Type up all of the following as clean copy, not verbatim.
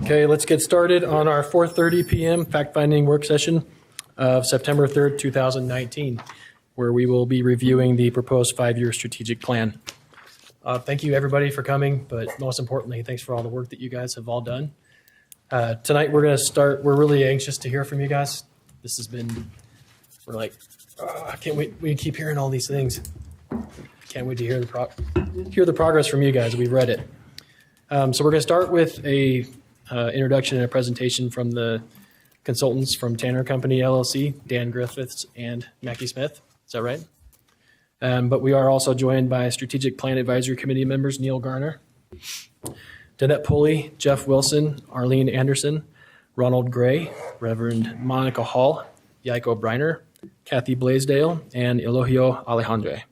Okay, let's get started on our 4:30 p.m. fact-finding work session of September 3rd, 2019, where we will be reviewing the proposed 5-year strategic plan. Thank you, everybody, for coming, but most importantly, thanks for all the work that you guys have all done. Tonight, we're going to start. We're really anxious to hear from you guys. This has been, we're like, I can't wait. We keep hearing all these things. Can't wait to hear the progress from you guys. We've read it. So we're going to start with a introduction and a presentation from the consultants from Tanner Company, LLC, Dan Griffiths and Mackie Smith. Is that right? But we are also joined by Strategic Plan Advisory Committee members Neil Garner, Danette Pulley, Jeff Wilson, Arlene Anderson, Ronald Gray, Reverend Monica Hall, Yaiko Briner, Kathy Blaisdell, and Elohio Alejandre.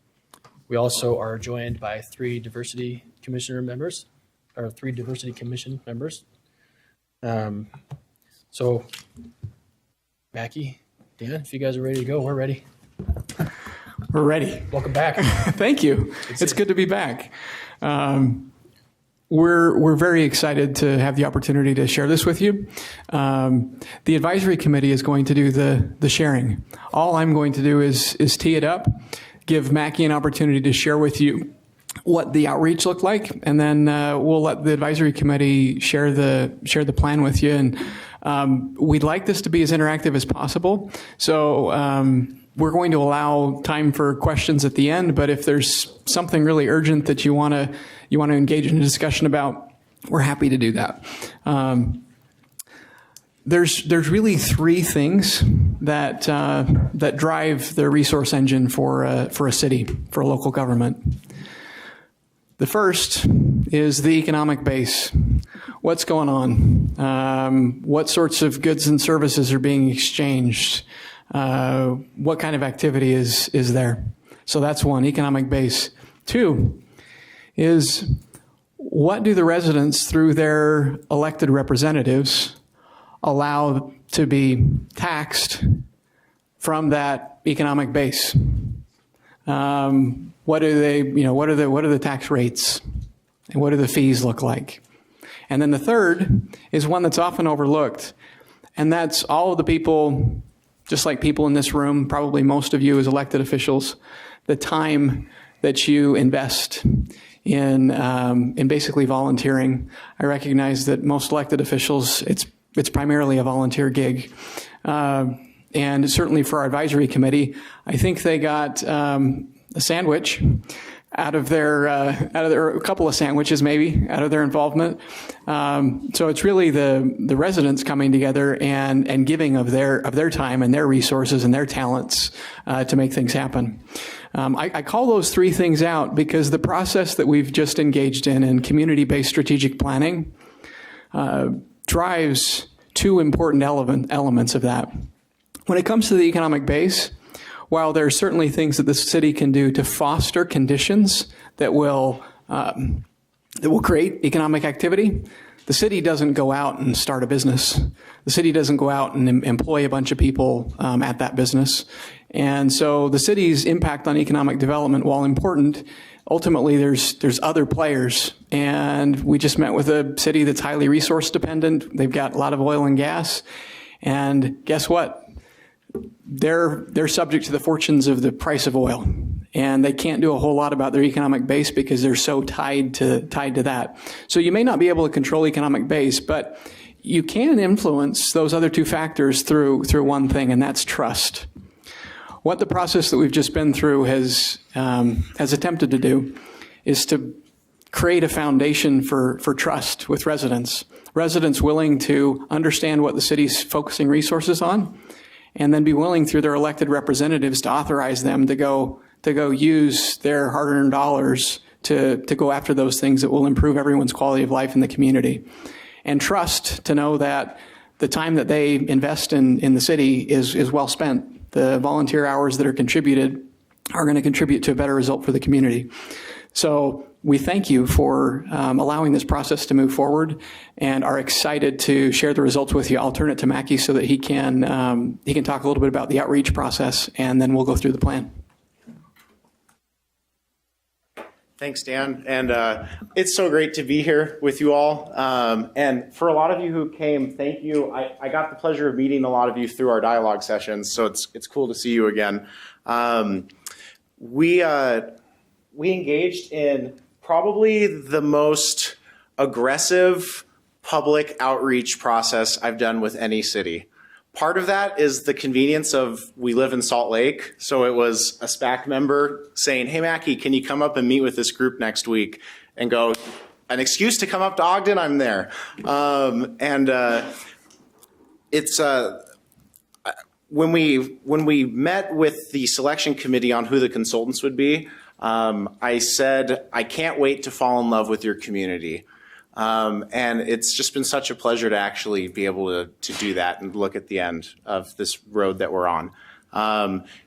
We also are joined by three diversity commission members. So, Mackie, Dan, if you guys are ready to go, we're ready. We're ready. Welcome back. Thank you. It's good to be back. We're very excited to have the opportunity to share this with you. The advisory committee is going to do the sharing. All I'm going to do is tee it up, give Mackie an opportunity to share with you what the outreach looked like, and then we'll let the advisory committee share the plan with you. And we'd like this to be as interactive as possible. So we're going to allow time for questions at the end. But if there's something really urgent that you want to engage in a discussion about, we're happy to do that. There's really three things that drive the resource engine for a city, for a local government. The first is the economic base. What's going on? What sorts of goods and services are being exchanged? What kind of activity is there? So that's one, economic base. Two is, what do the residents, through their elected representatives, allow to be taxed from that economic base? What are the tax rates, and what do the fees look like? And then the third is one that's often overlooked, and that's all of the people, just like people in this room, probably most of you as elected officials, the time that you invest in basically volunteering. I recognize that most elected officials, it's primarily a volunteer gig. And certainly for our advisory committee, I think they got a sandwich out of their a couple of sandwiches maybe out of their involvement. So it's really the residents coming together and giving of their time and their resources and their talents to make things happen. I call those three things out because the process that we've just engaged in community-based strategic planning drives two important elements of that. When it comes to the economic base, while there are certainly things that the city can do to foster conditions that will create economic activity, the city doesn't go out and start a business. The city doesn't go out and employ a bunch of people at that business. And so the city's impact on economic development, while important, ultimately there's other players. And we just met with a city that's highly resource dependent. They've got a lot of oil and gas. And guess what? They're subject to the fortunes of the price of oil, and they can't do a whole lot about their economic base because they're so tied to that. So you may not be able to control economic base, but you can influence those other two factors through one thing, and that's trust. What the process that we've just been through has attempted to do is to create a foundation for trust with residents willing to understand what the city's focusing resources on, and then be willing through their elected representatives to authorize them to go use their hard-earned dollars to go after those things that will improve everyone's quality of life in the community. And trust to know that the time that they invest in the city is well spent. The volunteer hours that are contributed are going to contribute to a better result for the community. So we thank you for allowing this process to move forward and are excited to share the results with you. I'll turn it to Mackie so that he can talk a little bit about the outreach process, and then we'll go through the plan. Thanks, Dan. And it's so great to be here with you all. And for a lot of you who came, thank you. I got the pleasure of meeting a lot of you through our dialogue sessions, so it's cool to see you again. We engaged in probably the most aggressive public outreach process I've done with any city. Part of that is the convenience of we live in Salt Lake, so it was a SPAC member saying, "Hey, Mackie, can you come up and meet with this group next week?" And go, "An excuse to come up to Ogden? I'm there." It's when we met with the selection committee on who the consultants would be, I said, "I can't wait to fall in love with your community." And it's just been such a pleasure to actually be able to do that and look at the end of this road that we're on.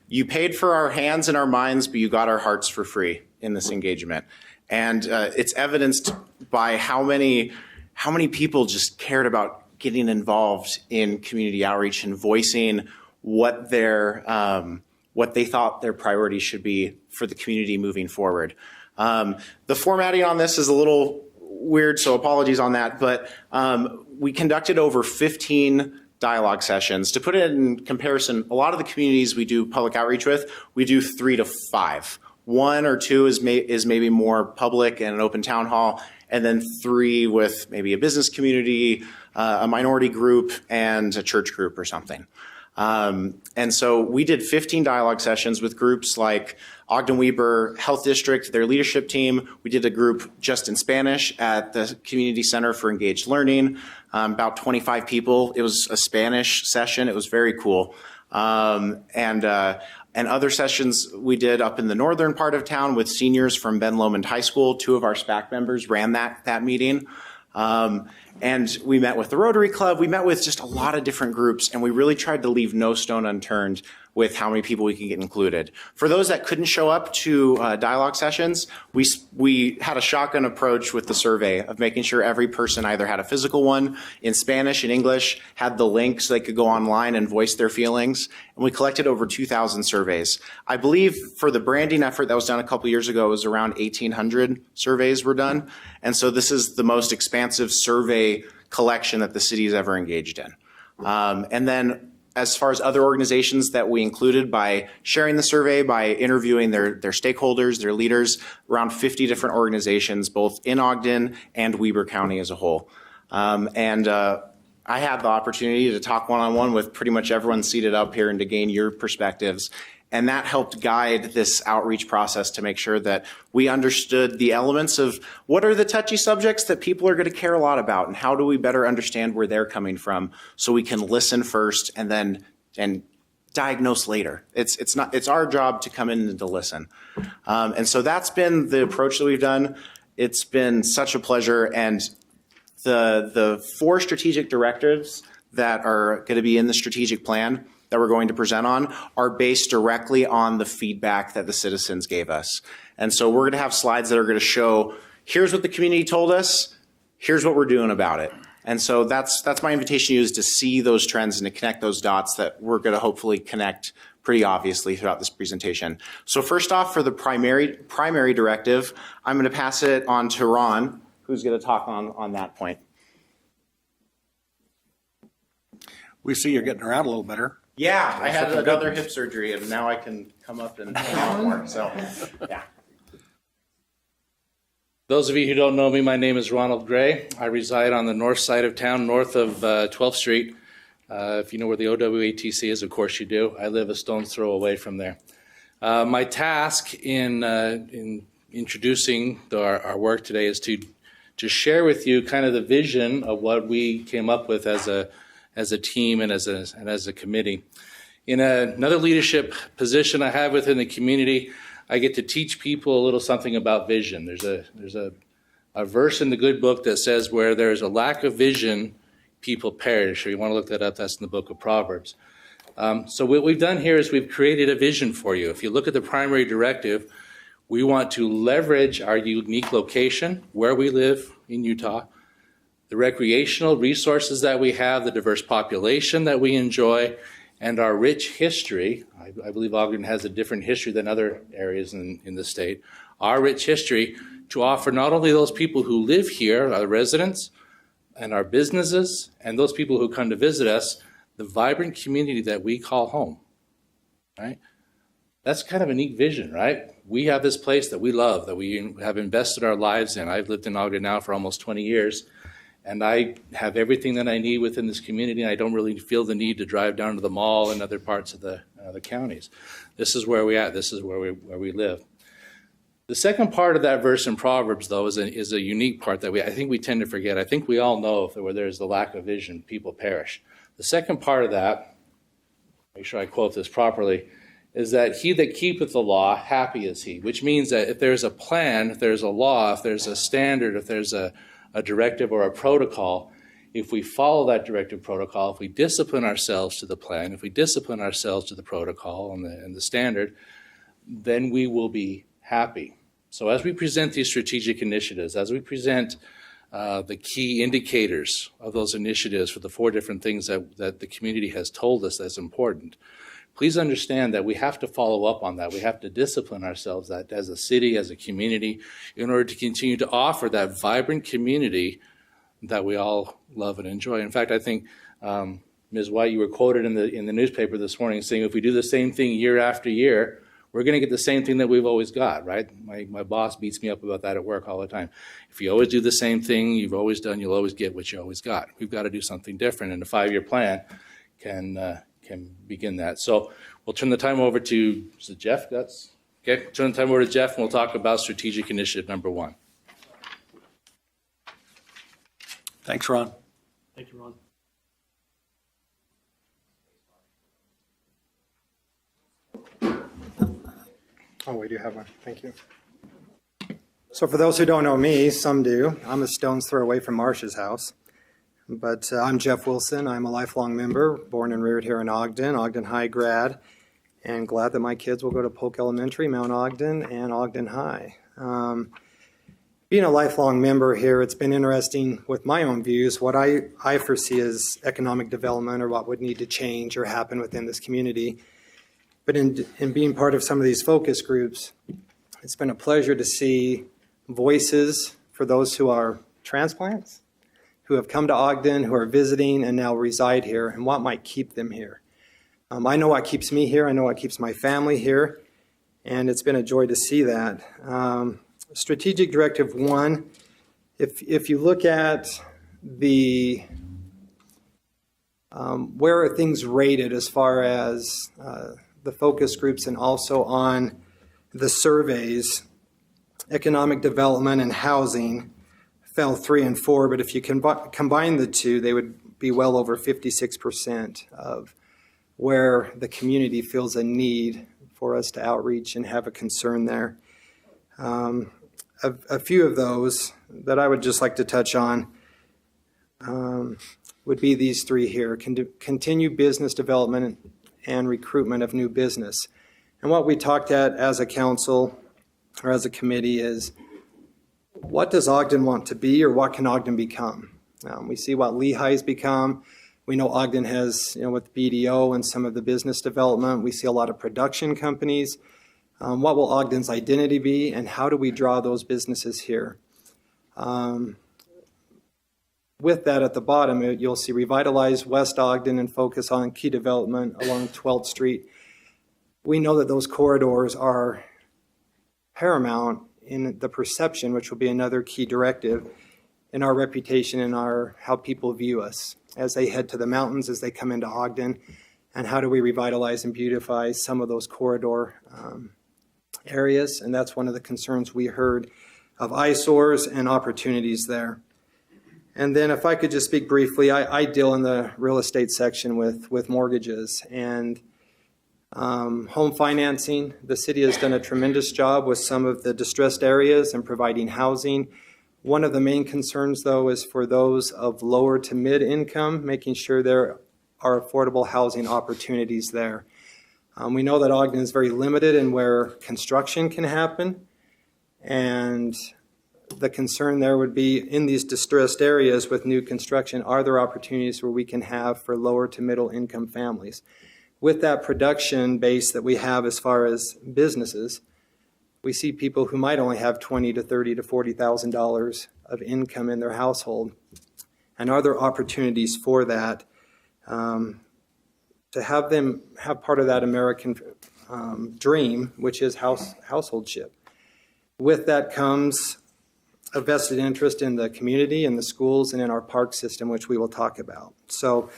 You paid for our hands and our minds, but you got our hearts for free in this engagement. And it's evidenced by how many people just cared about getting involved in community outreach and voicing what they thought their priorities should be for the community moving forward. The formatting on this is a little weird, so apologies on that, but we conducted over 15 dialogue sessions. To put it in comparison, a lot of the communities we do public outreach with, we do 3 to 5. 1 or 2 is maybe more public and an open town hall, and then 3 with maybe a business community, a minority group, and a church group or something. And so we did 15 dialogue sessions with groups like Ogden Weber Health District, their leadership team. We did a group just in Spanish at the Community Center for Engaged Learning, about 25 people. It was a Spanish session. It was very cool. And other sessions we did up in the northern part of town with seniors from Ben Lomond High School. 2 of our SPAC members ran that meeting. And we met with the Rotary Club. We met with just a lot of different groups, and we really tried to leave no stone unturned with how many people we can get included. For those that couldn't show up to dialogue sessions, we had a shotgun approach with the survey of making sure every person either had a physical one in Spanish and English, had the link so they could go online and voice their feelings, and we collected over 2,000 surveys. I believe for the branding effort that was done a couple years ago, it was around 1,800 surveys were done, and so this is the most expansive survey collection that the city has ever engaged in. And then as far as other organizations that we included by sharing the survey, by interviewing their stakeholders, their leaders, around 50 different organizations, both in Ogden and Weber County as a whole. I had the opportunity to talk one-on-one with pretty much everyone seated up here and to gain your perspectives. And that helped guide this outreach process to make sure that we understood the elements of what are the touchy subjects that people are going to care a lot about, and how do we better understand where they're coming from so we can listen first and diagnose later. It's our job to come in and to listen. And so that's been the approach that we've done. It's been such a pleasure. And the 4 strategic directives that are going to be in the strategic plan that we're going to present on are based directly on the feedback that the citizens gave us. And so we're going to have slides that are going to show, here's what the community told us, here's what we're doing about it. And so that's my invitation to you, is to see those trends and to connect those dots that we're going to hopefully connect pretty obviously throughout this presentation. So first off, for the primary directive, I'm going to pass it on to Ron, who's going to talk on that point. We see you're getting around a little better. Yeah, I had another hip surgery, and now I can come up and hang out more. So, yeah. Those of you who don't know me, my name is Ronald Gray. I reside on the north side of town, north of 12th Street. If you know where the OWATC is, of course you do. I live a stone's throw away from there. My task in introducing our work today is to share with you kind of the vision of what we came up with as a team and as a committee. In another leadership position I have within the community, I get to teach people a little something about vision. There's a verse in the good book that says, where there's a lack of vision, people perish. If you want to look that up, that's in the book of Proverbs. So what we've done here is we've created a vision for you. If you look at the primary directive, we want to leverage our unique location, where we live in Utah, the recreational resources that we have, the diverse population that we enjoy, and our rich history, I believe Ogden has a different history than other areas in the state, our rich history to offer not only those people who live here, our residents, and our businesses, and those people who come to visit us, the vibrant community that we call home, right? That's kind of a neat vision, right? We have this place that we love, that we have invested our lives in. I've lived in Ogden now for almost 20 years, and I have everything that I need within this community. I don't really feel the need to drive down to the mall and other parts of the counties. This is where we're at. This is where we live. The second part of that verse in Proverbs, though, is a unique part that I think we tend to forget. I think we all know if where there's the lack of vision, people perish. The second part of that, make sure I quote this properly, is that he that keepeth the law, happy is he, which means that if there's a plan, if there's a law, if there's a standard, if there's a directive or a protocol, if we follow that directive protocol, if we discipline ourselves to the plan, if we discipline ourselves to the protocol and the standard, then we will be happy. So as we present these strategic initiatives, as we present the key indicators of those initiatives for the 4 different things that the community has told us that's important, please understand that we have to follow up on that. We have to discipline ourselves that as a city, as a community, in order to continue to offer that vibrant community that we all love and enjoy. In fact, I think, Ms. White, you were quoted in the newspaper this morning saying if we do the same thing year after year, we're going to get the same thing that we've always got, right? My boss beats me up about that at work all the time. If you always do the same thing you've always done, you'll always get what you always got. We've got to do something different, and a 5-year plan can begin that. So we'll turn the time over to, is it Jeff? Okay. Turn the time over to Jeff, and we'll talk about strategic initiative number 1. Thanks, Ron. Thank you, Ron. Oh, we do have one. Thank you. So for those who don't know me, some do, I'm a stone's throw away from Marsh's house. But I'm Jeff Wilson. I'm a lifelong member, born and reared here in Ogden, Ogden High grad, and glad that my kids will go to Polk Elementary, Mount Ogden, and Ogden High. Being a lifelong member here, it's been interesting with my own views, what I foresee as economic development or what would need to change or happen within this community. But in being part of some of these focus groups, it's been a pleasure to see voices for those who are transplants, who have come to Ogden, who are visiting and now reside here, and what might keep them here. I know what keeps me here. I know what keeps my family here, and it's been a joy to see that. Strategic Directive 1, if you look at the where are things rated as far as the focus groups and also on the surveys, economic development and housing fell 3 and 4, but if you combine the two, they would be well over 56% of where the community feels a need for us to outreach and have a concern there. A few of those that I would just like to touch on would be these 3 here. Continue business development and recruitment of new business. And what we talked at as a council or as a committee is, what does Ogden want to be, or what can Ogden become? We see what Lehigh's become. We know Ogden has, with BDO and some of the business development, we see a lot of production companies. What will Ogden's identity be, and how do we draw those businesses here? With that at the bottom, you'll see revitalize West Ogden and focus on key development along 12th Street. We know that those corridors are paramount in the perception, which will be another key directive in our reputation and how people view us as they head to the mountains, as they come into Ogden, and how do we revitalize and beautify some of those corridor areas. And that's one of the concerns we heard of eyesores and opportunities there. And then if I could just speak briefly, I deal in the real estate section with mortgages and home financing. The city has done a tremendous job with some of the distressed areas and providing housing. One of the main concerns, though, is for those of lower to mid income, making sure there are affordable housing opportunities there. We know that Ogden is very limited in where construction can happen, and the concern there would be in these distressed areas with new construction, are there opportunities where we can have for lower to middle income families? with that production base that we have as far as businesses, we see people who might only have $20 to $30 to $40,000 of income in their household. And are there opportunities for that to have them have part of that American dream, which is householdship? With that comes a vested interest in the community, in the schools, and in our park system, which we will talk about. So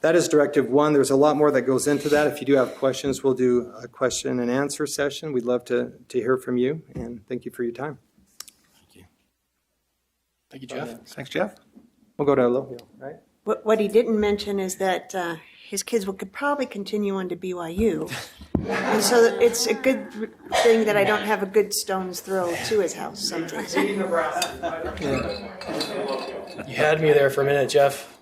that is Directive 1. There's a lot more that goes into that. If you do have questions, we'll do a question and answer session. We'd love to hear from you, and thank you for your time. Thank you, Jeff. Thanks, Jeff. We'll go to Elohio, right? What he didn't mention is that his kids could probably continue on to BYU. And so it's a good thing that I don't have a good stone's throw to his house sometimes. You had me there for a minute, Jeff.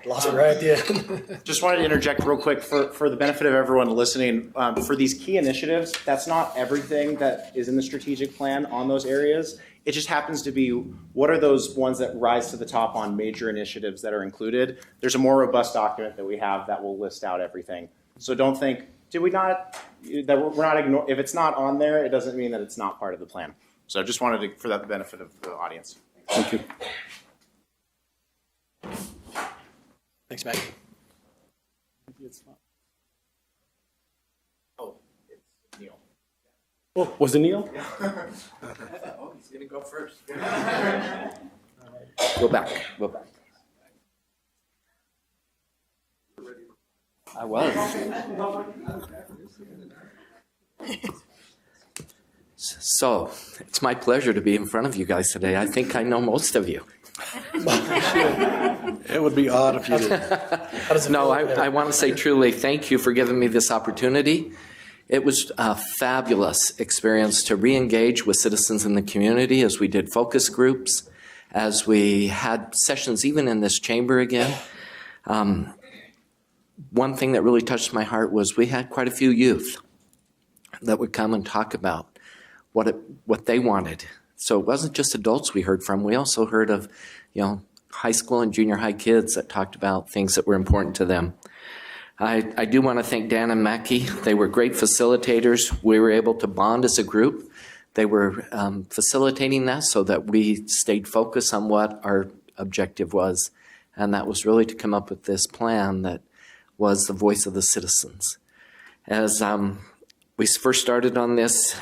Lost it right at the end. Just wanted to interject real quick for the benefit of everyone listening. For these key initiatives, that's not everything that is in the strategic plan on those areas. It just happens to be what are those ones that rise to the top on major initiatives that are included. There's a more robust document that we have that will list out everything. So don't think, did we not, that we're not ignoring, if it's not on there, it doesn't mean that it's not part of the plan. So I just wanted to, for that benefit of the audience. Thank you. Thanks, Maggie. Oh, it's Neil. Oh, was it Neil? Oh, he's going to go first. Go back. Go back. I was. So, it's my pleasure to be in front of you guys today. I think I know most of you. It would be odd if you did. No, I want to say truly thank you for giving me this opportunity. It was a fabulous experience to re-engage with citizens in the community as we did focus groups, as we had sessions even in this chamber again. One thing that really touched my heart was we had quite a few youth that would come and talk about what they wanted. So it wasn't just adults we heard from. We also heard of, high school and junior high kids that talked about things that were important to them. I do want to thank Dan and Mackie. They were great facilitators. We were able to bond as a group. They were facilitating that so that we stayed focused on what our objective was, and that was really to come up with this plan that was the voice of the citizens. As we first started on this,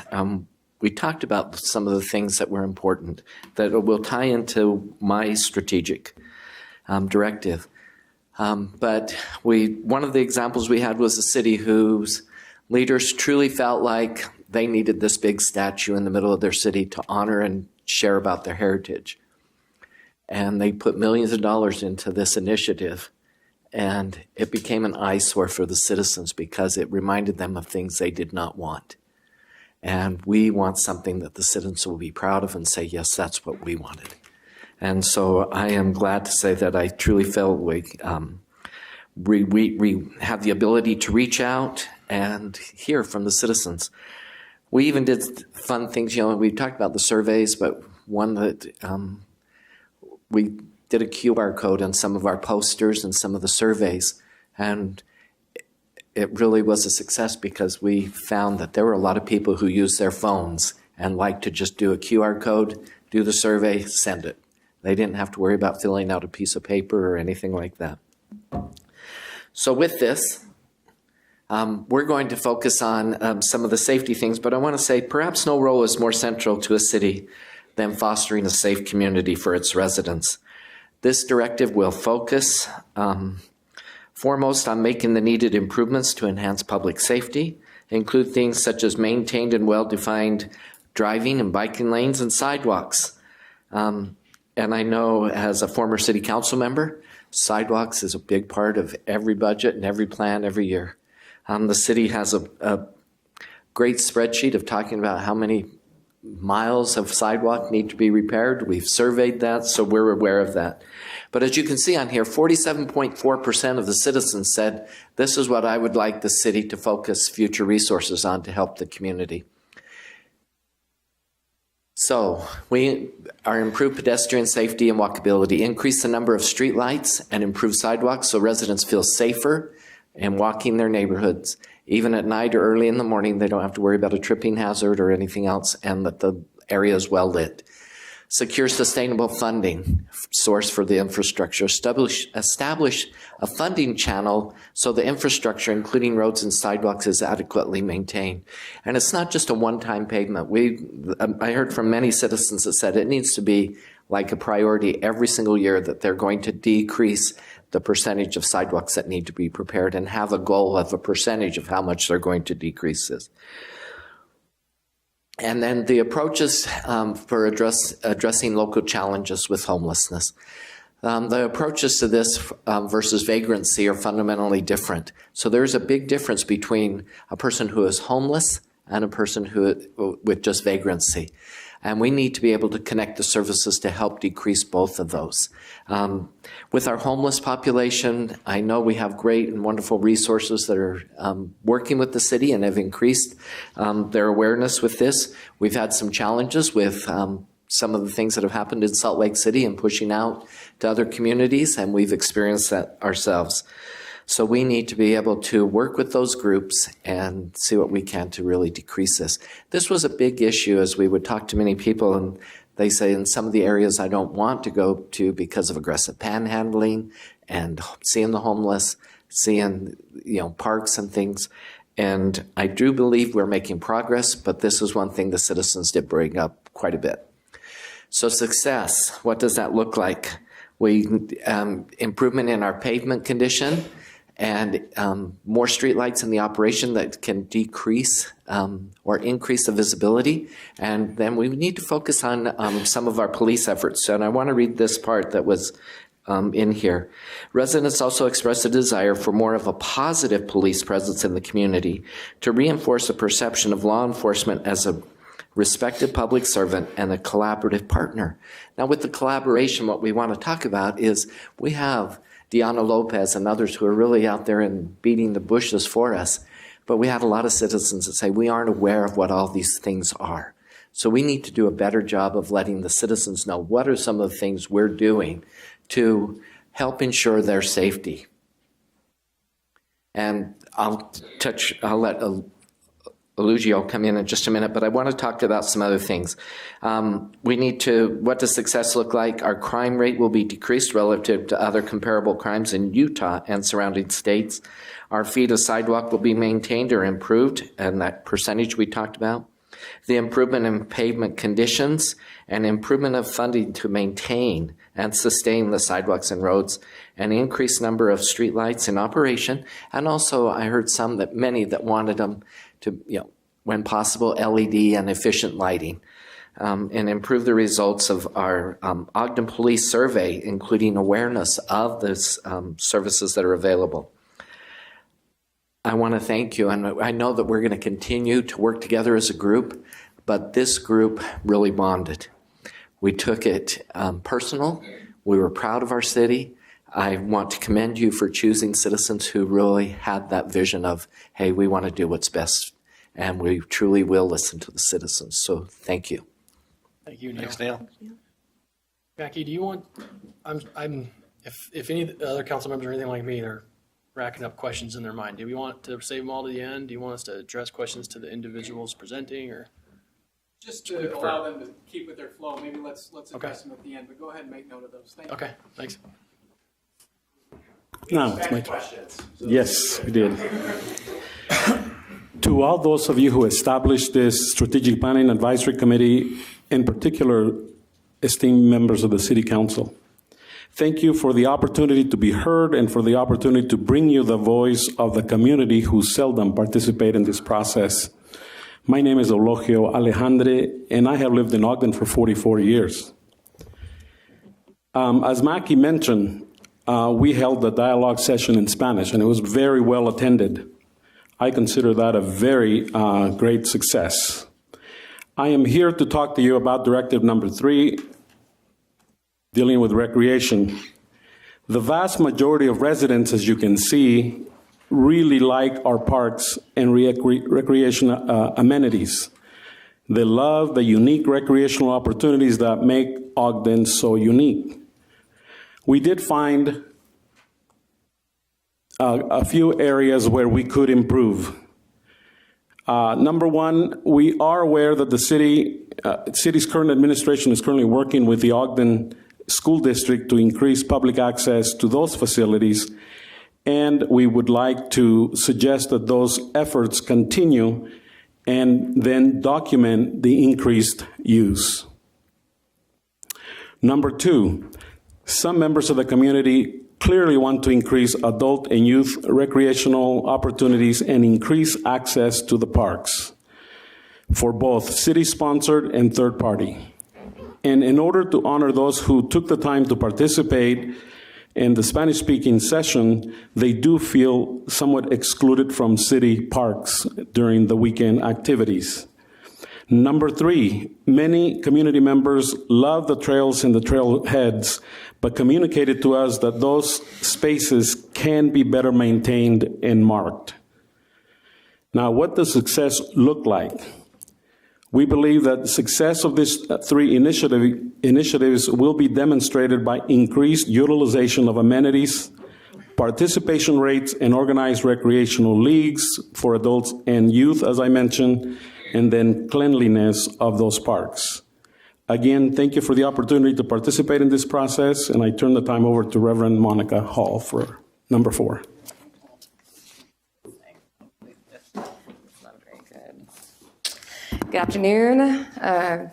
we talked about some of the things that were important that will tie into my strategic directive. But one of the examples we had was a city whose leaders truly felt like they needed this big statue in the middle of their city to honor and share about their heritage. And they put millions of dollars into this initiative. And it became an eyesore for the citizens because it reminded them of things they did not want. And we want something that the citizens will be proud of and say, yes, that's what we wanted. And so I am glad to say that I truly felt we have the ability to reach out and hear from the citizens. We even did fun things, we talked about the surveys, but one that we did a QR code on some of our posters and some of the surveys. And it really was a success because we found that there were a lot of people who use their phones and like to just do a QR code, do the survey, send it. They didn't have to worry about filling out a piece of paper or anything like that. So with this, we're going to focus on some of the safety things, but I want to say perhaps no role is more central to a city than fostering a safe community for its residents. This directive will focus foremost on making the needed improvements to enhance public safety, include things such as maintained and well-defined driving and biking lanes and sidewalks. And I know as a former city council member, sidewalks is a big part of every budget and every plan every year. The city has a great spreadsheet of talking about how many miles of sidewalk need to be repaired. We've surveyed that, so we're aware of that. But as you can see on here, 47.4% of the citizens said, this is what I would like the city to focus future resources on to help the community. So we are improve pedestrian safety and walkability, increase the number of street lights, and improve sidewalks so residents feel safer. and walking their neighborhoods. Even at night or early in the morning, they don't have to worry about a tripping hazard or anything else, and that the area is well lit. Secure sustainable funding source for the infrastructure. Establish a funding channel so the infrastructure, including roads and sidewalks, is adequately maintained. And it's not just a one-time pavement. I heard from many citizens that said it needs to be like a priority every single year, that they're going to decrease the percentage of sidewalks that need to be prepared and have a goal of a percentage of how much they're going to decrease this. And then the approaches for addressing local challenges with homelessness. The approaches to this versus vagrancy are fundamentally different. So there's a big difference between a person who is homeless and a person with just vagrancy. And we need to be able to connect the services to help decrease both of those. With our homeless population, I know we have great and wonderful resources that are working with the city and have increased their awareness with this. We've had some challenges with some of the things that have happened in Salt Lake City and pushing out to other communities, and we've experienced that ourselves. So we need to be able to work with those groups and see what we can to really decrease this. This was a big issue as we would talk to many people, and they say in some of the areas I don't want to go to because of aggressive panhandling and seeing the homeless, seeing parks and things. And I do believe we're making progress, but this is one thing the citizens did bring up quite a bit. So success, what does that look like? We improvement in our pavement condition, and more streetlights in the operation that can decrease or increase the visibility. And then we need to focus on some of our police efforts. And I want to read this part that was in here. Residents also expressed a desire for more of a positive police presence in the community to reinforce a perception of law enforcement as a respected public servant and a collaborative partner. Now, with the collaboration, what we want to talk about is we have Diana Lopez and others who are really out there and beating the bushes for us. But we have a lot of citizens that say we aren't aware of what all these things are. So we need to do a better job of letting the citizens know what are some of the things we're doing to help ensure their safety. And I'll let Elugio come in just a minute, but I want to talk about some other things. What does success look like? Our crime rate will be decreased relative to other comparable crimes in Utah and surrounding states. Our feet of sidewalk will be maintained or improved, and that percentage we talked about. The improvement in pavement conditions and improvement of funding to maintain and sustain the sidewalks and roads, an increased number of streetlights in operation, and also I heard many that wanted them to, when possible, LED and efficient lighting, and improve the results of our Ogden Police Survey, including awareness of the services that are available. I want to thank you, and I know that we're going to continue to work together as a group, but this group really bonded. We took it personal. We were proud of our city. I want to commend you for choosing citizens who really had that vision of, hey, we want to do what's best, and we truly will listen to the citizens. So thank you. Thank you, Neil. Thanks, Neil. Jackie, do you want, if any other council members are anything like me, they're racking up questions in their mind. Do we want to save them all to the end? Do you want us to address questions to the individuals presenting, or? Just to allow them to keep with their flow, maybe let's address them at the end, but go ahead and make note of those. Thank you. Okay, thanks. Now, it's my questions. Yes, we did. To all those of you who established this Strategic Planning Advisory Committee, in particular, esteemed members of the City Council, thank you for the opportunity to be heard and for the opportunity to bring you the voice of the community who seldom participate in this process. My name is Eulogio Alejandre, and I have lived in Ogden for 44 years. As Mackie mentioned, we held a dialogue session in Spanish, and it was very well attended. I consider that a very great success. I am here to talk to you about Directive Number 3, dealing with recreation. The vast majority of residents, as you can see, really like our parks and recreation amenities. They love the unique recreational opportunities that make Ogden so unique. We did find a few areas where we could improve. Number one, we are aware that the city's current administration is currently working with the Ogden School District to increase public access to those facilities, and we would like to suggest that those efforts continue and then document the increased use. Number two, some members of the community clearly want to increase adult and youth recreational opportunities and increase access to the parks for both city-sponsored and third-party. And in order to honor those who took the time to participate in the Spanish-speaking session, they do feel somewhat excluded from city parks during the weekend activities. Number three, many community members love the trails and the trailheads, but communicated to us that those spaces can be better maintained and marked. Now, what does success look like? We believe that the success of these three initiatives will be demonstrated by increased utilization of amenities, participation rates in organized recreational leagues for adults and youth, as I mentioned, and then cleanliness of those parks. Again, thank you for the opportunity to participate in this process, and I turn the time over to Reverend Monica Hall for number 4. Good afternoon.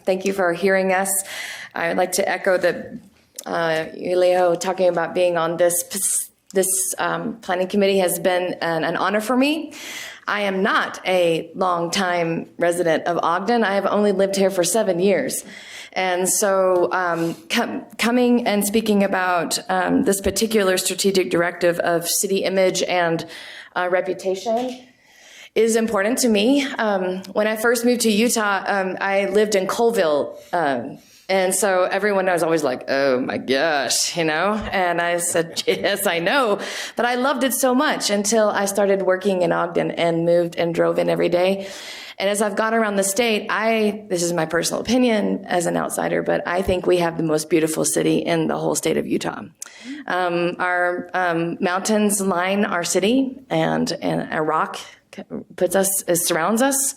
Thank you for hearing us. I would like to echo the Leo talking about being on this planning committee has been an honor for me. I am not a longtime resident of Ogden. I have only lived here for 7 years. And so coming and speaking about this particular strategic directive of city image and reputation is important to me. When I first moved to Utah, I lived in Colville. And so everyone was always like, oh my gosh, you know? And I said, yes, I know. But I loved it so much until I started working in Ogden and moved and drove in every day. And as I've gone around the state, this is my personal opinion as an outsider, but I think we have the most beautiful city in the whole state of Utah. Our mountains line our city, and a rock surrounds us.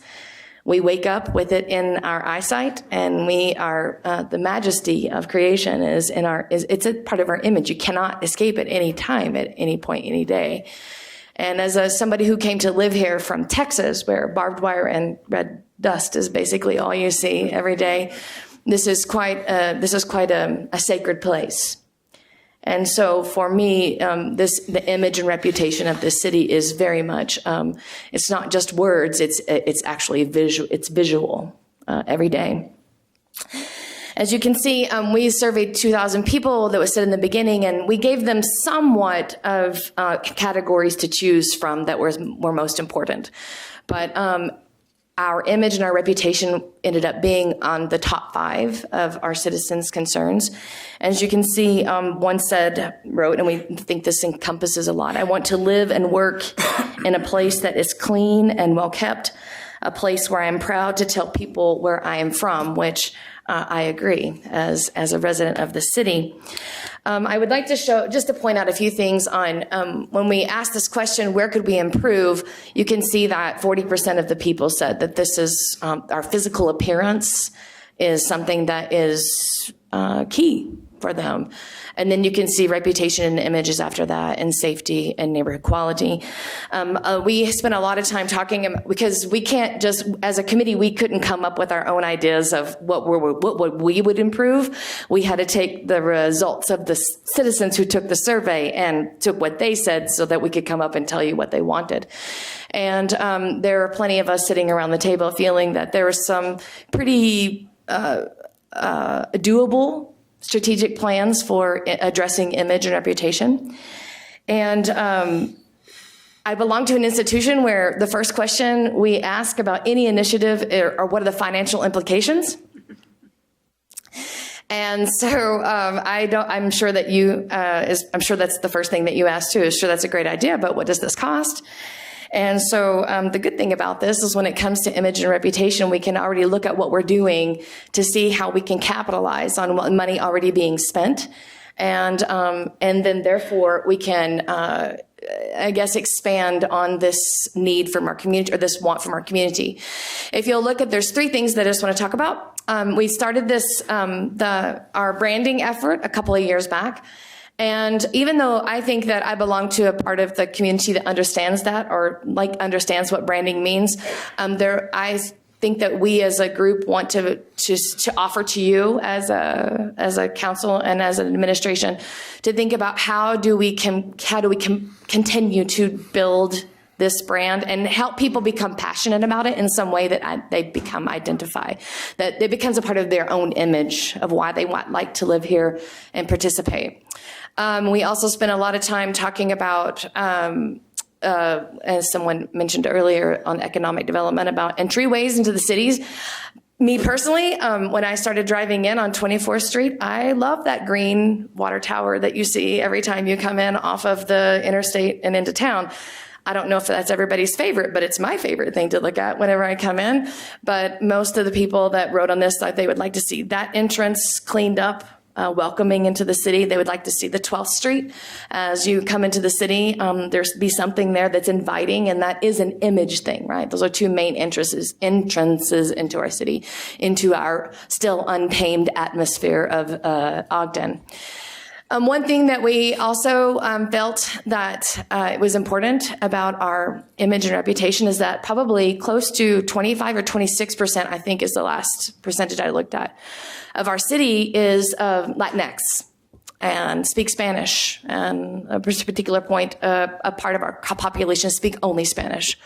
We wake up with it in our eyesight, and we are the majesty of creation is it's a part of our image. You cannot escape it any time, at any point, any day. And as somebody who came to live here from Texas, where barbed wire and red dust is basically all you see every day, this is quite a sacred place. And so for me, the image and reputation of this city is very much, it's not just words, it's actually visual, it's visual every day. As you can see, we surveyed 2,000 people that was said in the beginning, and we gave them somewhat of categories to choose from that were most important. But our image and our reputation ended up being on the top 5 of our citizens' concerns. As you can see, one wrote, and we think this encompasses a lot, I want to live and work in a place that is clean and well kept, a place where I'm proud to tell people where I am from, which I agree as a resident of the city. I would like to point out a few things on when we asked this question, where could we improve? You can see that 40% of the people said that this is our physical appearance is something that is key for them. And then you can see reputation and images after that, and safety and neighborhood quality. We spent a lot of time talking, because we can't just, as a committee, we couldn't come up with our own ideas of what we would improve. We had to take the results of the citizens who took the survey and took what they said so that we could come up and tell you what they wanted. And there are plenty of us sitting around the table feeling that there was some pretty doable strategic plans for addressing image and reputation. And I belong to an institution where the first question we ask about any initiative are what are the financial implications? And so I'm sure that I'm sure that's the first thing that you ask too, is sure that's a great idea, but what does this cost? And so the good thing about this is when it comes to image and reputation, we can already look at what we're doing to see how we can capitalize on what money already being spent. And then therefore we can I guess, expand on this need from our community, or this want from our community. If you'll look at, there's 3 things that I just want to talk about. We started this, our branding effort a couple of years back. And even though I think that I belong to a part of the community that understands that, or understands what branding means, I think that we as a group want to offer to you as a council and as an administration to think about how do we continue to build this brand and help people become passionate about it in some way that they become identify, that it becomes a part of their own image of why they like to live here and participate. We also spent a lot of time talking about, as someone mentioned earlier on economic development, about entryways into the cities. Me personally, when I started driving in on 24th Street, I love that green water tower that you see every time you come in off of the interstate and into town. I don't know if that's everybody's favorite, but it's my favorite thing to look at whenever I come in. But most of the people that wrote on this, they would like to see that entrance cleaned up, welcoming into the city. They would like to see the 12th Street. As you come into the city, there's be something there that's inviting, and that is an image thing, right? Those are 2 main entrances into our city, into our still untamed atmosphere of Ogden. One thing that we also felt that it was important about our image and reputation is that probably close to 25 or 26%, I think is the last percentage I looked at, of our city is Latinx and speak Spanish. And a particular point, a part of our population speak only Spanish.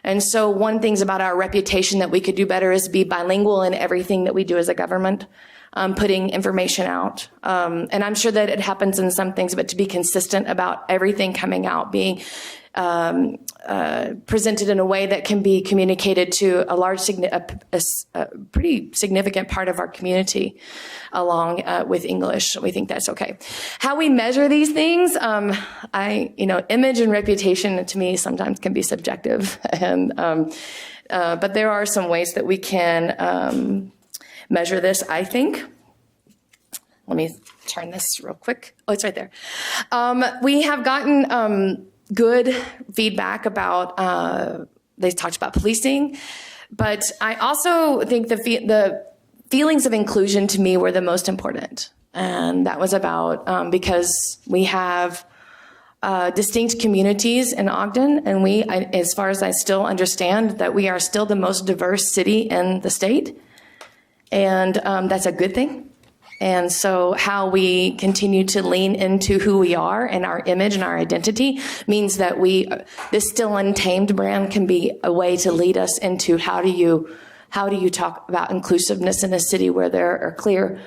And so one thing about our reputation that we could do better is be bilingual in everything that we do as a government. Putting information out. And I'm sure that it happens in some things, but to be consistent about everything coming out, being presented in a way that can be communicated to a pretty significant part of our community along with English. We think that's okay. How we measure these things, image and reputation to me sometimes can be subjective. And but there are some ways that we can measure this, I think. Let me turn this real quick. Oh, it's right there. We have gotten good feedback about, they talked about policing, but I also think the feelings of inclusion to me were the most important. And that was about, because we have distinct communities in Ogden, and as far as I still understand, that we are still the most diverse city in the state. And that's a good thing. And so how we continue to lean into who we are and our image and our identity means that this still untamed brand can be a way to lead us into how do you talk about inclusiveness in a city where there are clear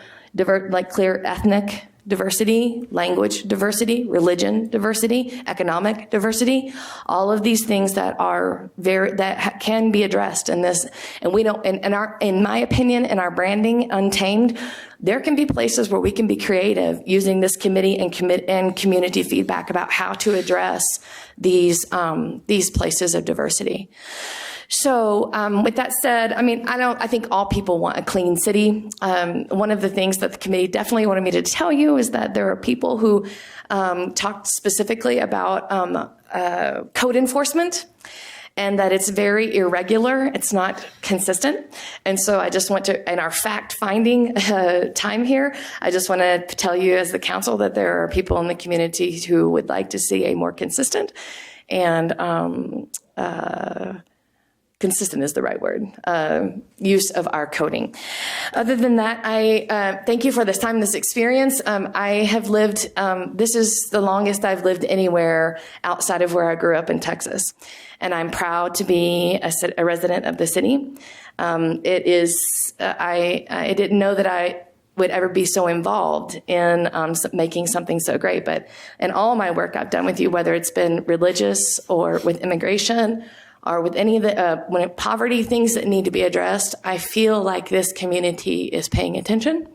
ethnic diversity, language diversity, religion diversity, economic diversity, all of these things that are that can be addressed in this. And we don't, in my opinion, in our branding, Untamed, there can be places where we can be creative using this committee and community feedback about how to address these places of diversity. So with that said, I think all people want a clean city. One of the things that the committee definitely wanted me to tell you is that there are people who talked specifically about code enforcement, and that it's very irregular. It's not consistent. And so I just want to, in our fact-finding time here, I just want to tell you as the council that there are people in the community who would like to see a more consistent and consistent is the right word, use of our coding. Other than that, I thank you for this time, this experience. I have lived, this is the longest I've lived anywhere outside of where I grew up in Texas. And I'm proud to be a resident of the city. It is, I didn't know that I would ever be so involved in making something so great. But in all my work I've done with you, whether it's been religious or with immigration, or with any of the poverty things that need to be addressed, I feel like this community is paying attention.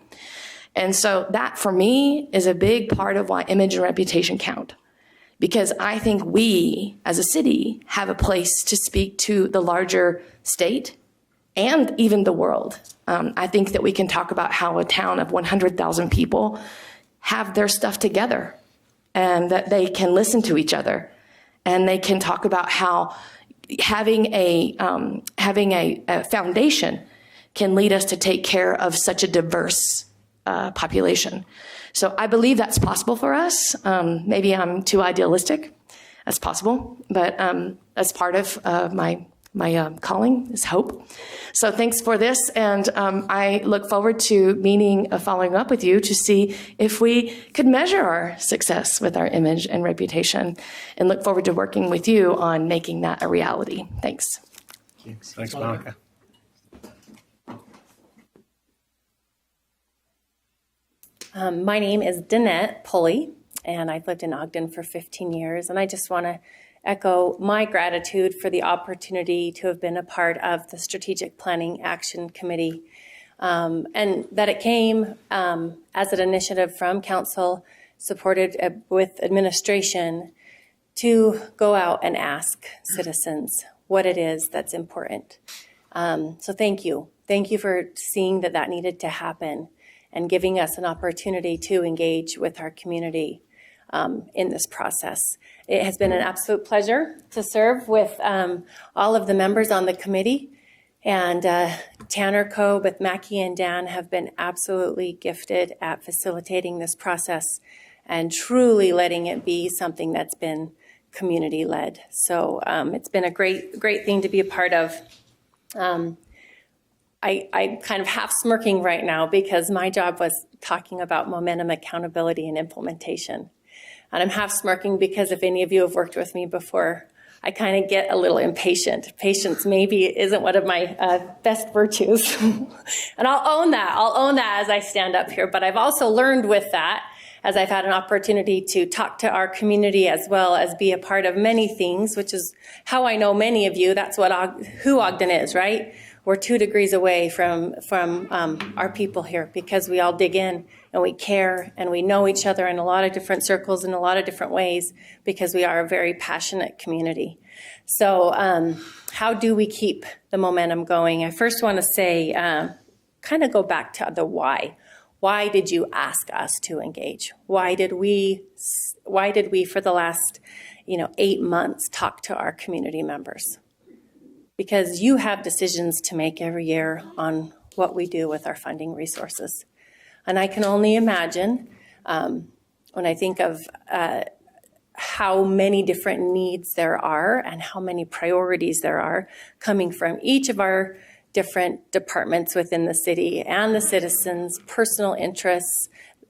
And so that, for me, is a big part of why image and reputation count. Because I think we, as a city, have a place to speak to the larger state and even the world. I think that we can talk about how a town of 100,000 people have their stuff together and that they can listen to each other and they can talk about how having a foundation can lead us to take care of such a diverse population. So I believe that's possible for us. Maybe I'm too idealistic. That's possible, but as part of my calling is hope. So thanks for this, and I look forward to following up with you to see if we could measure our success with our image and reputation, and look forward to working with you on making that a reality. Thanks. Thanks, Monica. My name is Danette Pulley, and I've lived in Ogden for 15 years, and I just want to echo my gratitude for the opportunity to have been a part of the Strategic Planning Action Committee, and that it came as an initiative from Council, supported with administration, to go out and ask citizens what it is that's important. So thank you. Thank you for seeing that needed to happen and giving us an opportunity to engage with our community in this process. It has been an absolute pleasure to serve with all of the members on the committee. And Tanner, Coe, Mackie, and Dan have been absolutely gifted at facilitating this process and truly letting it be something that's been community-led. So it's been a great thing to be a part of. I'm kind of half smirking right now because my job was talking about momentum, accountability, and implementation. And I'm half smirking because if any of you have worked with me before, I kind of get a little impatient. Patience maybe isn't one of my best virtues. And I'll own that as I stand up here. But I've also learned with that, as I've had an opportunity to talk to our community as well as be a part of many things, which is how I know many of you. That's who Ogden is, right? We're 2 degrees away from our people here because we all dig in and we care and we know each other in a lot of different circles in a lot of different ways because we are a very passionate community. So how do we keep the momentum going? I first want to say, kind of go back to the why. Why did you ask us to engage? Why did we for the last 8 months talk to our community members? Because you have decisions to make every year on what we do with our funding resources. And I can only imagine when I think of how many different needs there are and how many priorities there are coming from each of our different departments within the city and the citizens' personal interests,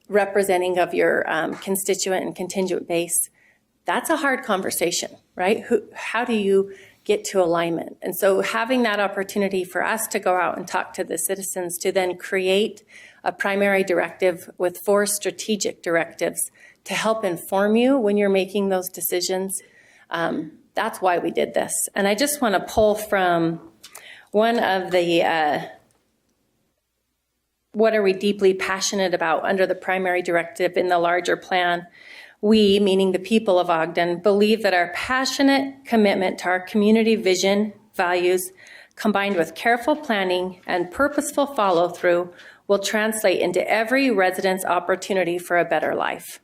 representing of your constituent and contingent base. That's a hard conversation, right? How do you get to alignment? And so having that opportunity for us to go out and talk to the citizens to then create a primary directive with 4 strategic directives to help inform you when you're making those decisions, that's why we did this. And I just want to pull from one of the what are we deeply passionate about under the primary directive in the larger plan. We, meaning the people of Ogden, believe that our passionate commitment to our community vision, values, combined with careful planning and purposeful follow-through, will translate into every resident's opportunity for a better life.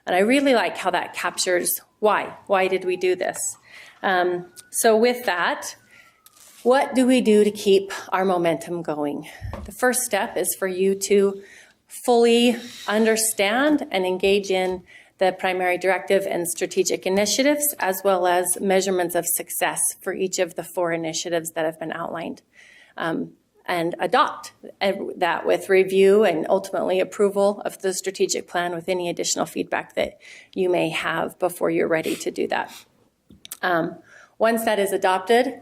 And I really like how that captures why. Why did we do this? So with that, what do we do to keep our momentum going? The first step is for you to fully understand and engage in the primary directive and strategic initiatives, as well as measurements of success for each of the 4 initiatives that have been outlined, and adopt that with review and ultimately approval of the strategic plan with any additional feedback that you may have before you're ready to do that. Once that is adopted,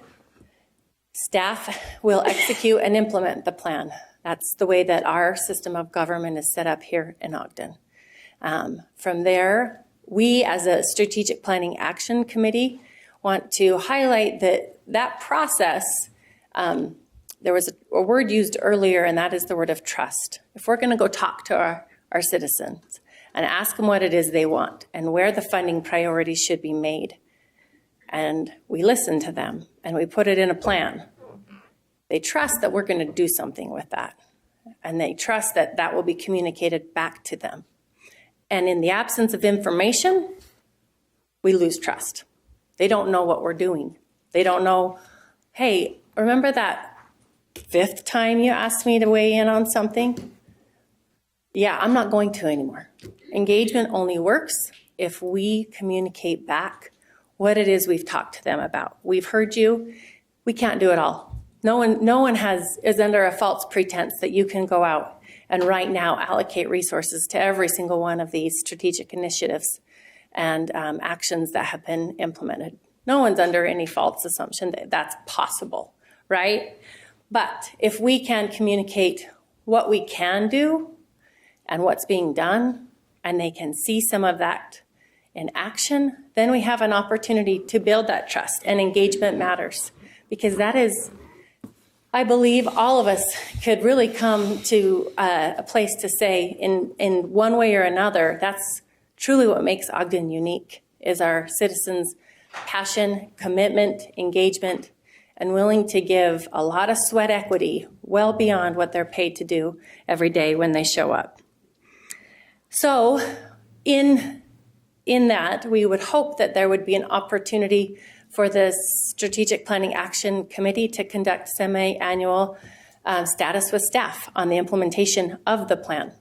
staff will execute and implement the plan. That's the way that our system of government is set up here in Ogden. From there, we as a Strategic Planning Action Committee want to highlight that process. There was a word used earlier, and that is the word of trust. If we're going to go talk to our citizens and ask them what it is they want and where the funding priorities should be made, and we listen to them and we put it in a plan, they trust that we're going to do something with that, and they trust that that will be communicated back to them. And in the absence of information, we lose trust. They don't know what we're doing. They don't know, hey, remember that 5th time you asked me to weigh in on something? Yeah, I'm not going to anymore. Engagement only works if we communicate back what it is we've talked to them about. We've heard you. We can't do it all. No one is under a false pretense that you can go out and right now allocate resources to every single one of these strategic initiatives and actions that have been implemented. No one's under any false assumption that that's possible, right? But if we can communicate what we can do and what's being done, and they can see some of that in action, then we have an opportunity to build that trust, and engagement matters. Because that is, I believe all of us could really come to a place to say in one way or another, that's truly what makes Ogden unique, is our citizens' passion, commitment, engagement, and willing to give a lot of sweat equity well beyond what they're paid to do every day when they show up. So in that, we would hope that there would be an opportunity for the Strategic Planning Action Committee to conduct semi-annual status with staff on the implementation of the plan.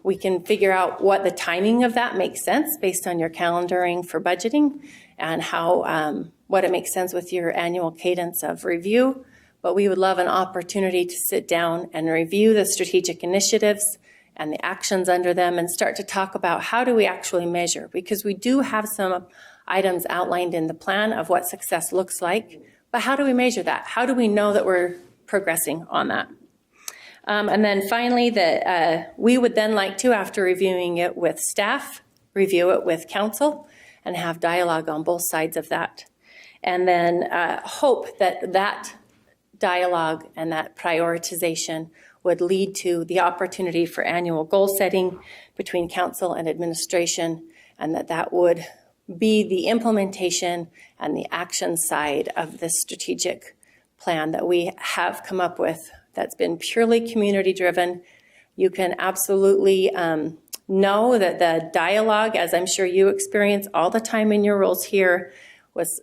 We can figure out what the timing of that makes sense based on your calendaring for budgeting and how what it makes sense with your annual cadence of review. But we would love an opportunity to sit down and review the strategic initiatives and the actions under them and start to talk about how do we actually measure, because we do have some items outlined in the plan of what success looks like, but how do we measure that? How do we know that we're progressing on that? And then finally, we would then like to, after reviewing it with staff, review it with council and have dialogue on both sides of that. And then hope that that dialogue and that prioritization would lead to the opportunity for annual goal setting between council and administration, and that would be the implementation and the action side of this strategic plan that we have come up with that's been purely community driven. You can absolutely know that the dialogue, as I'm sure you experience all the time in your roles here, was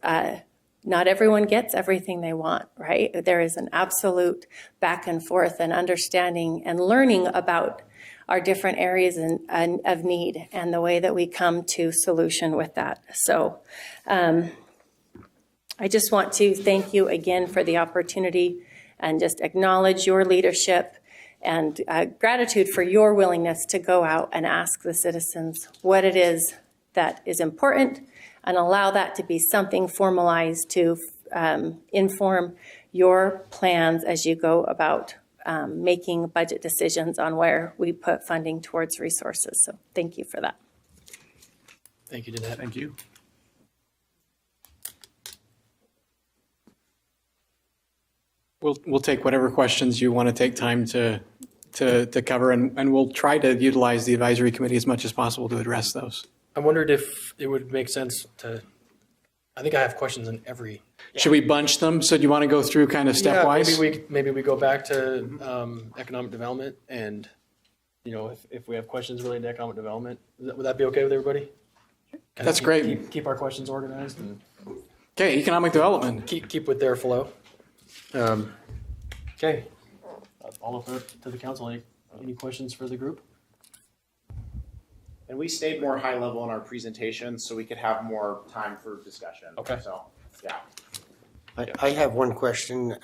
not everyone gets everything they want, right? There is an absolute back and forth and understanding and learning about our different areas of need and the way that we come to solution with that. So I just want to thank you again for the opportunity and just acknowledge your leadership and gratitude for your willingness to go out and ask the citizens what it is that is important and allow that to be something formalized to inform your plans as you go about making budget decisions on where we put funding towards resources. So thank you for that. Thank you, Danette. Thank you. We'll take whatever questions you want to take time to cover, and we'll try to utilize the advisory committee as much as possible to address those. I wondered if it would make sense to, I think I have questions in every. Should we bunch them? So do you want to go through kind of stepwise? Yeah, maybe we go back to economic development, and if we have questions related to economic development, would that be okay with everybody? That's great. Keep our questions organized and Okay, economic development. keep with their flow. Okay, I'll open it to the council. Any questions for the group? And we stayed more high level in our presentation so we could have more time for discussion. Okay. So, yeah. I have one question.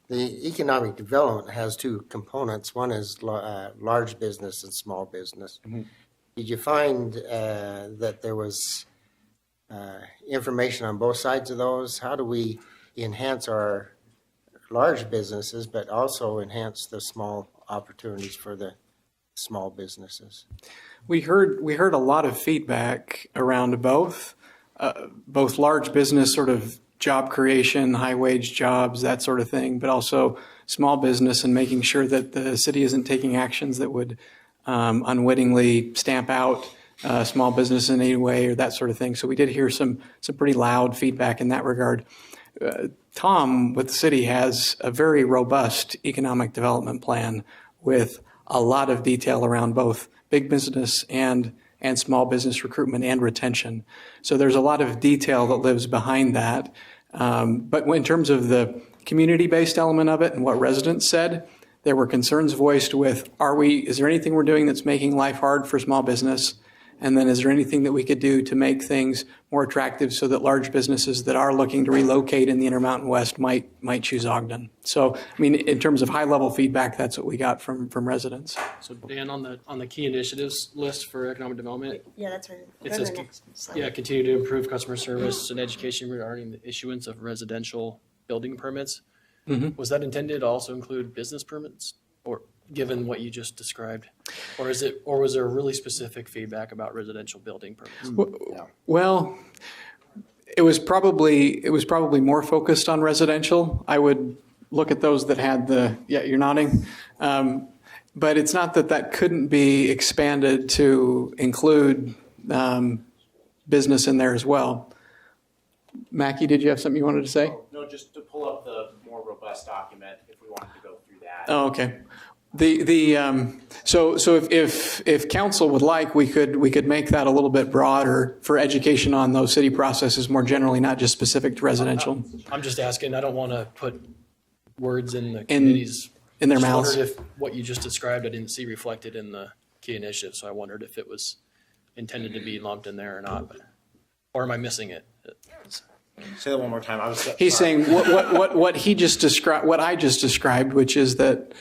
The economic development has two components. One is large business and small business. Mm-hmm. Did you find that there was information on both sides of those? How do we enhance our large businesses, but also enhance the small opportunities for the small businesses? We heard a lot of feedback around both large business, sort of job creation, high wage jobs, that sort of thing, but also small business and making sure that the city isn't taking actions that would unwittingly stamp out small business in any way or that sort of thing. So we did hear some pretty loud feedback in that regard. Tom with the city has a very robust economic development plan with a lot of detail around both big business and and small business recruitment and retention. So there's a lot of detail that lives behind that. But in terms of the community-based element of it and what residents said, there were concerns voiced with, is there anything we're doing that's making life hard for small business? And then is there anything that we could do to make things more attractive so that large businesses that are looking to relocate in the Intermountain West might choose Ogden? So, I mean, in terms of high-level feedback, that's what we got from residents. So Dan, on the key initiatives list for economic development, Yeah, that's right. it Go to says, the next slide. yeah, continue to improve customer service and education regarding the issuance of residential building permits. Was that intended to also include business permits, or given what you just described, or was there really specific feedback about residential building permits? Well, it was probably more focused on residential. I would look at those that had you're nodding. But it's not that couldn't be expanded to include business in there as well. Mackie, did you have something you wanted to say? No, just to pull up the more robust document if we wanted to go through that. Oh, okay. So if council would like, we could make that a little bit broader for education on those city processes more generally, not just specific to residential. I'm just asking. I don't want to put words in the committee's in their just mouths. Wondered if what you just described I didn't see reflected in the key initiative, so I wondered if it was intended to be lumped in there or not. Or am I missing it? Say that one more time. He's saying what he just described, what I just described, which is that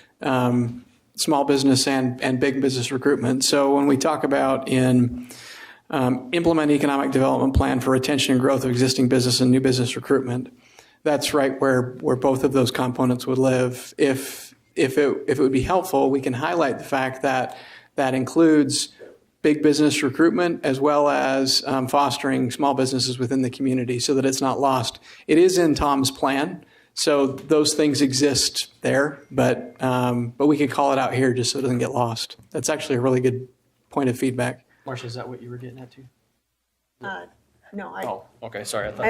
small business and big business recruitment. So when we talk about implement economic development plan for retention and growth of existing business and new business recruitment, that's right where both of those components would live. If it would be helpful, we can highlight the fact that that includes big business recruitment as well as fostering small businesses within the community so that it's not lost. It is in Tom's plan, so those things exist there, but we could call it out here just so it doesn't get lost. That's actually a really good point of feedback. Marcia, is that what you were getting at too? No, Oh, okay. Sorry. I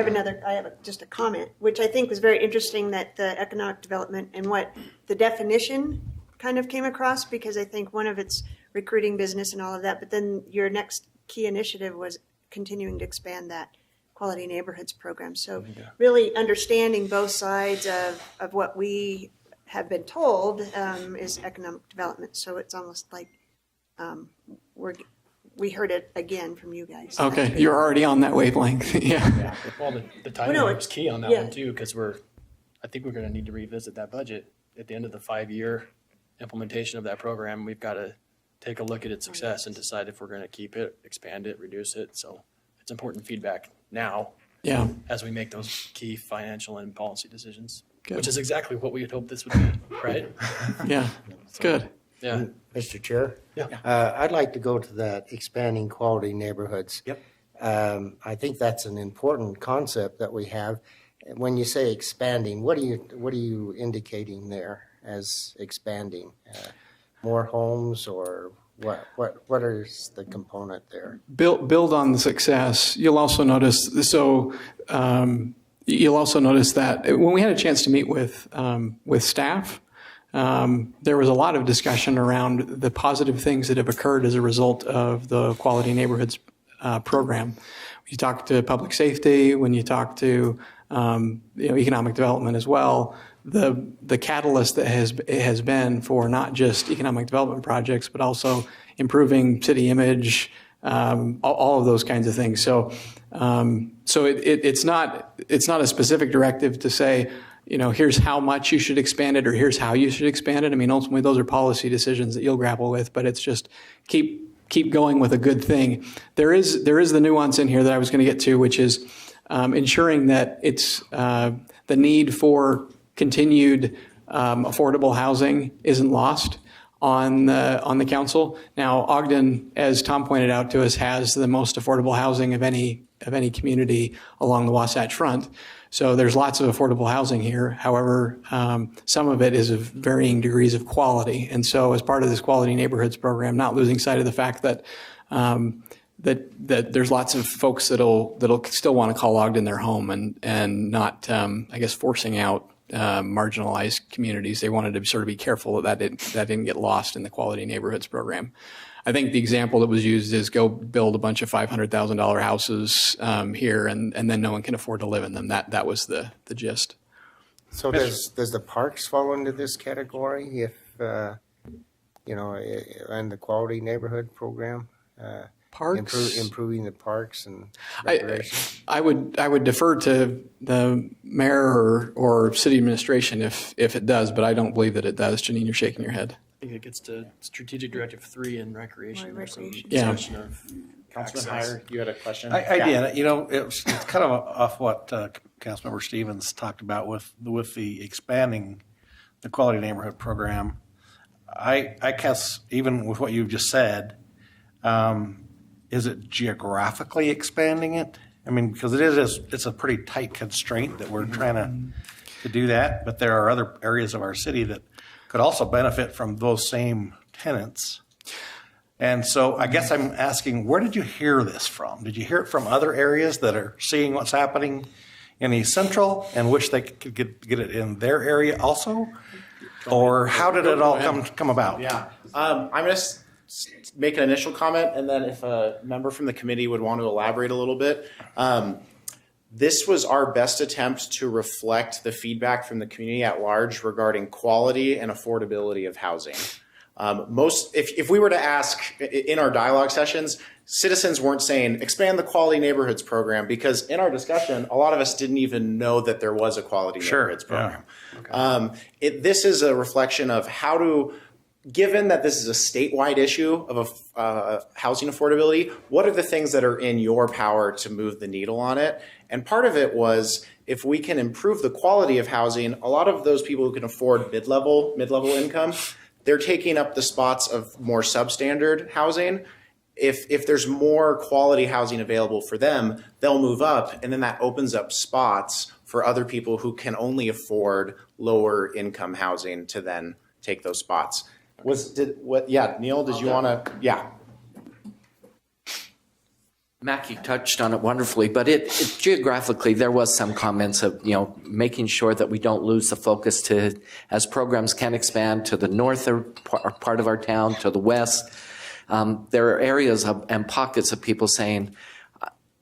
have just a comment, which I think was very interesting that the economic development and what the definition kind of came across, because I think one of it's recruiting business and all of that, but then your next key initiative was continuing to expand that quality neighborhoods program. So really understanding both sides of what we have been told is economic development. So it's almost like we heard it again from you guys. Okay, you're already on that wavelength. Yeah. Well, the timing was key on that one too, because I think we're going to need to revisit that budget at the end of the 5-year implementation of that program. We've got to take a look at its success and decide if we're going to keep it, expand it, reduce it. So it's important feedback now as we make those key financial and policy decisions, which is exactly what we had hoped this would be, right? Yeah, it's good. Yeah. Mr. Chair? Yeah. I'd like to go to that expanding quality neighborhoods. Yep. I think that's an important concept that we have. When you say expanding, what are you indicating there as expanding? More homes, or what is the component there? Build on the success. You'll also notice that when we had a chance to meet with staff, there was a lot of discussion around the positive things that have occurred as a result of the Quality Neighborhoods program. You talk to public safety, when you talk to economic development as well, the catalyst that has been for not just economic development projects, but also improving city image, all of those kinds of things. So it's not a specific directive to say, here's how much you should expand it or here's how you should expand it. I mean, ultimately, those are policy decisions that you'll grapple with, but it's just keep going with a good thing. There is the nuance in here that I was going to get to, which is ensuring that it's the need for continued affordable housing isn't lost on the council. Now, Ogden, as Tom pointed out to us, has the most affordable housing of any community along the Wasatch Front. So there's lots of affordable housing here. However, some of it is of varying degrees of quality. And so as part of this Quality Neighborhoods program, not losing sight of the fact that that there's lots of folks that'll still want to call Ogden their home and not, forcing out marginalized communities. They wanted to sort of be careful that didn't get lost in the Quality Neighborhoods program. I think the example that was used is go build a bunch of $500,000 houses here, and then no one can afford to live in them. That was the gist. So does the parks fall into this category if, and the Quality Neighborhood Program? Parks? Improving the parks and recreation? I would defer to the mayor or city administration if it does, but I don't believe that it does. Janine, you're shaking your head. I think it gets to Strategic Directive 3 in recreation. More There's some recreation. Yeah. discussion of Councilman access. Heyer, you had a question? I did. It's kind of off what Councilmember Stevens talked about with the expanding the Quality Neighborhood Program. I guess even with what you've just said, is it geographically expanding it? I mean, because it's a pretty tight constraint that we're trying to do that, but there are other areas of our city that could also benefit from those same tenants. And so I guess I'm asking, where did you hear this from? Did you hear it from other areas that are seeing what's happening in East Central and wish they could get it in their area also? Or how did it all come about? Yeah. I'm going to make an initial comment, and then if a member from the committee would want to elaborate a little bit. This was our best attempt to reflect the feedback from the community at large regarding quality and affordability of housing. If we were to ask in our dialogue sessions, citizens weren't saying expand the Quality Neighborhoods Program, because in our discussion, a lot of us didn't even know that there was a Quality Neighborhoods Program. Yeah. Okay. This is a reflection of given that this is a statewide issue of housing affordability, what are the things that are in your power to move the needle on it? And part of it was, if we can improve the quality of housing, a lot of those people who can afford mid-level income, they're taking up the spots of more substandard housing. If there's more quality housing available for them, they'll move up, and then that opens up spots for other people who can only afford lower income housing to then take those spots. Neil, did you want to? Yeah. Mackie touched on it wonderfully, but it geographically, there was some comments of, making sure that we don't lose the focus as programs can expand to the north part of our town, to the west. There are areas and pockets of people saying,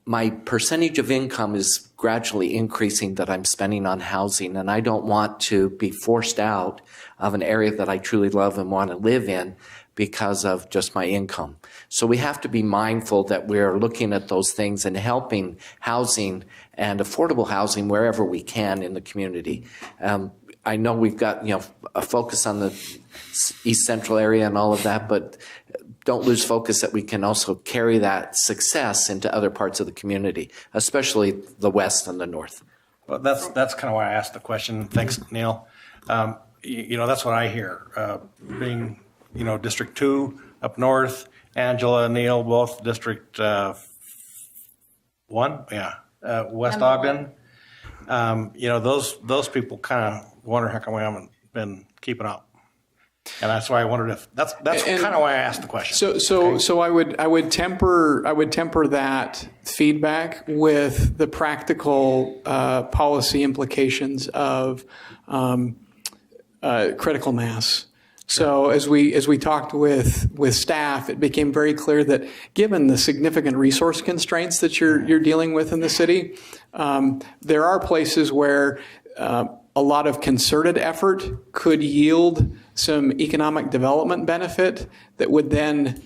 my percentage of income is gradually increasing that I'm spending on housing, and I don't want to be forced out of an area that I truly love and want to live in because of just my income. So we have to be mindful that we're looking at those things and helping housing and affordable housing wherever we can in the community. I know we've got, a focus on the East Central area and all of that, but don't lose focus that we can also carry that success into other parts of the community, especially the West and the North. Well, that's kind of why I asked the question. Thanks, Neil. That's what I hear. Being, District 2 up north, Angela and Neil, both District 1, West Ogden. Those people kind of wonder how come we haven't been keeping up. And that's why I wondered if that's kind of why I asked the question. So I would temper that feedback with the practical policy implications of critical mass. So as we talked with staff, it became very clear that given the significant resource constraints that you're dealing with in the city, there are places where a lot of concerted effort could yield some economic development benefit that would then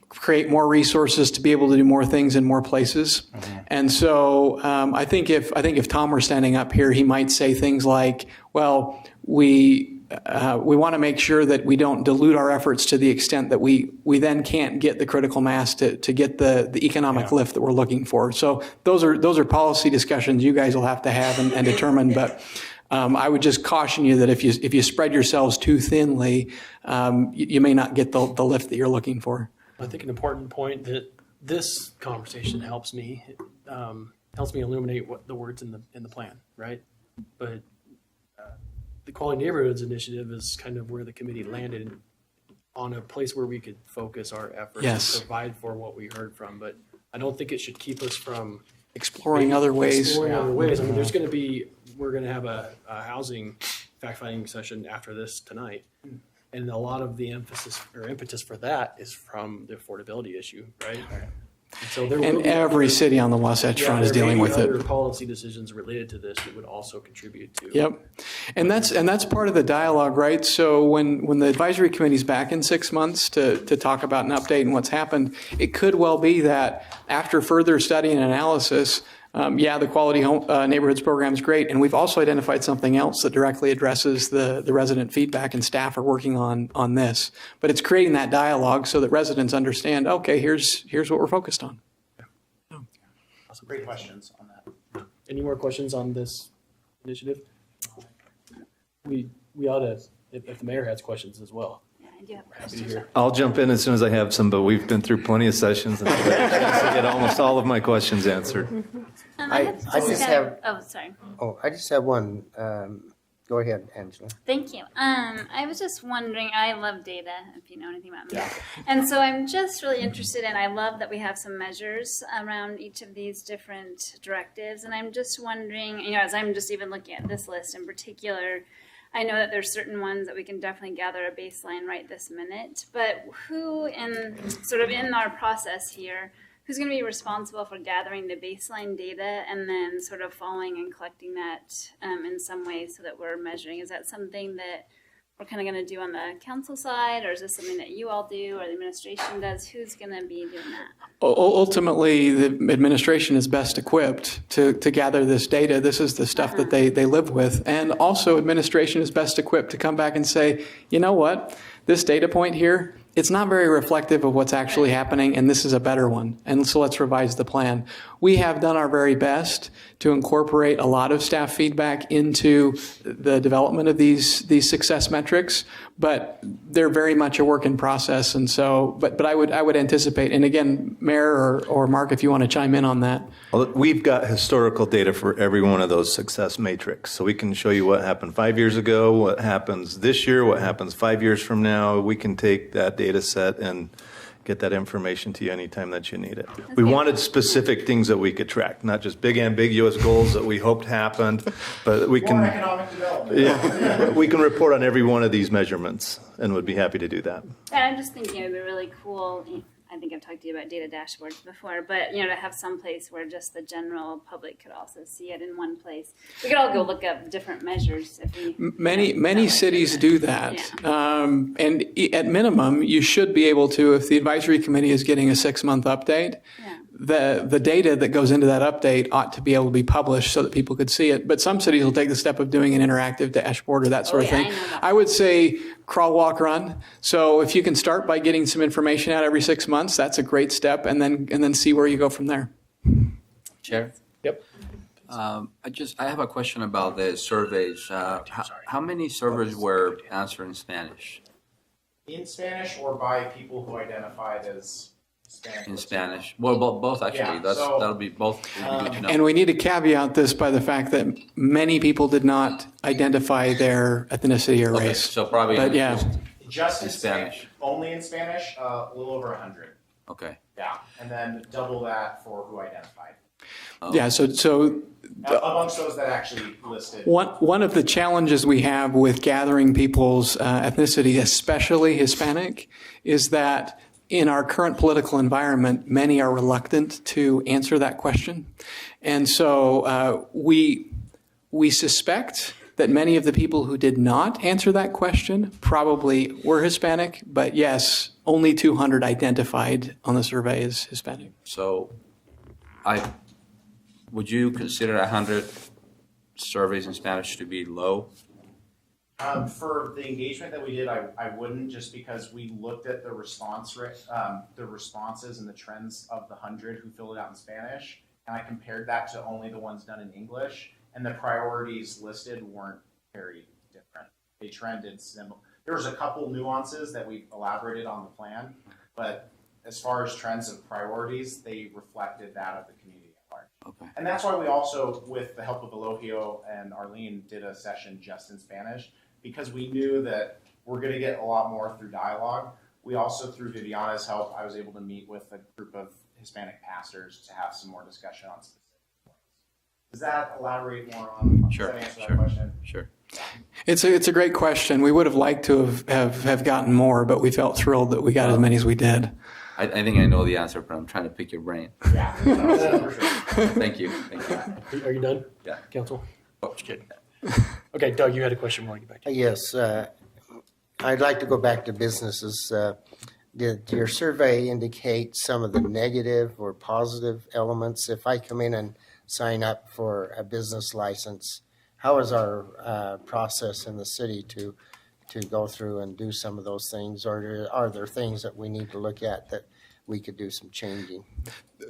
create more resources to be able to do more things in more places. Mm-hmm. And so I think if Tom were standing up here, he might say things like, well, we want to make sure that we don't dilute our efforts to the extent that we then can't get the critical mass to get the economic lift that we're looking for. So those are policy discussions you guys will have to have and determine. But I would just caution you that if you spread yourselves too thinly, you may not get the lift that you're looking for. I think an important point that this conversation helps me illuminate what the words in the plan, right? But the Quality Neighborhoods Initiative is kind of where the committee landed on a place where we could focus our efforts yes. and provide for what we heard from. But I don't think it should keep us from exploring other ways. Exploring other ways. I mean, we're going to have a housing fact-finding session after this tonight. And a lot of the emphasis or impetus for that is from the affordability issue, right? And so there will And be every city on the Wasatch Front is dealing with other it. policy decisions related to this that would also contribute to. Yep. And that's part of the dialogue, right? So when the advisory committee's back in 6 months to talk about an update and what's happened, it could well be that after further study and analysis, the Quality Neighborhoods program is great, and we've also identified something else that directly addresses the resident feedback, and staff are working on this. But it's creating that dialogue so that residents understand, okay, here's what we're focused on. Some great questions on that. Any more questions on this initiative? We ought to, if the mayor has questions as well. Happy to hear. I'll jump in as soon as I have some, but we've been through plenty of sessions and I've had a chance to get almost all of my questions answered. I just have. Oh, sorry. Oh, I just have one. Go ahead, Angela. Thank you. I was just wondering, I love data, if you know anything about me. And so I'm just really interested in, I love that we have some measures around each of these different directives. And I'm just wondering, as I'm just even looking at this list in particular, I know that there's certain ones that we can definitely gather a baseline right this minute, but who in our process here, who's going to be responsible for gathering the baseline data and then sort of following and collecting that in some way so that we're measuring? Is that something that we're kind of going to do on the council side, or is this something that you all do or the administration does? Who's going to be doing that? Ultimately, the administration is best equipped to gather this data. This is the stuff that they live with. And also, administration is best equipped to come back and say, you know what, this data point here, it's not very reflective of what's actually happening, and this is a better one. And so let's revise the plan. We have done our very best to incorporate a lot of staff feedback into the development of these success metrics, but they're very much a work in process. And so, but I would anticipate, and again, Mayor or Mark, if you want to chime in on that. Well, we've got historical data for every one of those success matrix. So we can show you what happened 5 years ago, what happens this year, what happens 5 years from now. We can take that data set and get that information to you anytime that you need it. We wanted specific things that we could track, not just big ambiguous goals that we hoped happened, but we can. More economic development. Yeah, we can report on every one of these measurements and would be happy to do that. And I'm just thinking it would be really cool. I think I've talked to you about data dashboards before, but to have some place where just the general public could also see it in one place. We could all go look up different measures. If we, many cities do that. Yeah. And at minimum, you should be able to, if the advisory committee is getting a 6-month update, the data that goes into that update ought to be able to be published so that people could see it. But some cities will take the step of doing an interactive dashboard or that sort of thing. I would say crawl, walk, run. So if you can start by getting some information out every 6 months, that's a great step, and then see where you go from there. Chair? Yep. I have a question about the surveys. How many surveys were answered in Spanish? In Spanish or by people who identified as Hispanic? In Spanish. Well, both actually. Yeah, That'll be both. Would be good to know. And we need to caveat this by the fact that many people did not identify their ethnicity or Okay, race. so probably But yeah. Just in in Spanish. Spanish. Only in Spanish, a little over 100. Okay. Yeah, and then double that for who identified. Yeah, so Amongst those that actually listed. one of the challenges we have with gathering people's ethnicity, especially Hispanic, is that in our current political environment, many are reluctant to answer that question. And so we suspect that many of the people who did not answer that question probably were Hispanic, but yes, only 200 identified on the survey as Hispanic. So would you consider 100 surveys in Spanish to be low? For the engagement that we did, I wouldn't, just because we looked at the responses and the trends of the 100 who filled it out in Spanish, and I compared that to only the ones done in English, and the priorities listed weren't very different. They trended similar. There was a couple nuances that we elaborated on the plan, but as far as trends and priorities, they reflected that of the community at large. Okay. And that's why we also, with the help of Elohio and Arlene, did a session just in Spanish, because we knew that we're going to get a lot more through dialogue. We also, through Viviana's help, I was able to meet with a group of Hispanic pastors to have some more discussion on specific Does that elaborate more on? Sure, Does that answer sure. that question? Sure. It's a great question. We would have liked to have gotten more, but we felt thrilled that we got as many as we did. I think I know the answer, but I'm trying to pick your brain. Yeah, for sure. Thank you. Thank you. Are you done? Yeah. Council? Oh, just kidding. Okay, Doug, you had a question. We'll get back to you. Yes, I'd like to go back to businesses. Did your survey indicate some of the negative or positive elements? If I come in and sign up for a business license, how is our process in the city to go through and do some of those things? Or are there things that we need to look at that we could do some changing?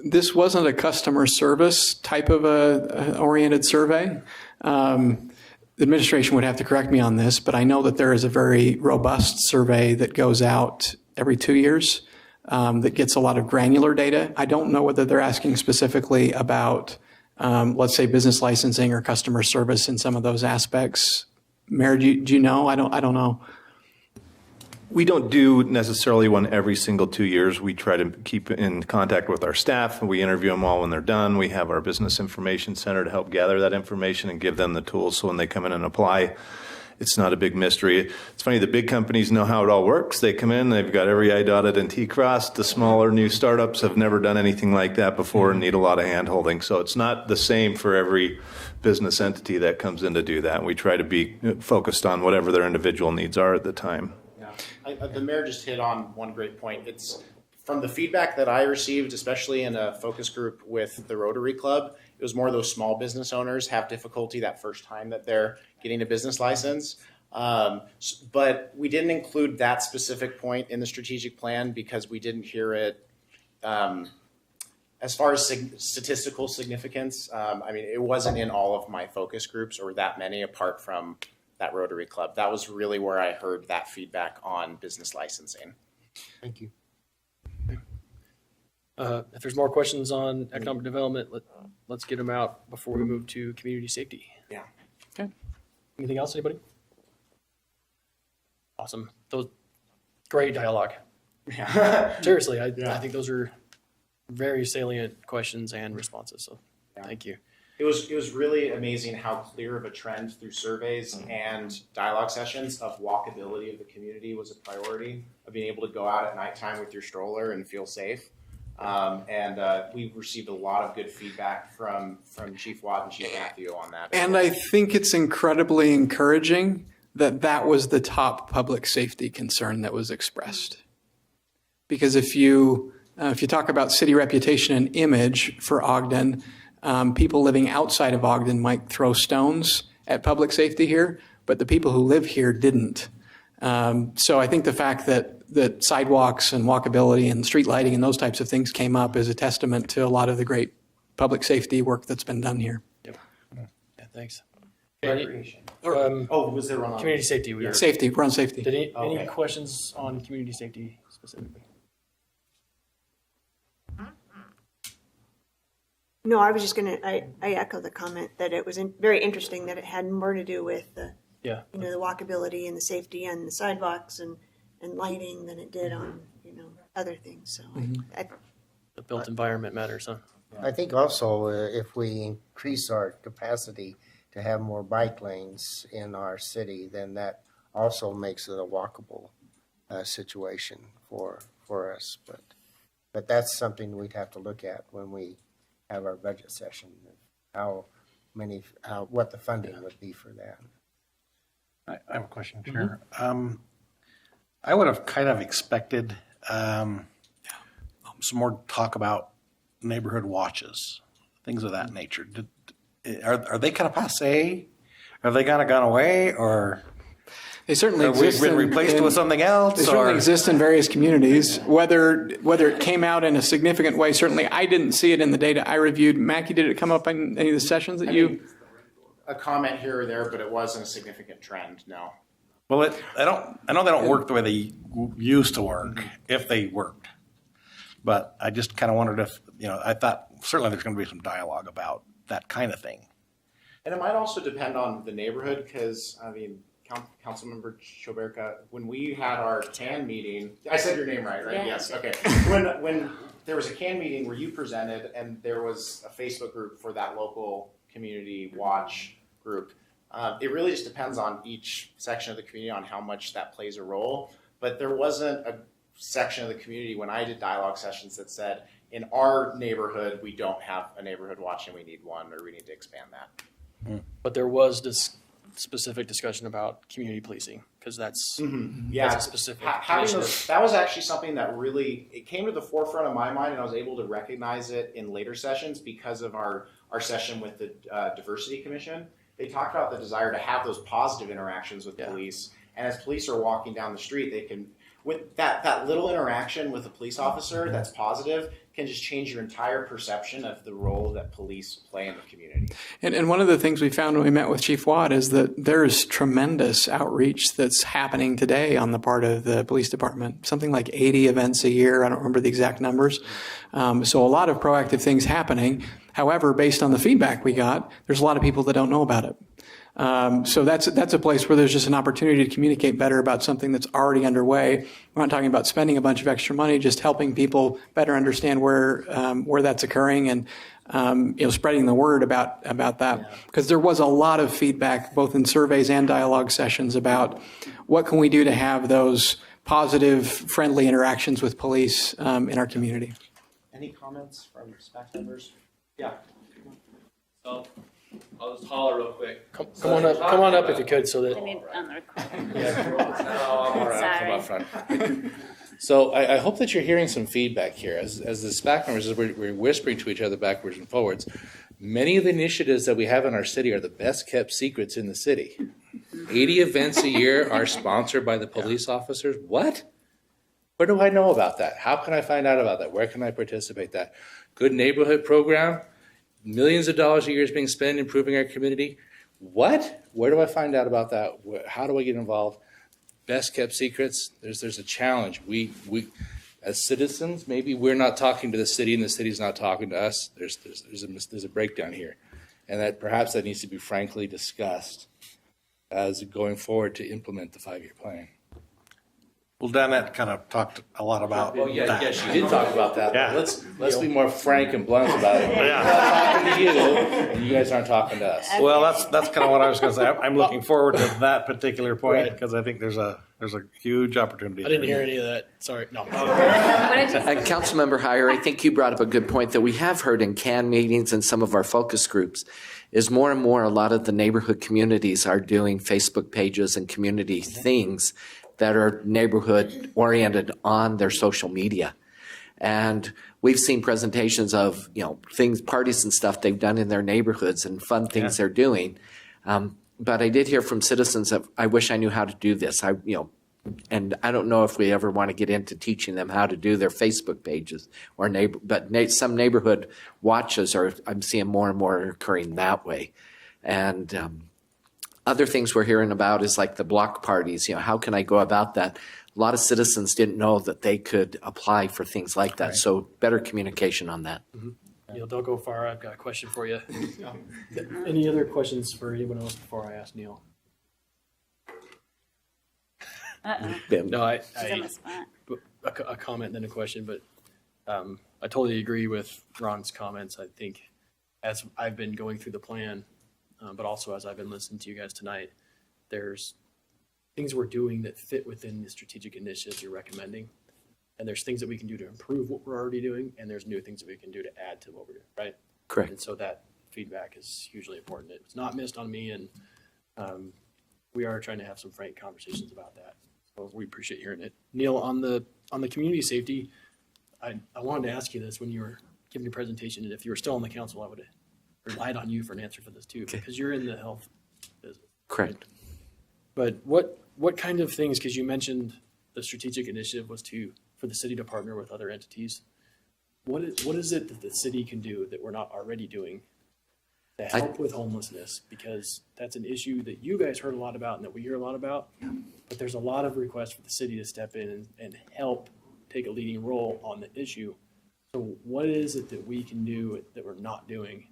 This wasn't a customer service type of a oriented survey. The administration would have to correct me on this, but I know that there is a very robust survey that goes out every 2 years that gets a lot of granular data. I don't know whether they're asking specifically about, let's say, business licensing or customer service in some of those aspects. Mayor, do you know? I don't know. We don't do necessarily one every single 2 years. We try to keep in contact with our staff. We interview them all when they're done. We have our business information center to help gather that information and give them the tools so when they come in and apply, it's not a big mystery. It's funny, the big companies know how it all works. They come in, they've got every I dotted and T crossed. The smaller new startups have never done anything like that before and need a lot of hand holding. So it's not the same for every business entity that comes in to do that. We try to be focused on whatever their individual needs are at the time. The mayor just hit on one great point. It's from the feedback that I received, especially in a focus group with the Rotary Club, it was more those small business owners have difficulty that first time that they're getting a business license. But we didn't include that specific point in the strategic plan because we didn't hear it as far as statistical significance. I mean, it wasn't in all of my focus groups or that many apart from that Rotary Club. That was really where I heard that feedback on business licensing. Thank you. If there's more questions on economic development, let's get them out before we move to community safety. Yeah. Okay. Anything else, anybody? Awesome. Those great dialogue. Yeah. Seriously, I think those are very salient questions and responses. So thank you. It was really amazing how clear of a trend through surveys and dialogue sessions of walkability of the community was a priority, of being able to go out at nighttime with your stroller and feel safe. We received a lot of good feedback from Chief Watt and Chief Matthew on that. And I think it's incredibly encouraging that that was the top public safety concern that was expressed. Because if you talk about city reputation and image for Ogden, people living outside of Ogden might throw stones at public safety here, but the people who live here didn't. So I think the fact that sidewalks and walkability and street lighting and those types of things came up is a testament to a lot of the great public safety work that's been done here. Yep. Yeah, thanks. Was there one on community safety? Safety, we're on safety. Did any questions on community safety specifically? No, I was just going to, I echo the comment that it was very interesting that it had more to do with the, the walkability and the safety and the sidewalks and lighting than it did on, other things. So The built environment matters, huh? I think also if we increase our capacity to have more bike lanes in our city, then that also makes it a walkable situation for us. But that's something we'd have to look at when we have our budget session, what the funding would be for that. I have a question, Chair. I would have kind of expected some more talk about neighborhood watches, things of that nature. Are they kind of passé? Are they kind of gone away, or they certainly have we been replaced with something else? They certainly exist in various communities. Whether it came out in a significant way, certainly I didn't see it in the data I reviewed. Mackie, did it come up in any of the sessions that a comment here or there, but it wasn't a significant trend. No. Well, I know they don't work the way they used to work, if they worked. But I just kind of wondered if, I thought certainly there's going to be some dialogue about that kind of thing. And it might also depend on the neighborhood because, Councilmember Schoberka, when we had our CAN meeting, I said your name right? Yeah. Yes, okay. When there was a CAN meeting where you presented and there was a Facebook group for that local community watch group. It really just depends on each section of the community on how much that plays a role. But there wasn't a section of the community when I did dialogue sessions that said, in our neighborhood, we don't have a neighborhood watch and we need one, or we need to expand that. But there was this specific discussion about community policing, because that's, that's a specific initiative. That was actually something that really, it came to the forefront of my mind, and I was able to recognize it in later sessions because of our session with the Diversity Commission. They talked about the desire to have those positive interactions with police, and as police are walking down the street, they can, with that little interaction with a police officer that's positive, can just change your entire perception of the role that police play in the community. And one of the things we found when we met with Chief Watt is that there's tremendous outreach that's happening today on the part of the police department. Something like 80 events a year. I don't remember the exact numbers. So a lot of proactive things happening. However, based on the feedback we got, there's a lot of people that don't know about it. So that's a place where there's just an opportunity to communicate better about something that's already underway. We're not talking about spending a bunch of extra money, just helping people better understand where that's occurring and spreading the word about that. Because there was a lot of feedback, both in surveys and dialogue sessions, about what can we do to have those positive, friendly interactions with police in our community. Any comments from SPAC members? Yeah. So I'll just holler real quick. Come on up if you could, so that. I need on the recording. I'm all right. Come up front. So I hope that you're hearing some feedback here. As the SPAC members, as we're whispering to each other backwards and forwards, many of the initiatives that we have in our city are the best kept secrets in the city. 80 events a year are sponsored by the police officers. What? Where do I know about that? How can I find out about that? Where can I participate that? Good neighborhood program. Millions of dollars a year is being spent improving our community. What? Where do I find out about that? How do I get involved? Best kept secrets. There's a challenge. We as citizens, maybe we're not talking to the city and the city's not talking to us. There's a breakdown here, and that perhaps that needs to be frankly discussed as going forward to implement the 5-year plan. Well, Danette kind of talked a lot about Oh yeah, that. yes, you did talk about that. Yeah. But let's be more frank and blunt about it. We're not talking to you, and you guys aren't talking to us. Well, that's kind of what I was going to say. I'm looking forward to that particular point because I think there's a huge opportunity. I didn't hear any of that. Sorry. No. Councilmember Heyer, I think you brought up a good point that we have heard in CAN meetings and some of our focus groups is more and more a lot of the neighborhood communities are doing Facebook pages and community things that are neighborhood oriented on their social media. And we've seen presentations of, things, parties and stuff they've done in their neighborhoods and fun things they're doing. But I did hear from citizens that I wish I knew how to do this. And I don't know if we ever want to get into teaching them how to do their Facebook pages or some neighborhood watches I'm seeing more and more occurring that way. And other things we're hearing about is like the block parties. How can I go about that? A lot of citizens didn't know that they could apply for things like that. Right. So better communication on that. Mm-hmm. Neil, don't go far. I've got a question for you. Any other questions for anyone else before I ask Neil? No, a comment then a question, but I totally agree with Ron's comments. I think as I've been going through the plan, but also as I've been listening to you guys tonight, there's things we're doing that fit within the strategic initiatives you're recommending. And there's things that we can do to improve what we're already doing, and there's new things that we can do to add to what we're doing, right? Correct. And so that feedback is hugely important. It's not missed on me, and we are trying to have some frank conversations about that. So we appreciate hearing it. Neil, on the community safety, I wanted to ask you this when you were giving your presentation, and if you were still on the council, I would have relied on you for an answer for this too, because you're in the health business. Correct. But what kind of things, because you mentioned the strategic initiative was for the city to partner with other entities. What is it that the city can do that we're not already doing to help with homelessness? Because that's an issue that you guys heard a lot about and that we hear a lot about. But there's a lot of requests for the city to step in and help take a leading role on the issue. So what is it that we can do that we're not doing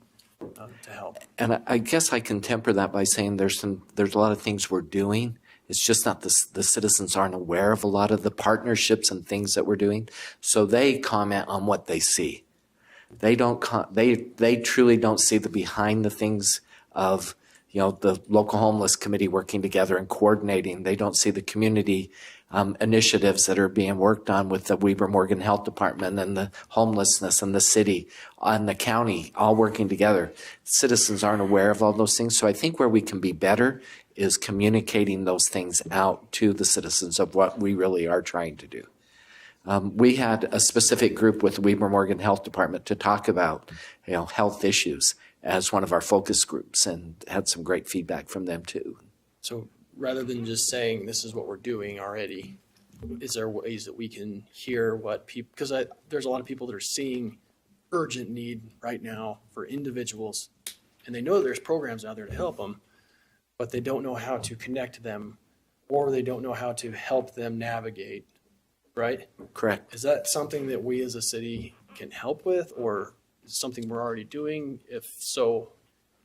to help? And I guess I can temper that by saying there's a lot of things we're doing. It's just not the citizens aren't aware of a lot of the partnerships and things that we're doing. So they comment on what they see. they truly don't see the behind the things of, the local homeless committee working together and coordinating. They don't see the community initiatives that are being worked on with the Weber Morgan Health Department and the homelessness and the city and the county all working together. Citizens aren't aware of all those things. So I think where we can be better is communicating those things out to the citizens of what we really are trying to do. We had a specific group with the Weber Morgan Health Department to talk about, health issues as one of our focus groups, and had some great feedback from them too. So rather than just saying this is what we're doing already, is there ways that we can hear what people, because there's a lot of people that are seeing urgent need right now for individuals, and they know there's programs out there to help them, but they don't know how to connect them, or they don't know how to help them navigate, right? Correct. Is that something that we as a city can help with, or is it something we're already doing? If so,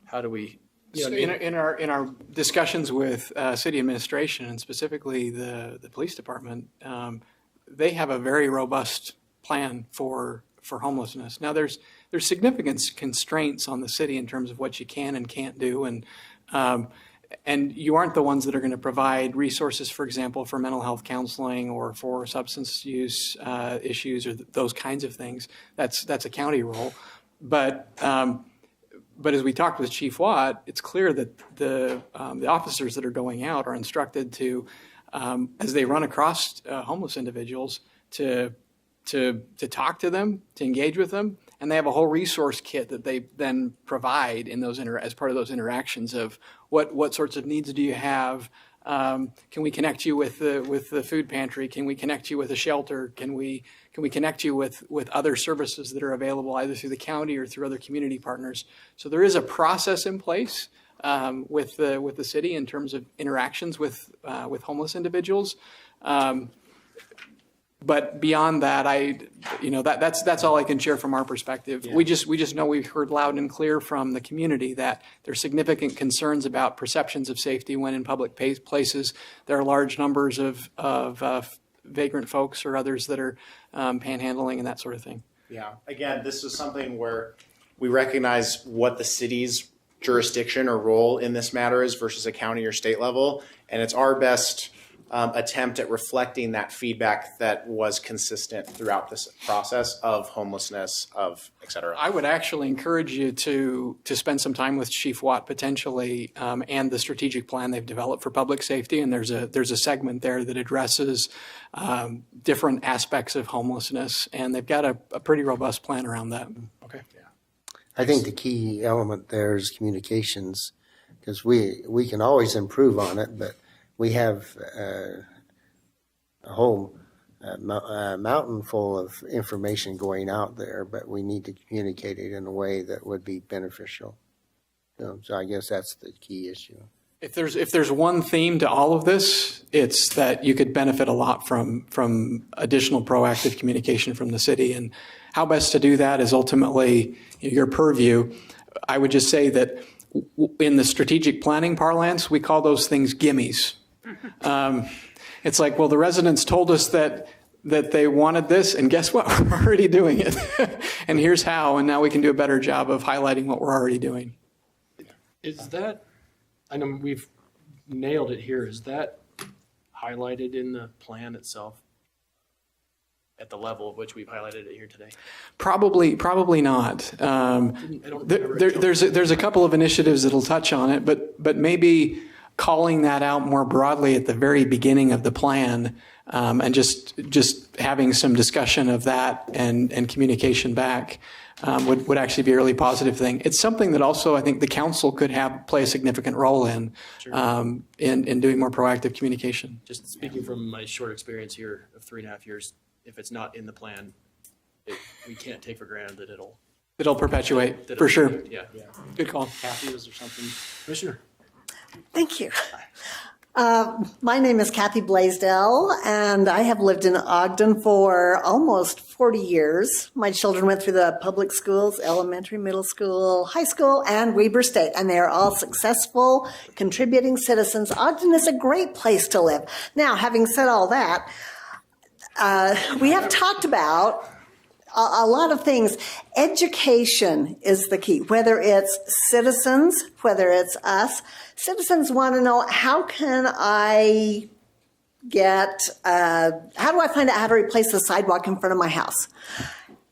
how do we? So in our discussions with city administration and specifically the police department, they have a very robust plan for homelessness. Now there's significant constraints on the city in terms of what you can and can't do, and you aren't the ones that are going to provide resources, for example, for mental health counseling or for substance use issues or those kinds of things. That's a county role, but as we talked with Chief Watt, it's clear that the officers that are going out are instructed to, as they run across homeless individuals, to talk to them, to engage with them, and they have a whole resource kit that they then provide in those as part of those interactions of what sorts of needs do you have. Can we connect you with the food pantry? Can we connect you with a shelter? Can we connect you with other services that are available either through the county or through other community partners? So there is a process in place with the city in terms of interactions with homeless individuals. But beyond that, that's all I can share from our perspective. Yeah. We just know we've heard loud and clear from the community that there's significant concerns about perceptions of safety when in public places. There are large numbers of vagrant folks or others that are panhandling and that sort of thing. Yeah. Again, this is something where we recognize what the city's jurisdiction or role in this matter is versus a county or state level, and it's our best attempt at reflecting that feedback that was consistent throughout this process of homelessness, of et cetera. I would actually encourage you to spend some time with Chief Watt potentially and the strategic plan they've developed for public safety. And there's a segment there that addresses different aspects of homelessness, and they've got a pretty robust plan around that. Okay. Yeah. I think the key element there is communications, because we can always improve on it, but we have a whole mountain full of information going out there, but we need to communicate it in a way that would be beneficial. So I guess that's the key issue. If there's one theme to all of this, it's that you could benefit a lot from additional proactive communication from the city. And how best to do that is ultimately your purview. I would just say that in the strategic planning parlance, we call those things gimmies. It's like, well, the residents told us that they wanted this, and guess what? We're already doing it. And here's how, and now we can do a better job of highlighting what we're already doing. Is that, I know we've nailed it here, is that highlighted in the plan itself at the level of which we've highlighted it here today? Probably not. There's a couple of initiatives that'll touch on it, but maybe calling that out more broadly at the very beginning of the plan, and just having some discussion of that and communication back would actually be a really positive thing. It's something that also I think the council could play a significant role in, sure. in doing more proactive communication. Just speaking from my short experience here of 3.5 years, if it's not in the plan, we can't take for granted that it'll perpetuate for sure. Yeah. Good call. Kathy, was there something? Commissioner. Thank you. My name is Kathy Blaisdell, and I have lived in Ogden for almost 40 years. My children went through the public schools, elementary, middle school, high school, and Weber State, and they are all successful, contributing citizens. Ogden is a great place to live. Now, having said all that, we have talked about a lot of things. Education is the key, whether it's citizens, whether it's us. Citizens want to know, how can I how do I find out how to replace the sidewalk in front of my house?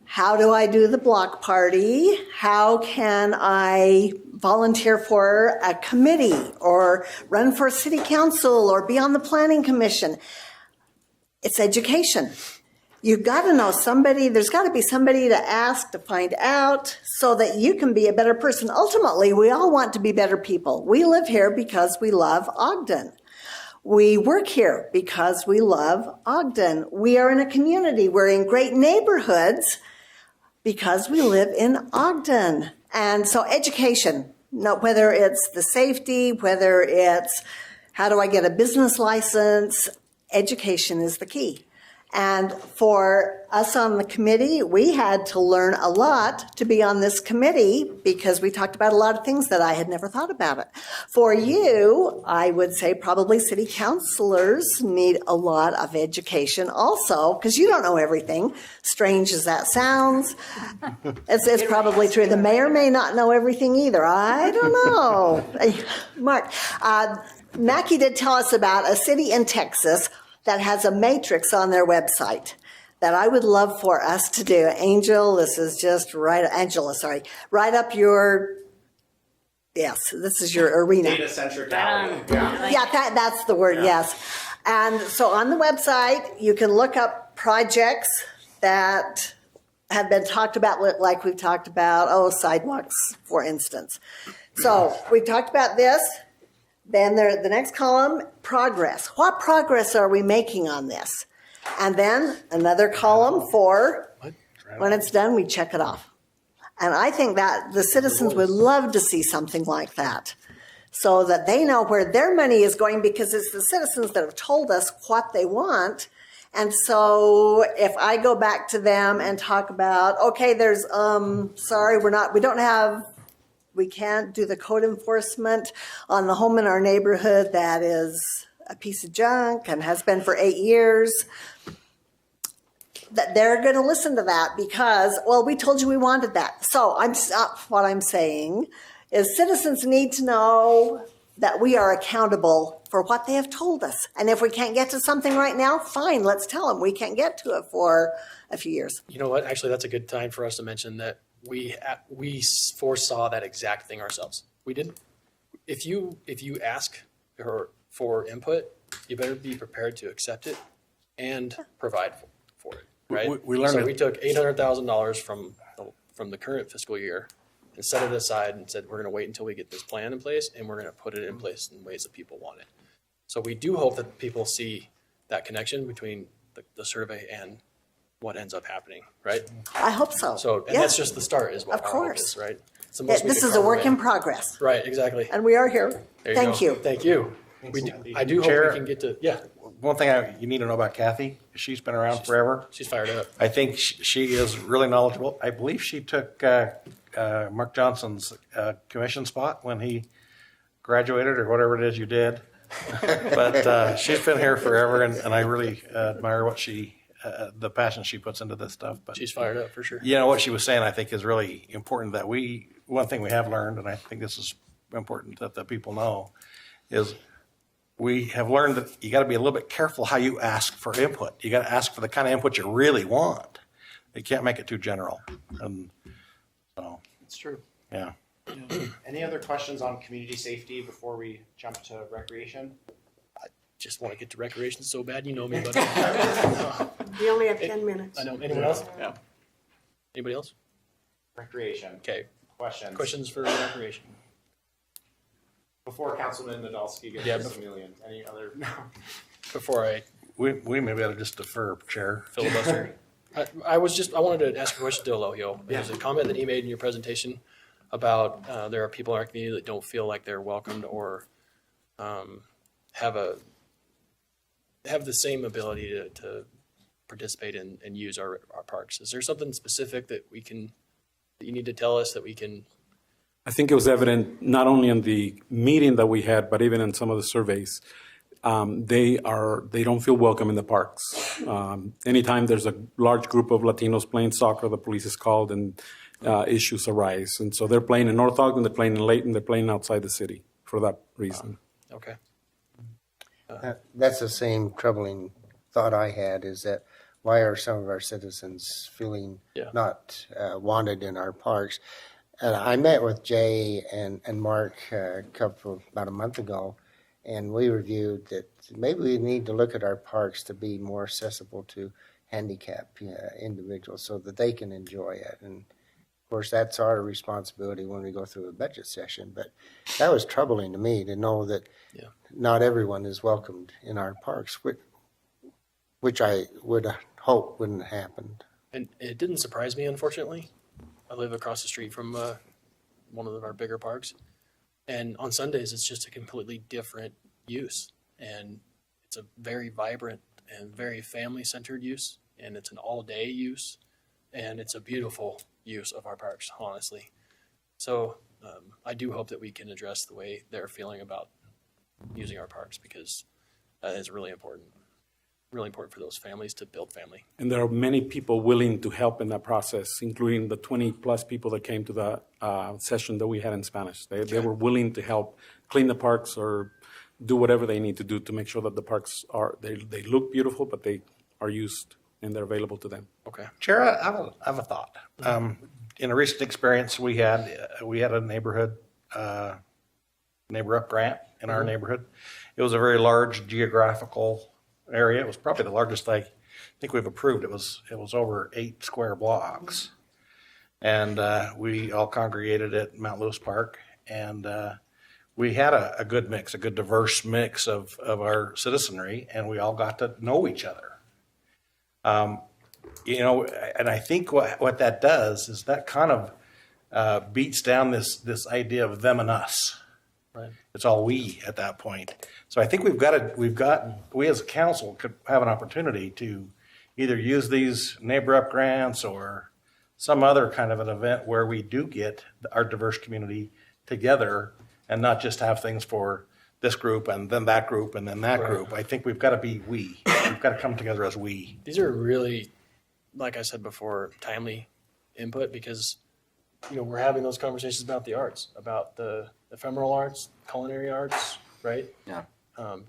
How do I do the block party? How can I volunteer for a committee or run for city council or be on the planning commission? It's education. You've got to know somebody, there's got to be somebody to ask to find out so that you can be a better person. Ultimately, we all want to be better people. We live here because we love Ogden. We work here because we love Ogden. We are in a community. We're in great neighborhoods because we live in Ogden. And so education, whether it's the safety, whether it's how do I get a business license, education is the key. And for us on the committee, we had to learn a lot to be on this committee because we talked about a lot of things that I had never thought about it. For you, I would say probably city councilors need a lot of education also because you don't know everything, strange as that sounds. It's probably true. The mayor may not know everything either. I don't know. Mark, Mackie did tell us about a city in Texas that has a matrix on their website that I would love for us to do. Angela, right up your, yes, this is your arena. Data-centric. Yeah, that's the word, yes. And so on the website, you can look up projects that have been talked about, like we've talked about, sidewalks, for instance. So we talked about this. Then the next column, progress. What progress are we making on this? And then another column for when it's done, we check it off. And I think that the citizens would love to see something like that so that they know where their money is going because it's the citizens that have told us what they want. And so if I go back to them and talk about, okay, there's, we can't do the code enforcement on the home in our neighborhood that is a piece of junk and has been for 8 years. That they're going to listen to that because, we told you we wanted that. So what I'm saying is citizens need to know that we are accountable for what they have told us. And if we can't get to something right now, fine, let's tell them we can't get to it for a few years. You know what? Actually, that's a good time for us to mention that we foresaw that exact thing ourselves. We did. If you ask for input, you better be prepared to accept it and provide for it. Right. We learned. So we took $800,000 from the current fiscal year and set it aside and said we're going to wait until we get this plan in place and we're going to put it in place in ways that people want it. So we do hope that people see that connection between the survey and what ends up happening, right? I hope so. That's just the start, is what of course is, right? This is a work in progress, right? Exactly. And we are here. Thank you. Thank you. I do hope we can get to One thing you need to know about Kathy, she's been around forever. She's fired up. I think she is really knowledgeable. I believe she took Mark Johnson's commission spot when he graduated or whatever it is you did. But she's been here forever, and I really admire what the passion she puts into this stuff. But she's fired up for sure. You know, what she was saying, I think, is really important that one thing we have learned, and I think this is important that the people know, is we have learned that you got to be a little bit careful how you ask for input. You got to ask for the kind of input you really want. You can't make it too general. And so it's true. Yeah. Any other questions on community safety before we jump to recreation? I just want to get to recreation so bad. You know me, buddy. We only have 10 minutes. I know. Anyone else? Yeah. Anybody else? Recreation. Okay. Questions for recreation. Before Councilman Nadolski gets a million. Any other? No. Before we maybe ought to just defer, Chair. Filibuster. I wanted to ask a question to Elohio. There's a comment that he made in your presentation about there are people in our community that don't feel like they're welcomed or have the same ability to participate in and use our parks. Is there something specific that you need to tell us that we can? I think it was evident not only in the meeting that we had, but even in some of the surveys. they don't feel welcome in the parks. Anytime there's a large group of Latinos playing soccer, the police is called and issues arise. And so they're playing in North Ogden, they're playing in Layton, they're playing outside the city for that reason. Okay. That's the same troubling thought I had, is that why are some of our citizens feeling not wanted in our parks? And I met with Jay and Mark about a month ago, and we reviewed that maybe we need to look at our parks to be more accessible to handicapped individuals so that they can enjoy it. And of course, that's our responsibility when we go through a budget session. But that was troubling to me to know that not everyone is welcomed in our parks, which I would hope wouldn't happen. And it didn't surprise me, unfortunately. I live across the street from one of our bigger parks. And on Sundays, it's just a completely different use. And it's a very vibrant and very family-centered use. And it's an all-day use. And it's a beautiful use of our parks, honestly. So I do hope that we can address the way they're feeling about using our parks, because that is really important for those families to build family. And there are many people willing to help in that process, including the 20-plus people that came to the session that we had in Spanish. They were willing to help clean the parks or do whatever they need to do to make sure that the parks they look beautiful, but they are used and they're available to them. Okay. Chair, I have a thought. In a recent experience we had a neighborhood neighbor up grant in our neighborhood. It was a very large geographical area. It was probably the largest I think we've approved. It was over 8 square blocks, and we all congregated at Mount Lewis Park, and we had a good mix, a good diverse mix of our citizenry, and we all got to know each other. And I think what that does is that kind of beats down this idea of them and us. Right. It's all we at that point. So I think we as a council could have an opportunity to either use these neighbor up grants or some other kind of an event where we do get our diverse community together and not just have things for this group and then that group and then that group. I think we've got to be we. We've got to come together as we. These are really, like I said before, timely input, because we're having those conversations about the arts, about the ephemeral arts, culinary arts, right? Yeah.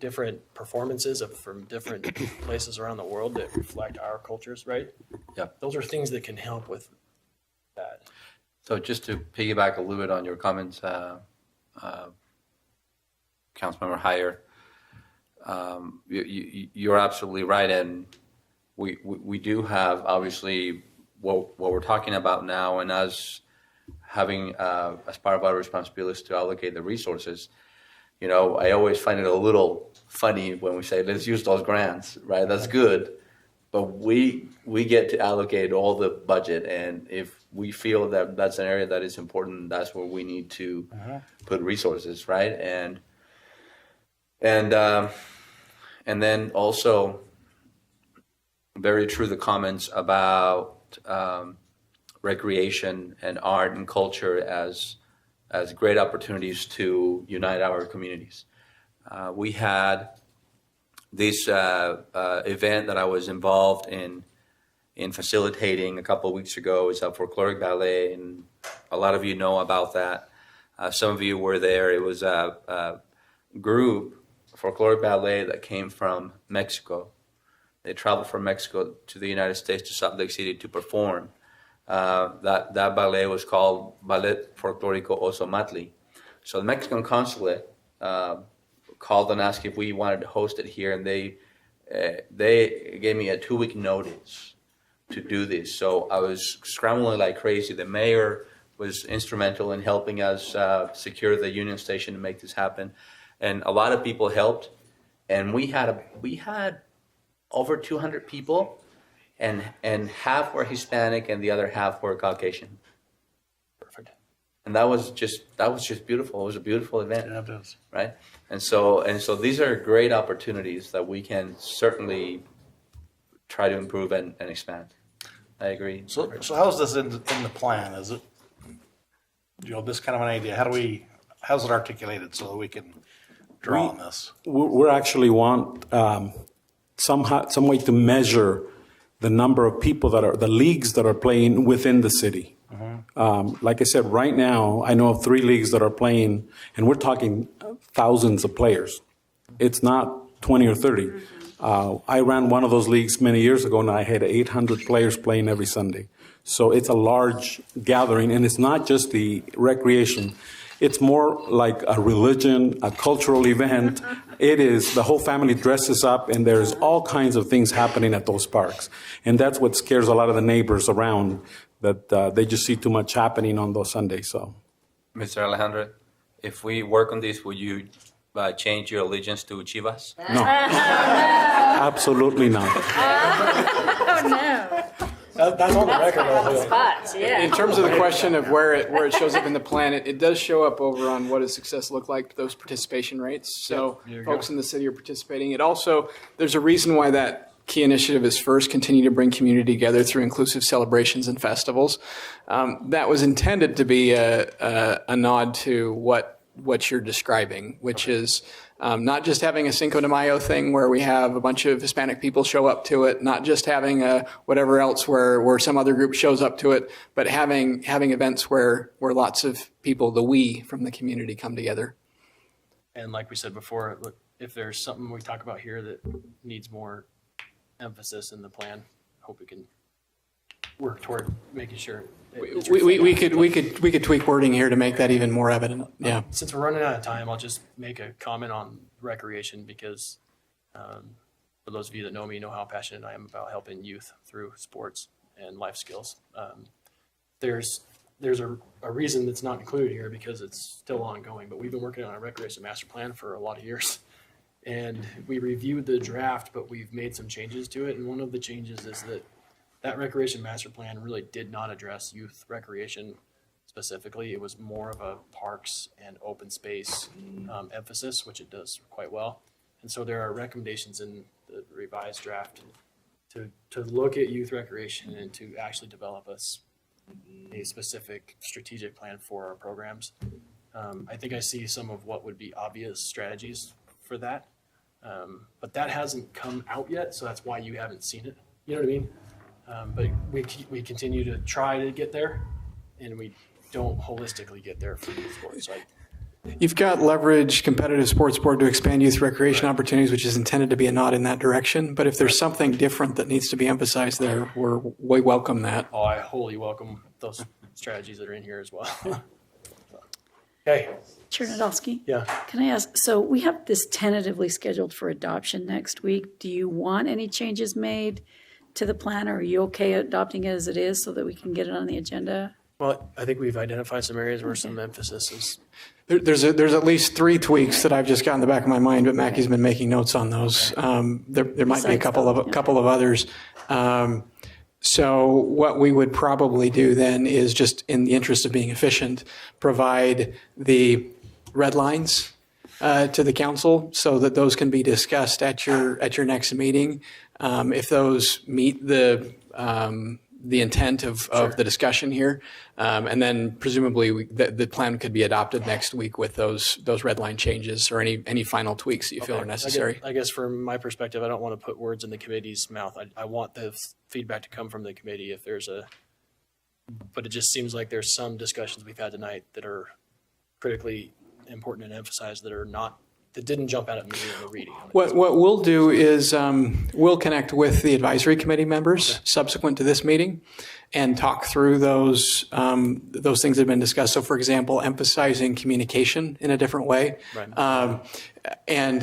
Different performances from different places around the world that reflect our cultures, right? Yeah. Those are things that can help with that. So just to piggyback a little bit on your comments, Councilmember Heyer, you're absolutely right, and we do have obviously what we're talking about now, and as having as part of our responsibilities to allocate the resources. I always find it a little funny when we say let's use those grants, right? That's good, but we get to allocate all the budget, and if we feel that that's an area that is important, that's where we need to put resources, right? And then also, very true, the comments about recreation and art and culture as great opportunities to unite our communities. We had this event that I was involved in facilitating a couple of weeks ago. It's a folkloric ballet, and a lot of you know about that. Some of you were there. It was a group, folkloric ballet, that came from Mexico. They traveled from Mexico to the United States, to Salt Lake City, to perform. That ballet was called Ballet Folklorico Ozomatli. So the Mexican consulate called and asked if we wanted to host it here, and they gave me a 2-week notice to do this. So I was scrambling like crazy. The mayor was instrumental in helping us secure the Union Station to make this happen, and a lot of people helped. And we had over 200 people. And half were Hispanic and the other half were Caucasian. Perfect. And that was just beautiful. It was a beautiful event. Yeah, it is. Right? And so these are great opportunities that we can certainly try to improve and expand. I agree. So how's this in the plan? Is it this kind of an idea? How's it articulated so that we can draw on this? We actually want some way to measure the number of people the leagues that are playing within the city. Like I said, right now, I know of 3 leagues that are playing, and we're talking thousands of players. It's not 20 or 30. I ran one of those leagues many years ago, and I had 800 players playing every Sunday. So it's a large gathering, and it's not just the recreation. It's more like a religion, a cultural event. It is, the whole family dresses up, and there's all kinds of things happening at those parks. And that's what scares a lot of the neighbors around, that they just see too much happening on those Sundays. So, Mr. Alejandro, if we work on this, would you change your allegiance to Chivas? No, absolutely not. Oh, no. That's on the record. Spots, yeah. In terms of the question of where it shows up in the plan, it does show up over on what does success look like, those participation rates. So folks in the city are participating. It also, there's a reason why that key initiative is first, continue to bring community together through inclusive celebrations and festivals. That was intended to be a nod to what you're describing, which is not just having a Cinco de Mayo thing where we have a bunch of Hispanic people show up to it, not just having whatever else where some other group shows up to it, but having events where lots of people, the we from the community, come together. And like we said before, look, if there's something we talk about here that needs more emphasis in the plan, hope we can work toward making sure. We could tweak wording here to make that even more evident. Yeah. Since we're running out of time, I'll just make a comment on recreation because for those of you that know me, know how passionate I am about helping youth through sports and life skills. There's a reason that's not included here because it's still ongoing, but we've been working on a recreation master plan for a lot of years. And we reviewed the draft, but we've made some changes to it. And one of the changes is that recreation master plan really did not address youth recreation specifically. It was more of a parks and open space emphasis, which it does quite well. And so there are recommendations in the revised draft to look at youth recreation and to actually develop a specific strategic plan for our programs. I think I see some of what would be obvious strategies for that. But that hasn't come out yet, so that's why you haven't seen it. You know what I mean? But we continue to try to get there, and we don't holistically get there for youth sports. You've got leverage competitive sports board to expand youth recreation opportunities, which is intended to be a nod in that direction. But if there's something different that needs to be emphasized there, we welcome that. Oh, I wholly welcome those strategies that are in here as well. Okay. Chair Nadolski? Yeah. Can I ask, so we have this tentatively scheduled for adoption next week. Do you want any changes made to the plan, or are you okay adopting it as it is so that we can get it on the agenda? Well, I think we've identified some areas where some emphasis is. There's at least 3 tweaks that I've just got in the back of my mind, but Mackie's been making notes on those. There might be a couple of others. So what we would probably do then is, just in the interest of being efficient, provide the red lines to the council so that those can be discussed at your next meeting. If those meet the intent of the discussion here, and then presumably the plan could be adopted next week with those red line changes or any final tweaks that you feel are necessary. I guess from my perspective, I don't want to put words in the committee's mouth. I want the feedback to come from the committee if there's but it just seems like there's some discussions we've had tonight that are critically important and emphasized that didn't jump out at me in the reading. What we'll do is we'll connect with the advisory committee members subsequent to this meeting and talk through those things that have been discussed. So, for example, emphasizing communication in a different way. Right. And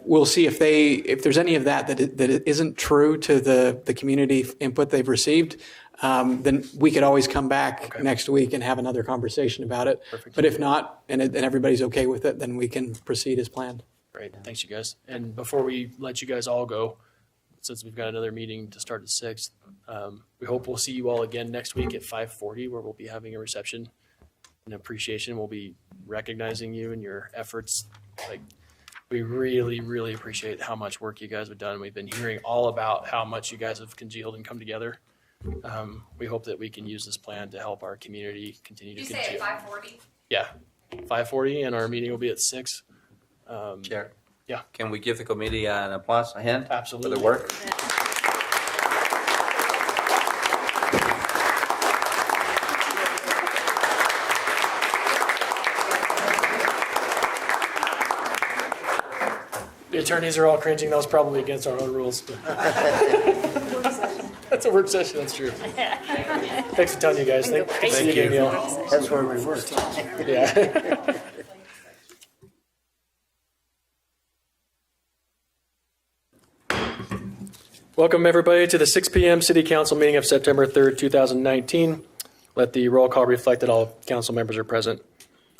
we'll see if there's any of that isn't true to the community input they've received. Then we could always come back next week and have another conversation about it. Perfect. But if not, and everybody's okay with it, then we can proceed as planned. Great. Thanks, you guys. And before we let you guys all go, since we've got another meeting to start at 6, we hope we'll see you all again next week at 5:40, where we'll be having a reception and appreciation. We'll be recognizing you and your efforts. We really, really appreciate how much work you guys have done. We've been hearing all about how much you guys have congealed and come together. We hope that we can use this plan to help our community continue to congeal. Did you say at 5:40? Yeah, 5:40, and our meeting will be at 6. Chair. Yeah. Can we give the committee an applause, a hand? Absolutely. For their work? The attorneys are all cringing. That was probably against our own rules. That's a work session. That's true. Thanks for telling you guys. Thank you, Danielle. That's where we were. Yeah. Welcome, everybody, to the 6 p.m. City Council meeting of September 3rd, 2019. Let the roll call reflect that all council members are present.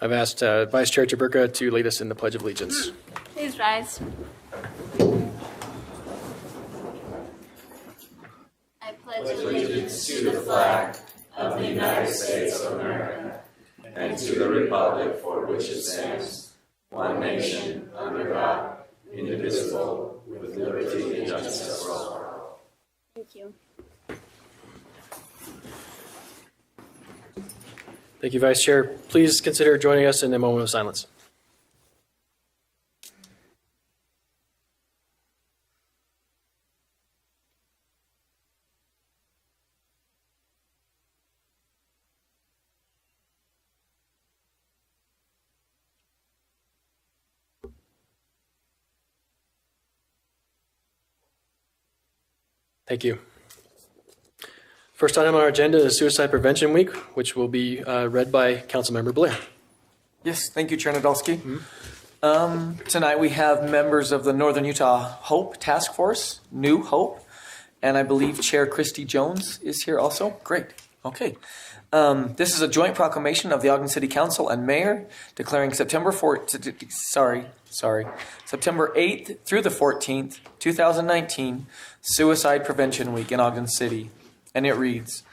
I've asked Vice Chair Chaburka to lead us in the Pledge of Allegiance. Please rise. I pledge allegiance to the flag of the United States of America and to the republic for which it stands, one nation, under God, indivisible, with liberty and justice for all. Thank you. Thank you, Vice Chair. Please consider joining us in a moment of silence. Thank you. First item on our agenda is Suicide Prevention Week, which will be read by Councilmember Blair. Yes, thank you, Chair Nadolski. Tonight we have members of the Northern Utah Hope Task Force, New Hope, and I believe Chair Christy Jones is here also. Great. Okay. This is a joint proclamation of the Ogden City Council and Mayor declaring September 8th through the 14th, 2019, Suicide Prevention Week in Ogden City. And it reads,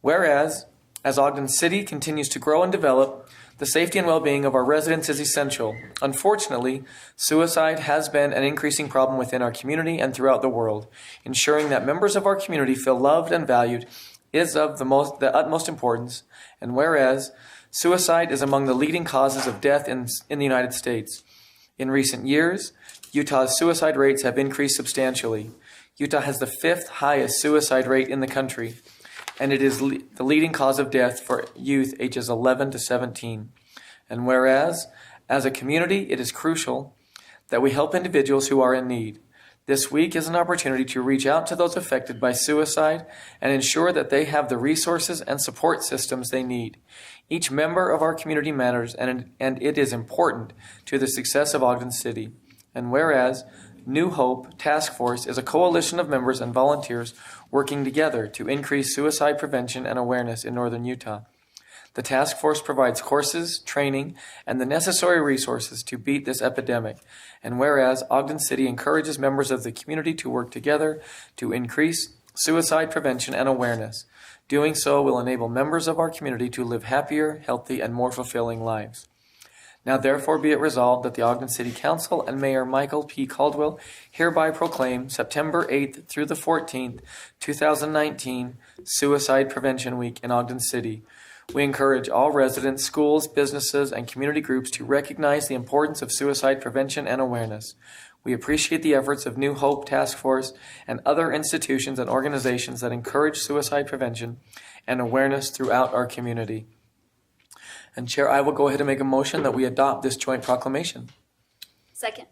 whereas, as Ogden City continues to grow and develop, the safety and well-being of our residents is essential. Unfortunately, suicide has been an increasing problem within our community and throughout the world. Ensuring that members of our community feel loved and valued is of the utmost importance. And whereas, suicide is among the leading causes of death in the United States. In recent years, Utah's suicide rates have increased substantially. Utah has the 5th highest suicide rate in the country, and it is the leading cause of death for youth ages 11 to 17. And whereas, as a community, it is crucial that we help individuals who are in need. This week is an opportunity to reach out to those affected by suicide and ensure that they have the resources and support systems they need. Each member of our community matters, and it is important to the success of Ogden City. And whereas, New Hope Task Force is a coalition of members and volunteers working together to increase suicide prevention and awareness in northern Utah. The task force provides courses, training, and the necessary resources to beat this epidemic. And whereas Ogden City encourages members of the community to work together to increase suicide prevention and awareness. Doing so will enable members of our community to live happier, healthy, and more fulfilling lives. Now therefore be it resolved that the Ogden City Council and Mayor Michael P. Caldwell hereby proclaim September 8th through the 14th, 2019, Suicide Prevention Week in Ogden City. We encourage all residents, schools, businesses, and community groups to recognize the importance of suicide prevention and awareness. We appreciate the efforts of New Hope Task Force and other institutions and organizations that encourage suicide prevention and awareness throughout our community. And Chair, I will go ahead and make a motion that we adopt this joint proclamation. Second.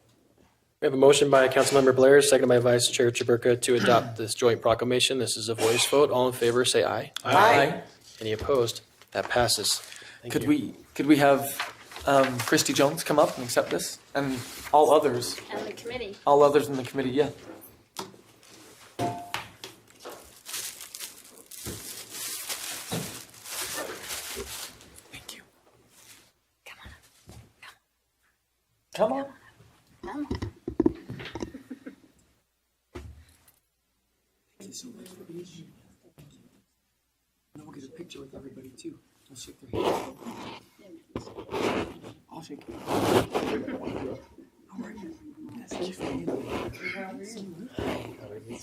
We have a motion by Councilmember Blair, seconded by Vice Chair Chaburka to adopt this joint proclamation. This is a voice vote. All in favor, say aye. Aye. Any opposed? That passes. Could we have Christy Jones come up and accept this, and all others? And the committee. All others in the committee, yeah. Thank you. Come on. Come on. Thank you so much for being here. And we'll get a picture with everybody too. We'll shake their hands. I'll shake your hand. How are you? Yes, thank you for being here. How are you?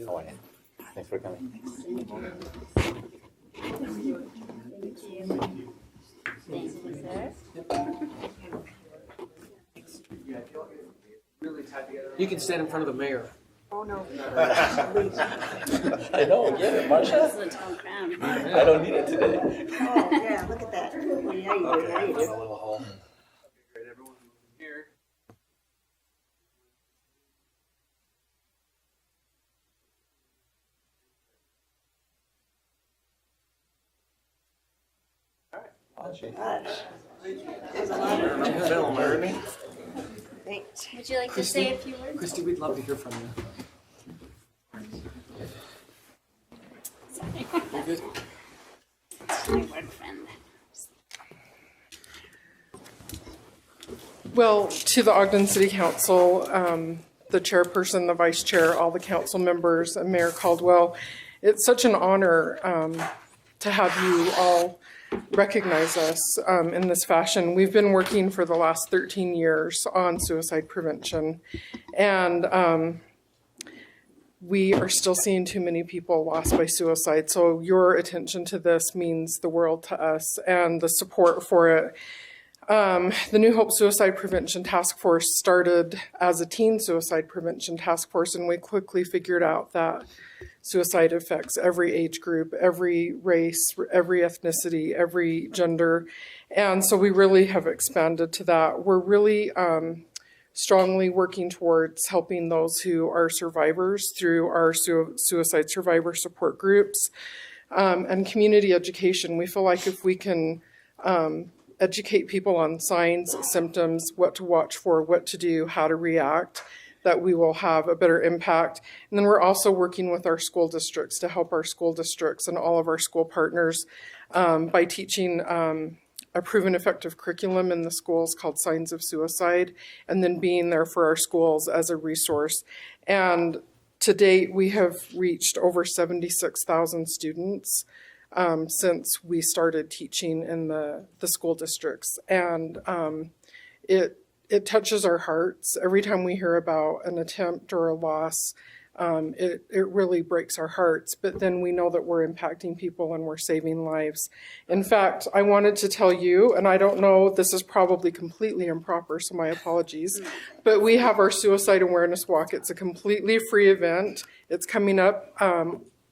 How are you? Thanks for coming. Thank you, sir. You can stand in front of the mayor. Oh, no. I know, yeah, Marcia. This is a tall crown. I don't need it today. Oh, yeah, look at that. Yeah, you do, yeah, you do. little hole. Great, everyone here. Thanks. Would you like to say a few words? Christy, we'd love to hear from you. Sorry. You're good. My work friend. Well, to the Ogden City Council, the chairperson, the vice chair, all the council members, and Mayor Caldwell, it's such an honor to have you all recognize us in this fashion. We've been working for the last 13 years on suicide prevention, and we are still seeing too many people lost by suicide. So your attention to this means the world to us, and the support for it. The New Hope Suicide Prevention Task Force started as a teen suicide prevention task force, and we quickly figured out that suicide affects every age group, every race, every ethnicity, every gender. And so we really have expanded to that. We're really strongly working towards helping those who are survivors through our suicide survivor support groups and community education. We feel like if we can educate people on signs, symptoms, what to watch for, what to do, how to react, that we will have a better impact. And then we're also working with our school districts to help our school districts and all of our school partners by teaching a proven effective curriculum in the schools called Signs of Suicide, and then being there for our schools as a resource. And to date, we have reached over 76,000 students since we started teaching in the school districts. And it touches our hearts. Every time we hear about an attempt or a loss, it really breaks our hearts. But then we know that we're impacting people and we're saving lives. In fact, I wanted to tell you, and I don't know, this is probably completely improper, so my apologies, but we have our Suicide Awareness Walk. It's a completely free event. It's coming up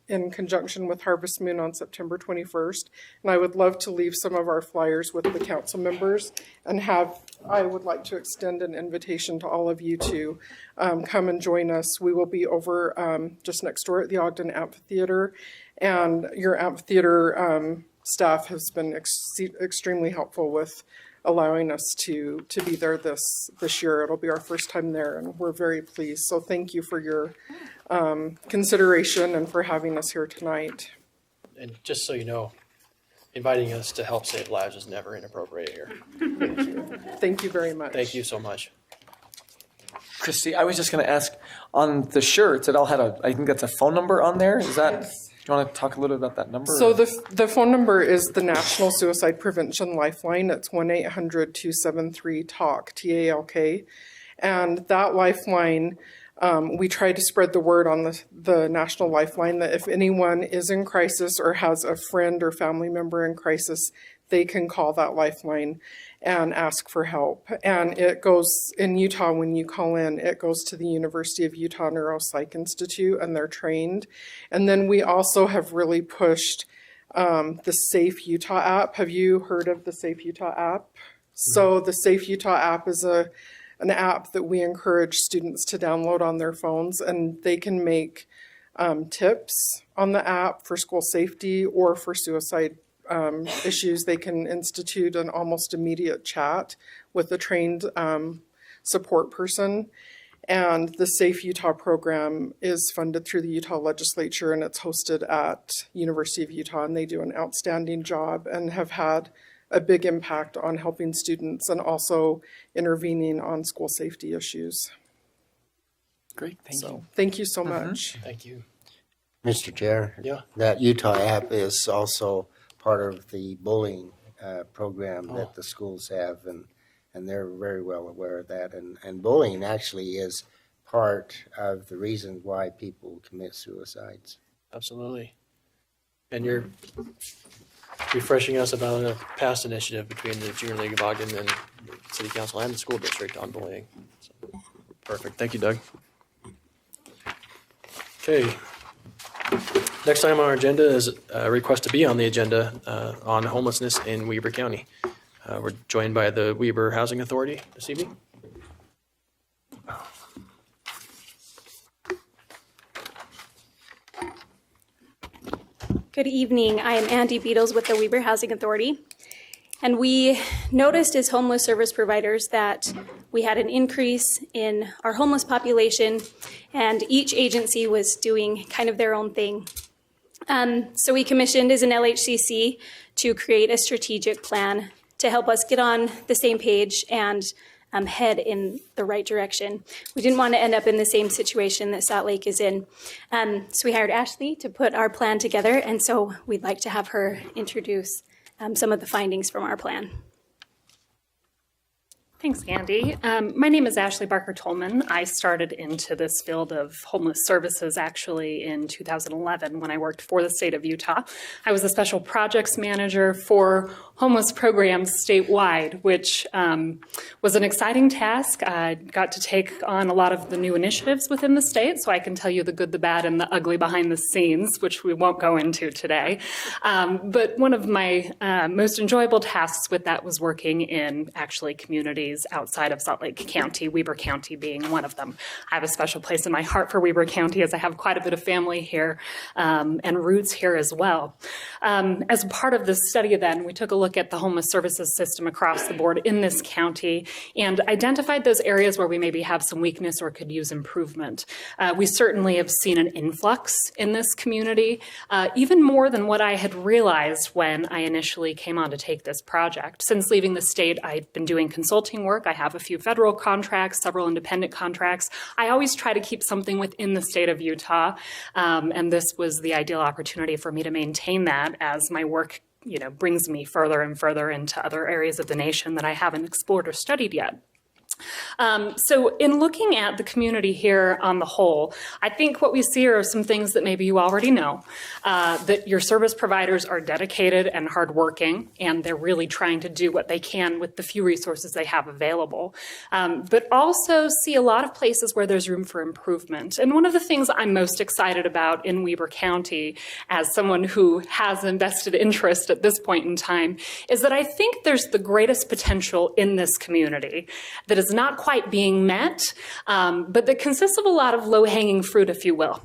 in conjunction with Harvest Moon on September 21st. And I would love to leave some of our flyers with the council members, and I would like to extend an invitation to all of you to come and join us. We will be over just next door at the Ogden Amphitheater, and your amphitheater staff has been extremely helpful with allowing us to be there this year. It'll be our first time there, and we're very pleased. So thank you for your consideration and for having us here tonight. And just so you know, inviting us to help save lives is never inappropriate here. Thank you very much. Thank you so much. Christy, I was just going to ask, on the shirts, it all had I think that's a phone number on there. Is that, Yes. do you want to talk a little bit about that number? So the phone number is the National Suicide Prevention Lifeline. It's 1-800-273-TALK, TALK. And that lifeline, we try to spread the word on the National Lifeline that if anyone is in crisis or has a friend or family member in crisis, they can call that lifeline and ask for help. And it goes, in Utah, when you call in, it goes to the University of Utah Neuropsych Institute, and they're trained. And then we also have really pushed the Safe Utah app. Have you heard of the Safe Utah app? So the Safe Utah app is an app that we encourage students to download on their phones, and they can make tips on the app for school safety or for suicide issues. They can institute an almost immediate chat with a trained support person. And the Safe Utah program is funded through the Utah legislature, and it's hosted at University of Utah, and they do an outstanding job and have had a big impact on helping students and also intervening on school safety issues. Great, thank you. Thank you so much. Thank you. Mr. Chair? Yeah. That Utah app is also part of the bullying program that the schools have, and they're very well aware of that. And bullying actually is part of the reason why people commit suicides. Absolutely. And you're refreshing us about a past initiative between the Junior League of Ogden and the City Council and the school district on bullying. So, perfect. Thank you, Doug. Okay. Next item on our agenda is a request to be on the agenda on homelessness in Weber County. We're joined by the Weber Housing Authority this evening. Good evening. I am Andy Beatles with the Weber Housing Authority. And we noticed as homeless service providers that we had an increase in our homeless population, and each agency was doing kind of their own thing. So we commissioned as an LHCC to create a strategic plan to help us get on the same page and head in the right direction. We didn't want to end up in the same situation that Salt Lake is in. So we hired Ashley to put our plan together, and so we'd like to have her introduce some of the findings from our plan. Thanks, Andy. My name is Ashley Barker-Tolman. I started into this field of homeless services actually in 2011 when I worked for the state of Utah. I was a special projects manager for homeless programs statewide, which was an exciting task. I got to take on a lot of the new initiatives within the state, so I can tell you the good, the bad, and the ugly behind the scenes, which we won't go into today. But one of my most enjoyable tasks with that was working in actually communities outside of Salt Lake County, Weber County being one of them. I have a special place in my heart for Weber County as I have quite a bit of family here and roots here as well. As a part of this study then, we took a look at the homeless services system across the board in this county and identified those areas where we maybe have some weakness or could use improvement. We certainly have seen an influx in this community, even more than what I had realized when I initially came on to take this project. Since leaving the state, I've been doing consulting work. I have a few federal contracts, several independent contracts. I always try to keep something within the state of Utah, and this was the ideal opportunity for me to maintain that as my work brings me further and further into other areas of the nation that I haven't explored or studied yet. So in looking at the community here on the whole, I think what we see are some things that maybe you already know, that your service providers are dedicated and hardworking, and they're really trying to do what they can with the few resources they have available, but also see a lot of places where there's room for improvement. And one of the things I'm most excited about in Weber County, as someone who has invested interest at this point in time, is that I think there's the greatest potential in this community that is not quite being met, but that consists of a lot of low-hanging fruit, if you will.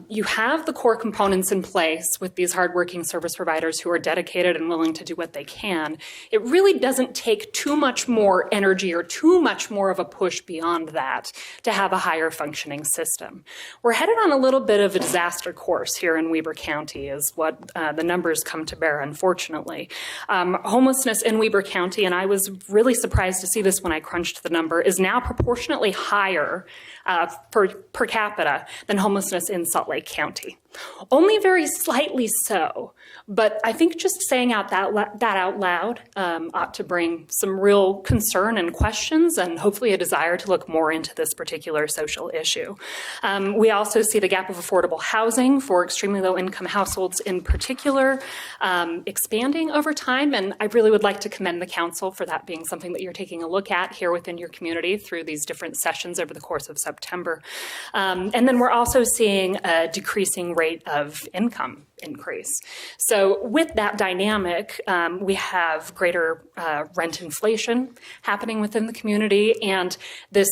You have the core components in place with these hardworking service providers who are dedicated and willing to do what they can. It really doesn't take too much more energy or too much more of a push beyond that to have a higher functioning system. We're headed on a little bit of a disaster course here in Weber County is what the numbers come to bear, unfortunately. Homelessness in Weber County, and I was really surprised to see this when I crunched the number, is now proportionately higher per capita than homelessness in Salt Lake County. Only very slightly so, but I think just saying out that out loud ought to bring some real concern and questions and hopefully a desire to look more into this particular social issue. We also see the gap of affordable housing for extremely low income households in particular expanding over time, and I really would like to commend the council for that being something that you're taking a look at here within your community through these different sessions over the course of September. And then we're also seeing a decreasing rate of income increase. So with that dynamic, we have greater rent inflation happening within the community, and this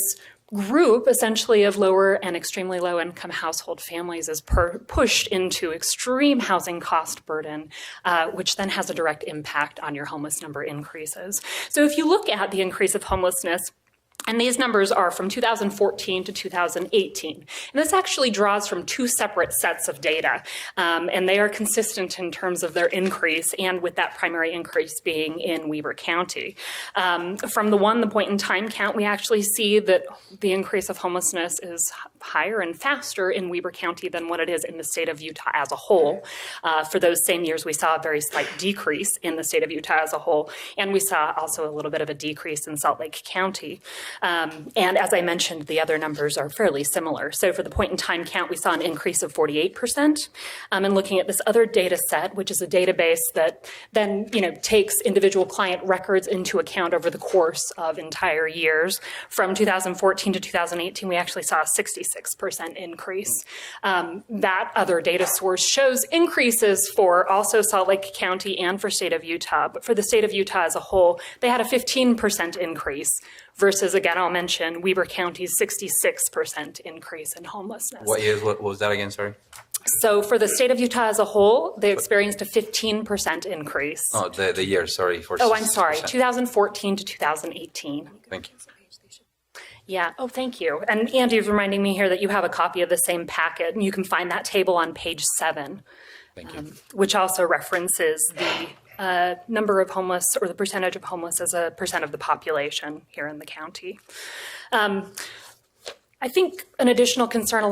group essentially of lower and extremely low income household families is pushed into extreme housing cost burden, which then has a direct impact on your homeless number increases. So if you look at the increase of homelessness, and these numbers are from 2014 to 2018. And this actually draws from two separate sets of data, and they are consistent in terms of their increase and with that primary increase being in Weber County. From the point in time count, we actually see that the increase of homelessness is higher and faster in Weber County than what it is in the state of Utah as a whole. For those same years, we saw a very slight decrease in the state of Utah as a whole, and we saw also a little bit of a decrease in Salt Lake County. And as I mentioned, the other numbers are fairly similar. So for the point in time count, we saw an increase of 48%. And looking at this other data set, which is a database that then takes individual client records into account over the course of entire years. From 2014 to 2018, we actually saw a 66% increase. That other data source shows increases for also Salt Lake County and for state of Utah. But for the state of Utah as a whole, they had a 15% increase versus, again, I'll mention Weber County's 66% increase in homelessness. What years? What was that again? Sorry. So for the state of Utah as a whole, they experienced a 15% increase. Oh, the year. Sorry. I'm sorry. 2014 to 2018. Thank you. Yeah. Oh, thank you. And Andy's reminding me here that you have a copy of the same packet, and you can find that table on page 7, which also references the number of homeless, or the percentage of homeless as a percent of the population here in the county. I think an additional concern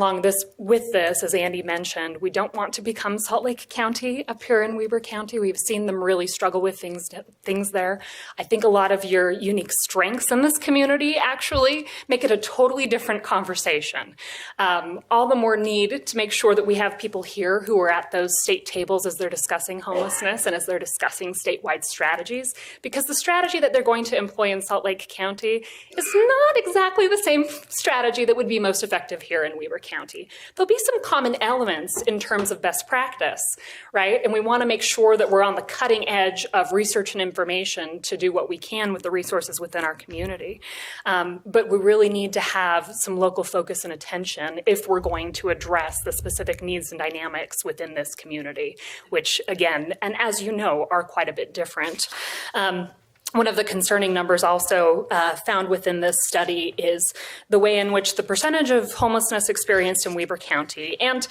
with this, as Andy mentioned, we don't want to become Salt Lake County up here in Weber County. We've seen them really struggle with things there. I think a lot of your unique strengths in this community actually make it a totally different conversation. All the more need to make sure that we have people here who are at those state tables as they're discussing homelessness and as they're discussing statewide strategies, because the strategy that they're going to employ in Salt Lake County is not exactly the same strategy that would be most effective here in Weber County. There'll be some common elements in terms of best practice, right? And we want to make sure that we're on the cutting edge of research and information to do what we can with the resources within our community. But we really need to have some local focus and attention if we're going to address the specific needs and dynamics within this community, which again, and as you know, are quite a bit different. One of the concerning numbers also found within this study is the way in which the percentage of homelessness experienced in Weber County. And,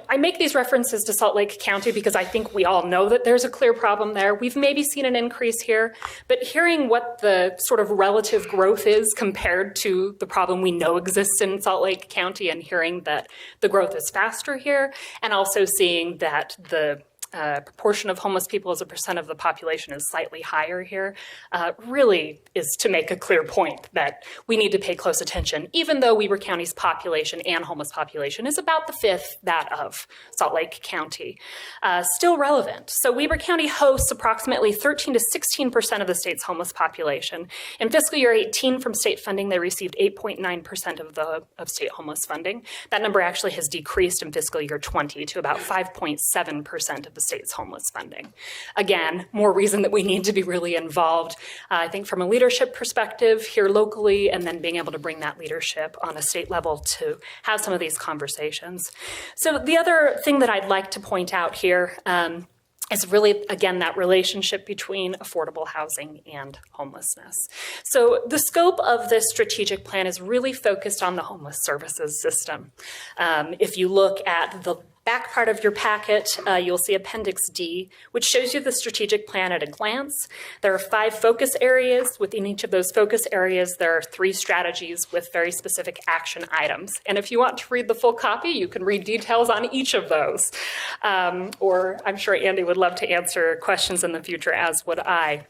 I make these references to Salt Lake County because I think we all know that there's a clear problem there. We've maybe seen an increase here, but hearing what the sort of relative growth is compared to the problem we know exists in Salt Lake County, and hearing that the growth is faster here, and also seeing that the proportion of homeless people as a percent of the population is slightly higher here, really is to make a clear point that we need to pay close attention, even though Weber County's population and homeless population is about the fifth that of Salt Lake County. Still relevant. So Weber County hosts approximately 13 to 16% of the state's homeless population. In fiscal year 18, from state funding, they received 8.9% of state homeless funding. That number actually has decreased in fiscal year 20 to about 5.7% of the state's homeless funding. Again, more reason that we need to be really involved, I think, from a leadership perspective here locally, and then being able to bring that leadership on a state level to have some of these conversations. So the other thing that I'd like to point out here is really, again, that relationship between affordable housing and homelessness. So the scope of this strategic plan is really focused on the homeless services system. If you look at the back part of your packet, you'll see Appendix D, which shows you the strategic plan at a glance. There are 5 focus areas. Within each of those focus areas, there are 3 strategies with very specific action items. And if you want to read the full copy, you can read details on each of those. Or I'm sure Andy would love to answer questions in the future, as would I.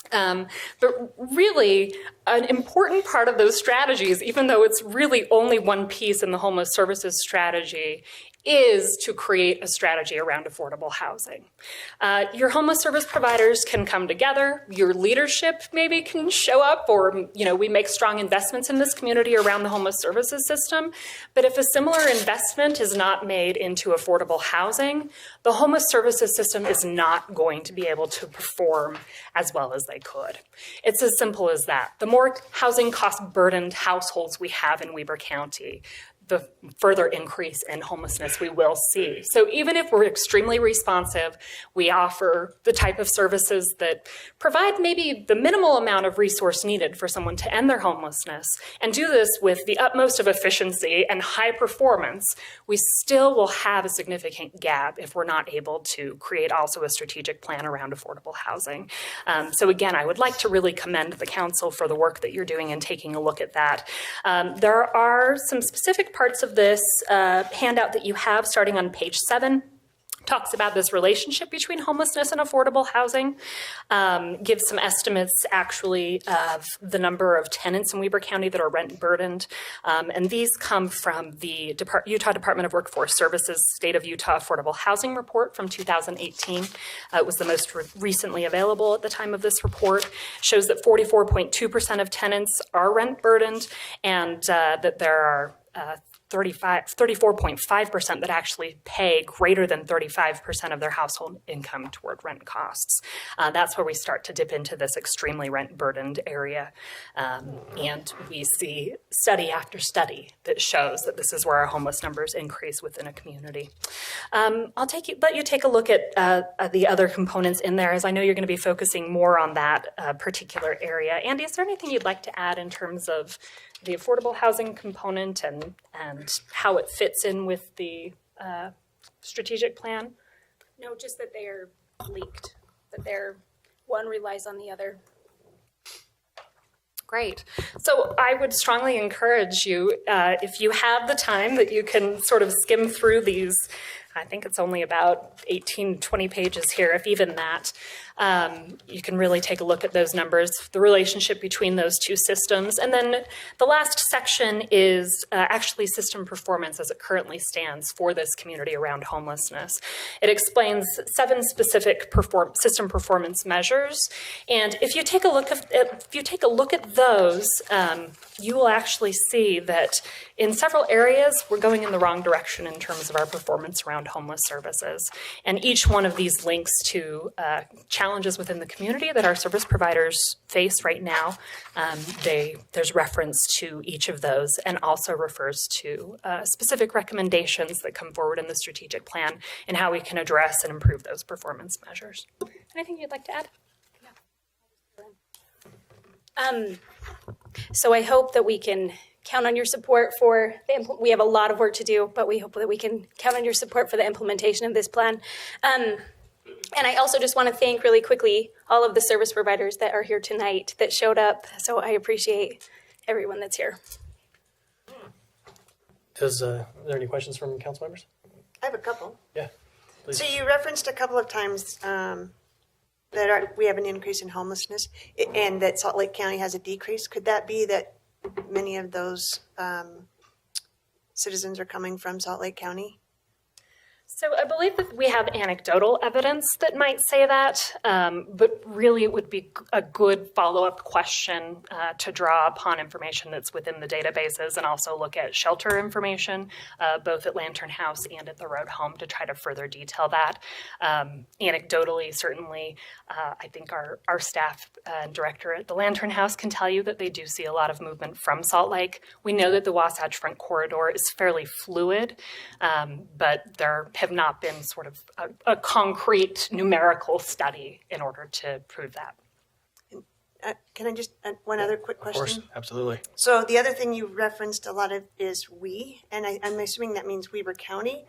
But really, an important part of those strategies, even though it's really only one piece in the homeless services strategy, is to create a strategy around affordable housing. Your homeless service providers can come together. Your leadership maybe can show up, or we make strong investments in this community around the homeless services system. But if a similar investment is not made into affordable housing, the homeless services system is not going to be able to perform as well as they could. It's as simple as that. The more housing cost burdened households we have in Weber County, the further increase in homelessness we will see. So even if we're extremely responsive, we offer the type of services that provide maybe the minimal amount of resource needed for someone to end their homelessness, and do this with the utmost of efficiency and high performance, we still will have a significant gap if we're not able to create also a strategic plan around affordable housing. So again, I would like to really commend the council for the work that you're doing and taking a look at that. There are some specific parts of this handout that you have, starting on page 7, talks about this relationship between homelessness and affordable housing, gives some estimates actually of the number of tenants in Weber County that are rent burdened. And these come from the Utah Department of Workforce Services State of Utah Affordable Housing Report from 2018. It was the most recently available at the time of this report. Shows that 44.2% of tenants are rent burdened, and that there are 34.5% that actually pay greater than 35% of their household income toward rent costs. That's where we start to dip into this extremely rent burdened area. And we see study after study that shows that this is where our homeless numbers increase within a community. I'll let you take a look at the other components in there, as I know you're going to be focusing more on that particular area. Andy, is there anything you'd like to add in terms of the affordable housing component and how it fits in with the strategic plan? No, just that they are linked, that one relies on the other. Great. So I would strongly encourage you, if you have the time, that you can sort of skim through these. I think it's only about 18, 20 pages here, if even that. You can really take a look at those numbers, the relationship between those two systems. And then the last section is actually system performance as it currently stands for this community around homelessness. It explains 7 specific system performance measures. And if you take a look at those, you will actually see that in several areas, we're going in the wrong direction in terms of our performance around homeless services. And each one of these links to challenges within the community that our service providers face right now. There's reference to each of those, and also refers to specific recommendations that come forward in the strategic plan and how we can address and improve those performance measures. Anything you'd like to add? So I hope that we can count on your support for we have a lot of work to do, but we hope that we can count on your support for the implementation of this plan. And I also just want to thank really quickly all of the service providers that are here tonight that showed up. So I appreciate everyone that's here. Are there any questions from council members? I have a couple. Yeah, please. So you referenced a couple of times that we have an increase in homelessness and that Salt Lake County has a decrease. Could that be that many of those citizens are coming from Salt Lake County? So I believe that we have anecdotal evidence that might say that, but really it would be a good follow-up question to draw upon information that's within the databases and also look at shelter information, both at Lantern House and at the Road Home, to try to further detail that. Anecdotally, certainly, I think our staff and director at the Lantern House can tell you that they do see a lot of movement from Salt Lake. We know that the Wasatch Front Corridor is fairly fluid, but there have not been sort of a concrete numerical study in order to prove that. Can I just add one other quick question? Of course, absolutely. So the other thing you referenced a lot of is we, and I'm assuming that means Weber County.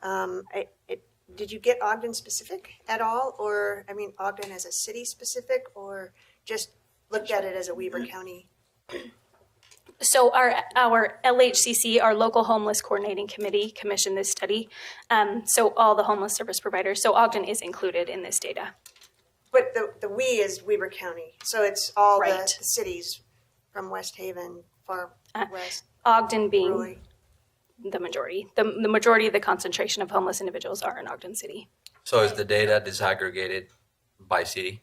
Did you get Ogden specific at all? Or, I mean, Ogden as a city specific, or just looked at it as a Weber County? So our LHCC, our Local Homeless Coordinating Committee, commissioned this study. So all the homeless service providers, so Ogden is included in this data. But the we is Weber County, so it's all Right. the cities from West Haven, far west. Ogden being Roy. the majority. The majority of the concentration of homeless individuals are in Ogden City. So is the data disaggregated by city?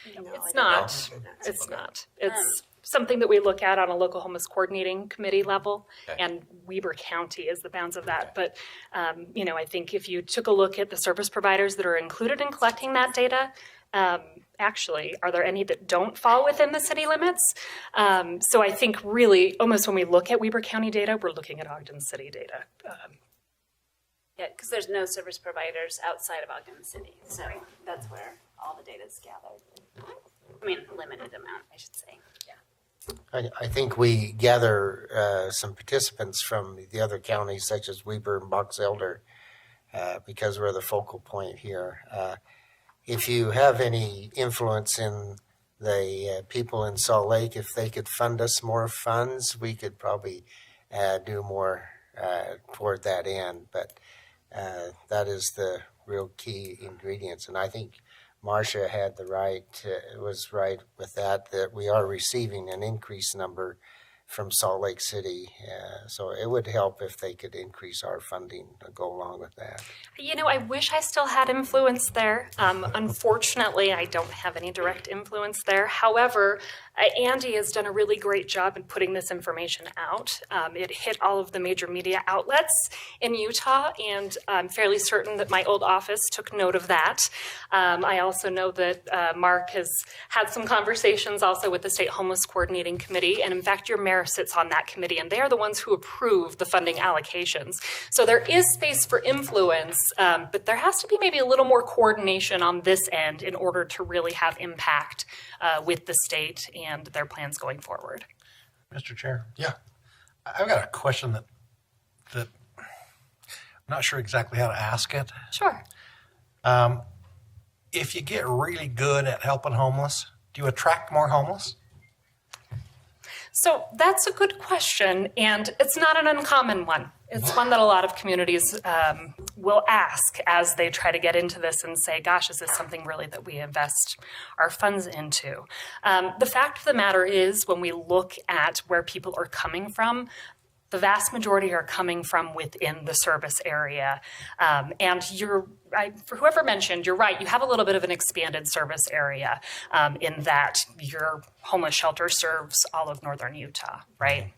It's not. It's not. It's something that we look at on a local homeless coordinating committee level, and Weber County is the bounds of that. But, I think if you took a look at the service providers that are included in collecting that data, actually, are there any that don't fall within the city limits? So I think really, almost when we look at Weber County data, we're looking at Ogden City data. Yeah, because there's no service providers outside of Ogden City, so that's where all the data is gathered. I mean, a limited amount, I should say. Yeah. I think we gather some participants from the other counties, such as Weber and Box Elder, because we're the focal point here. If you have any influence in the people in Salt Lake, if they could fund us more funds, we could probably do more toward that end. But that is the real key ingredients. And I think Marcia had was right with that we are receiving an increased number from Salt Lake City. So it would help if they could increase our funding to go along with that. You know, I wish I still had influence there. Unfortunately, I don't have any direct influence there. However, Andy has done a really great job in putting this information out. It hit all of the major media outlets in Utah, and I'm fairly certain that my old office took note of that. I also know that Mark has had some conversations also with the State Homeless Coordinating Committee, and in fact, your mayor sits on that committee, and they are the ones who approve the funding allocations. So there is space for influence, but there has to be maybe a little more coordination on this end in order to really have impact with the state and their plans going forward. Mr. Chair. Yeah. I've got a question that I'm not sure exactly how to ask it. Sure. If you get really good at helping homeless, do you attract more homeless? So that's a good question, and it's not an uncommon one. It's one that a lot of communities will ask as they try to get into this and say, gosh, is this something really that we invest our funds into? The fact of the matter is, when we look at where people are coming from, the vast majority are coming from within the service area. And for whoever mentioned, you're right, you have a little bit of an expanded service area in that your homeless shelter serves all of northern Utah, right?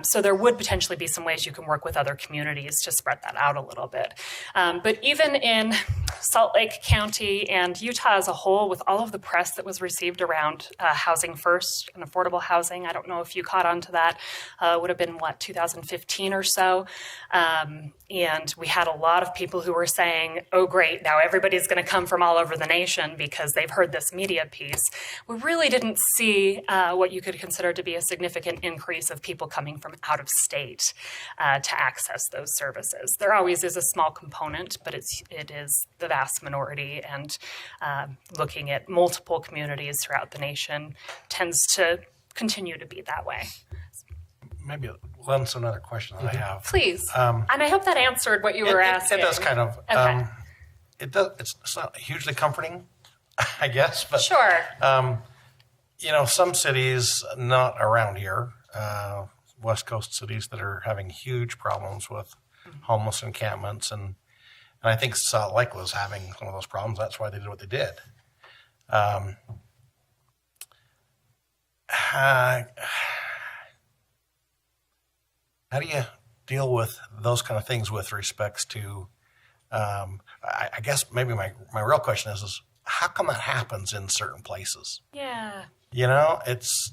So there would potentially be some ways you can work with other communities to spread that out a little bit. But even in Salt Lake County and Utah as a whole, with all of the press that was received around housing first and affordable housing, I don't know if you caught on to that, would have been, 2015 or so. And we had a lot of people who were saying, oh, great, now everybody's going to come from all over the nation because they've heard this media piece. We really didn't see what you could consider to be a significant increase of people coming from out of state to access those services. There always is a small component, but it is the vast minority, and looking at multiple communities throughout the nation tends to continue to be that way. Maybe that's another question that I have. Please. And I hope that answered what you were asking. It does kind of. Okay. It's not hugely comforting, I guess. But, sure. Some cities not around here, West Coast cities that are having huge problems with homeless encampments. And I think Salt Lake was having some of those problems. That's why they did what they did. How do you deal with those kind of things with respects to, I guess maybe my real question is how come that happens in certain places? Yeah. It's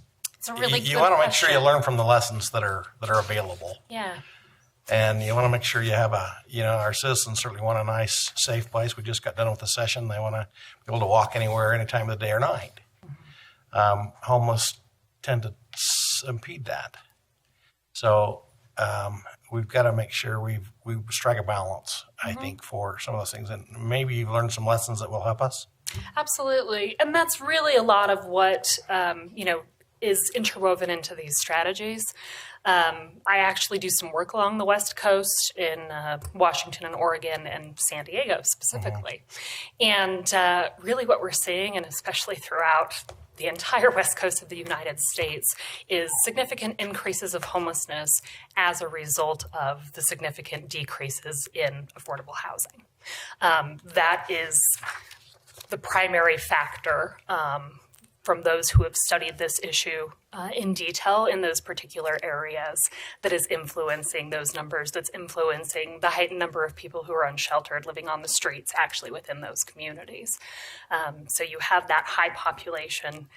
a really you want to make sure you learn from the lessons that are available. Yeah. And you want to make sure you have our citizens certainly want a nice, safe place. We just got done with the session. They want to be able to walk anywhere, any time of the day or night. Homeless tend to impede that. So we've got to make sure we strike a balance, I think, for some of those things. And maybe you've learned some lessons that will help us. Absolutely. And that's really a lot of what, is interwoven into these strategies. I actually do some work along the West Coast in Washington and Oregon and San Diego specifically. And really what we're seeing, and especially throughout the entire West Coast of the United States, is significant increases of homelessness as a result of the significant decreases in affordable housing. That is the primary factor from those who have studied this issue in detail in those particular areas that is influencing those numbers, that's influencing the heightened number of people who are unsheltered living on the streets actually within those communities. So you have that high population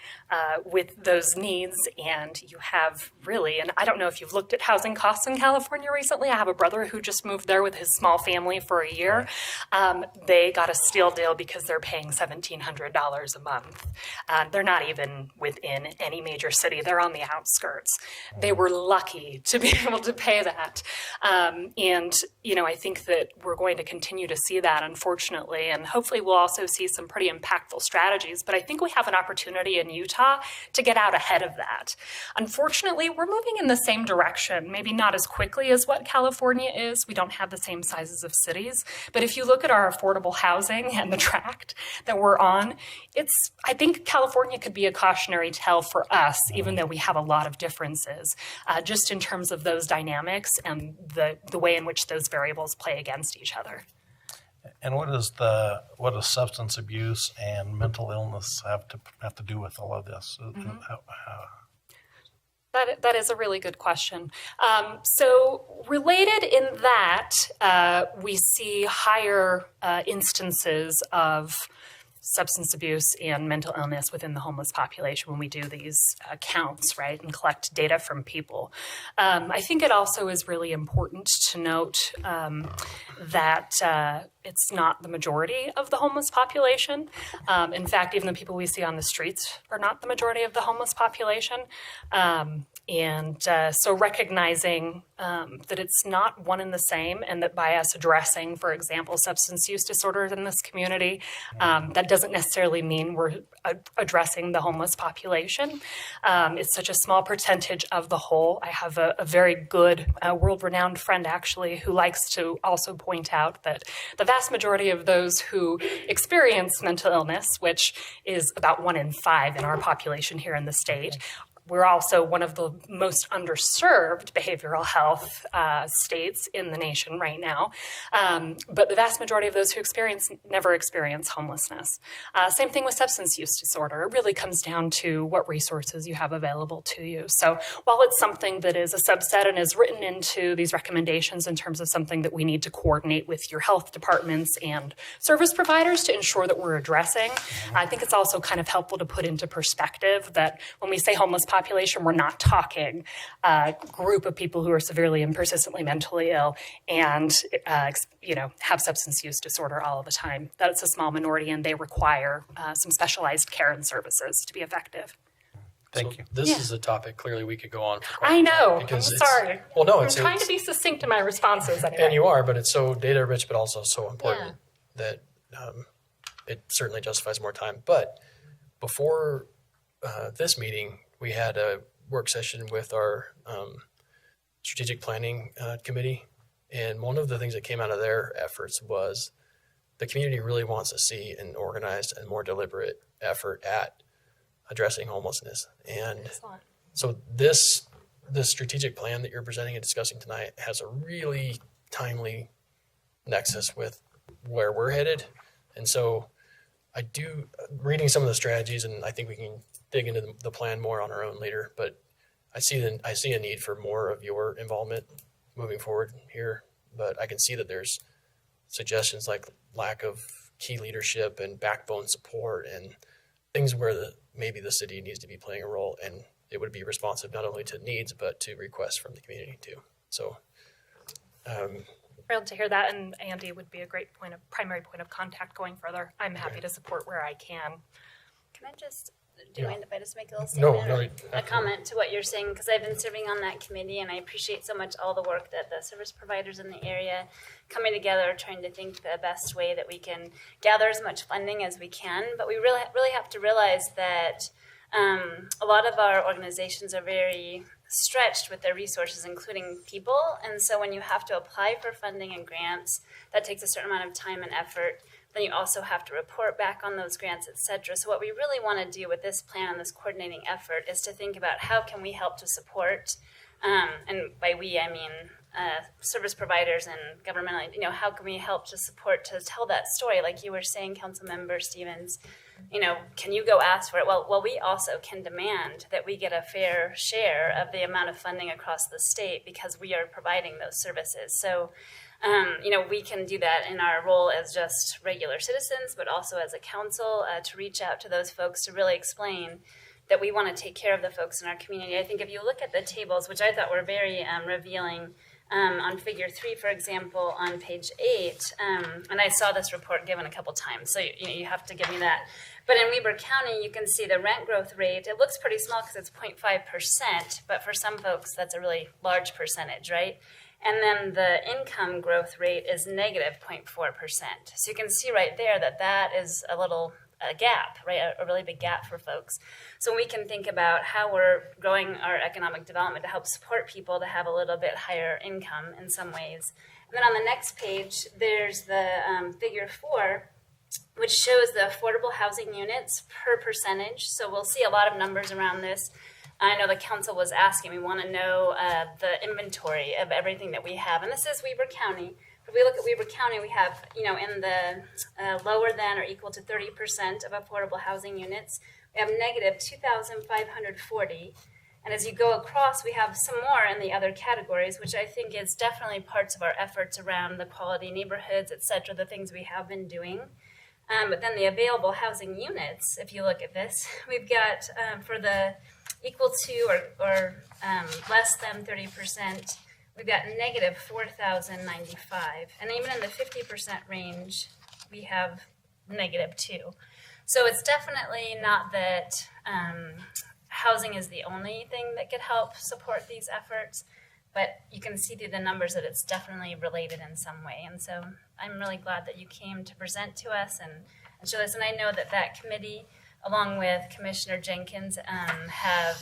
with those needs, and you have really, and I don't know if you've looked at housing costs in California recently. I have a brother who just moved there with his small family for a year. They got a steal deal because they're paying $1,700 a month. They're not even within any major city They're on the outskirts. They were lucky to be able to pay that. And, you know, I think that we're going to continue to see that, unfortunately, and hopefully we'll also see some pretty impactful strategies. But I think we have an opportunity in Utah to get out ahead of that. Unfortunately, we're moving in the same direction, maybe not as quickly as what California is. We don't have the same sizes of cities. But if you look at our affordable housing and the tract that we're on, I think California could be a cautionary tale for us, even though we have a lot of differences, just in terms of those dynamics and the way in which those variables play against each other. And what does substance abuse and mental illness have to do with all of this? Mm-hmm. That is a really good question. So related in that, we see higher instances of substance abuse and mental illness within the homeless population when we do these counts, right, and collect data from people. I think it also is really important to note that it's not the majority of the homeless population. In fact, even the people we see on the streets are not the majority of the homeless population. So recognizing that it's not one and the same, and that by us addressing, for example, substance use disorders in this community, that doesn't necessarily mean we're addressing the homeless population. It's such a small percentage of the whole. I have a very good, world-renowned friend, actually, who likes to also point out that the vast majority of those who experience mental illness, which is about 1 in 5 in our population here in the state, we're also one of the most underserved behavioral health states in the nation right now. But the vast majority of those who never experience homelessness. Same thing with substance use disorder. It really comes down to what resources you have available to you. So while it's something that is a subset and is written into these recommendations in terms of something that we need to coordinate with your health departments and service providers to ensure that we're addressing, I think it's also kind of helpful to put into perspective that when we say homeless population, we're not talking a group of people who are severely and persistently mentally ill and have substance use disorder all of the time. That's a small minority, and they require some specialized care and services to be effective. Thank you. This is a topic clearly we could go on for quite I some know. time I'm sorry. Well, no, I'm trying to be succinct in my responses anyway. And you are, but it's so data rich, but also so important that it certainly justifies more time. But before this meeting, we had a work session with our strategic planning committee. And one of the things that came out of their efforts was the community really wants to see an organized and more deliberate effort at addressing homelessness. And so this strategic plan that you're presenting and discussing tonight has a really timely nexus with where we're headed. And so reading some of the strategies, and I think we can dig into the plan more on our own later, but I see a need for more of your involvement moving forward here. But I can see that there's suggestions like lack of key leadership and backbone support and things where maybe the city needs to be playing a role, and it would be responsive not only to needs but to requests from the community too. So Thrilled to hear that, and Andy would be a great primary point of contact going further. I'm happy to support where I can. Can I just, do you mind if I just make a little statement? No, a comment to what you're saying, because I've been serving on that committee, and I appreciate so much all the work that the service providers in the area coming together, trying to think the best way that we can gather as much funding as we can. But we really have to realize that a lot of our organizations are very stretched with their resources, including people. And so when you have to apply for funding and grants, that takes a certain amount of time and effort. Then you also have to report back on those grants, et cetera. So what we really want to do with this plan and this coordinating effort is to think about how can we help to support, and by we, I mean service providers and governmental, how can we help to support, to tell that story? Like you were saying, Councilmember Stevens, can you go ask for it? Well, we also can demand that we get a fair share of the amount of funding across the state because we are providing those services. So, we can do that in our role as just regular citizens, but also as a council to reach out to those folks to really explain that we want to take care of the folks in our community. I think if you look at the tables, which I thought were very revealing, on figure 3, for example, on page 8, and I saw this report given a couple times, so you have to give me that. But in Weber County, you can see the rent growth rate. It looks pretty small because it's 0.5%, but for some folks, that's a really large percentage, right? And then the income growth rate is negative 0.4%. So you can see right there that that is a gap, right? A really big gap for folks. So we can think about how we're growing our economic development to help support people to have a little bit higher income in some ways. And then on the next page, there's the figure 4, which shows the affordable housing units per percentage. So we'll see a lot of numbers around this. I know the council was asking, we want to know the inventory of everything that we have. And this is Weber County. If we look at Weber County, we have, in the lower than or equal to 30% of affordable housing units, we have negative 2,540. And as you go across, we have some more in the other categories, which I think is definitely parts of our efforts around the quality neighborhoods, et cetera, the things we have been doing. But then the available housing units, if you look at this, we've got for the equal to or less than 30%, we've got negative 4,095. And even in the 50% range, we have negative 2. So it's definitely not that housing is the only thing that could help support these efforts, but you can see through the numbers that it's definitely related in some way. And so I'm really glad that you came to present to us and show this. And I know that committee, along with Commissioner Jenkins, have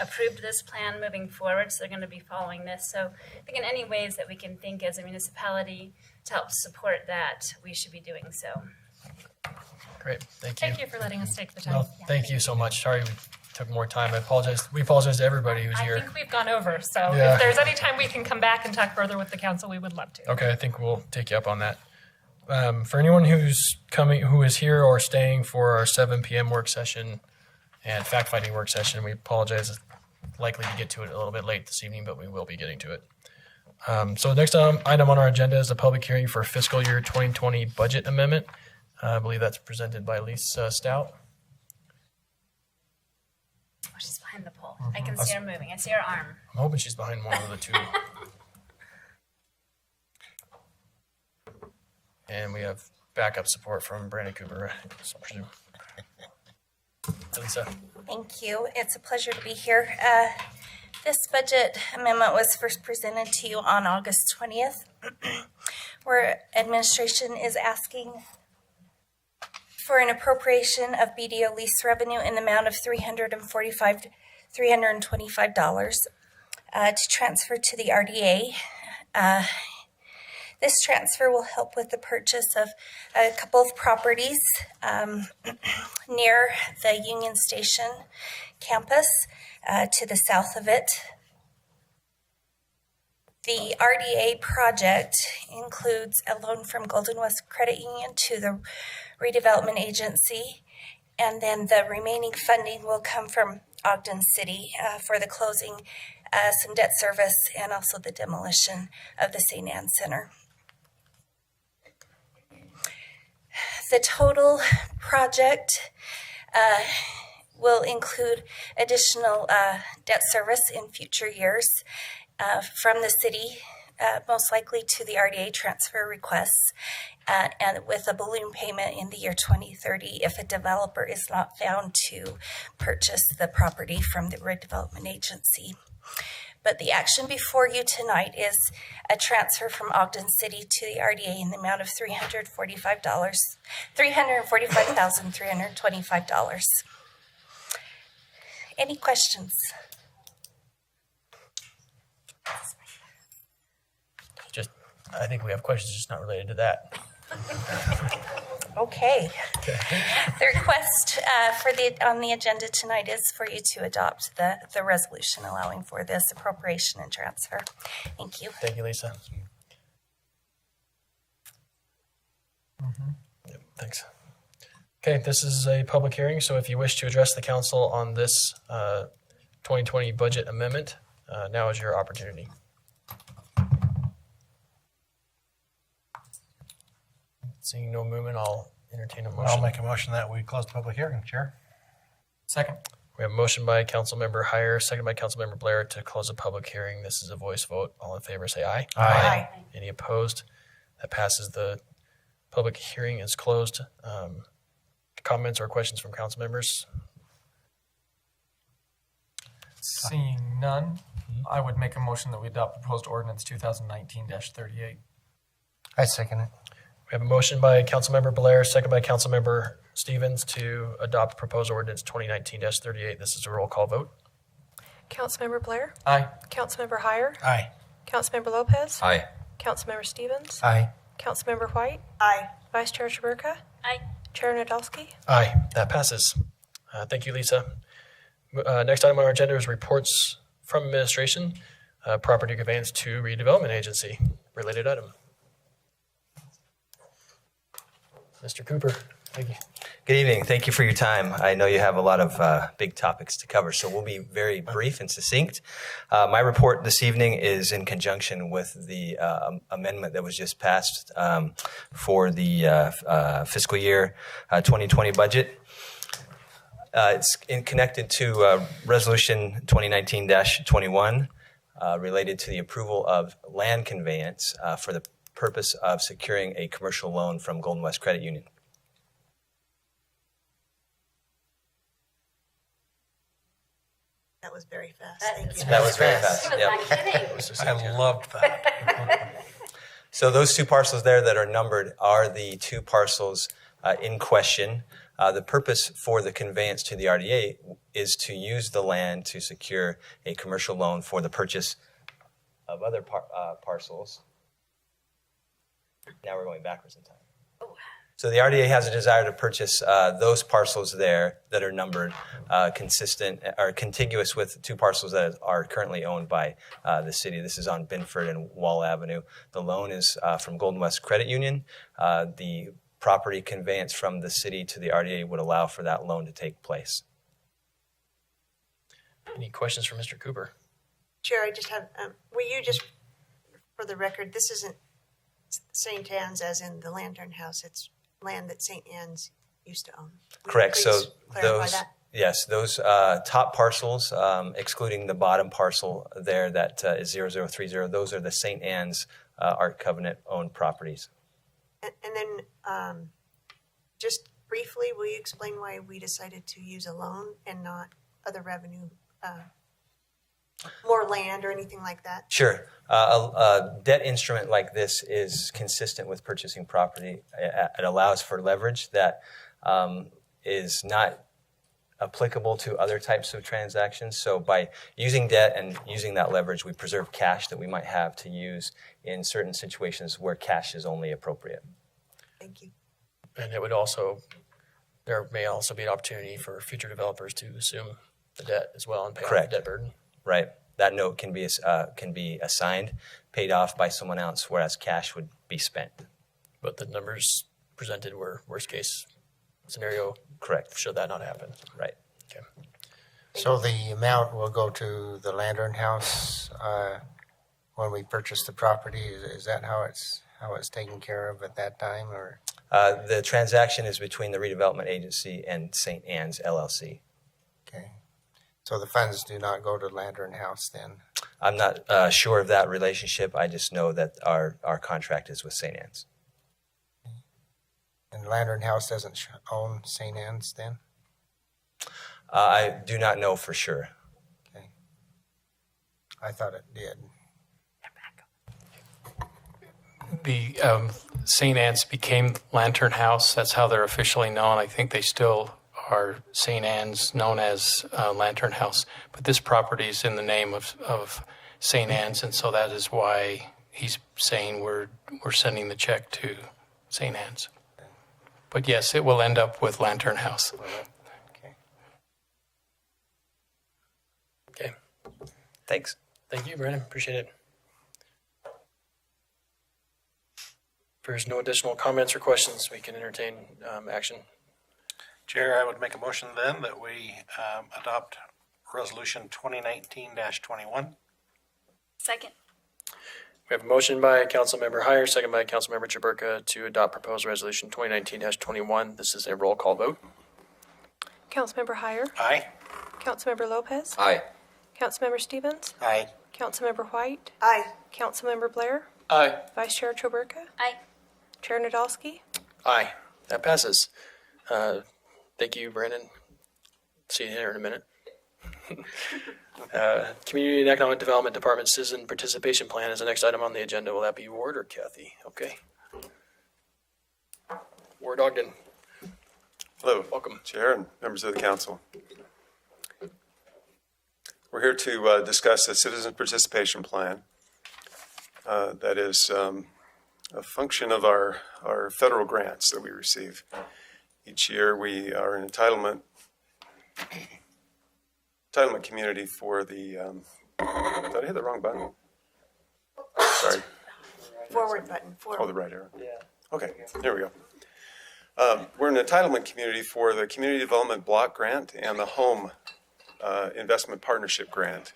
approved this plan moving forward, so they're going to be following this. So I think in any ways that we can think as a municipality to help support that, we should be doing so. Great, thank you. Thank you for letting us take the time. No, thank you so much. Sorry we took more time. I apologize. We apologize to everybody who's here. I think we've gone over, so Yeah. if there's any time we can come back and talk further with the council, we would love to. Okay, I think we'll take you up on that. For anyone who is here or staying for our 7 p.m. work session and fact-finding work session, we apologize. It's likely to get to it a little bit late this evening, but we will be getting to it. So the next item on our agenda is a public hearing for fiscal year 2020 budget amendment. I believe that's presented by Lisa Stout. Oh, she's behind the pole. I can see her moving. I see her arm. I'm hoping she's behind one of the two. And we have backup support from Brandon Cooper, I presume. Lisa. Thank you. It's a pleasure to be here. This budget amendment was first presented to you on August 20th, where administration is asking for an appropriation of BDO lease revenue in the amount of $325 to transfer to the RDA. This transfer will help with the purchase of a couple of properties near the Union Station campus to the south of it. The RDA project includes a loan from Golden West Credit Union to the redevelopment agency, and then the remaining funding will come from Ogden City for the closing, some debt service, and also the demolition of the St. Anne Center. The total project will include additional debt service in future years from the city, most likely to the RDA transfer requests, and with a balloon payment in the year 2030 if a developer is not found to purchase the property from the redevelopment agency. But the action before you tonight is a transfer from Ogden City to the RDA in the amount of $345,325. Any questions? I think we have questions just not related to that. Okay. The request on the agenda tonight is for you to adopt the resolution allowing for this appropriation and transfer. Thank you. Thank you, Lisa. Yep, thanks. Okay, this is a public hearing, so if you wish to address the council on this 2020 budget amendment, now is your opportunity. Seeing no movement, I'll entertain a motion. I'll make a motion that we close the public hearing, Chair. Second. We have a motion by Councilmember Heyer, second by Councilmember Blair to close the public hearing. This is a voice vote. All in favor say aye. Aye. Any opposed? That passes. The public hearing is closed. comments or questions from council members? Seeing none, I would make a motion that we adopt proposed ordinance 2019-38. I second it. We have a motion by Councilmember Blair, second by Councilmember Stevens to adopt proposed ordinance 2019-38. This is a roll call vote. Councilmember Blair? Aye. Councilmember Heyer? Aye. Councilmember Lopez? Aye. Councilmember Stevens? Aye. Councilmember White? Aye. Vice Chair Chaburka? Aye. Chair Nadolski? Aye, that passes. Thank you, Lisa. Next item on our agenda is reports from administration, property conveyance to redevelopment agency, related item. Mr. Cooper, thank you. Good evening. Thank you for your time. I know you have a lot of big topics to cover, so we'll be very brief and succinct. My report this evening is in conjunction with the amendment that was just passed for the fiscal year 2020 budget. It's connected to Resolution 2019-21 related to the approval of land conveyance for the purpose of securing a commercial loan from Golden West Credit Union. That was very fast. Thank you. That was very fast. He was not kidding. I loved that. So those two parcels there that are numbered are the two parcels in question. The purpose for the conveyance to the RDA is to use the land to secure a commercial loan for the purchase of other parcels. Now we're going backwards in time. So the RDA has a desire to purchase those parcels there that are numbered consistent or contiguous with two parcels that are currently owned by the city. This is on Binford and Wall Avenue. The loan is from Golden West Credit Union. The property conveyance from the city to the RDA would allow for that loan to take place. Any questions for Mr. Cooper? Chair, I just have, will you just, for the record, this isn't St. Anne's as in the Lantern House, it's land that St. Anne's used to own. Correct. So clarify that? Yes, those top parcels, excluding the bottom parcel there that is 0030, those are the St. Anne's Art Covenant owned properties. And then just briefly, will you explain why we decided to use a loan and not other revenue, more land or anything like that? Sure. A debt instrument like this is consistent with purchasing property. It allows for leverage that is not applicable to other types of transactions. So by using debt and using that leverage, we preserve cash that we might have to use in certain situations where cash is only appropriate. Thank you. And it would also, there may also be an opportunity for future developers to assume the debt as well and pay off the debt burden. Right. That note can be assigned, paid off by someone else, whereas cash would be spent. But the numbers presented were worst case scenario. Correct. Should that not happen. Right. Okay. So the amount will go to the Lantern House when we purchase the property. Is that how it's taken care of at that time, or? The transaction is between the redevelopment agency and St. Anne's LLC. Okay. So the funds do not go to Lantern House then? I'm not sure of that relationship. I just know that our contract is with St. Anne's. And Lantern House doesn't own St. Anne's then? I do not know for sure. Okay. I thought it did. The St. Anne's became Lantern House. That's how they're officially known. I think they still are St. Anne's, known as Lantern House. But this property is in the name of St. Anne's, and so that is why he's saying we're sending the check to St. Anne's. But yes, it will end up with Lantern House. Okay. Thanks. Thank you, Brandon. Appreciate it. If there's no additional comments or questions, we can entertain action. Chair, I would make a motion then that we adopt Resolution 2019-21. Second. We have a motion by Councilmember Heyer, second by Councilmember Chaburka to adopt proposed resolution 2019-21. This is a roll call vote. Councilmember Heyer? Aye. Councilmember Lopez? Aye. Councilmember Stevens? Aye. Councilmember White? Aye. Councilmember Blair? Aye. Vice Chair Chaburka? Aye. Chair Nadolski? Aye. That passes. Thank you, Brandon. See you here in a minute. Community and Economic Development Department Citizen Participation Plan is the next item on the agenda. Will that be Ward or Kathy? Okay. Ward Ogden. Hello. Welcome. Chair and members of the council. We're here to discuss the Citizen Participation Plan. That is a function of our federal grants that we receive. Each year we are an entitlement community for the, did I hit the wrong button? Sorry. Forward button. Forward. Oh, the right arrow. Yeah. Okay, there we go. We're an entitlement community for the Community Development Block Grant and the Home Investment Partnership Grant.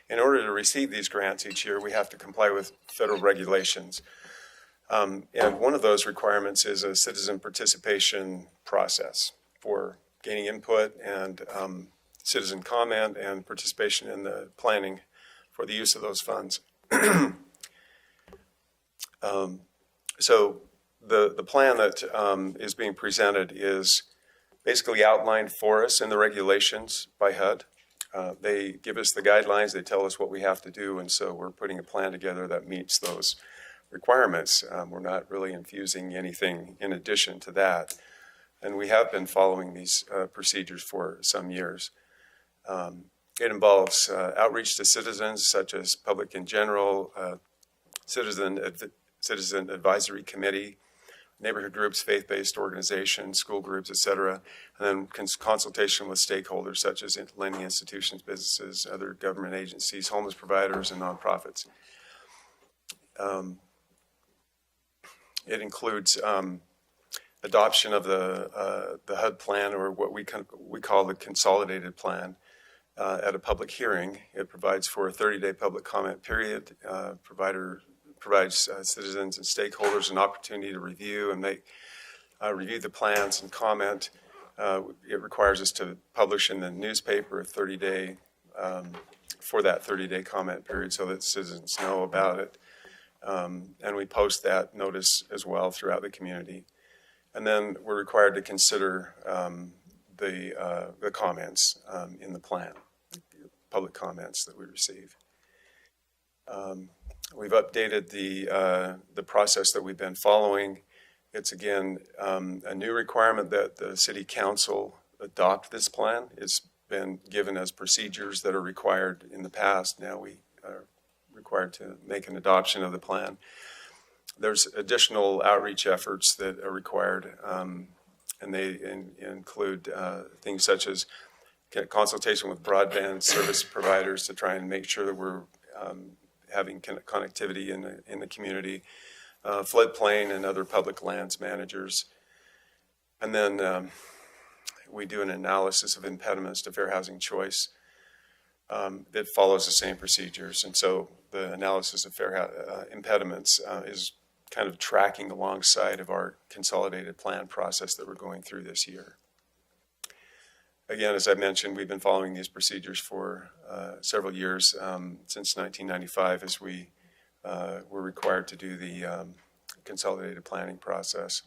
In order to receive these grants each year, we have to comply with federal regulations. And one of those requirements is a citizen participation process for gaining input and citizen comment and participation in the planning for the use of those funds. So the plan that is being presented is basically outlined for us in the regulations by HUD. They give us the guidelines, they tell us what we have to do, and so we're putting a plan together that meets those requirements. We're not really infusing anything in addition to that. And we have been following these procedures for some years. It involves outreach to citizens, such as public in general, citizen advisory committee, neighborhood groups, faith-based organizations, school groups, etc., and then consultation with stakeholders such as lending institutions, businesses, other government agencies, homeless providers, and nonprofits. It includes adoption of the HUD plan, or what we call the consolidated plan, at a public hearing. It provides for a 30-day public comment period. Provides citizens and stakeholders an opportunity to review and review the plans and comment. It requires us to publish in the newspaper a 30-day for that 30-day comment period, so that citizens know about it. And we post that notice as well throughout the community. And then we're required to consider the comments in the plan, public comments that we receive. We've updated the process that we've been following. It's again a new requirement that the City Council adopt this plan. It's been given as procedures that are required in the past. Now we are required to make an adoption of the plan. There's additional outreach efforts that are required, and they include things such as consultation with broadband service providers to try and make sure that we're having connectivity in the community, floodplain and other public lands managers. And then we do an analysis of impediments to fair housing choice that follows the same procedures. And so the analysis of fair impediments is kind of tracking alongside of our consolidated plan process that we're going through this year. Again, as I mentioned, we've been following these procedures for several years, since 1995, as we were required to do the consolidated planning process.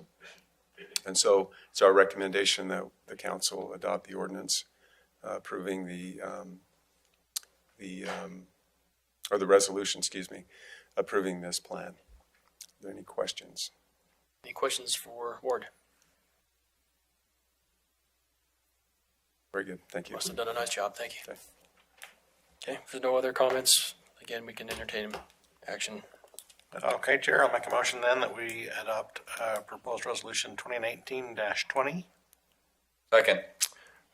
And so it's our recommendation that the council adopt the ordinance approving the resolution, approving this plan. Are there any questions? Any questions for Ward? Very good, thank you. Must have done a nice job, thank you. Okay, if there's no other comments, again, we can entertain action. Okay, Chair, I'll make a motion then that we adopt proposed resolution 2019-20. Second.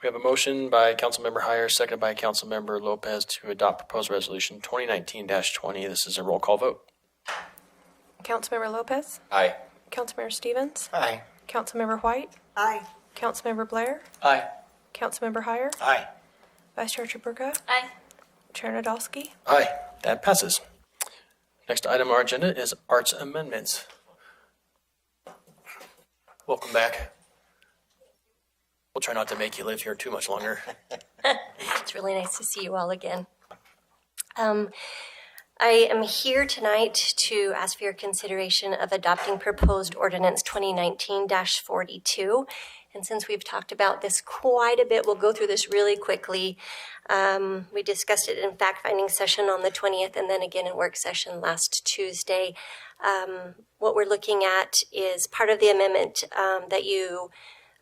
We have a motion by Councilmember Heyer, seconded by Councilmember Lopez to adopt proposed resolution 2019-20. This is a roll call vote. Councilmember Lopez? Aye. Councilmember Stevens? Aye. Councilmember White? Aye. Councilmember Blair? Aye. Councilmember Heyer? Aye. Vice Chair Chaburka? Aye. Chair Nadolski? Aye, that passes. Next item on our agenda is arts amendments. Welcome back. We'll try not to make you live here too much longer. It's really nice to see you all again. I am here tonight to ask for your consideration of adopting proposed ordinance 2019-42. And since we've talked about this quite a bit, we'll go through this really quickly. We discussed it in fact-finding session on the 20th and then again in work session last Tuesday. What we're looking at is part of the amendment that you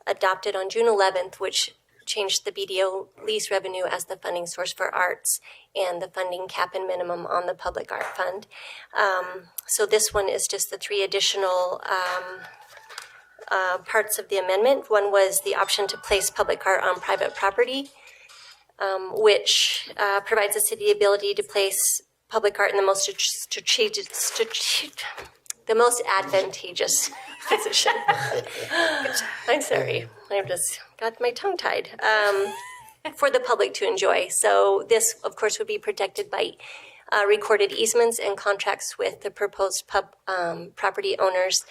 adopted on June 11th, which changed the BDO lease revenue as the funding source for arts and the funding cap and minimum on the public art fund. So this one is just the 3 additional parts of the amendment. One was the option to place public art on private property, which provides the city the ability to place public art in the most advantageous position. I'm sorry, I've just got my tongue tied. For the public to enjoy. So this, of course, would be protected by recorded easements and contracts with the proposed property owners.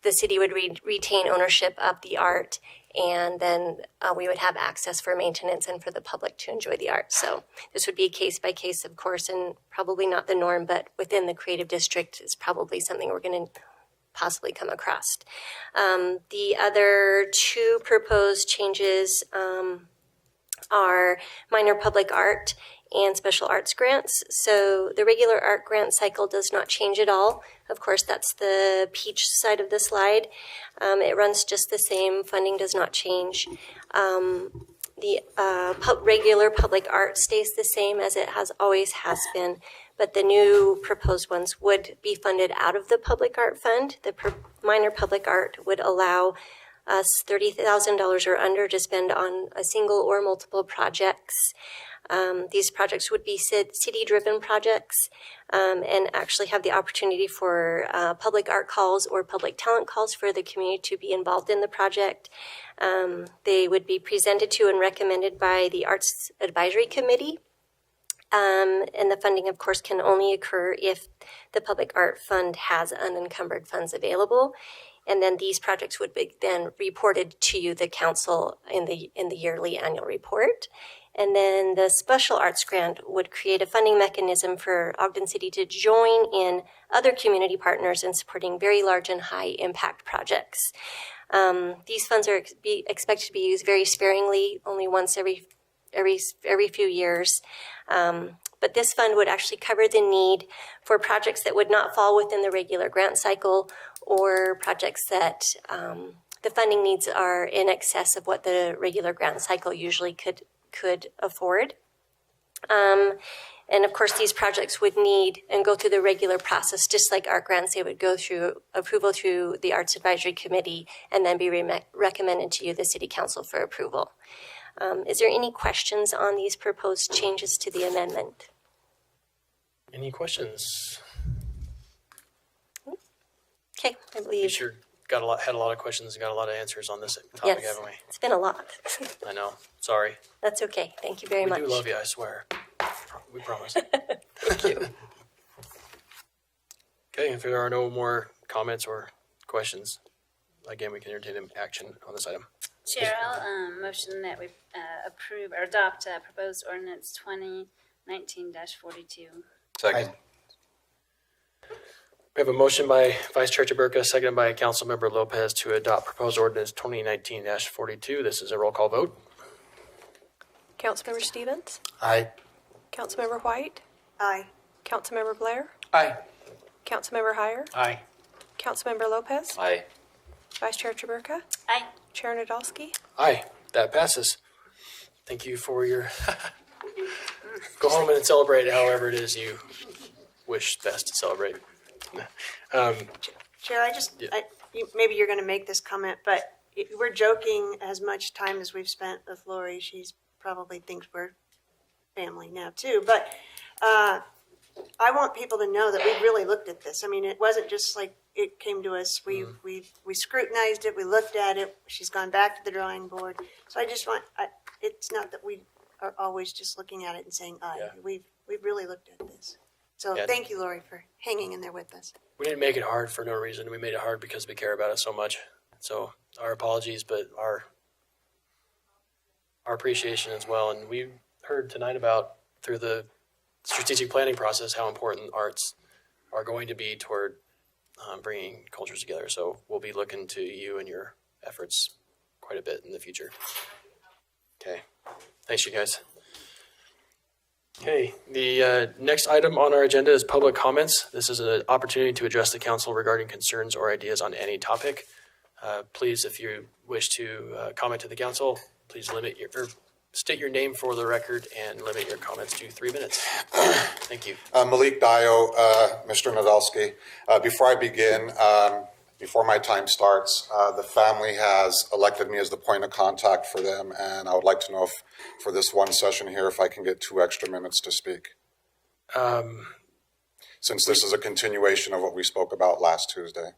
The city would retain ownership of the art, and then we would have access for maintenance and for the public to enjoy the art. So this would be a case by case, of course, and probably not the norm, but within the creative district is probably something we're going to possibly come across. The other 2 proposed changes are minor public art and special arts grants. So the regular art grant cycle does not change at all. Of course, that's the peach side of the slide. It runs just the same. Funding does not change. The regular public art stays the same as it always has been. But the new proposed ones would be funded out of the public art fund. The minor public art would allow us $30,000 or under to spend on a single or multiple projects. These projects would be city-driven projects and actually have the opportunity for public art calls or public talent calls for the community to be involved in the project. They would be presented to and recommended by the Arts Advisory Committee. And the funding, of course, can only occur if the Public Art Fund has unencumbered funds available. And then these projects would be then reported to you, the council, in the yearly annual report. And then the Special Arts Grant would create a funding mechanism for Ogden City to join in other community partners in supporting very large and high impact projects. These funds are expected to be used very sparingly, only once every few years. But this fund would actually cover the need for projects that would not fall within the regular grant cycle or projects that the funding needs are in excess of what the regular grant cycle usually could afford. And of course, these projects would need and go through the regular process, just like art grants. They would go through approval through the Arts Advisory Committee and then be recommended to you, the City Council, for approval. Is there any questions on these proposed changes to the amendment? Any questions? Okay, I believe. We sure had a lot of questions and got a lot of answers on this topic, Yes, haven't we? it's been a lot. I know. Sorry. That's okay. Thank you very much. We do love you, I swear. We promise. Thank you. Okay, if there are no more comments or questions, again, we can entertain action on this item. Chair, I'll motion that we approve or adopt proposed ordinance 2019-42. Second. We have a motion by Vice Chair Taberka, seconded by Councilmember Lopez to adopt proposed ordinance 2019-42. This is a roll call vote. Councilmember Stevens? Aye. Councilmember White? Aye. Councilmember Blair? Aye. Councilmember Heyer? Aye. Councilmember Lopez? Aye. Vice Chair Taberka? Aye. Chair Nadolski? Aye, that passes. Thank you for your... Go home and celebrate however it is you wish best to celebrate. Chair, maybe you're going to make this comment, but we're joking as much time as we've spent with Lori. She's probably thinks we're family now too. But I want people to know that we really looked at this. I mean, it wasn't just like it came to us. We scrutinized it. We looked at it. She's gone back to the drawing board. So I just want. It's not that we are always just looking at it and saying, "Yeah." We've really looked at this. So thank you, Lori, for hanging in there with us. We didn't make it hard for no reason. We made it hard because we care about it so much. So our apologies, but our appreciation as well. And we heard tonight about through the strategic planning process how important arts are going to be toward bringing cultures together. So we'll be looking to you and your efforts quite a bit in the future. Okay, thanks you guys. Okay, the next item on our agenda is public comments. This is an opportunity to address the council regarding concerns or ideas on any topic. Please, if you wish to comment to the council, please state your name for the record and limit your comments to 3 minutes. Thank you. Malik Dio, Mr. Nadolski. Before I begin, before my time starts, the family has elected me as the point of contact for them, and I would like to know if, for this one session here, if I can get 2 extra minutes to speak. Since this is a continuation of what we spoke about last Tuesday.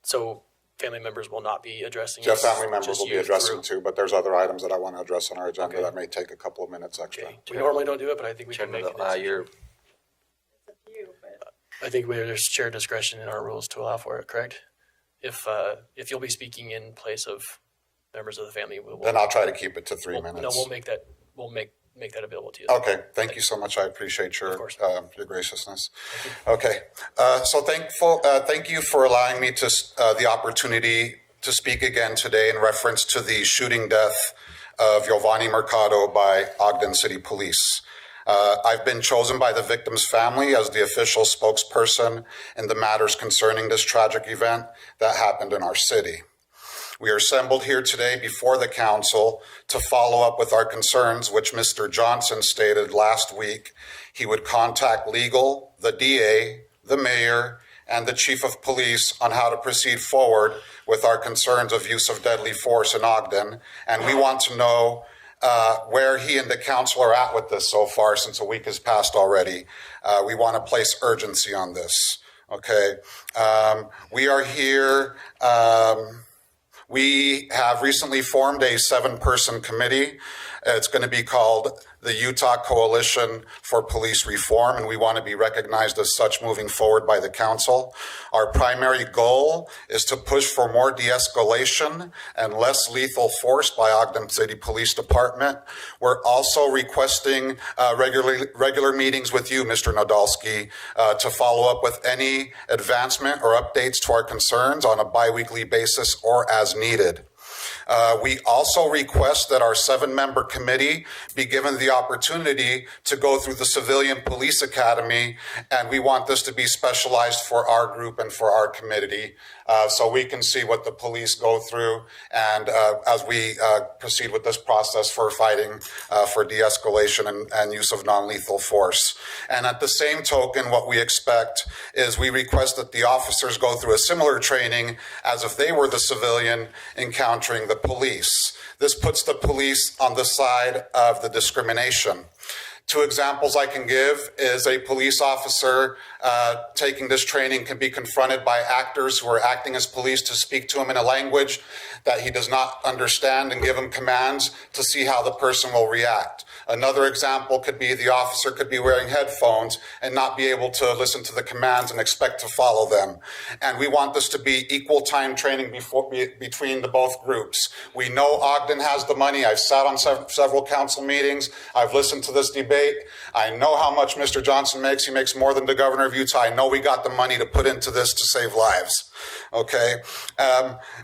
So family members will not be addressing Yeah, us, family members just will be you addressing through. too, but there's other items that I want to address on our agenda Okay. that may take a couple of minutes extra. Okay. We normally don't do it, but I think we can make it. I think there's shared discretion in our rules to allow for it, correct? If you'll be speaking in place of members of the family, Then I'll try to keep it to 3 minutes. No, we'll make that available to you. Okay, thank you so much. I appreciate your graciousness. Okay, so thank you for allowing me to the opportunity to speak again today in reference to the shooting death of Giovanni Mercado by Ogden City Police. I've been chosen by the victim's family as the official spokesperson in the matters concerning this tragic event that happened in our city. We are assembled here today before the council to follow up with our concerns, which Mr. Johnson stated last week he would contact legal, the DA, the mayor, and the chief of police on how to proceed forward with our concerns of use of deadly force in Ogden. And we want to know where he and the council are at with this so far, since a week has passed already. We want to place urgency on this. Okay. We are here. We have recently formed a 7-person committee. It's going to be called the Utah Coalition for Police Reform, and we want to be recognized as such moving forward by the council. Our primary goal is to push for more de-escalation and less lethal force by Ogden City Police Department. We're also requesting regular meetings with you, Mr. Nadolski, to follow up with any advancement or updates to our concerns on a biweekly basis or as needed. We also request that our 7-member committee be given the opportunity to go through the Civilian Police Academy, and we want this to be specialized for our group and for our committee, so we can see what the police go through, and as we proceed with this process for fighting for de-escalation and use of non-lethal force. And at the same token, what we expect is we request that the officers go through a similar training as if they were the civilian encountering the police. This puts the police on the side of the discrimination. 2 examples I can give is a police officer taking this training can be confronted by actors who are acting as police to speak to him in a language that he does not understand and give him commands to see how the person will react. Another example could be the officer could be wearing headphones and not be able to listen to the commands and expect to follow them. And we want this to be equal time training between the both groups. We know Ogden has the money. I've sat on several council meetings. I've listened to this debate. I know how much Mr. Johnson makes. He makes more than the governor of Utah. I know we got the money to put into this to save lives. Okay.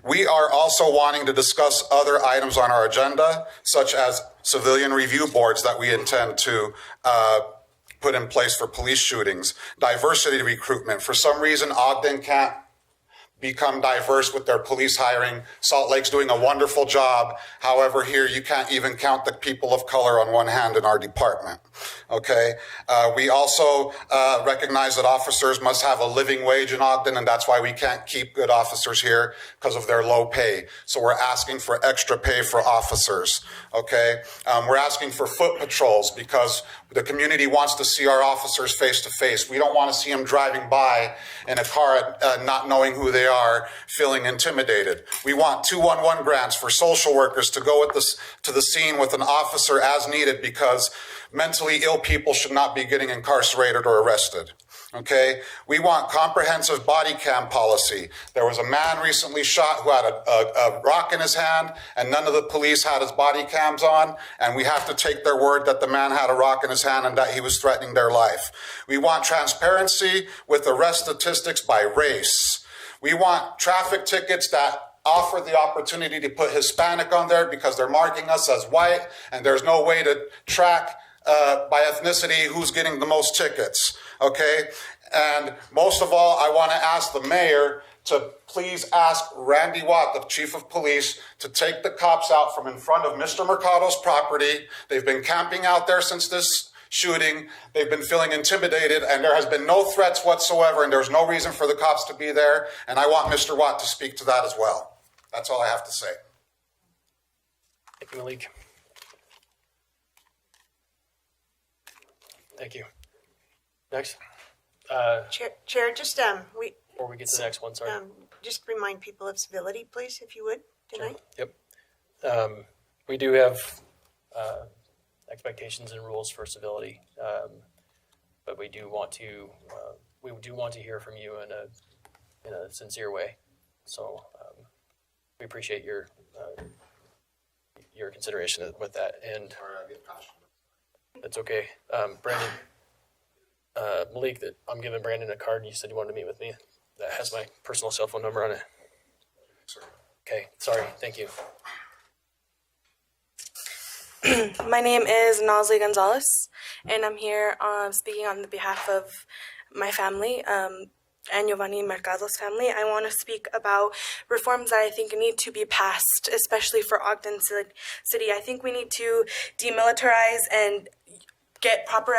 We are also wanting to discuss other items on our agenda, such as civilian review boards that we intend to put in place for police shootings, diversity recruitment. For some reason, Ogden can't become diverse with their police hiring. Salt Lake's doing a wonderful job. However, here you can't even count the people of color on one hand in our department. Okay. We also recognize that officers must have a living wage in Ogden, and that's why we can't keep good officers here because of their low pay. So we're asking for extra pay for officers. Okay. We're asking for foot patrols because the community wants to see our officers face to face. We don't want to see them driving by in a car not knowing who they are, feeling intimidated. We want 211 grants for social workers to go to the scene with an officer as needed, because mentally ill people should not be getting incarcerated or arrested. Okay, we want comprehensive body cam policy. There was a man recently shot who had a rock in his hand, and none of the police had his body cams on, and we have to take their word that the man had a rock in his hand and that he was threatening their life. We want transparency with arrest statistics by race. We want traffic tickets that offer the opportunity to put Hispanic on there because they're marking us as white, and there's no way to track by ethnicity who's getting the most tickets. Okay, and most of all, I want to ask the mayor to please ask Randy Watt, the chief of police, to take the cops out from in front of Mr. Mercado's property. They've been camping out there since this shooting. They've been feeling intimidated, and there has been no threats whatsoever, and there's no reason for the cops to be there, and I want Mr. Watt to speak to that as well. That's all I have to say. Thank you, Malik. Thank you. Next. Chair, just Before we get to the next one, sorry. just remind people of civility, please, if you would, tonight. Yep. We do have expectations and rules for civility, but we do want to hear from you in a sincere way. So we appreciate your consideration with that, and that's okay. Brandon, Malik, that I'm giving Brandon a card. You said you wanted to meet with me. That has my personal cell phone number on it. Okay, sorry. Thank you. My name is Nazli Gonzalez, and I'm here speaking on the behalf of my family and Giovanni Mercado's family. I want to speak about reforms that I think need to be passed, especially for Ogden City. I think we need to demilitarize and get proper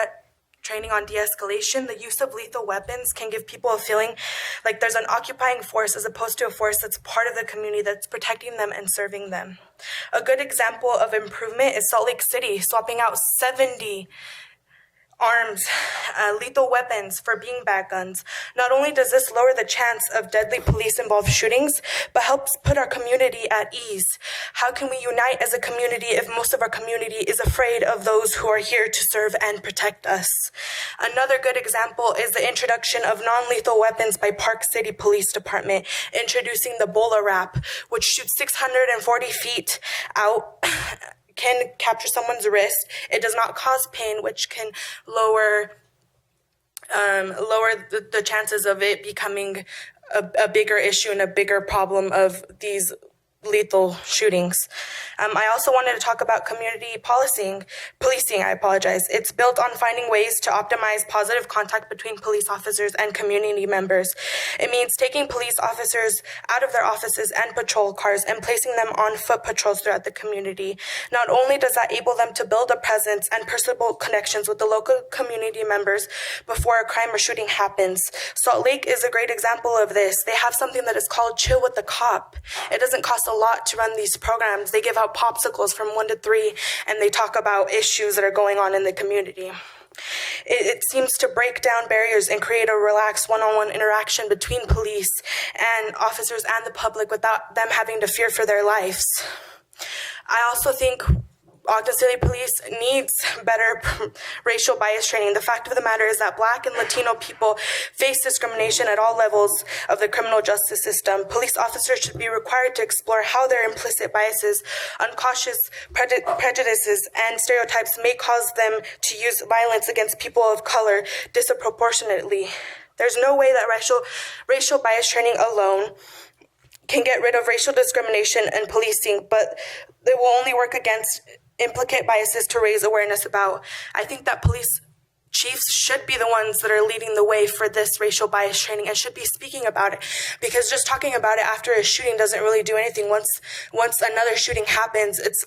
training on de-escalation. The use of lethal weapons can give people a feeling like there's an occupying force as opposed to a force that's part of the community that's protecting them and serving them. A good example of improvement is Salt Lake City swapping out 70 arms, lethal weapons for beanbag guns. Not only does this lower the chance of deadly police-involved shootings, but helps put our community at ease. How can we unite as a community if most of our community is afraid of those who are here to serve and protect us? Another good example is the introduction of non-lethal weapons by Park City Police Department, introducing the Bola Wrap, which shoots 640 feet out, can capture someone's wrist. It does not cause pain, which can lower the chances of it becoming a bigger issue and a bigger problem of these lethal shootings. I also wanted to talk about community policing. It's built on finding ways to optimize positive contact between police officers and community members. It means taking police officers out of their offices and patrol cars and placing them on foot patrols throughout the community. Not only does that enable them to build a presence and personal connections with the local community members before a crime or shooting happens. Salt Lake is a great example of this. They have something that is called Chill with the Cop. It doesn't cost a lot to run these programs. They give out popsicles from 1 to 3, and they talk about issues that are going on in the community. It seems to break down barriers and create a relaxed one-on-one interaction between police and officers and the public without them having to fear for their lives. I also think Ogden City Police needs better racial bias training. The fact of the matter is that Black and Latino people face discrimination at all levels of the criminal justice system. Police officers should be required to explore how their implicit biases, unconscious prejudices, and stereotypes may cause them to use violence against people of color disproportionately. There's no way that racial bias training alone can get rid of racial discrimination and policing, but they will only work against implicit biases to raise awareness about. I think that police chiefs should be the ones that are leading the way for this racial bias training and should be speaking about it, because just talking about it after a shooting doesn't really do anything. Once another shooting happens, it's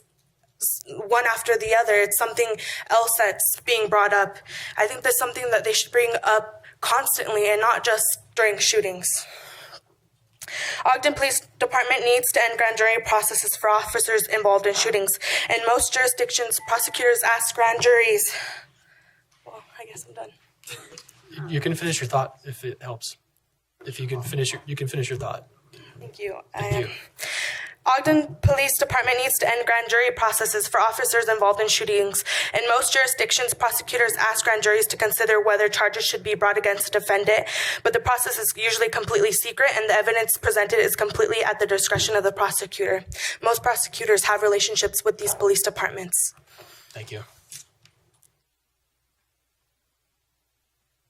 one after the other. It's something else that's being brought up. I think that's something that they should bring up constantly and not just during shootings. Ogden Police Department needs to end grand jury processes for officers involved in shootings. In most jurisdictions, prosecutors ask grand juries. Well, I guess I'm done. You can finish your thought if it helps. If you can finish your thought. Thank you. Thank you. Ogden Police Department needs to end grand jury processes for officers involved in shootings. In most jurisdictions, prosecutors ask grand juries to consider whether charges should be brought against the defendant, but the process is usually completely secret and the evidence presented is completely at the discretion of the prosecutor. Most prosecutors have relationships with these police departments. Thank you.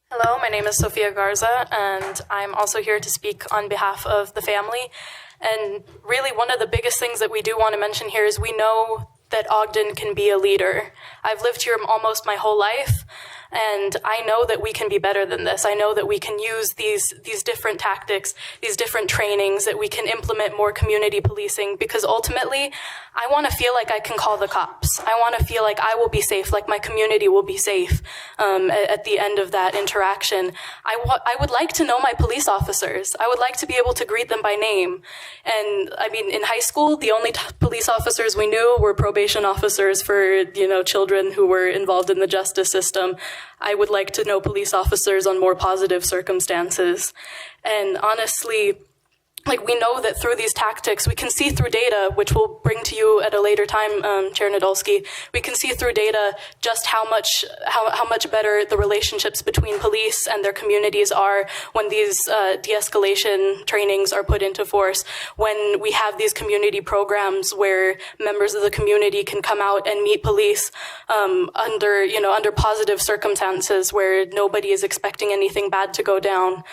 Hello, my name is Sofia Garza, and I'm also here to speak on behalf of the family. And really, one of the biggest things that we do want to mention here is we know that Ogden can be a leader. I've lived here almost my whole life, and I know that we can be better than this. I know that we can use these different tactics, these different trainings, that we can implement more community policing, because ultimately, I want to feel like I can call the cops. I want to feel like I will be safe, like my community will be safe at the end of that interaction. I would like to know my police officers. I would like to be able to greet them by name. And I mean, in high school, the only police officers we knew were probation officers for, children who were involved in the justice system. I would like to know police officers on more positive circumstances. And honestly, we know that through these tactics, we can see through data, which we'll bring to you at a later time, Chair Nadolski, we can see through data just how much better the relationships between police and their communities are when these de-escalation trainings are put into force, when we have these community programs where members of the community can come out and meet police under positive circumstances where nobody is expecting anything bad to go down.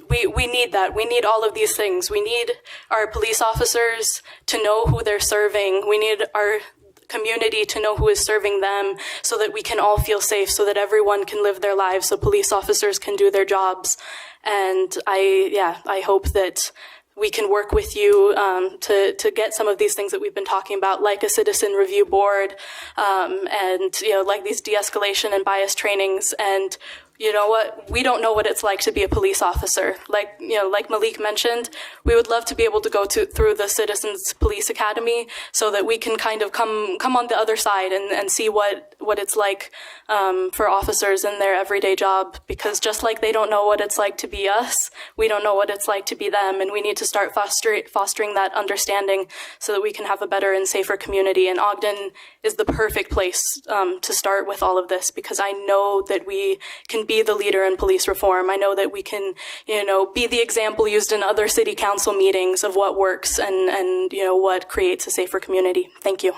We need that. We need all of these things. We need our police officers to know who they're serving. We need our community to know who is serving them so that we can all feel safe, so that everyone can live their lives, so police officers can do their jobs. And I hope that we can work with you to get some of these things that we've been talking about, like a citizen review board, and like these de-escalation and bias trainings. And you know what? We don't know what it's like to be a police officer. Like Malik mentioned, we would love to be able to go through the Citizens Police Academy so that we can kind of come on the other side and see what it's like for officers in their everyday job. Because just like they don't know what it's like to be us, we don't know what it's like to be them. And we need to start fostering that understanding so that we can have a better and safer community. And Ogden is the perfect place to start with all of this, because I know that we can be the leader in police reform. I know that we can, be the example used in other city council meetings of what works and what creates a safer community. Thank you.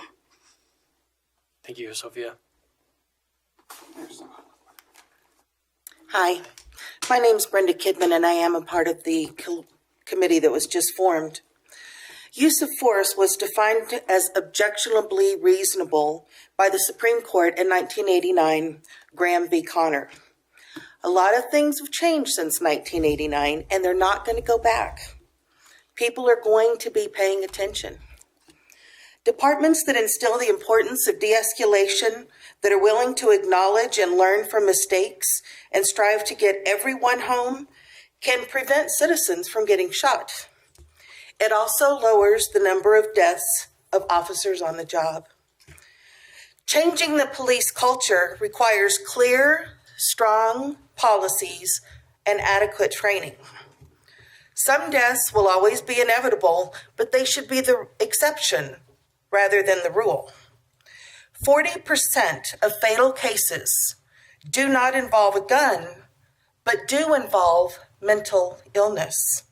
Thank you, Sophia. Hi, my name's Brenda Kidman, and I am a part of the committee that was just formed. Use of force was defined as objectionably reasonable by the Supreme Court in 1989, Graham v. Connor. A lot of things have changed since 1989, and they're not going to go back. People are going to be paying attention. Departments that instill the importance of de-escalation, that are willing to acknowledge and learn from mistakes and strive to get everyone home, can prevent citizens from getting shot. It also lowers the number of deaths of officers on the job. Changing the police culture requires clear, strong policies and adequate training. Some deaths will always be inevitable, but they should be the exception rather than the rule. 40% of fatal cases do not involve a gun, but do involve mental illness.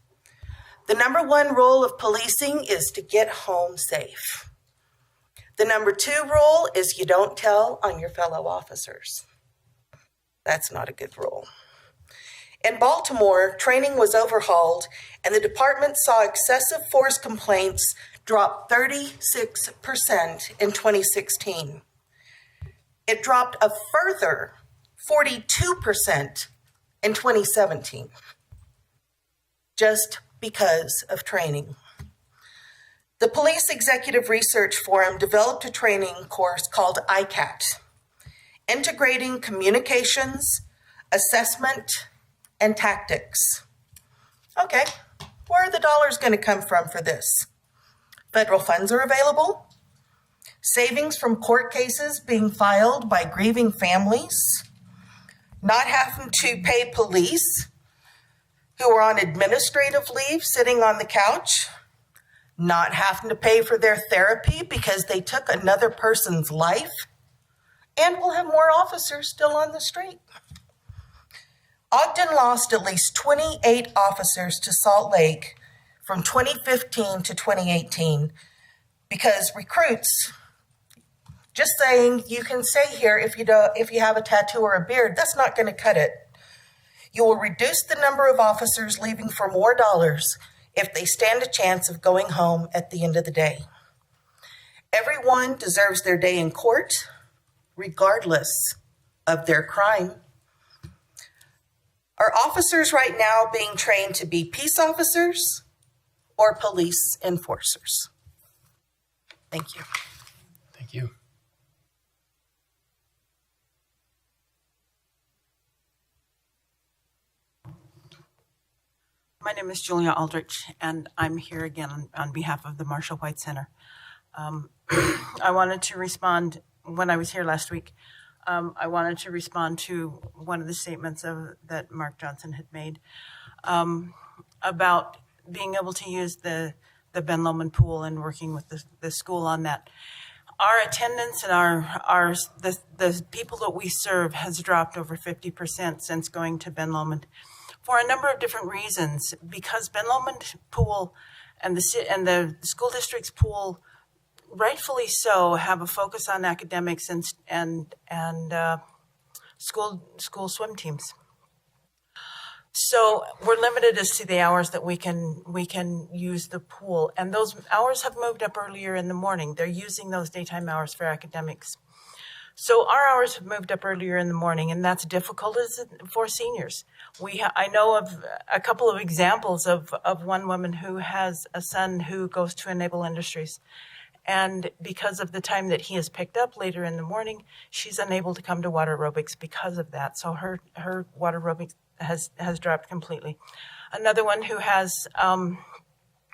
The number one rule of policing is to get home safe. The number two rule is you don't tell on your fellow officers. That's not a good rule. In Baltimore, training was overhauled, and the department saw excessive force complaints drop 36% in 2016. It dropped a further 42% in 2017, just because of training. The Police Executive Research Forum developed a training course called ICAT, Integrating Communications, Assessment, and Tactics. Okay, where are the dollars going to come from for this? Federal funds are available. Savings from court cases being filed by grieving families. Not having to pay police who are on administrative leave sitting on the couch. not having to pay for their therapy because they took another person's life, and we'll have more officers still on the street. Ogden lost at least 28 officers to Salt Lake from 2015 to 2018 because recruits, just saying you can stay here if you have a tattoo or a beard, that's not going to cut it. You will reduce the number of officers leaving for more dollars if they stand a chance of going home at the end of the day. Everyone deserves their day in court, regardless of their crime. Are officers right now being trained to be peace officers or police enforcers? Thank you. Thank you. My name is Julia Aldrich, and I'm here again on behalf of the Marshall White Center. I wanted to respond, when I was here last week, I wanted to respond to one of the statements that Mark Johnson had made about being able to use the Ben Lomond pool and working with the school on that. Our attendance and the people that we serve has dropped over 50% since going to Ben Lomond, for a number of different reasons. Because Ben Lomond pool and the school district's pool, rightfully so, have a focus on academics and school swim teams. So we're limited as to the hours that we can use the pool, and those hours have moved up earlier in the morning. They're using those daytime hours for academics. So our hours have moved up earlier in the morning, and that's difficult for seniors. I know of a couple of examples of one woman who has a son who goes to Enable Industries. And because of the time that he is picked up later in the morning, she's unable to come to water aerobics because of that. So her water aerobics has dropped completely. Another one who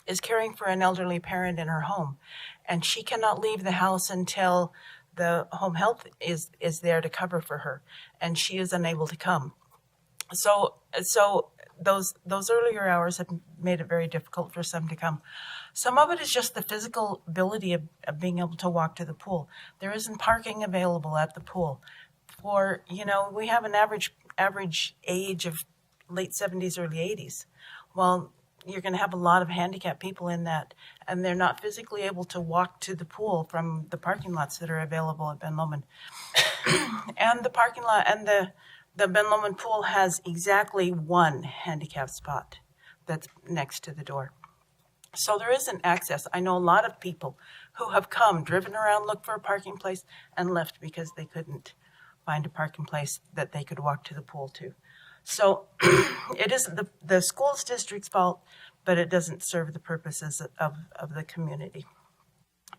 is caring for an elderly parent in her home, and she cannot leave the house until the home health is there to cover for her, and she is unable to come. So those earlier hours have made it very difficult for some to come. Some of it is just the physical ability of being able to walk to the pool. There isn't parking available at the pool. We have an average age of late 70s, early 80s. Well, you're going to have a lot of handicapped people in that, and they're not physically able to walk to the pool from the parking lots that are available at Ben Lomond. And the parking lot and the Ben Lomond pool has exactly one handicap spot that's next to the door. So there isn't access. I know a lot of people who have driven around, looked for a parking place, and left because they couldn't find a parking place that they could walk to the pool to. So it isn't the school's district's fault, but it doesn't serve the purposes of the community.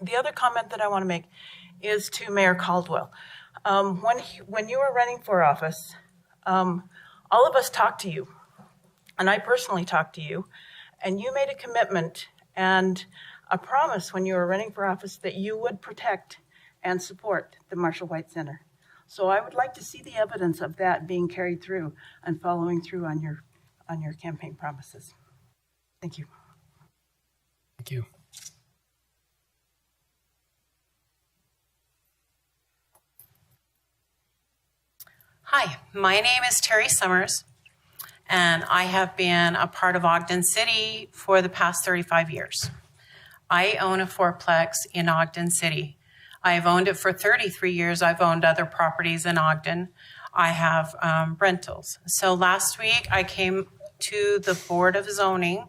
The other comment that I want to make is to Mayor Caldwell. When you were running for office, all of us talked to you, and I personally talked to you, and you made a commitment and a promise when you were running for office that you would protect and support the Marshall White Center. So I would like to see the evidence of that being carried through and following through on your campaign promises. Thank you. Thank you. Hi, my name is Terry Summers, and I have been a part of Ogden City for the past 35 years. I own a fourplex in Ogden City. I've owned it for 33 years. I've owned other properties in Ogden. I have rentals. So last week I came to the Board of Zoning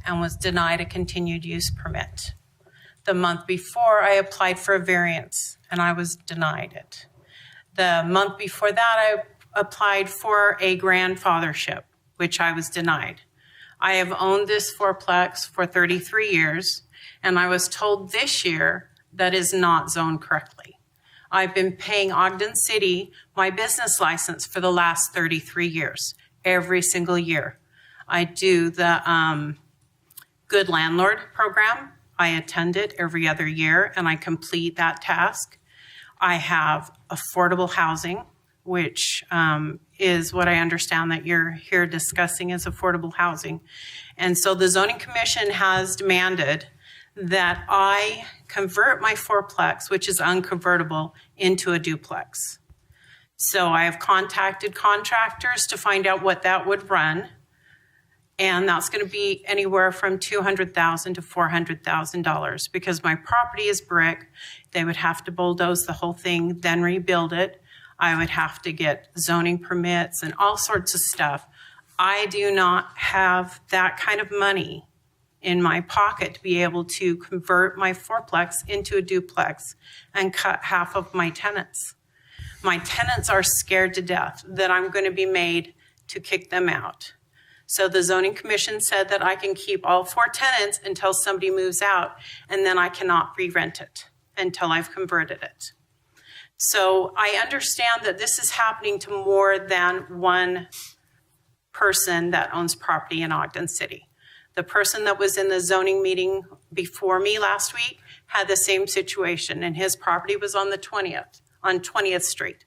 and was denied a continued use permit. The month before I applied for a variance and I was denied it. The month before that I applied for a grandfathership, which I was denied. I have owned this fourplex for 33 years, and I was told this year that is not zoned correctly. I've been paying Ogden City my business license for the last 33 years, every single year. I do the Good Landlord program. I attend it every other year, and I complete that task. I have affordable housing, which is what I understand that you're here discussing is affordable housing. And so the Zoning Commission has demanded that I convert my fourplex, which is unconvertible, into a duplex. So I have contacted contractors to find out what that would run. And that's going to be anywhere from $200,000 to $400,000 because my property is brick. They would have to bulldoze the whole thing, then rebuild it. I would have to get zoning permits and all sorts of stuff. I do not have that kind of money in my pocket to be able to convert my fourplex into a duplex and cut half of my tenants. My tenants are scared to death that I'm going to be made to kick them out. So the zoning commission said that I can keep all 4 tenants until somebody moves out, and then I cannot re-rent it until I've converted it. So I understand that this is happening to more than one person that owns property in Ogden City. The person that was in the zoning meeting before me last week had the same situation, and his property was on the 20th Street,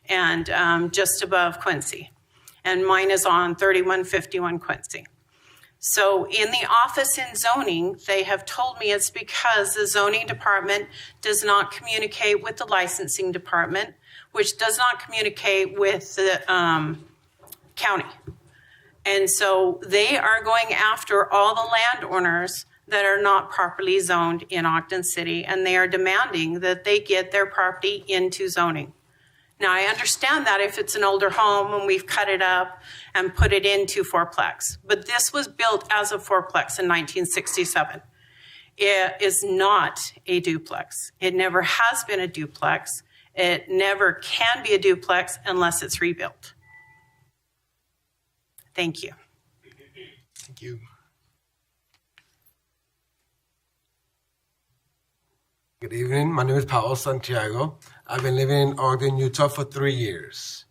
and just above Quincy. And mine is on 3151 Quincy. So in the office in zoning, they have told me it's because the zoning department does not communicate with the licensing department, which does not communicate with the county. And so they are going after all the landowners that are not properly zoned in Ogden City, and they are demanding that they get their property into zoning. Now, I understand that if it's an older home and we've cut it up and put it into fourplex, but this was built as a fourplex in 1967. It is not a duplex. It never has been a duplex. It never can be a duplex unless it's rebuilt. Thank you. Thank you. Good evening. My name is Paulo Santiago. I've been living in Ogden, Utah for 3 years.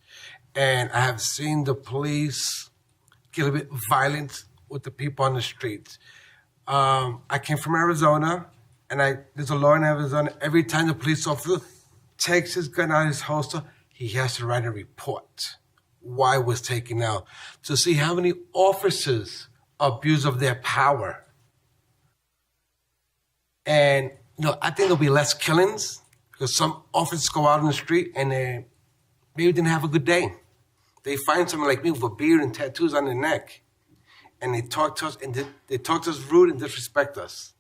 And I have seen the police get a bit violent with the people on the streets. I came from Arizona, and there's a law in Arizona. Every time the police officer takes his gun out of his holster, he has to write a report. Why it was taken out, to see how many officers abuse of their power. And I think there'll be less killings because some officers go out on the street and they maybe didn't have a good day. They find someone like me with a beard and tattoos on their neck, and they talk to us rude and disrespect us.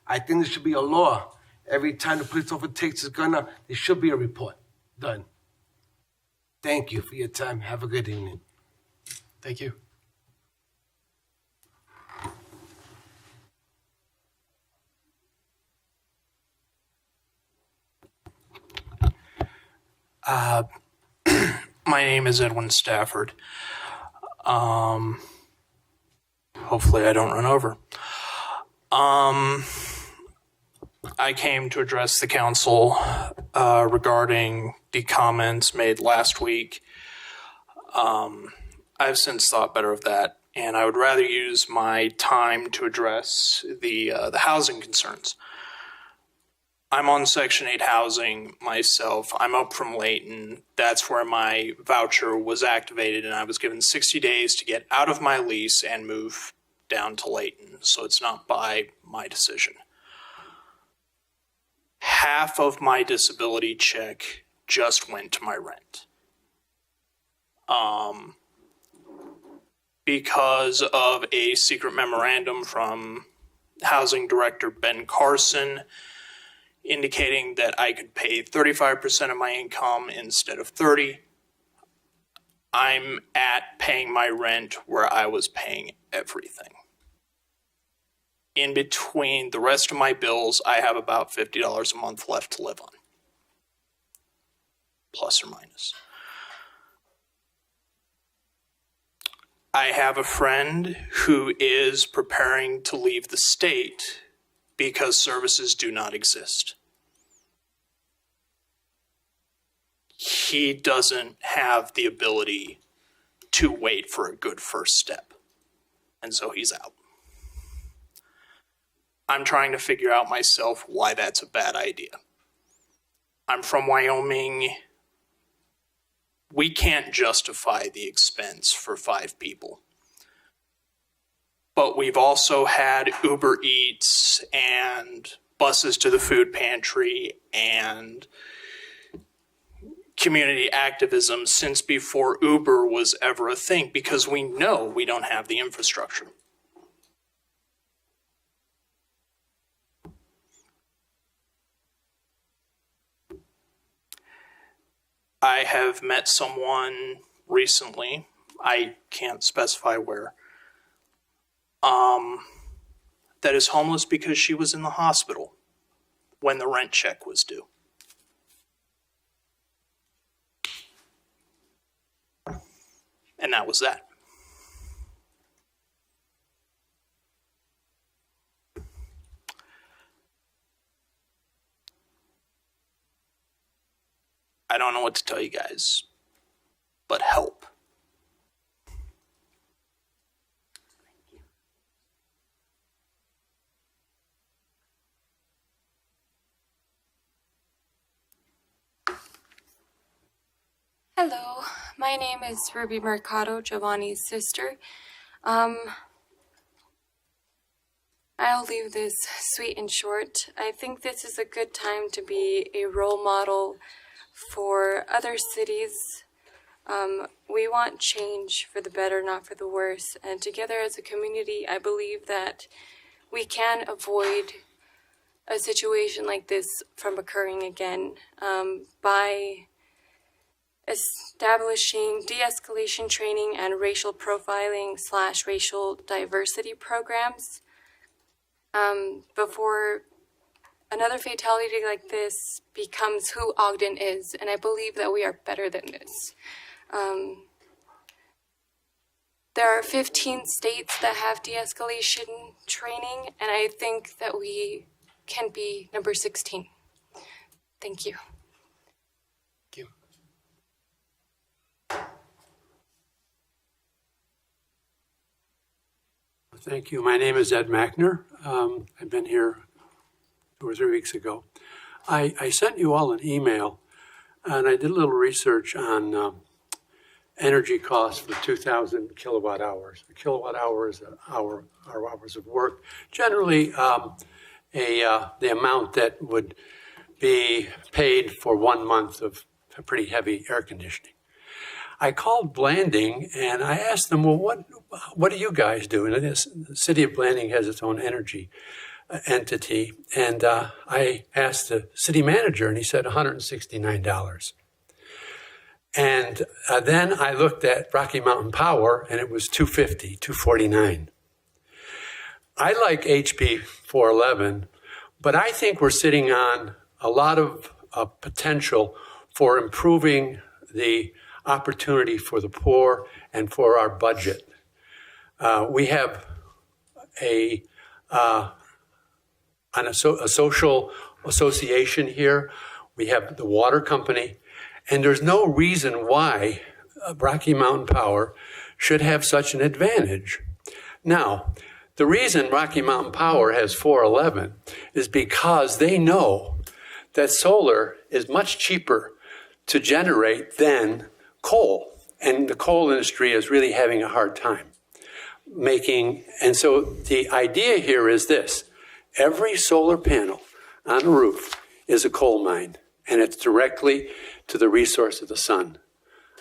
I think there should be a law. Every time the police officer takes his gun out, there should be a report done. Thank you for your time. Have a good evening. Thank you. My name is Edwin Stafford. Hopefully I don't run over. I came to address the council regarding the comments made last week. I've since thought better of that, and I would rather use my time to address the housing concerns. I'm on Section 8 housing myself. I'm up from Layton. That's where my voucher was activated, and I was given 60 days to get out of my lease and move down to Layton, so it's not by my decision. Half of my disability check just went to my rent. Because of a secret memorandum from Housing Director Ben Carson indicating that I could pay 35% of my income instead of 30%, I'm at paying my rent where I was paying everything. In between the rest of my bills, I have about $50 a month left to live on, plus or minus. I have a friend who is preparing to leave the state because services do not exist. He doesn't have the ability to wait for a good first step, and so he's out. I'm trying to figure out myself why that's a bad idea. I'm from Wyoming. We can't justify the expense for 5 people. but we've also had Uber Eats and buses to the food pantry and community activism since before Uber was ever a thing, because we know we don't have the infrastructure. I have met someone recently, I can't specify where, that is homeless because she was in the hospital when the rent check was due. And that was that. I don't know what to tell you guys, but help. Hello, my name is Ruby Mercado, Giovanni's sister. I'll leave this sweet and short. I think this is a good time to be a role model for other cities. We want change for the better, not for the worse. And together as a community, I believe that we can avoid a situation like this from occurring again by establishing de-escalation training and racial profiling / racial diversity programs. Before another fatality like this becomes who Ogden is, and I believe that we are better than this. There are 15 states that have de-escalation training, and I think that we can be number 16. Thank you. Thank you. My name is Ed Mackner. I've been here 2 or 3 weeks ago. I sent you all an email, and I did a little research on energy costs for 2,000 kilowatt hours. A kilowatt hour is our hours of work. Generally, the amount that would be paid for 1 month of pretty heavy air conditioning. I called Blanding and I asked them, well, what do you guys do? And the city of Blanding has its own energy entity. And I asked the city manager and he said $169. And then I looked at Rocky Mountain Power and it was $249. I like HB 411, but I think we're sitting on a lot of potential for improving the opportunity for the poor and for our budget. We have a social association here. We have the water company, and there's no reason why Rocky Mountain Power should have such an advantage. Now, the reason Rocky Mountain Power has 411 is because they know that solar is much cheaper to generate than coal, and the coal industry is really having a hard time making. And so the idea here is this: every solar panel on a roof is a coal mine, and it's directly to the resource of the sun.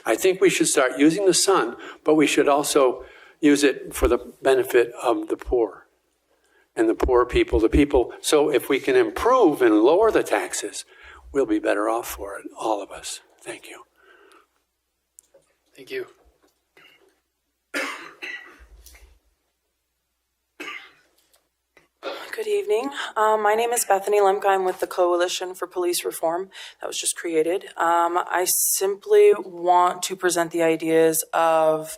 I think we should start using the sun, but we should also use it for the benefit of the poor and the poor people, the people. So if we can improve and lower the taxes, we'll be better off for it, all of us. Thank you. Thank you. Good evening. My name is Bethany Lemke. I'm with the Coalition for Police Reform that was just created. I simply want to present the ideas of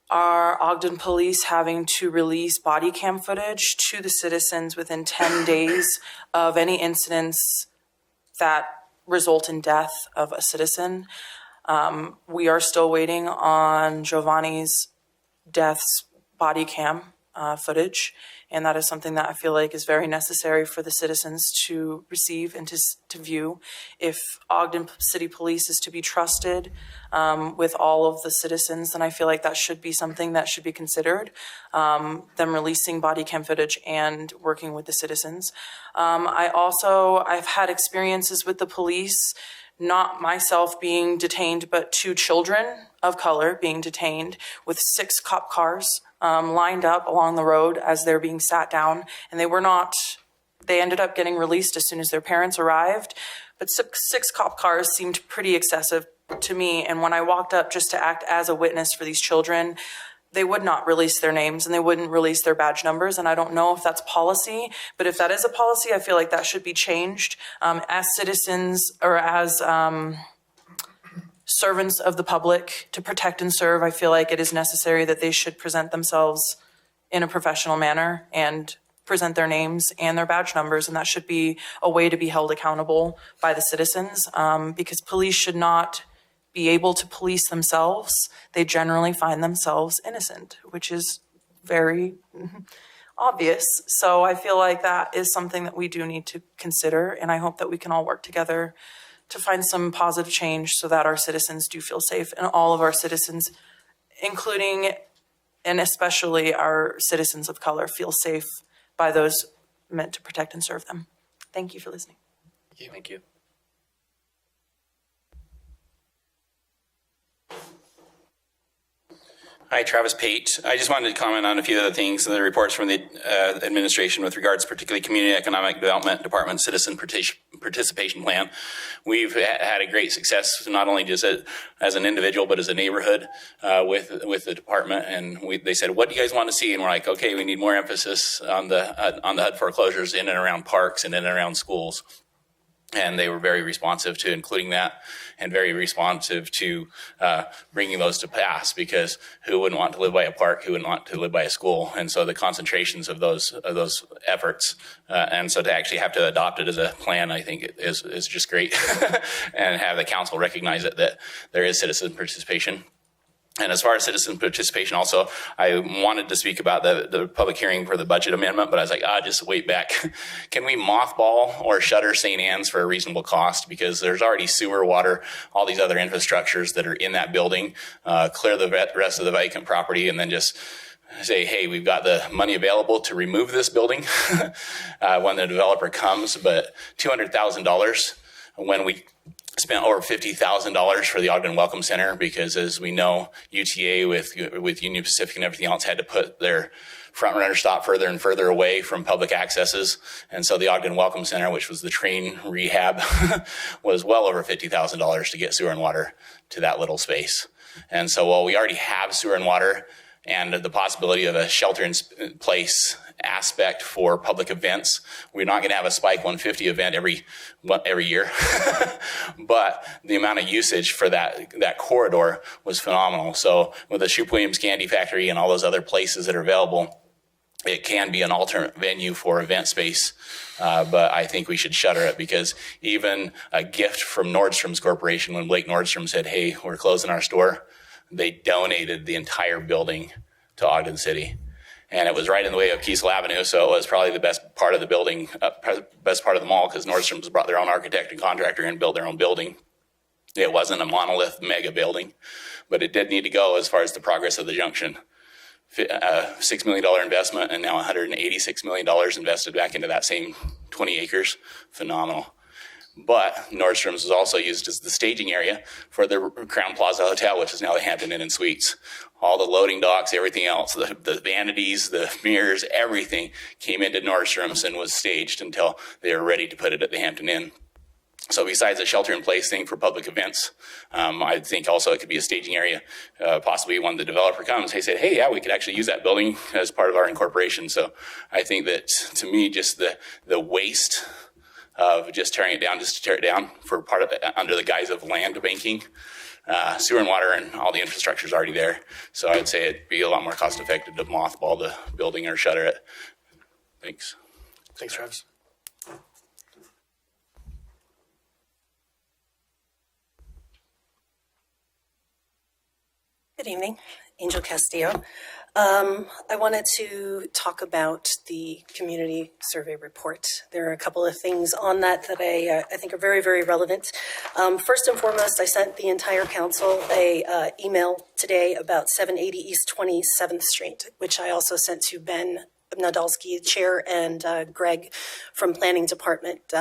our Ogden police having to release body cam footage to the citizens within 10 days of any incidents that result in death of a citizen. We are still waiting on Giovanni's death's body cam. footage, and that is something that I feel like is very necessary for the citizens to receive and to view. If Ogden City Police is to be trusted with all of the citizens, then I feel like that should be something that should be considered, them releasing body cam footage and working with the citizens. I've had experiences with the police, not myself being detained, but 2 children of color being detained with 6 cop cars lined up along the road as they're being sat down. And they ended up getting released as soon as their parents arrived. But 6 cop cars seemed pretty excessive to me. And when I walked up just to act as a witness for these children, they would not release their names and they wouldn't release their badge numbers. And I don't know if that's policy, but if that is a policy, I feel like that should be changed. As citizens or as servants of the public to protect and serve, I feel like it is necessary that they should present themselves in a professional manner and present their names and their badge numbers. And that should be a way to be held accountable by the citizens, because police should not be able to police themselves. They generally find themselves innocent, which is very obvious. So I feel like that is something that we do need to consider, and I hope that we can all work together to find some positive change so that our citizens do feel safe, and all of our citizens, including and especially our citizens of color, feel safe by those meant to protect and serve them. Thank you for listening. Thank you. Hi, Travis Pate. I just wanted to comment on a few of the things in the reports from the administration with regards particularly Community Economic Development Department Citizen Participation Plan. We've had a great success, not only just as an individual, but as a neighborhood with the department. And they said, what do you guys want to see? And we're like, okay, we need more emphasis on the HUD foreclosures in and around parks and in and around schools. And they were very responsive to including that, and very responsive to bringing those to pass, because who wouldn't want to live by a park? Who wouldn't want to live by a school? And so the concentrations of those efforts, and so to actually have to adopt it as a plan, I think is just great, and have the council recognize it, that there is citizen participation. And as far as citizen participation also, I wanted to speak about the public hearing for the budget amendment, but I was like, just wait back. Can we mothball or shutter St. Anne's for a reasonable cost? Because there's already sewer, water, all these other infrastructures that are in that building. Clear the rest of the vacant property, and then just say, hey, we've got the money available to remove this building when the developer comes, but $200,000 when we spent over $50,000 for the Ogden Welcome Center, because as we know, UTA with Union Pacific and everything else had to put their front runner stop further and further away from public accesses. And so the Ogden Welcome Center, which was the train rehab, was well over $50,000 to get sewer and water to that little space. And so while we already have sewer and water and the possibility of a shelter in place aspect for public events, we're not going to have a Spike 150 event every year. But the amount of usage for that corridor was phenomenal. So with the Shoop Williams Candy Factory and all those other places that are available, it can be an alternate venue for event space. But I think we should shutter it, because even a gift from Nordstrom's Corporation, when Blake Nordstrom said, hey, we're closing our store, they donated the entire building to Ogden City. And it was right in the way of Kiesel Avenue, so it was probably the best part of the building, best part of the mall, because Nordstrom's brought their own architect and contractor and built their own building. It wasn't a monolith mega building, but it did need to go as far as the progress of the junction. $6 million investment, and now $186 million invested back into that same 20 acres. Phenomenal. But Nordstrom's was also used as the staging area for the Crown Plaza Hotel, which is now the Hampton Inn and Suites. All the loading docks, everything else, the vanities, the mirrors, everything came into Nordstrom's and was staged until they were ready to put it at the Hampton Inn. So besides a shelter-in-place thing for public events, I think also it could be a staging area. Possibly when the developer comes, they say, hey, yeah, we could actually use that building as part of our incorporation. So I think that, to me, just the waste of just tearing it down just to tear it down for part of it under the guise of land banking. Sewer and water and all the infrastructure is already there. So I'd say it'd be a lot more cost effective to mothball the building or shutter it. Thanks. Thanks, Travis. Good evening. Angel Castillo. I wanted to talk about the community survey report. There are a couple of things on that I think are very, very relevant. First and foremost, I sent the entire council a email today about 780 East 27th Street, which I also sent to Ben Nadolski, Chair, and Greg from Planning Department.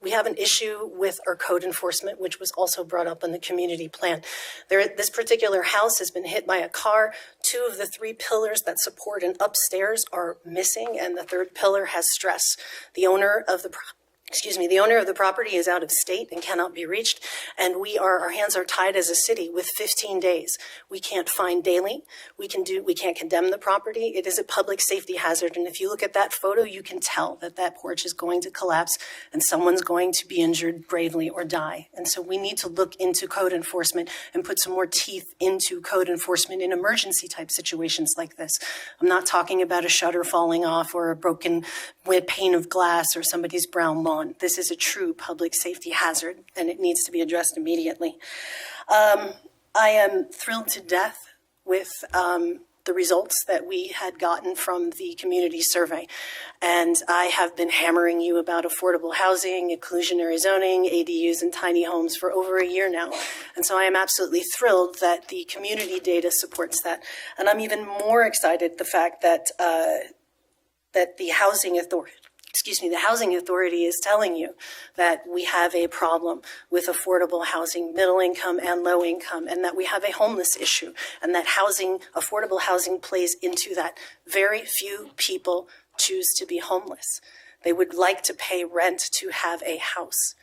We have an issue with our code enforcement, which was also brought up in the community plan. This particular house has been hit by a car. 2 of the 3 pillars that support an upstairs are missing, and the 3rd pillar has stress. The owner of the property is out of state and cannot be reached, and our hands are tied as a city with 15 days. We can't fine daily. We can't condemn the property. It is a public safety hazard, and if you look at that photo, you can tell that that porch is going to collapse and someone's going to be injured gravely or die. And so we need to look into code enforcement and put some more teeth into code enforcement in emergency type situations like this. I'm not talking about a shutter falling off or a broken pane of glass or somebody's brown lawn. This is a true public safety hazard, and it needs to be addressed immediately. I am thrilled to death with the results that we had gotten from the community survey. And I have been hammering you about affordable housing, inclusionary zoning, ADUs, and tiny homes for over a year now. And so I am absolutely thrilled that the community data supports that. And I'm even more excited the fact that the Housing Authority is telling you that we have a problem with affordable housing, middle income and low income, and that we have a homeless issue, and that affordable housing plays into that. Very few people choose to be homeless. They would like to pay rent to have a house.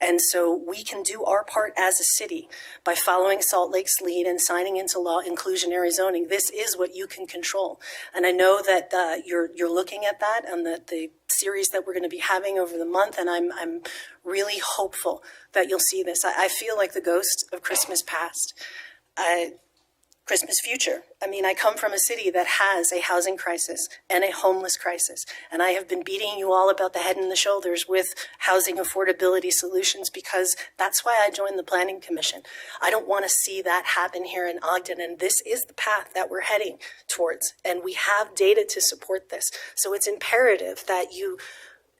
And so we can do our part as a city by following Salt Lake's lead and signing into law inclusionary zoning. This is what you can control. And I know that you're looking at that and the series that we're going to be having over the month, and I'm really hopeful that you'll see this. I feel like the ghost of Christmas past. Christmas future. I mean, I come from a city that has a housing crisis and a homeless crisis, and I have been beating you all about the head and the shoulders with housing affordability solutions because that's why I joined the Planning Commission. I don't want to see that happen here in Ogden, and this is the path that we're heading towards, and we have data to support this. So it's imperative that you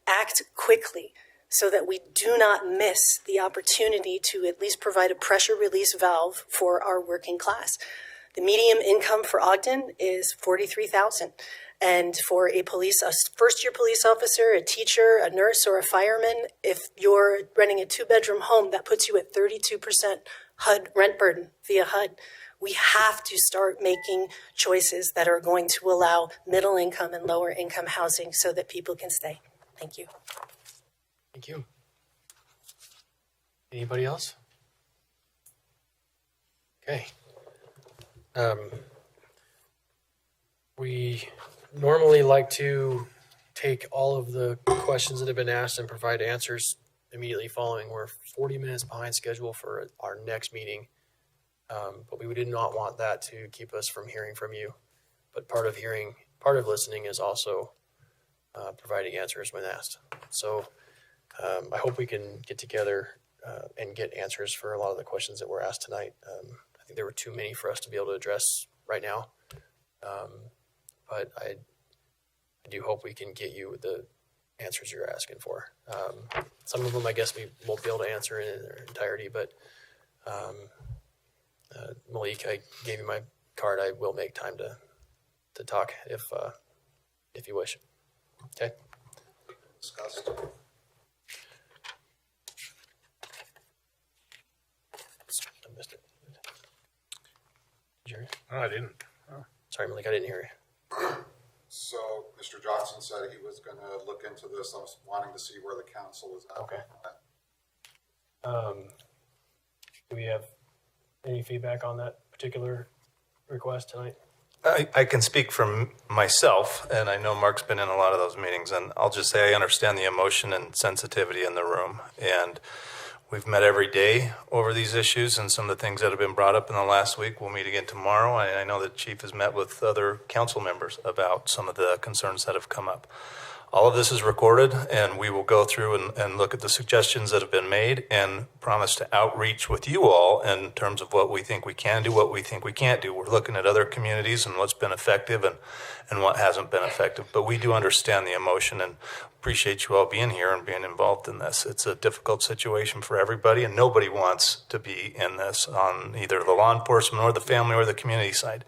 act quickly so that we do not miss the opportunity to at least provide a pressure release valve for our working class. The median income for Ogden is $43,000. And for a first-year police officer, a teacher, a nurse, or a fireman, if you're renting a 2-bedroom home, that puts you at 32% HUD rent burden via HUD. We have to start making choices that are going to allow middle income and lower income housing so that people can stay. Thank you. Thank you. Anybody else? Okay. We normally like to take all of the questions that have been asked and provide answers immediately following. We're 40 minutes behind schedule for our next meeting, but we did not want that to keep us from hearing from you. But part of listening is also providing answers when asked. So I hope we can get together and get answers for a lot of the questions that were asked tonight. I think there were too many for us to be able to address right now. But I do hope we can get you the answers you're asking for. Some of them, I guess, we won't be able to answer in their entirety, but Malik, I gave you my card. I will make time to talk if you wish. Okay? Discussed. I missed it. Did you hear it? No, I didn't. Oh. Sorry, Malik, I didn't hear you. So Mr. Johnson said he was going to look into this. I was wanting to see where the council was at. Okay. Do we have any feedback on that particular request tonight? I can speak from myself, and I know Mark's been in a lot of those meetings, and I'll just say I understand the emotion and sensitivity in the room, and we've met every day over these issues and some of the things that have been brought up in the last week. We'll meet again tomorrow. I know the chief has met with other council members about some of the concerns that have come up. All of this is recorded, and we will go through and look at the suggestions that have been made and promise to outreach with you all in terms of what we think we can do, what we think we can't do. We're looking at other communities and what's been effective and what hasn't been effective. But we do understand the emotion and appreciate you all being here and being involved in this. It's a difficult situation for everybody, and nobody wants to be in this on either the law enforcement or the family or the community side.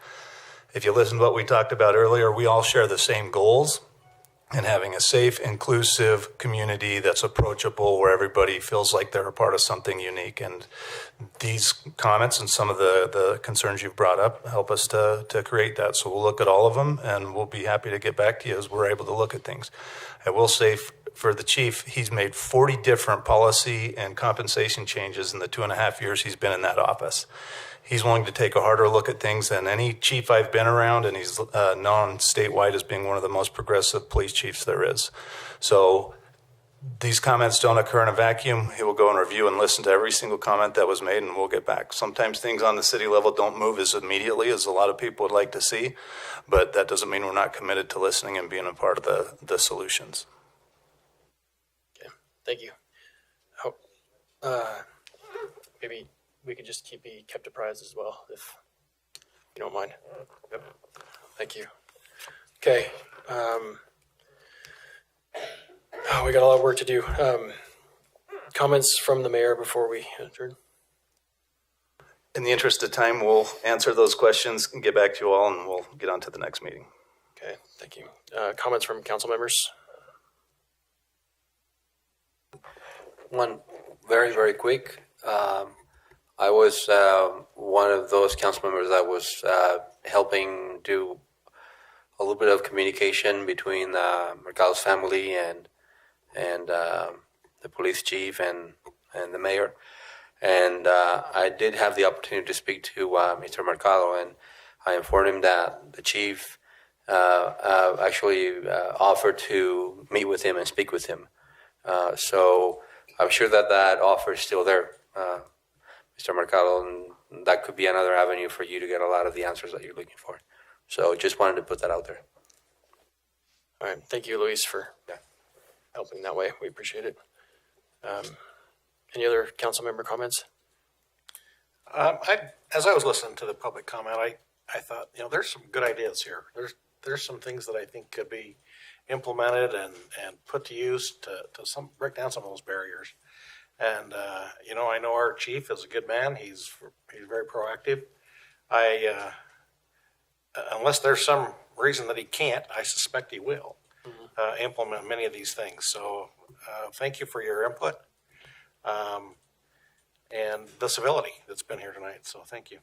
If you listen to what we talked about earlier, we all share the same goals. And having a safe, inclusive community that's approachable, where everybody feels like they're a part of something unique. And these comments and some of the concerns you've brought up help us to create that. So we'll look at all of them, and we'll be happy to get back to you as we're able to look at things. I will say for the chief, he's made 40 different policy and compensation changes in the 2.5 years he's been in that office. He's willing to take a harder look at things than any chief I've been around, and he's known statewide as being one of the most progressive police chiefs there is. So these comments don't occur in a vacuum. He will go and review and listen to every single comment that was made, and we'll get back. Sometimes things on the city level don't move as immediately as a lot of people would like to see, but that doesn't mean we're not committed to listening and being a part of the solutions. Okay, thank you. Hope maybe we could just be kept apprised as well, if you don't mind. Yep. Thank you. Okay. We got a lot of work to do. Comments from the mayor before we adjourn? In the interest of time, we'll answer those questions and get back to you all, and we'll get on to the next meeting. Okay, thank you. Comments from council members? One very, very quick. I was one of those council members that was helping do a little bit of communication between Mercado's family and the police chief and the mayor. And I did have the opportunity to speak to Mr. Mercado, and I informed him that the chief actually offered to meet with him and speak with him. So I'm sure that offer is still there, Mr. Mercado, and that could be another avenue for you to get a lot of the answers that you're looking for. So just wanted to put that out there. All right. Thank you, Luis, for helping that way. We appreciate it. Any other council member comments? As I was listening to the public comment, I thought, there's some good ideas here. There's some things that I think could be implemented and put to use to break down some of those barriers. And I know our chief is a good man. He's very proactive. Unless there's some reason that he can't, I suspect he will implement many of these things. So thank you for your input and the civility that's been here tonight. So thank you.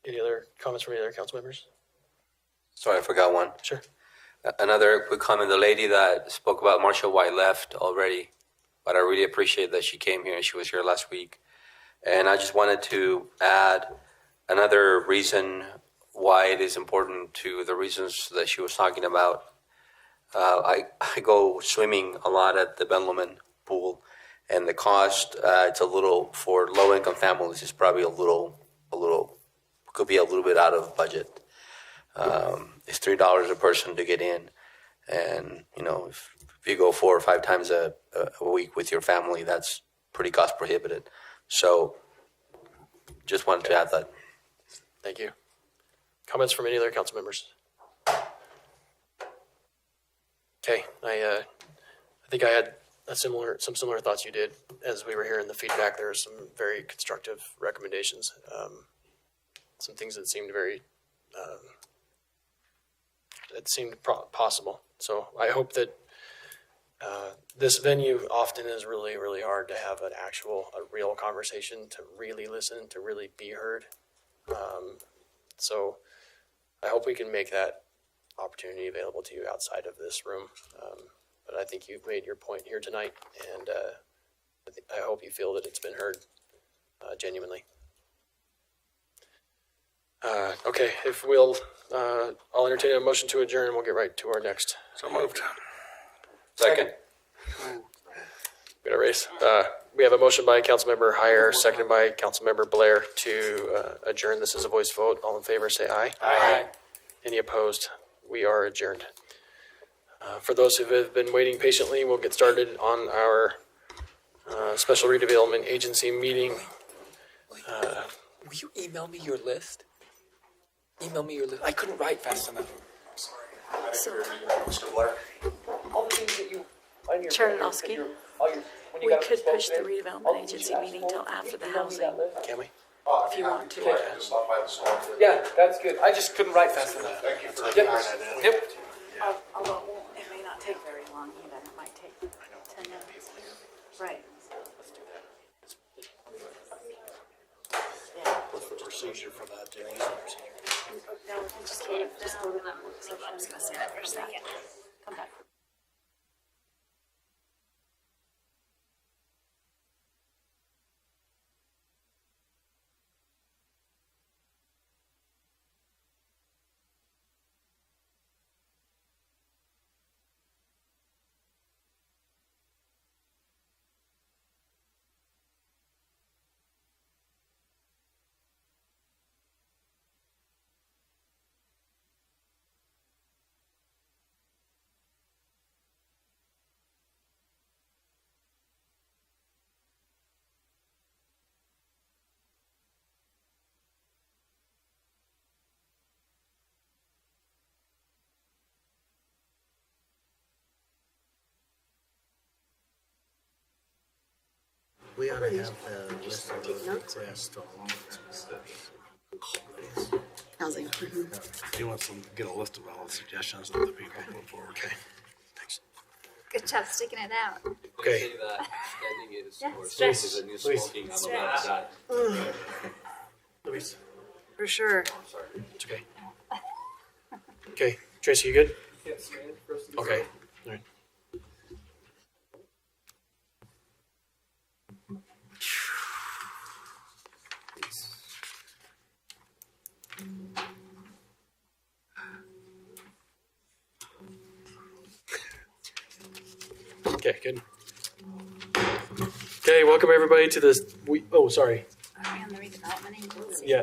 Any other comments from any other council members? Sorry, I forgot one. Sure. Another quick comment. The lady that spoke about Marshall White left already, but I really appreciate that she came here and she was here last week. And I just wanted to add another reason why it is important to the reasons that she was talking about. I go swimming a lot at the Ben Lomond pool, and the cost it's a little for low income families is probably could be a little bit out of budget. It's $3 a person to get in, and if you go 4 or 5 times a week with your family, that's pretty cost prohibitive. So just wanted to add that. Thank you. Comments from any other council members? Okay, I think I had some similar thoughts you did as we were hearing the feedback. There are some very constructive recommendations, some things that seemed very possible. So I hope that this venue often is really, really hard to have a real conversation, to really listen, to really be heard. So I hope we can make that opportunity available to you outside of this room. But I think you've made your point here tonight, and I hope you feel that it's been heard genuinely. Okay, if we'll, I'll entertain a motion to adjourn, and we'll get right to our next. So moved. Second. We got a race. We have a motion by Councilmember Heyer, seconded by Councilmember Blair to adjourn. This is a voice vote. All in favor, say aye. Aye. Any opposed? We are adjourned. For those who have been waiting patiently, we'll get started on our Special Redevelopment Agency meeting. Will you email me your list? Email me your list. I couldn't write fast enough. Mr. Blair. All the things that you on your Chair Nadolski, we could push the redevelopment agency meeting till after the housing, Can we? if you want to. Yeah, that's good. I just couldn't write fast enough. Thank you for Yep. Yep. Although it may not take very long either, it might take 10 minutes. Right. What's the procedure for that, Denise? No, we can just go to that work session. I'm just gonna say that for a second. Come back. We ought to have a list of those requests to all Housing. You want to get a list of all the suggestions that the people put forward. Okay. Thanks. Good job sticking it out. Okay. Yeah, stress. Luis. For sure. It's okay. Okay, Tracy, you good? Okay. All right. Okay, good. Okay, welcome everybody to this. Sorry. Are we on the redevelopment agency? Yeah.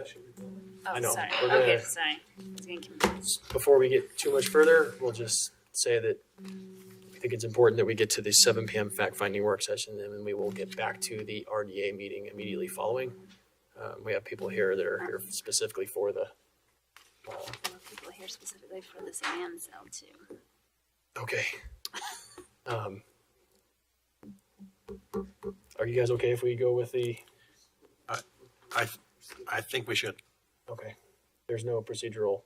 Oh, I know. sorry. We're gonna- Okay, sorry. I was getting confused. Before we get too much further, we'll just say that I think it's important that we get to the 7 p.m. fact-finding work session, and then we will get back to the RDA meeting immediately following. We have people here that are here specifically for the. People here specifically for this land sale too. Okay. Are you guys okay if we go with the? I think we should. Okay. There's no procedural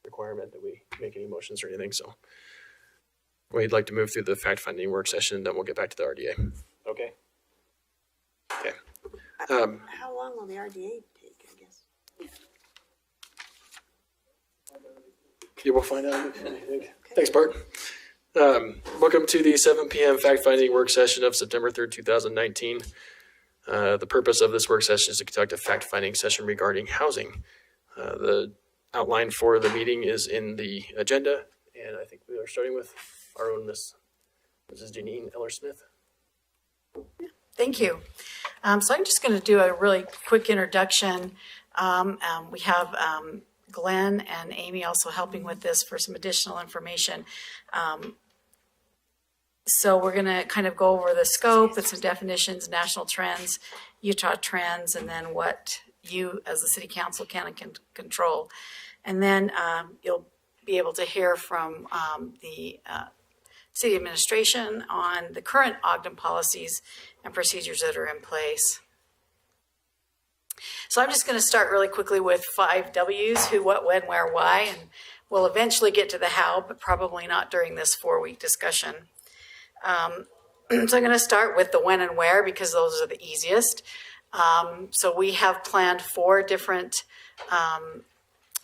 requirement that we make any motions or anything, so we'd like to move through the fact-finding work session, and then we'll get back to the RDA. Okay. Okay. How long will the RDA take, I guess? Yeah, we'll find out. Thanks, Bart. Welcome to the 7 p.m. fact-finding work session of September 3rd, 2019. The purpose of this work session is to conduct a fact-finding session regarding housing. The outline for the meeting is in the agenda, and I think we are starting with our own Mrs. Janine Eller-Smith. Thank you. So I'm just going to do a really quick introduction. We have Glenn and Amy also helping with this for some additional information. So we're going to kind of go over the scope and some definitions, national trends, Utah trends, and then what you as the city council can and can control. And then you'll be able to hear from the city administration on the current Ogden policies and procedures that are in place. So I'm just going to start really quickly with 5 W's: who, what, when, where, why, and we'll eventually get to the how, but probably not during this 4-week discussion. So I'm going to start with the when and where because those are the easiest. So we have planned 4 different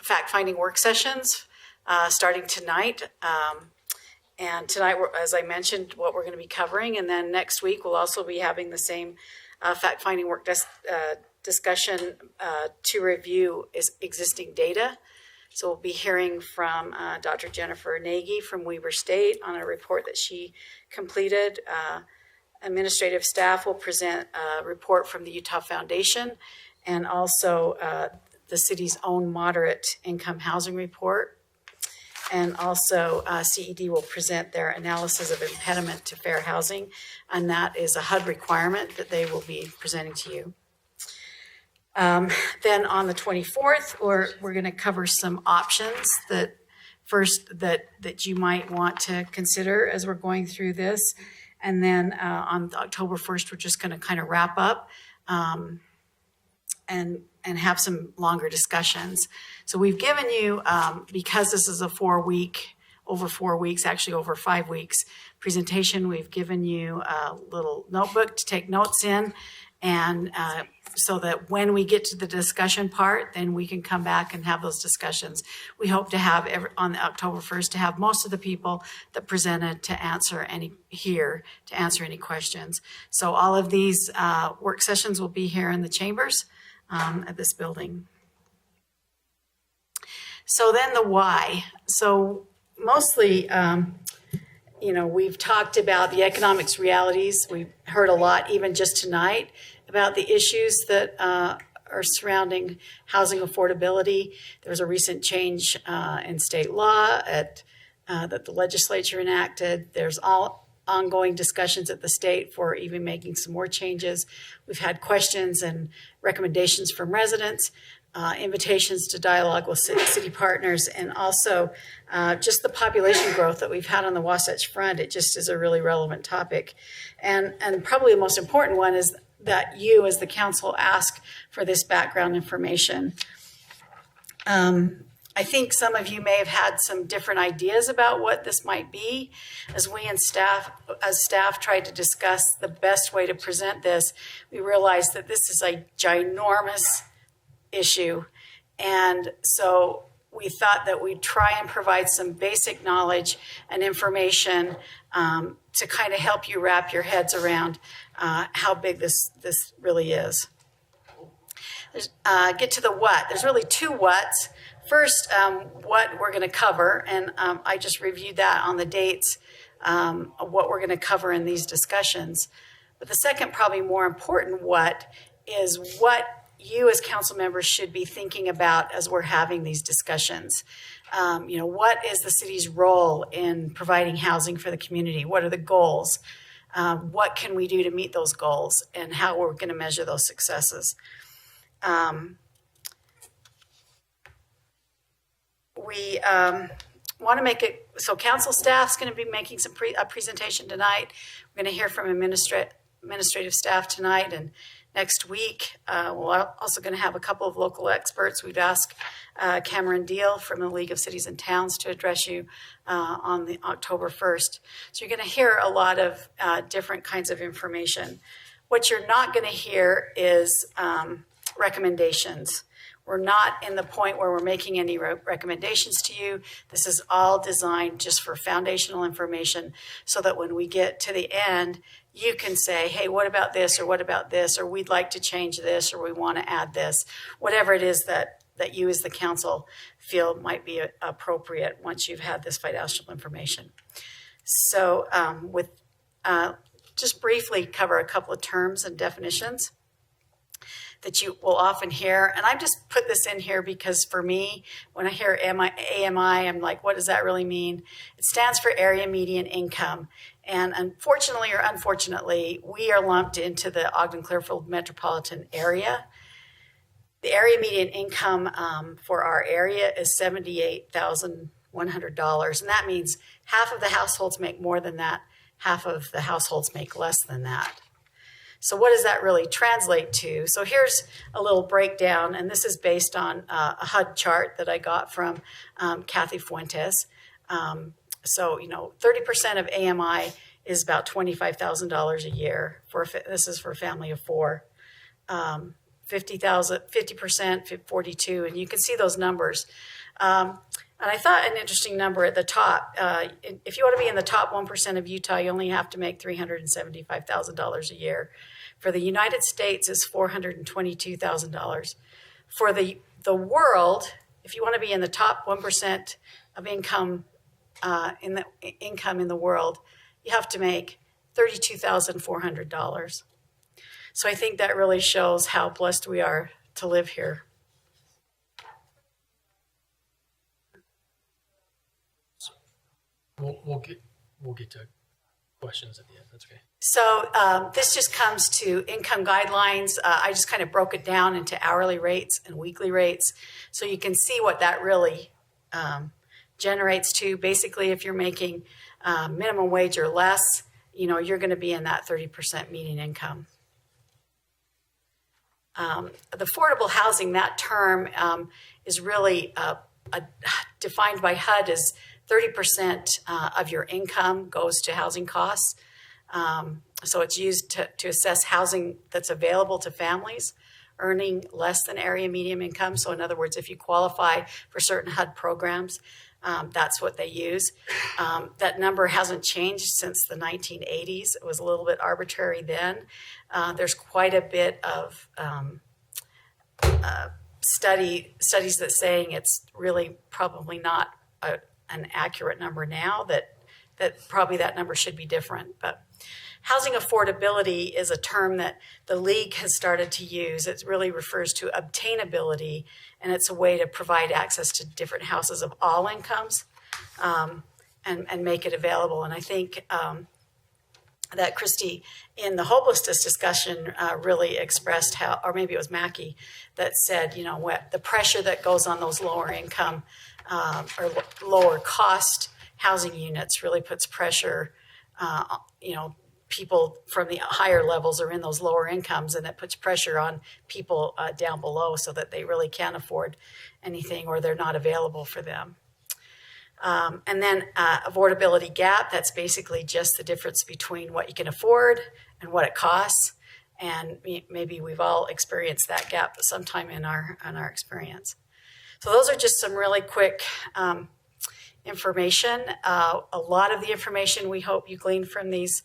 fact-finding work sessions starting tonight. And tonight, as I mentioned, what we're going to be covering. And then next week, we'll also be having the same fact-finding work discussion to review existing data. So we'll be hearing from Dr. Jennifer Nagy from Weber State on a report that she completed. Administrative staff will present a report from the Utah Foundation and also the city's own moderate income housing report. And also CED will present their analysis of impediment to fair housing, and that is a HUD requirement that they will be presenting to you. Then on the 24th, we're going to cover some options that you might want to consider as we're going through this. And then on October 1st, we're just going to kind of wrap up and have some longer discussions. So we've given you, because this is a over 4 weeks, actually over 5 weeks presentation, we've given you a little notebook to take notes in, and so that when we get to the discussion part, then we can come back and have those discussions. We hope to have on October 1st to have most of the people that presented to answer any questions. So all of these work sessions will be here in the chambers at this building. So then the why. So mostly, we've talked about the economics realities. We've heard a lot, even just tonight, about the issues that are surrounding housing affordability. There was a recent change in state law that the legislature enacted. There's ongoing discussions at the state for even making some more changes. We've had questions and recommendations from residents, invitations to dialogue with city partners, and also just the population growth that we've had on the Wasatch Front. It just is a really relevant topic. And probably the most important one is that you as the council ask for this background information. I think some of you may have had some different ideas about what this might be. As we as staff tried to discuss the best way to present this, we realized that this is a ginormous issue. And so we thought that we'd try and provide some basic knowledge and information to kind of help you wrap your heads around how big this really is. Get to the what. There's really two whats. First, what we're going to cover, and I just reviewed that on the dates of what we're going to cover in these discussions. But the second, probably more important what, is what you as council members should be thinking about as we're having these discussions. What is the city's role in providing housing for the community? What are the goals? What can we do to meet those goals, and how we're going to measure those successes? We want to make it, so council staff's going to be making a presentation tonight. We're going to hear from administrative staff tonight, and next week we're also going to have a couple of local experts. We've asked Cameron Deal from the League of Cities and Towns to address you on the October 1st. So you're going to hear a lot of different kinds of information. What you're not going to hear is recommendations. We're not in the point where we're making any recommendations to you. This is all designed just for foundational information so that when we get to the end, you can say, hey, what about this, or what about this, or we'd like to change this, or we want to add this, whatever it is that you as the council feel might be appropriate once you've had this foundational information. So just briefly cover a couple of terms and definitions that you will often hear. And I've just put this in here because for me, when I hear AMI, I'm like, what does that really mean? It stands for Area Median Income. And unfortunately or unfortunately, we are lumped into the Ogden-Clearfield metropolitan area. The area median income for our area is $78,100. And that means half of the households make more than that, half of the households make less than that. So what does that really translate to? So here's a little breakdown, and this is based on a HUD chart that I got from Kathy Fuentes. So 30% of AMI is about $25,000 a year. This is for a family of four. 50%, 42, and you can see those numbers. And I thought an interesting number at the top, if you want to be in the top 1% of Utah, you only have to make $375,000 a year. For the United States, it's $422,000. For the world, if you want to be in the top 1% of income in the world, you have to make $32,400. So I think that really shows how blessed we are to live here. We'll get to questions at the end. That's okay. So this just comes to income guidelines. I just kind of broke it down into hourly rates and weekly rates, so you can see what that really generates to. Basically, if you're making minimum wage or less, you're going to be in that 30% median income. The affordable housing, that term is really defined by HUD as 30% of your income goes to housing costs. So it's used to assess housing that's available to families earning less than area median income. So in other words, if you qualify for certain HUD programs, that's what they use. That number hasn't changed since the 1980s. It was a little bit arbitrary then. There's quite a bit of studies that saying it's really probably not an accurate number now, that probably that number should be different. But housing affordability is a term that the league has started to use. It really refers to obtainability, and it's a way to provide access to different houses of all incomes and make it available. And I think that Christy, in the homelessness discussion, really expressed how, or maybe it was Mackie, that said, what the pressure that goes on those lower income or lower cost housing units really puts pressure. People from the higher levels are in those lower incomes, and it puts pressure on people down below so that they really can't afford anything or they're not available for them. And then affordability gap, that's basically just the difference between what you can afford and what it costs. And maybe we've all experienced that gap sometime in our experience. So those are just some really quick information. A lot of the information we hope you glean from these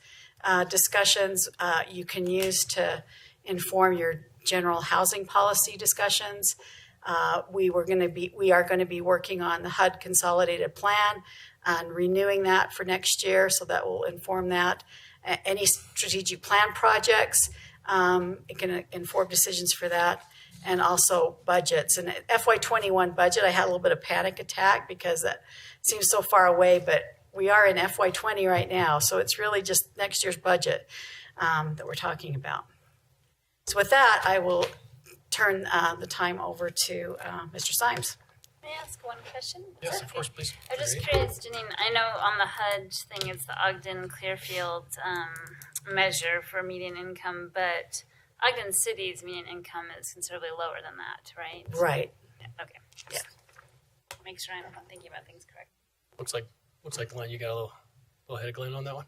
discussions you can use to inform your general housing policy discussions. We are going to be working on the HUD consolidated plan and renewing that for next year, so that will inform that. Any strategic plan projects, it can inform decisions for that, and also budgets. And FY21 budget, I had a little bit of panic attack because that seems so far away, but we are in FY20 right now, so it's really just next year's budget that we're talking about. So with that, I will turn the time over to Mr. Symes. May I ask one question? Yes, of course, please. I'm just curious, Janine, I know on the HUD thing, it's the Ogden Clearfield measure for median income, but Ogden City's median income is considerably lower than that, right? Right. Yeah, okay. Yeah. Make sure I'm thinking about things correct. Looks like Glenn, you got a little ahead of Glenn on that one.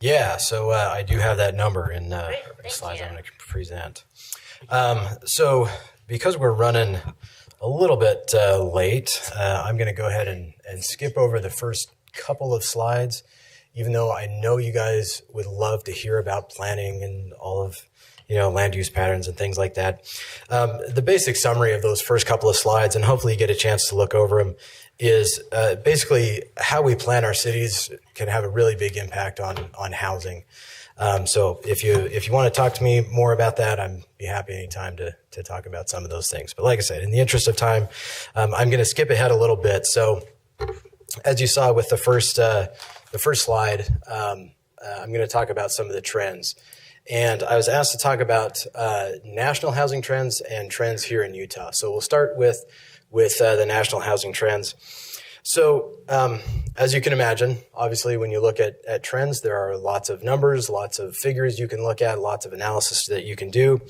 Yeah, so I do have that number in the slides I'm going to present. So because we're running a little bit late, I'm going to go ahead and skip over the first couple of slides, even though I know you guys would love to hear about planning and all of land use patterns and things like that. The basic summary of those first couple of slides, and hopefully you get a chance to look over them, is basically how we plan our cities can have a really big impact on housing. So if you want to talk to me more about that, I'd be happy anytime to talk about some of those things. But like I said, in the interest of time, I'm going to skip ahead a little bit. So as you saw with the first slide, I'm going to talk about some of the trends. And I was asked to talk about national housing trends and trends here in Utah. So we'll start with the national housing trends. So as you can imagine, obviously, when you look at trends, there are lots of numbers, lots of figures you can look at, lots of analysis that you can do.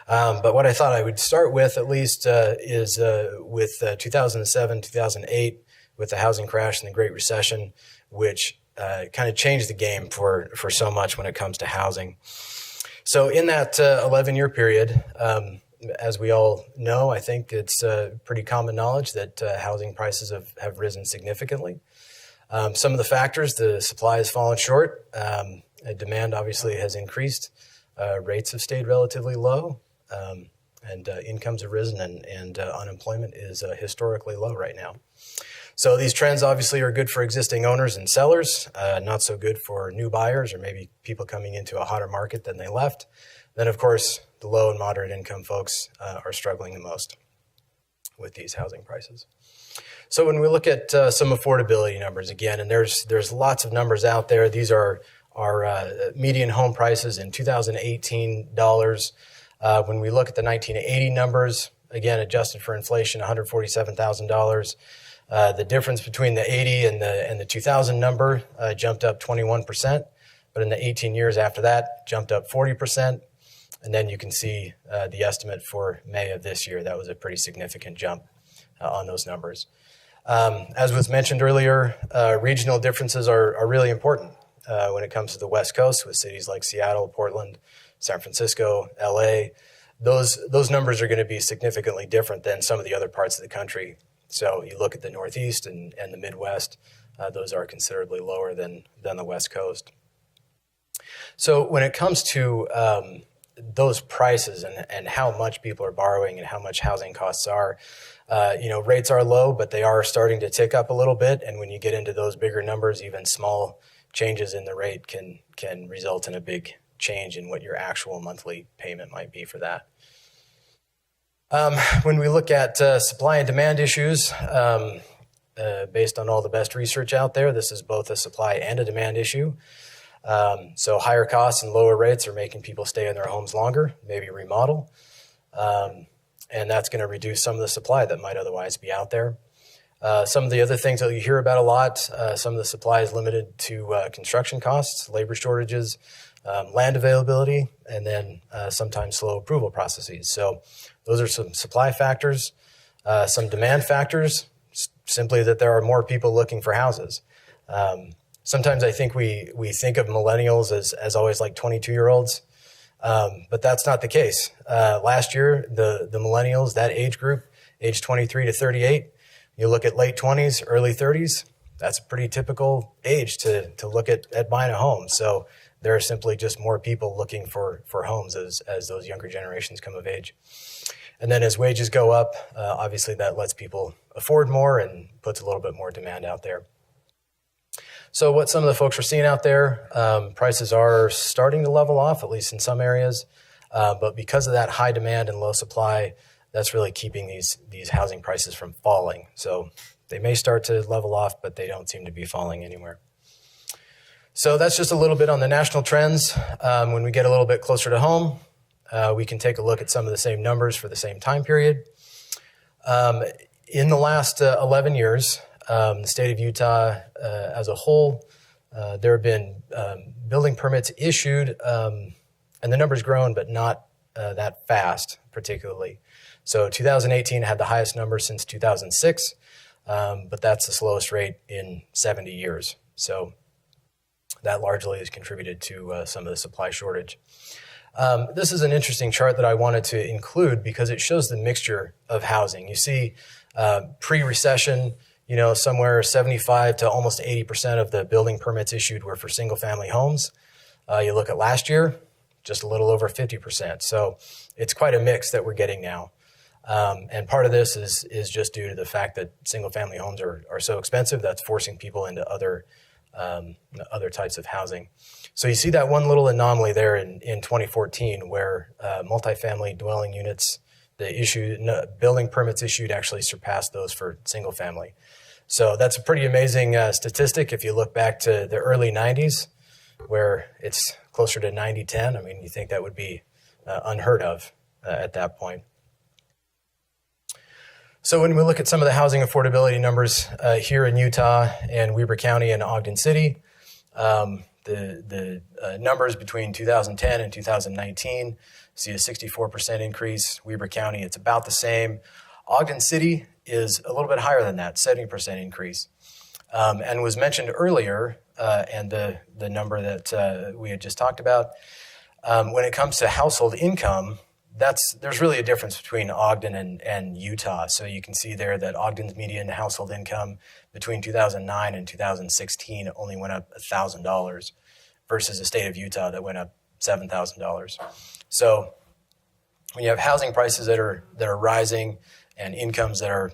But what I thought I would start with, at least, is with 2007, 2008, with the housing crash and the Great Recession, which kind of changed the game for so much when it comes to housing. So in that 11-year period, as we all know, I think it's pretty common knowledge that housing prices have risen significantly. Some of the factors, the supply has fallen short. Demand obviously has increased. Rates have stayed relatively low. And incomes have risen, and unemployment is historically low right now. So these trends obviously are good for existing owners and sellers, not so good for new buyers or maybe people coming into a hotter market than they left. Then, of course, the low and moderate income folks are struggling the most with these housing prices. So when we look at some affordability numbers again, and there's lots of numbers out there. These are our median home prices in 2018 dollars. When we look at the 1980 numbers, again adjusted for inflation, $147,000. The difference between the 80 and the 2000 number jumped up 21%, but in the 18 years after that, jumped up 40%. And then you can see the estimate for May of this year. That was a pretty significant jump on those numbers. As was mentioned earlier, regional differences are really important when it comes to the West Coast with cities like Seattle, Portland, San Francisco, LA. Those numbers are going to be significantly different than some of the other parts of the country. So you look at the Northeast and the Midwest, those are considerably lower than the West Coast. So when it comes to those prices and how much people are borrowing and how much housing costs are, rates are low, but they are starting to tick up a little bit. And when you get into those bigger numbers, even small changes in the rate can result in a big change in what your actual monthly payment might be for that. When we look at supply and demand issues, based on all the best research out there, this is both a supply and a demand issue. So higher costs and lower rates are making people stay in their homes longer, maybe remodel. And that's going to reduce some of the supply that might otherwise be out there. Some of the other things that you hear about a lot, some of the supply is limited to construction costs, labor shortages, land availability, and then sometimes slow approval processes. So those are some supply factors. Some demand factors, simply that there are more people looking for houses. Sometimes I think we think of millennials as always like 22-year-olds, but that's not the case. Last year, the millennials, that age group, age 23 to 38, you look at late 20s, early 30s, that's a pretty typical age to look at buying a home. So there are simply just more people looking for homes as those younger generations come of age. And then as wages go up, obviously that lets people afford more and puts a little bit more demand out there. So what some of the folks are seeing out there, prices are starting to level off, at least in some areas. But because of that high demand and low supply, that's really keeping these housing prices from falling. So they may start to level off, but they don't seem to be falling anywhere. So that's just a little bit on the national trends. When we get a little bit closer to home, we can take a look at some of the same numbers for the same time period. In the last 11 years, the state of Utah as a whole, there have been building permits issued, and the number's grown, but not that fast, particularly. So 2018 had the highest number since 2006, but that's the slowest rate in 70 years. So that largely has contributed to some of the supply shortage. This is an interesting chart that I wanted to include because it shows the mixture of housing. You see pre-recession, somewhere 75 to almost 80% of the building permits issued were for single-family homes. You look at last year, just a little over 50%. So it's quite a mix that we're getting now. And part of this is just due to the fact that single-family homes are so expensive. That's forcing people into other types of housing. So you see that one little anomaly there in 2014 where multifamily dwelling units, building permits issued actually surpassed those for single family. So that's a pretty amazing statistic if you look back to the early 90s where it's closer to 90-10. I mean, you think that would be unheard of at that point. So when we look at some of the housing affordability numbers here in Utah and Weber County and Ogden City, the numbers between 2010 and 2019 see a 64% increase. Weber County, it's about the same. Ogden City is a little bit higher than that, 70% increase. And was mentioned earlier, and the number that we had just talked about, when it comes to household income, there's really a difference between Ogden and Utah. So you can see there that Ogden's median household income between 2009 and 2016 only went up $1,000 versus the state of Utah that went up $7,000. So when you have housing prices that are rising and incomes that are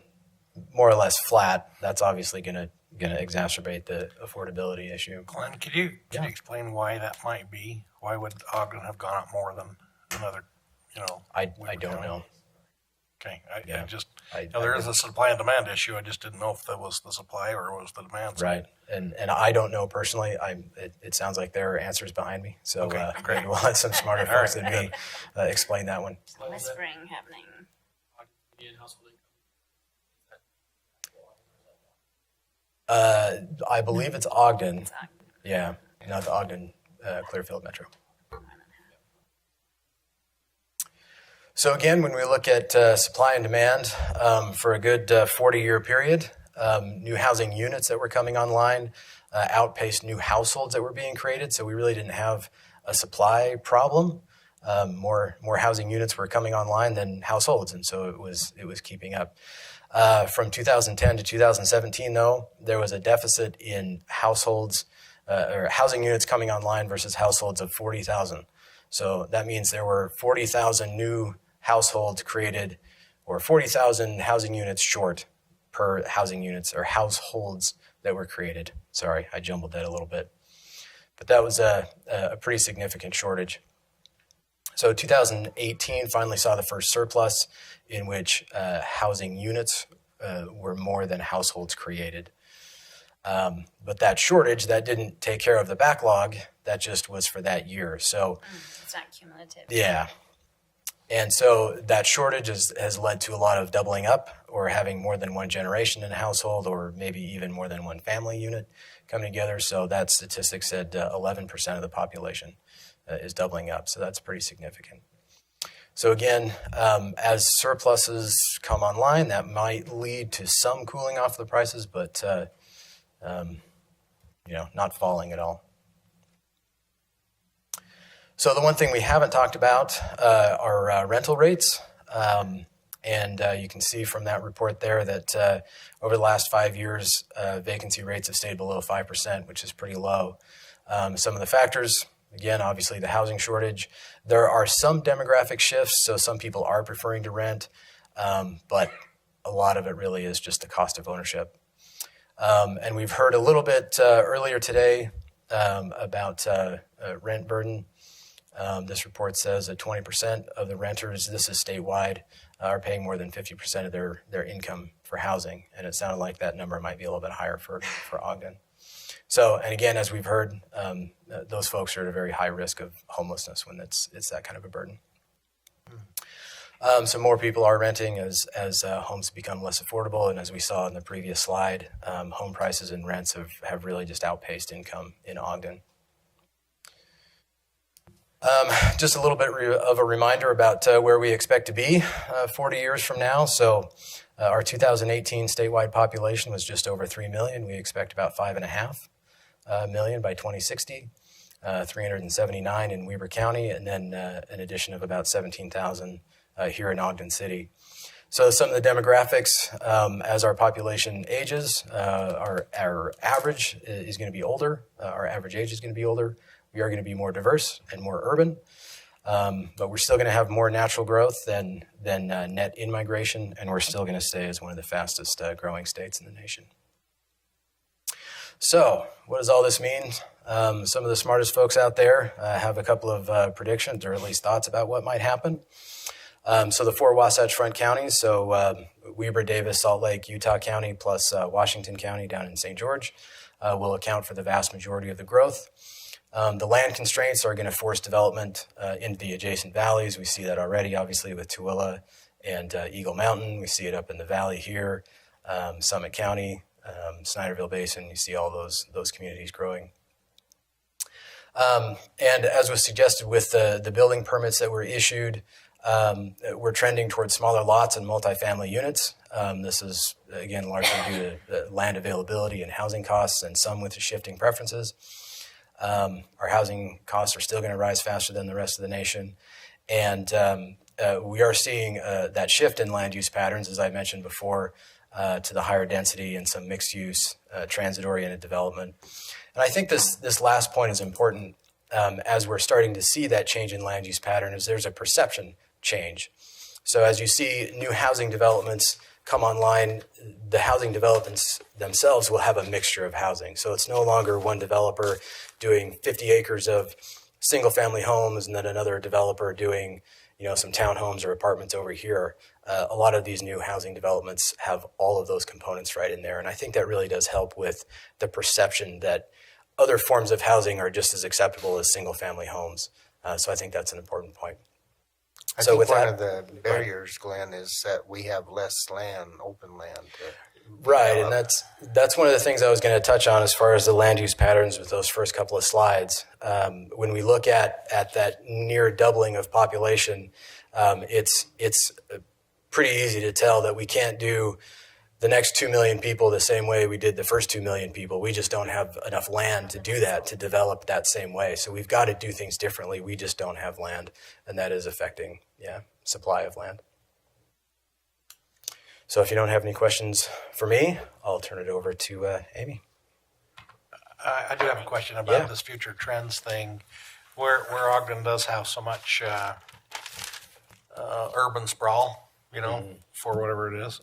more or less flat, that's obviously going to exacerbate the affordability issue. Glenn, can you explain why that might be? Why would Ogden have gone up more than another? I don't know. Okay, there is a supply and demand issue. I just didn't know if that was the supply or was the demand side. Right, and I don't know personally. It sounds like there are answers behind me, so great. We'll let some smarter folks than me explain that one. Whispering happening. I believe it's Ogden. Yeah, not the Ogden Clearfield Metro. So again, when we look at supply and demand for a good 40-year period, new housing units that were coming online outpaced new households that were being created. So we really didn't have a supply problem. More housing units were coming online than households, and so it was keeping up. From 2010 to 2017, though, there was a deficit in households or housing units coming online versus households of 40,000. So that means there were 40,000 new households created, or 40,000 housing units short per housing units or households that were created. Sorry, I jumbled that a little bit. But that was a pretty significant shortage. So 2018 finally saw the first surplus in which housing units were more than households created. But that shortage, that didn't take care of the backlog. That just was for that year. So it's not cumulative. Yeah. And so that shortage has led to a lot of doubling up or having more than one generation in a household, or maybe even more than one family unit coming together. So that statistic said 11% of the population is doubling up. So that's pretty significant. So again, as surpluses come online, that might lead to some cooling off the prices, but not falling at all. So the one thing we haven't talked about are rental rates. And you can see from that report there that over the last 5 years, vacancy rates have stayed below 5%, which is pretty low. Some of the factors, again, obviously the housing shortage. There are some demographic shifts, so some people are preferring to rent, but a lot of it really is just the cost of ownership. And we've heard a little bit earlier today about rent burden. This report says that 20% of the renters, this is statewide, are paying more than 50% of their income for housing. And it sounded like that number might be a little bit higher for Ogden. So, and again, as we've heard, those folks are at a very high risk of homelessness when it's that kind of a burden. So more people are renting as homes become less affordable. And as we saw in the previous slide, home prices and rents have really just outpaced income in Ogden. Just a little bit of a reminder about where we expect to be 40 years from now. So our 2018 statewide population was just over 3 million. We expect about 5.5 million by 2060, 379 in Weber County, and then an addition of about 17,000 here in Ogden City. So some of the demographics, as our population ages, our average is going to be older. Our average age is going to be older. We are going to be more diverse and more urban, but we're still going to have more natural growth than net in-migration, and we're still going to stay as one of the fastest growing states in the nation. So what does all this mean? Some of the smartest folks out there have a couple of predictions, or at least thoughts about what might happen. So the four Wasatch Front counties, so Weber, Davis, Salt Lake, Utah County, plus Washington County down in St. George, will account for the vast majority of the growth. The land constraints are going to force development into the adjacent valleys. We see that already, obviously, with Tooele and Eagle Mountain. We see it up in the valley here, Summit County, Snyderville Basin. You see all those communities growing. And as was suggested with the building permits that were issued, we're trending towards smaller lots and multifamily units. This is, again, largely due to land availability and housing costs, and some with the shifting preferences. Our housing costs are still going to rise faster than the rest of the nation. And we are seeing that shift in land use patterns, as I mentioned before, to the higher density and some mixed use, transit-oriented development. And I think this last point is important as we're starting to see that change in land use pattern, is there's a perception change. So as you see new housing developments come online, the housing developments themselves will have a mixture of housing. So it's no longer one developer doing 50 acres of single family homes and then another developer doing some townhomes or apartments over here. A lot of these new housing developments have all of those components right in there. And I think that really does help with the perception that other forms of housing are just as acceptable as single family homes. So I think that's an important point. I So think with one that, of the barriers, Glenn, is that we have less land, open land. Right, and that's one of the things I was going to touch on as far as the land use patterns with those first couple of slides. When we look at that near doubling of population, it's pretty easy to tell that we can't do the next 2 million people the same way we did the first 2 million people. We just don't have enough land to do that, to develop that same way. So we've got to do things differently. We just don't have land, and that is affecting, supply of land. So if you don't have any questions for me, I'll turn it over to Amy. I do have a question about this future trends thing, where Ogden does have so much urban sprawl, for whatever it is.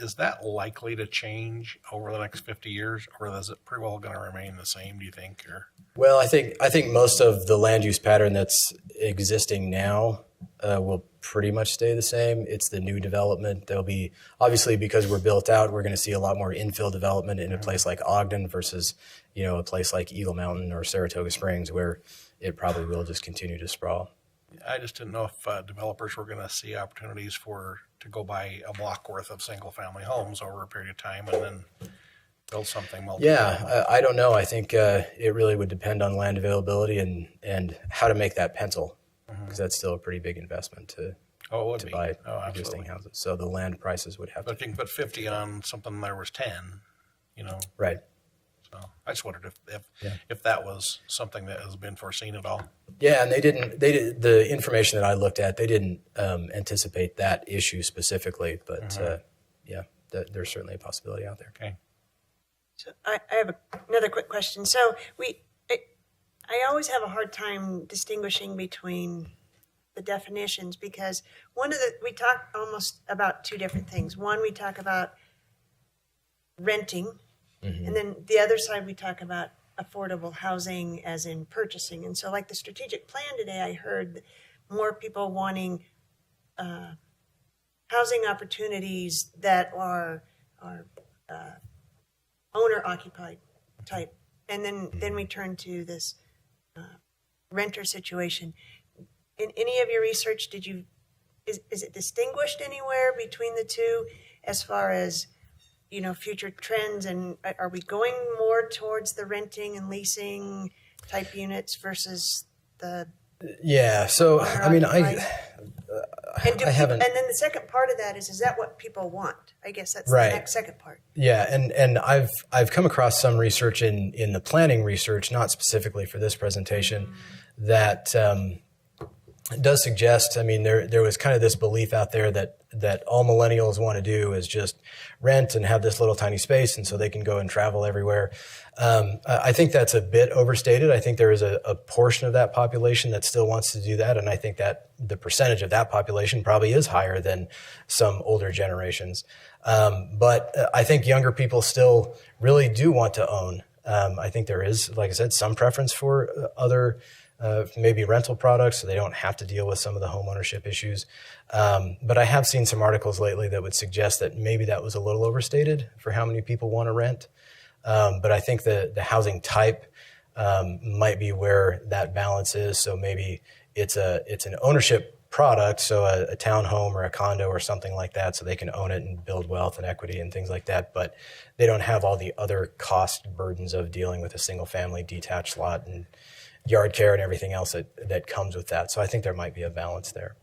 Is that likely to change over the next 50 years, or is it pretty well going to remain the same, do you think? Or? Well, I think most of the land use pattern that's existing now will pretty much stay the same. It's the new development. There'll be, obviously, because we're built out, we're going to see a lot more infill development in a place like Ogden versus, a place like Eagle Mountain or Saratoga Springs, where it probably will just continue to sprawl. I just didn't know if developers were going to see opportunities to go buy a block worth of single-family homes over a period of time and then build something multiple. Yeah, I don't know. I think it really would depend on land availability and how to make that pencil, because that's still a pretty big investment to buy existing houses. So the land prices would have But if you can put 50 on something there was 10, Right. So I just wondered if that was something that has been foreseen at all. Yeah, and they didn't. The information that I looked at, they didn't anticipate that issue specifically. But there's certainly a possibility out there. Okay. So I have another quick question. So I always have a hard time distinguishing between the definitions, because we talk almost about two different things. One, we talk about renting. And then the other side, we talk about affordable housing as in purchasing. And so like the strategic plan today, I heard more people wanting housing opportunities that are owner-occupied type. And then we turn to this renter situation. In any of your research, is it distinguished anywhere between the two as far as future trends, and are we going more towards the renting and leasing type units versus the? Yeah. So I mean, I haven't. And then the second part of that is that what people want? I guess that's right. The next second part. Yeah, and I've come across some research in the planning research, not specifically for this presentation, that does suggest. I mean, there was kind of this belief out there that all millennials want to do is just rent and have this little tiny space, and so they can go and travel everywhere. I think that's a bit overstated. I think there is a portion of that population that still wants to do that, and I think that the percentage of that population probably is higher than some older generations. But I think younger people still really do want to own. I think there is, like I said, some preference for other maybe rental products, so they don't have to deal with some of the home ownership issues. But I have seen some articles lately that would suggest that maybe that was a little overstated for how many people want to rent. But I think the housing type might be where that balance is. So maybe it's an ownership product, so a townhome or a condo or something like that, so they can own it and build wealth and equity and things like that. But they don't have all the other cost burdens of dealing with a single family detached lot and yard care and everything else that comes with that. So I think there might be a balance there.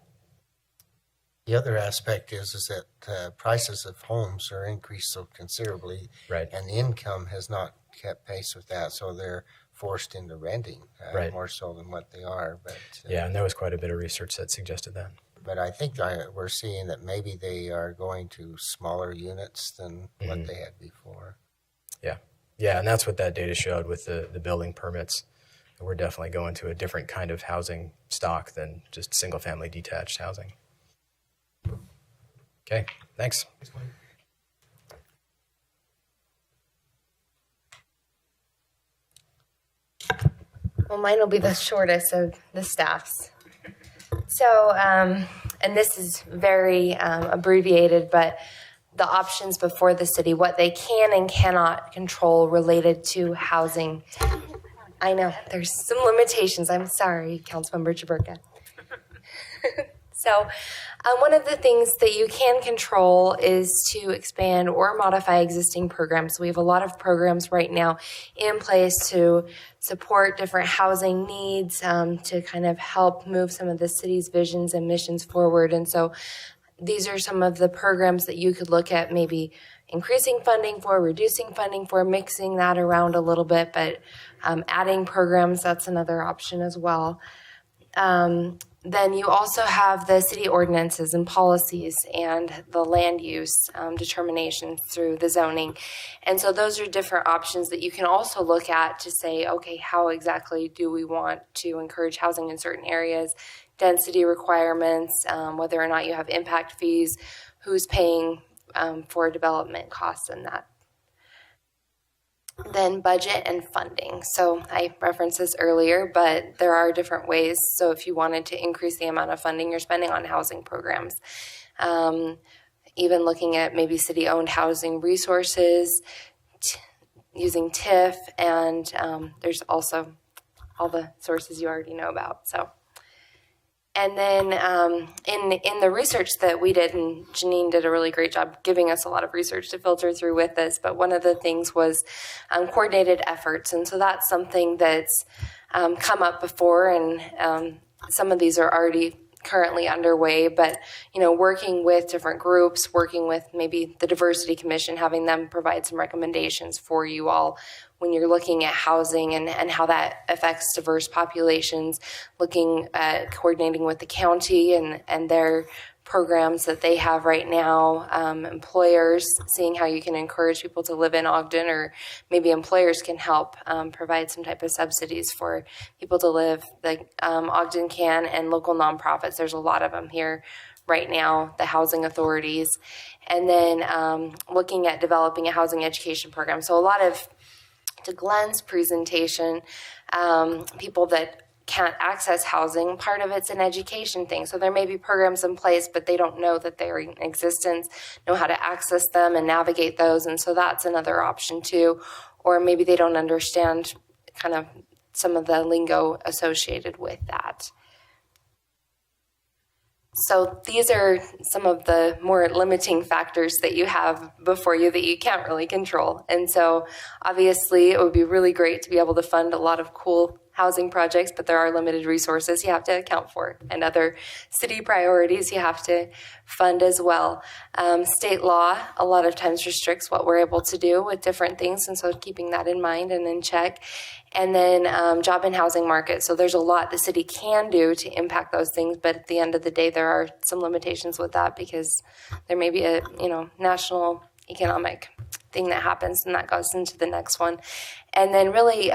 The other aspect is that prices of homes are increased so considerably, right, and the income has not kept pace with that, so they're forced into renting right, more so than what they are. But yeah, and there was quite a bit of research that suggested that. But I think we're seeing that maybe they are going to smaller units than what they had before. Yeah, and that's what that data showed with the building permits. We're definitely going to a different kind of housing stock than just single-family detached housing. Okay, thanks. Well, mine will be the shortest of the staffs. So, and this is very abbreviated, but the options before the city, what they can and cannot control related to housing. I know, there's some limitations. I'm sorry, Councilmember Jaburka. So one of the things that you can control is to expand or modify existing programs. We have a lot of programs right now in place to support different housing needs, to kind of help move some of the city's visions and missions forward. And so these are some of the programs that you could look at, maybe increasing funding for, reducing funding for, mixing that around a little bit, but adding programs, that's another option as well. Then you also have the city ordinances and policies and the land use determinations through the zoning. And so those are different options that you can also look at to say, okay, how exactly do we want to encourage housing in certain areas, density requirements, whether or not you have impact fees, who's paying for development costs and that. Then budget and funding. So I referenced this earlier, but there are different ways. So if you wanted to increase the amount of funding you're spending on housing programs, even looking at maybe city-owned housing resources, using TIF, and there's also all the sources you already know about. So. And then in the research that we did, and Janine did a really great job giving us a lot of research to filter through with this, but one of the things was coordinated efforts. And so that's something that's come up before, and some of these are already currently underway, but working with different groups, working with maybe the Diversity Commission, having them provide some recommendations for you all when you're looking at housing and how that affects diverse populations, looking at coordinating with the county and their programs that they have right now, employers, seeing how you can encourage people to live in Ogden, or maybe employers can help provide some type of subsidies for people to live, like Ogden can, and local nonprofits. There's a lot of them here right now, the housing authorities. And then looking at developing a housing education program. So a lot of, to Glenn's presentation, people that can't access housing, part of it's an education thing. So there may be programs in place, but they don't know that they're in existence, know how to access them and navigate those. And so that's another option too. Or maybe they don't understand kind of some of the lingo associated with that. So these are some of the more limiting factors that you have before you that you can't really control. And so obviously it would be really great to be able to fund a lot of cool housing projects, but there are limited resources you have to account for, and other city priorities you have to fund as well. State law a lot of times restricts what we're able to do with different things, and so keeping that in mind and in check. And then job and housing market. So there's a lot the city can do to impact those things, but at the end of the day, there are some limitations with that, because there may be a national economic thing that happens, and that goes into the next one. And then really,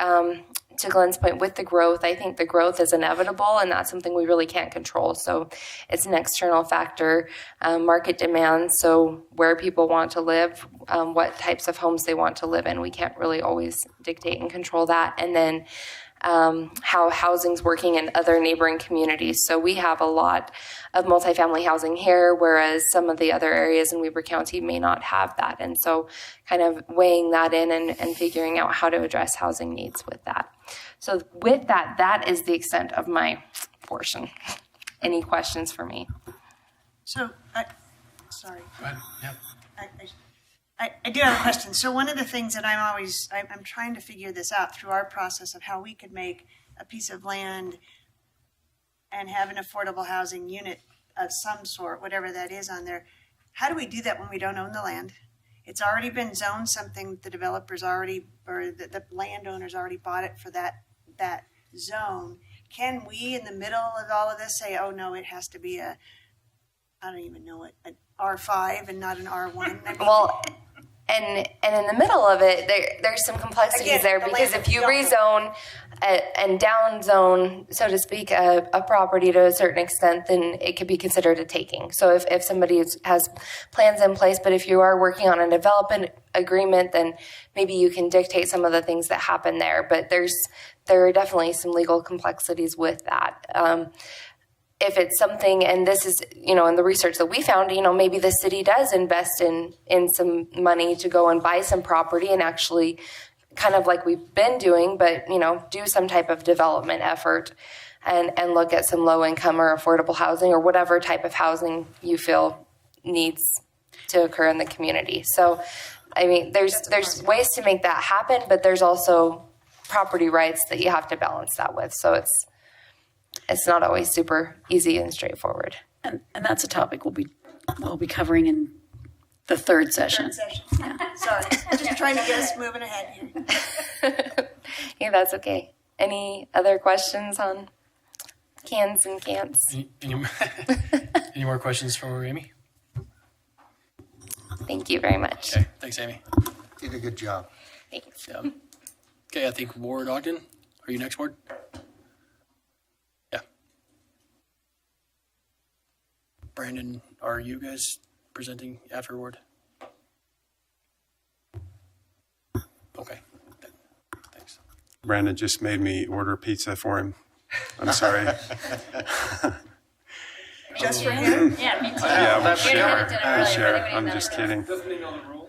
to Glenn's point, with the growth, I think the growth is inevitable, and that's something we really can't control. So it's an external factor, market demand, so where people want to live, what types of homes they want to live in. We can't really always dictate and control that. And then how housing's working in other neighboring communities. So we have a lot of multifamily housing here, whereas some of the other areas in Weber County may not have that. And so kind of weighing that in and figuring out how to address housing needs with that. So with that, that is the extent of my portion. Any questions for me? So, sorry. Go ahead. Yeah. I do have a question. So one of the things that I'm trying to figure this out through our process of how we could make a piece of land and have an affordable housing unit of some sort, whatever that is on there. How do we do that when we don't own the land? It's already been zoned something, the developers already, or the landowners already bought it for that zone. Can we, in the middle of all of this, say, oh no, it has to be I don't even know it, an R5 and not an R1? I mean, well, and in the middle of it, there's some complexities again, there, because if you rezone and down zone, so to speak, a property to a certain extent, then it could be considered a taking. So if somebody has plans in place, but if you are working on a development agreement, then maybe you can dictate some of the things that happen there. But there are definitely some legal complexities with that. if it's something, and this is, in the research that we found, maybe the city does invest in some money to go and buy some property and actually kind of like we've been doing, but, do some type of development effort and look at some low income or affordable housing or whatever type of housing you feel needs to occur in the community. So, I mean, there's ways to make that happen, but there's also property rights that you have to balance that with. So it's not always super easy and straightforward. And that's a topic we'll be covering in the third session. Yeah. Sorry, just trying to get us moving ahead here. Yeah, that's okay. Any other questions on cans and can'ts? Any more questions for Amy? Thank you very much. Okay, thanks, Amy. Did a good job. Thanks. Yeah. Okay, I think Ward Ogden. Are you next, Ward? Yeah. Brandon, are you guys presenting after Ward? Okay. Thanks. Brandon just made me order pizza for him. I'm sorry. Just for him? Yeah, me too. Yeah, we'll You're gonna share. have dinner We'll early, share. but anybody I'm knows just that. kidding. Doesn't know the rule.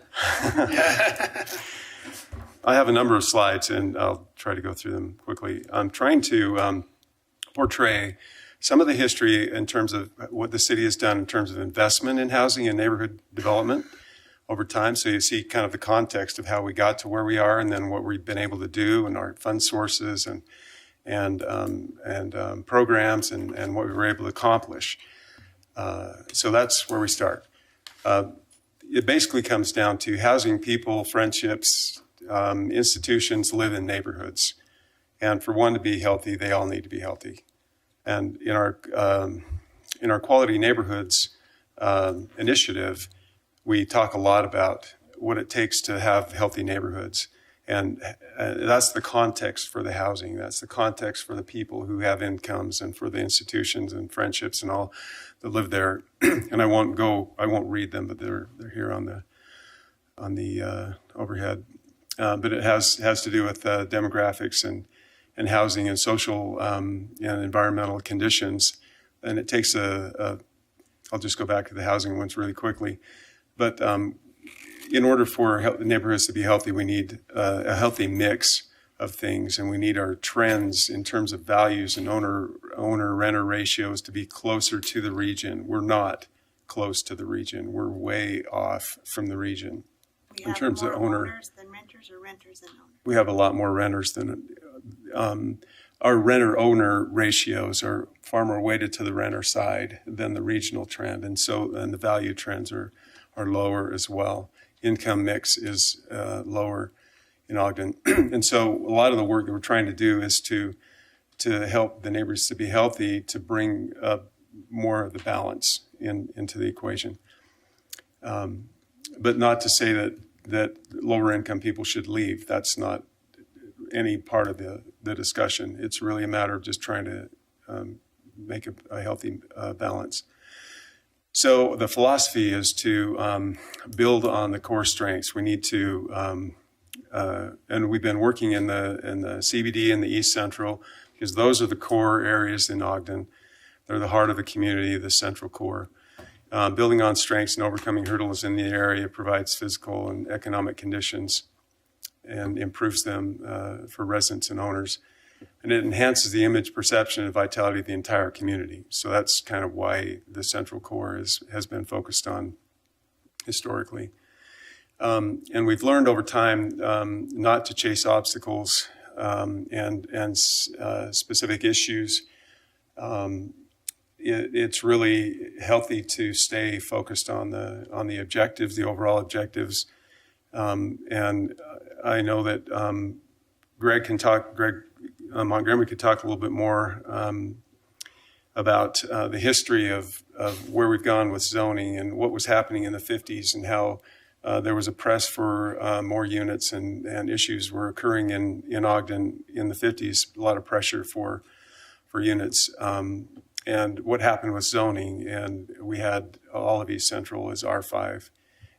I have a number of slides, and I'll try to go through them quickly. I'm trying to portray some of the history in terms of what the city has done in terms of investment in housing and neighborhood development over time. So you see kind of the context of how we got to where we are, and then what we've been able to do, and our fund sources and programs, and what we were able to accomplish. So that's where we start. It basically comes down to housing people, friendships, institutions live in neighborhoods. And for one to be healthy, they all need to be healthy. And in our Quality Neighborhoods initiative, we talk a lot about what it takes to have healthy neighborhoods. And that's the context for the housing. That's the context for the people who have incomes, and for the institutions and friendships and all that live there. And I won't read them, but they're here on the overhead. But it has to do with demographics and housing and social and environmental conditions. And it takes I'll just go back to the housing ones really quickly. But in order for neighborhoods to be healthy, we need a healthy mix of things, and we need our trends in terms of values and owner-renter ratios to be closer to the region. We're not close to the region. We're way off from the region. In terms of owners than renters, or renters than owners? We have a lot more renters than our renter-owner ratios are far more weighted to the renter side than the regional trend, and the value trends are lower as well. Income mix is lower in Ogden. And so a lot of the work that we're trying to do is to help the neighbors to be healthy, to bring more of the balance into the equation. But not to say that lower income people should leave. That's not any part of the discussion. It's really a matter of just trying to make a healthy balance. So the philosophy is to build on the core strengths. We need to, and we've been working in the CBD and the East Central, because those are the core areas in Ogden. They're the heart of the community, the central core. Building on strengths and overcoming hurdles in the area provides physical and economic conditions and improves them for residents and owners. And it enhances the image, perception, and vitality of the entire community. So that's kind of why the central core has been focused on historically. And we've learned over time not to chase obstacles and specific issues. It's really healthy to stay focused on the objectives, the overall objectives. And I know that Greg Montgomery could talk a little bit more about the history of where we've gone with zoning and what was happening in the 50s, and how there was a press for more units, and issues were occurring in Ogden in the 50s, a lot of pressure for units. And what happened with zoning, and we had all of East Central as R5,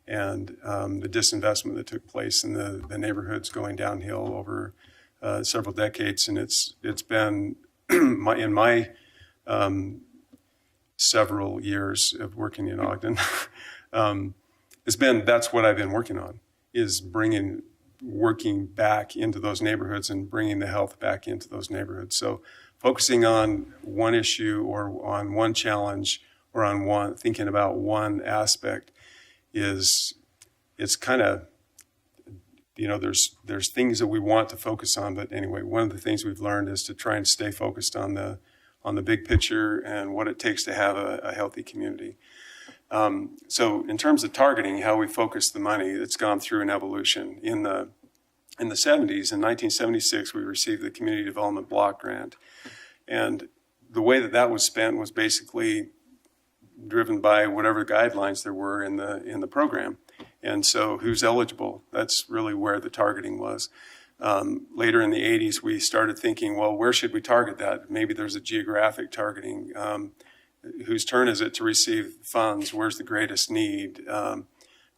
and the disinvestment that took place in the neighborhoods going downhill over several decades. And it's been in my several years of working in Ogden, that's what I've been working on, is working back into those neighborhoods and bringing the health back into those neighborhoods. So focusing on one issue or on one challenge or on thinking about one aspect it's kind of, there's things that we want to focus on, but anyway, one of the things we've learned is to try and stay focused on the big picture and what it takes to have a healthy community. So in terms of targeting, how we focus the money, it's gone through an evolution. In the 70s, in 1976, we received the Community Development Block Grant. And the way that was spent was basically driven by whatever guidelines there were in the program. And so who's eligible? That's really where the targeting was. Later in the 80s, we started thinking, well, where should we target that? Maybe there's a geographic targeting. Whose turn is it to receive funds? Where's the greatest need?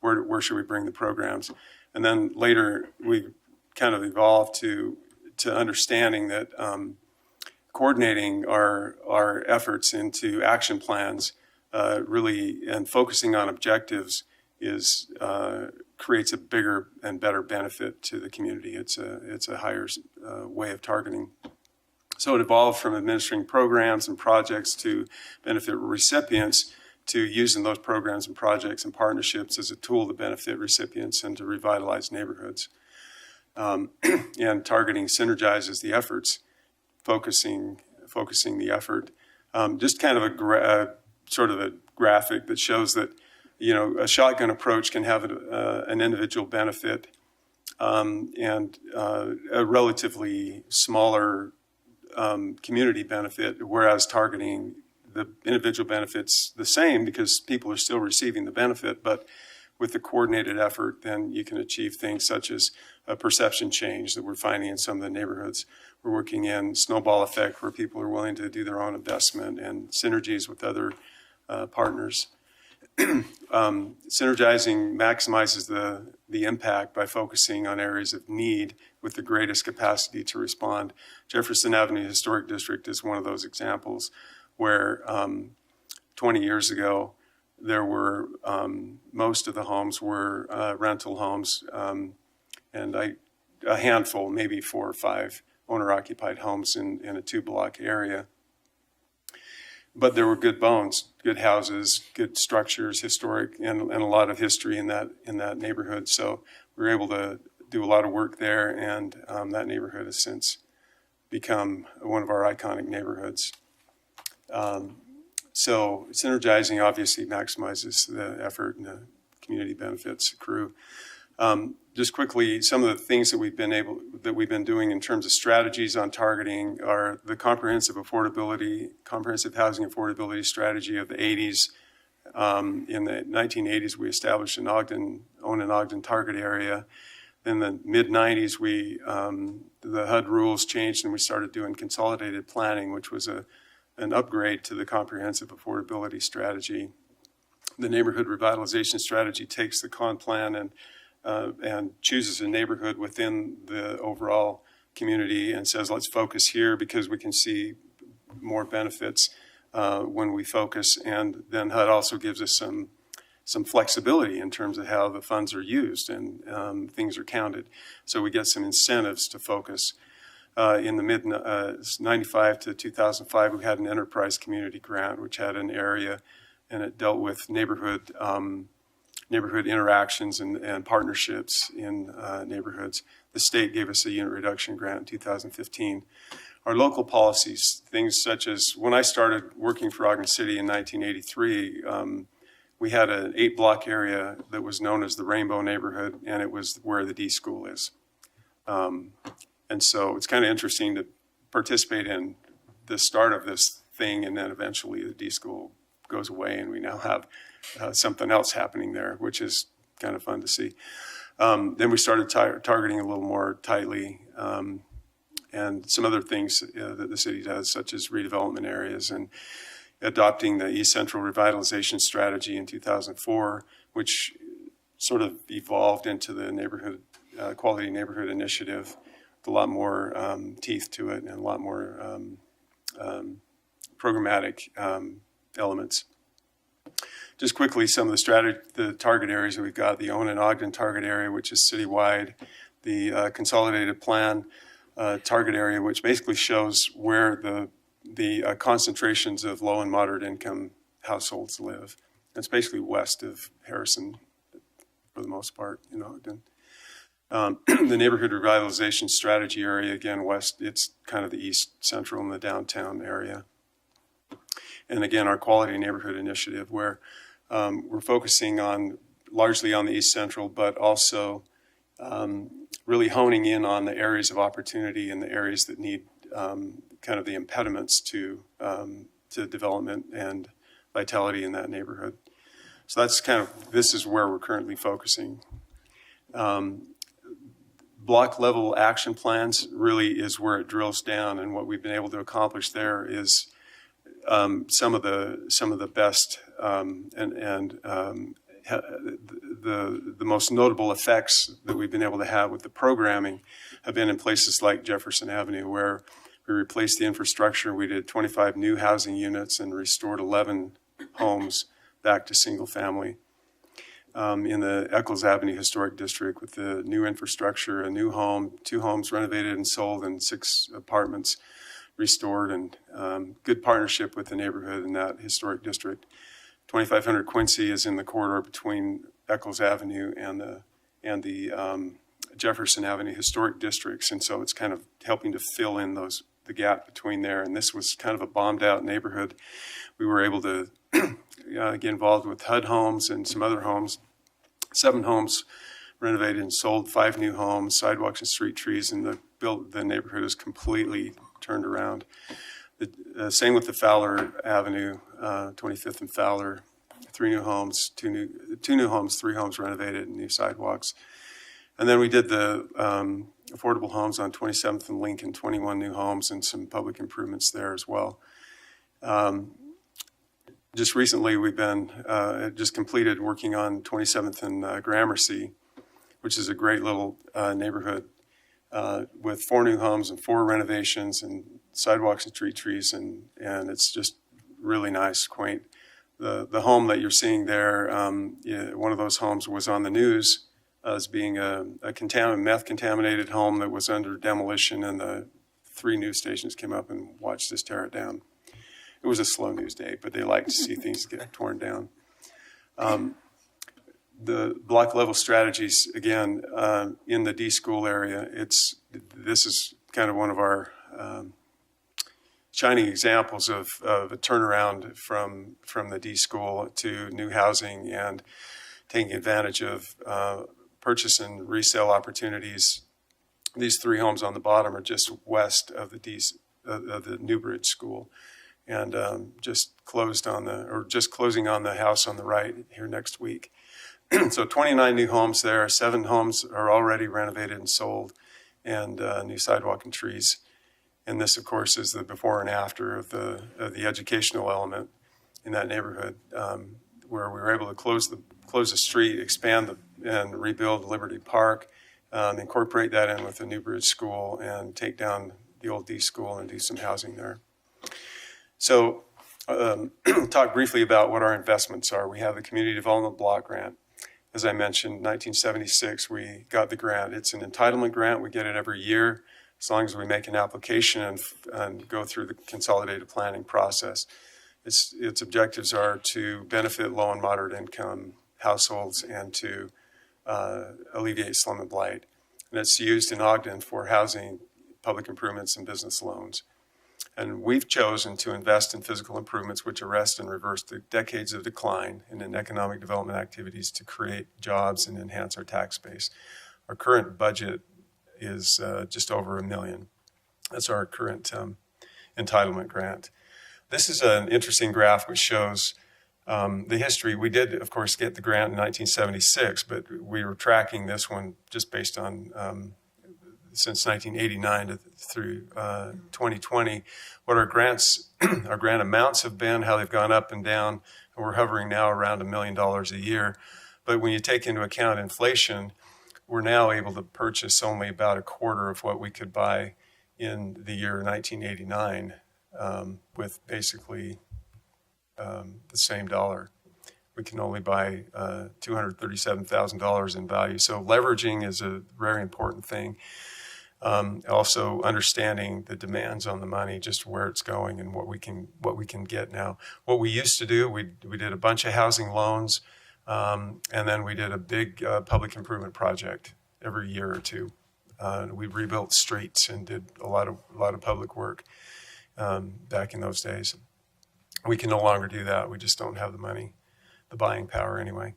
Where should we bring the programs? And then later, we kind of evolved to understanding that coordinating our efforts into action plans really, and focusing on objectives creates a bigger and better benefit to the community. It's a higher way of targeting. So it evolved from administering programs and projects to benefit recipients to using those programs and projects and partnerships as a tool to benefit recipients and to revitalize neighborhoods. And targeting synergizes the efforts, focusing the effort. Just kind of a sort of a graphic that shows that, a shotgun approach can have an individual benefit and a relatively smaller community benefit, whereas targeting the individual benefits the same because people are still receiving the benefit, but with the coordinated effort, then you can achieve things such as a perception change that we're finding in some of the neighborhoods. We're working in snowball effect where people are willing to do their own investment and synergies with other partners. Synergizing maximizes the impact by focusing on areas of need with the greatest capacity to respond. Jefferson Avenue Historic District is one of those examples where 20 years ago, there were most of the homes were rental homes, and a handful, maybe 4 or 5 owner-occupied homes in a 2-block area. But there were good bones, good houses, good structures, historic, and a lot of history in that neighborhood. So we were able to do a lot of work there, and that neighborhood has since become one of our iconic neighborhoods. So synergizing obviously maximizes the effort and the community benefits accrue. Just quickly, some of the things that we've been doing in terms of strategies on targeting are the comprehensive housing affordability strategy of the 80s. In the 1980s, we established an Ogden target area. In the mid-90s, the HUD rules changed and we started doing consolidated planning, which was an upgrade to the comprehensive affordability strategy. The neighborhood revitalization strategy takes the con plan and chooses a neighborhood within the overall community and says, let's focus here because we can see more benefits when we focus. And then HUD also gives us some flexibility in terms of how the funds are used and things are counted. So we get some incentives to focus. In the mid-95 to 2005, we had an enterprise community grant, which had an area, and it dealt with neighborhood interactions and partnerships in neighborhoods. The state gave us a unit reduction grant in 2015. Our local policies, things such as when I started working for Ogden City in 1983, we had an 8-block area that was known as the Rainbow Neighborhood, and it was where the D School is. And so it's kind of interesting to participate in the start of this thing, and then eventually the D School goes away, and we now have something else happening there, which is kind of fun to see. Then we started targeting a little more tightly, and some other things that the city does, such as redevelopment areas and adopting the East Central Revitalization Strategy in 2004, which sort of evolved into the neighborhood quality neighborhood initiative with a lot more teeth to it and a lot more programmatic elements. Just quickly, some of the target areas that we've got: the Owen and Ogden target area, which is citywide; the consolidated plan target area, which basically shows where the concentrations of low and moderate income households live. It's basically west of Harrison, for the most part, in Ogden. The neighborhood revitalization strategy area, again, west, it's kind of the east central and the downtown area. And again, our quality neighborhood initiative, where we're focusing largely on the east central, but also really honing in on the areas of opportunity and the areas that need kind of the impediments to development and vitality in that neighborhood. So this is where we're currently focusing. Block level action plans really is where it drills down, and what we've been able to accomplish there is some of the best the most notable effects that we've been able to have with the programming have been in places like Jefferson Avenue, where we replaced the infrastructure. We did 25 new housing units and restored 11 homes back to single family. In the Eccles Avenue Historic District, with the new infrastructure, a new home, 2 homes renovated and sold, and 6 apartments restored, and good partnership with the neighborhood in that historic district. 2500 Quincy is in the corridor between Eccles Avenue and the Jefferson Avenue historic districts, and so it's kind of helping to fill in the gap between there. And this was kind of a bombed out neighborhood. We were able to get involved with HUD homes and some other homes. 7 homes renovated and sold, 5 new homes, sidewalks and street trees, and the neighborhood is completely turned around. Same with the Fowler Avenue, 25th and Fowler, 3 new homes, 2 new homes, 3 homes renovated, and new sidewalks. And then we did the affordable homes on 27th and Lincoln, 21 new homes and some public improvements there as well. Just recently, we've been just completed working on 27th and Gramercy, which is a great little neighborhood with 4 new homes and 4 renovations and sidewalks and street trees, and it's just really nice, quaint. The home that you're seeing there, one of those homes was on the news as being a meth-contaminated home that was under demolition, and the 3 news stations came up and watched us tear it down. It was a slow news day, but they like to see things get torn down. The block level strategies, again, in the D school area, this is kind of one of our shining examples of a turnaround from the D school to new housing and taking advantage of purchase and resale opportunities. These 3 homes on the bottom are just west of the Newbridge School, and just closing on the house on the right here next week. So 29 new homes there. 7 homes are already renovated and sold, and new sidewalk and trees. And this, of course, is the before and after of the educational element in that neighborhood, where we were able to close the street, expand and rebuild Liberty Park, incorporate that in with the Newbridge School, and take down the old D school and do some housing there. So, talk briefly about what our investments are. We have the Community Development Block Grant. As I mentioned, 1976, we got the grant. It's an entitlement grant. We get it every year, as long as we make an application and go through the consolidated planning process. Its objectives are to benefit low and moderate income households and to alleviate slum and blight. And it's used in Ogden for housing, public improvements, and business loans. And we've chosen to invest in physical improvements which arrest and reverse the decades of decline in economic development activities to create jobs and enhance our tax base. Our current budget is just over $1 million. That's our current entitlement grant. This is an interesting graph which shows the history. We did, of course, get the grant in 1976, but we were tracking this one just based on since 1989 through 2020, what our grant amounts have been, how they've gone up and down, and we're hovering now around $1 million a year. But when you take into account inflation, we're now able to purchase only about a quarter of what we could buy in the year 1989, with basically the same dollar. We can only buy $237,000 in value. So leveraging is a very important thing. Also understanding the demands on the money, just where it's going and what we can get now. What we used to do, we did a bunch of housing loans, and then we did a big public improvement project every year or two. We rebuilt streets and did a lot of public work back in those days. We can no longer do that. We just don't have the money, the buying power anyway.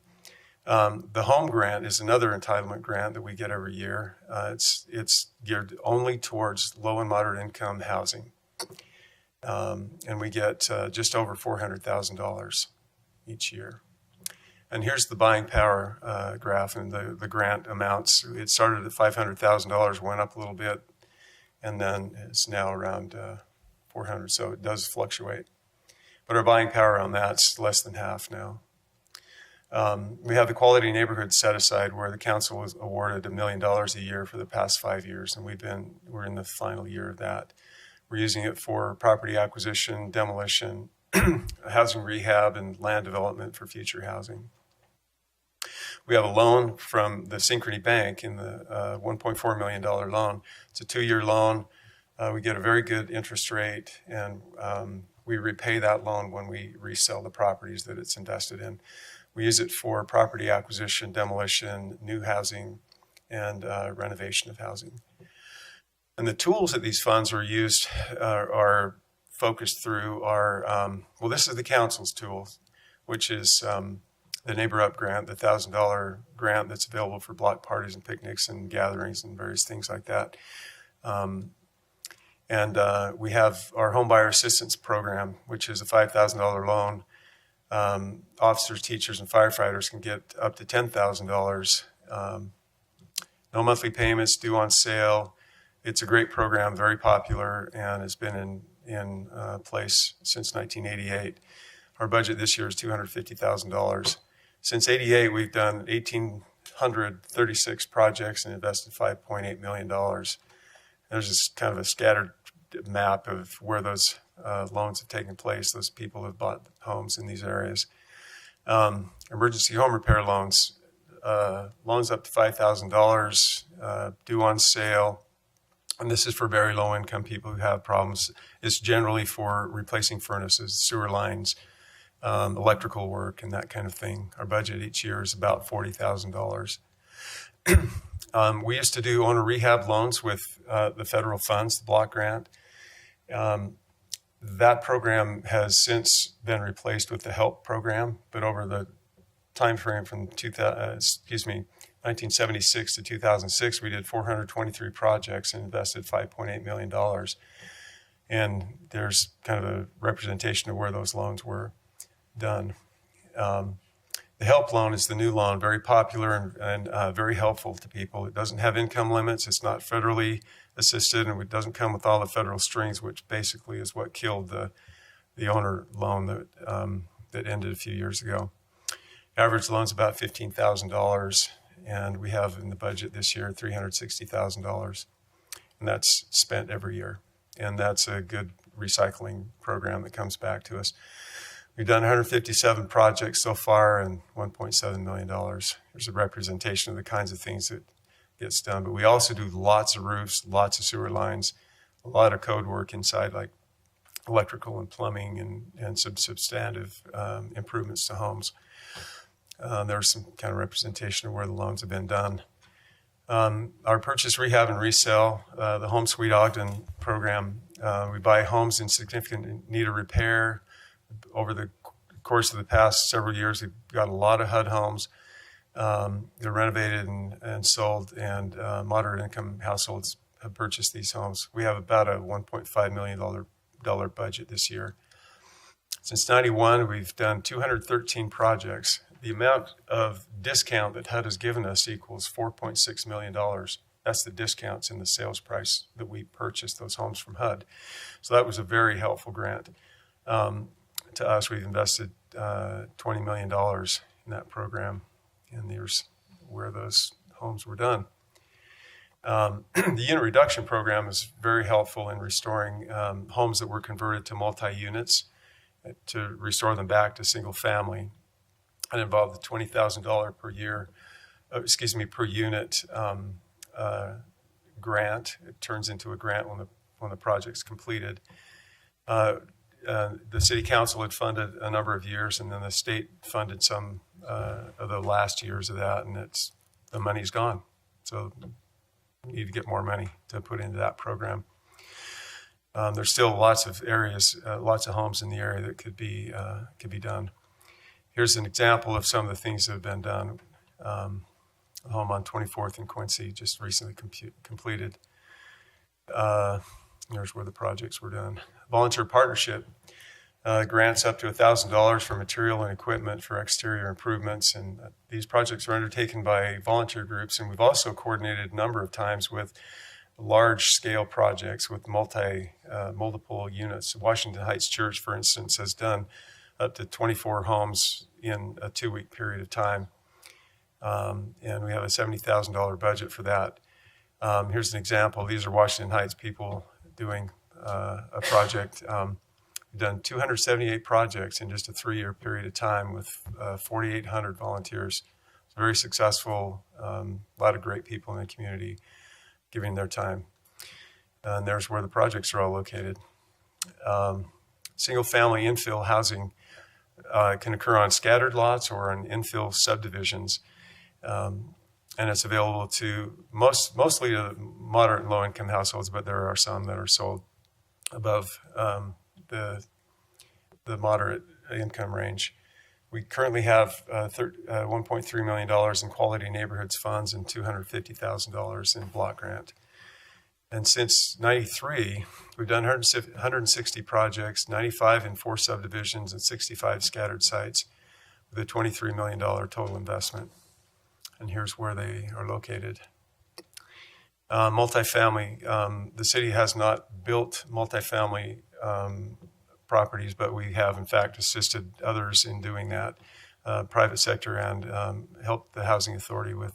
The home grant is another entitlement grant that we get every year. It's geared only towards low and moderate income housing. And we get just over $400,000 each year. And here's the buying power graph and the grant amounts. It started at $500,000, went up a little bit, and then it's now around 400, so it does fluctuate. But our buying power on that's less than half now. We have the Quality Neighborhood Set Aside, where the council was awarded $1 million a year for the past 5 years, and we're in the final year of that. We're using it for property acquisition, demolition, housing rehab, and land development for future housing. We have a loan from the Synchrony Bank in the $1.4 million loan. It's a 2-year loan. We get a very good interest rate, and we repay that loan when we resell the properties that it's invested in. We use it for property acquisition, demolition, new housing, and renovation of housing. And the tools that these funds are used are focused through are, this is the council's tool, which is the Neighbor Up grant, the $1,000 grant that's available for block parties and picnics and gatherings and various things like that. And we have our Home Buyer Assistance Program, which is a $5,000 loan. Officers, teachers, and firefighters can get up to $10,000. No monthly payments, due on sale. It's a great program, very popular, and has been in place since 1988. Our budget this year is $250,000. Since '88, we've done 1,836 projects and invested $5.8 million. There's just kind of a scattered map of where those loans have taken place. Those people have bought homes in these areas. Emergency home repair loans, loans up to $5,000, due on sale. And this is for very low income people who have problems. It's generally for replacing furnaces, sewer lines, electrical work, and that kind of thing. Our budget each year is about $40,000. We used to do owner rehab loans with the federal funds, the block grant. That program has since been replaced with the HELP program, but over the time frame from 1976 to 2006, we did 423 projects and invested $5.8 million. And there's kind of a representation of where those loans were done. The HELP loan is the new loan, very popular and very helpful to people. It doesn't have income limits. It's not federally assisted, and it doesn't come with all the federal strings, which basically is what killed the owner loan that ended a few years ago. Average loan's about $15,000, and we have in the budget this year $360,000, and that's spent every year. And that's a good recycling program that comes back to us. We've done 157 projects so far and $1.7 million. There's a representation of the kinds of things that gets done. But we also do lots of roofs, lots of sewer lines, a lot of code work inside, like electrical and plumbing and some substantive improvements to homes. There's some kind of representation of where the loans have been done. Our purchase, rehab, and resell, the Home Sweet Ogden program, we buy homes in significant need of repair. Over the course of the past several years, we've got a lot of HUD homes. They're renovated and sold, and moderate income households have purchased these homes. We have about a $1.5 million budget this year. Since '91, we've done 213 projects. The amount of discount that HUD has given us equals $4.6 million. That's the discounts in the sales price that we purchased those homes from HUD. So that was a very helpful grant. To us, we've invested $20 million in that program, and here's where those homes were done. The unit reduction program is very helpful in restoring homes that were converted to multi-units, to restore them back to single family. It involved the $20,000 per year, per unit grant. It turns into a grant when the project's completed. The city council had funded a number of years, and then the state funded some of the last years of that, and the money's gone. So we need to get more money to put into that program. There's still lots of areas, lots of homes in the area that could be done. Here's an example of some of the things that have been done. A home on 24th and Quincy just recently completed. There's where the projects were done. Volunteer partnership grants up to $1,000 for material and equipment for exterior improvements. And these projects are undertaken by volunteer groups. And we've also coordinated a number of times with large-scale projects with multiple units. Washington Heights Church, for instance, has done up to 24 homes in a 2-week period of time. And we have a $70,000 budget for that. Here's an example. These are Washington Heights people doing a project. We've done 278 projects in just a 3-year period of time with 4,800 volunteers. It's very successful. A lot of great people in the community giving their time. And there's where the projects are all located. Single-family infill housing can occur on scattered lots or on infill subdivisions. And it's available to mostly to moderate and low-income households, but there are some that are sold above the moderate income range. We currently have $1.3 million in Quality Neighborhoods funds and $250,000 in block grant. And since '93, we've done 160 projects, 95 in 4 subdivisions and 65 scattered sites with a $23 million total investment. And here's where they are located. Multifamily, the city has not built multifamily properties, but we have in fact assisted others in doing that, private sector, and helped the Housing Authority with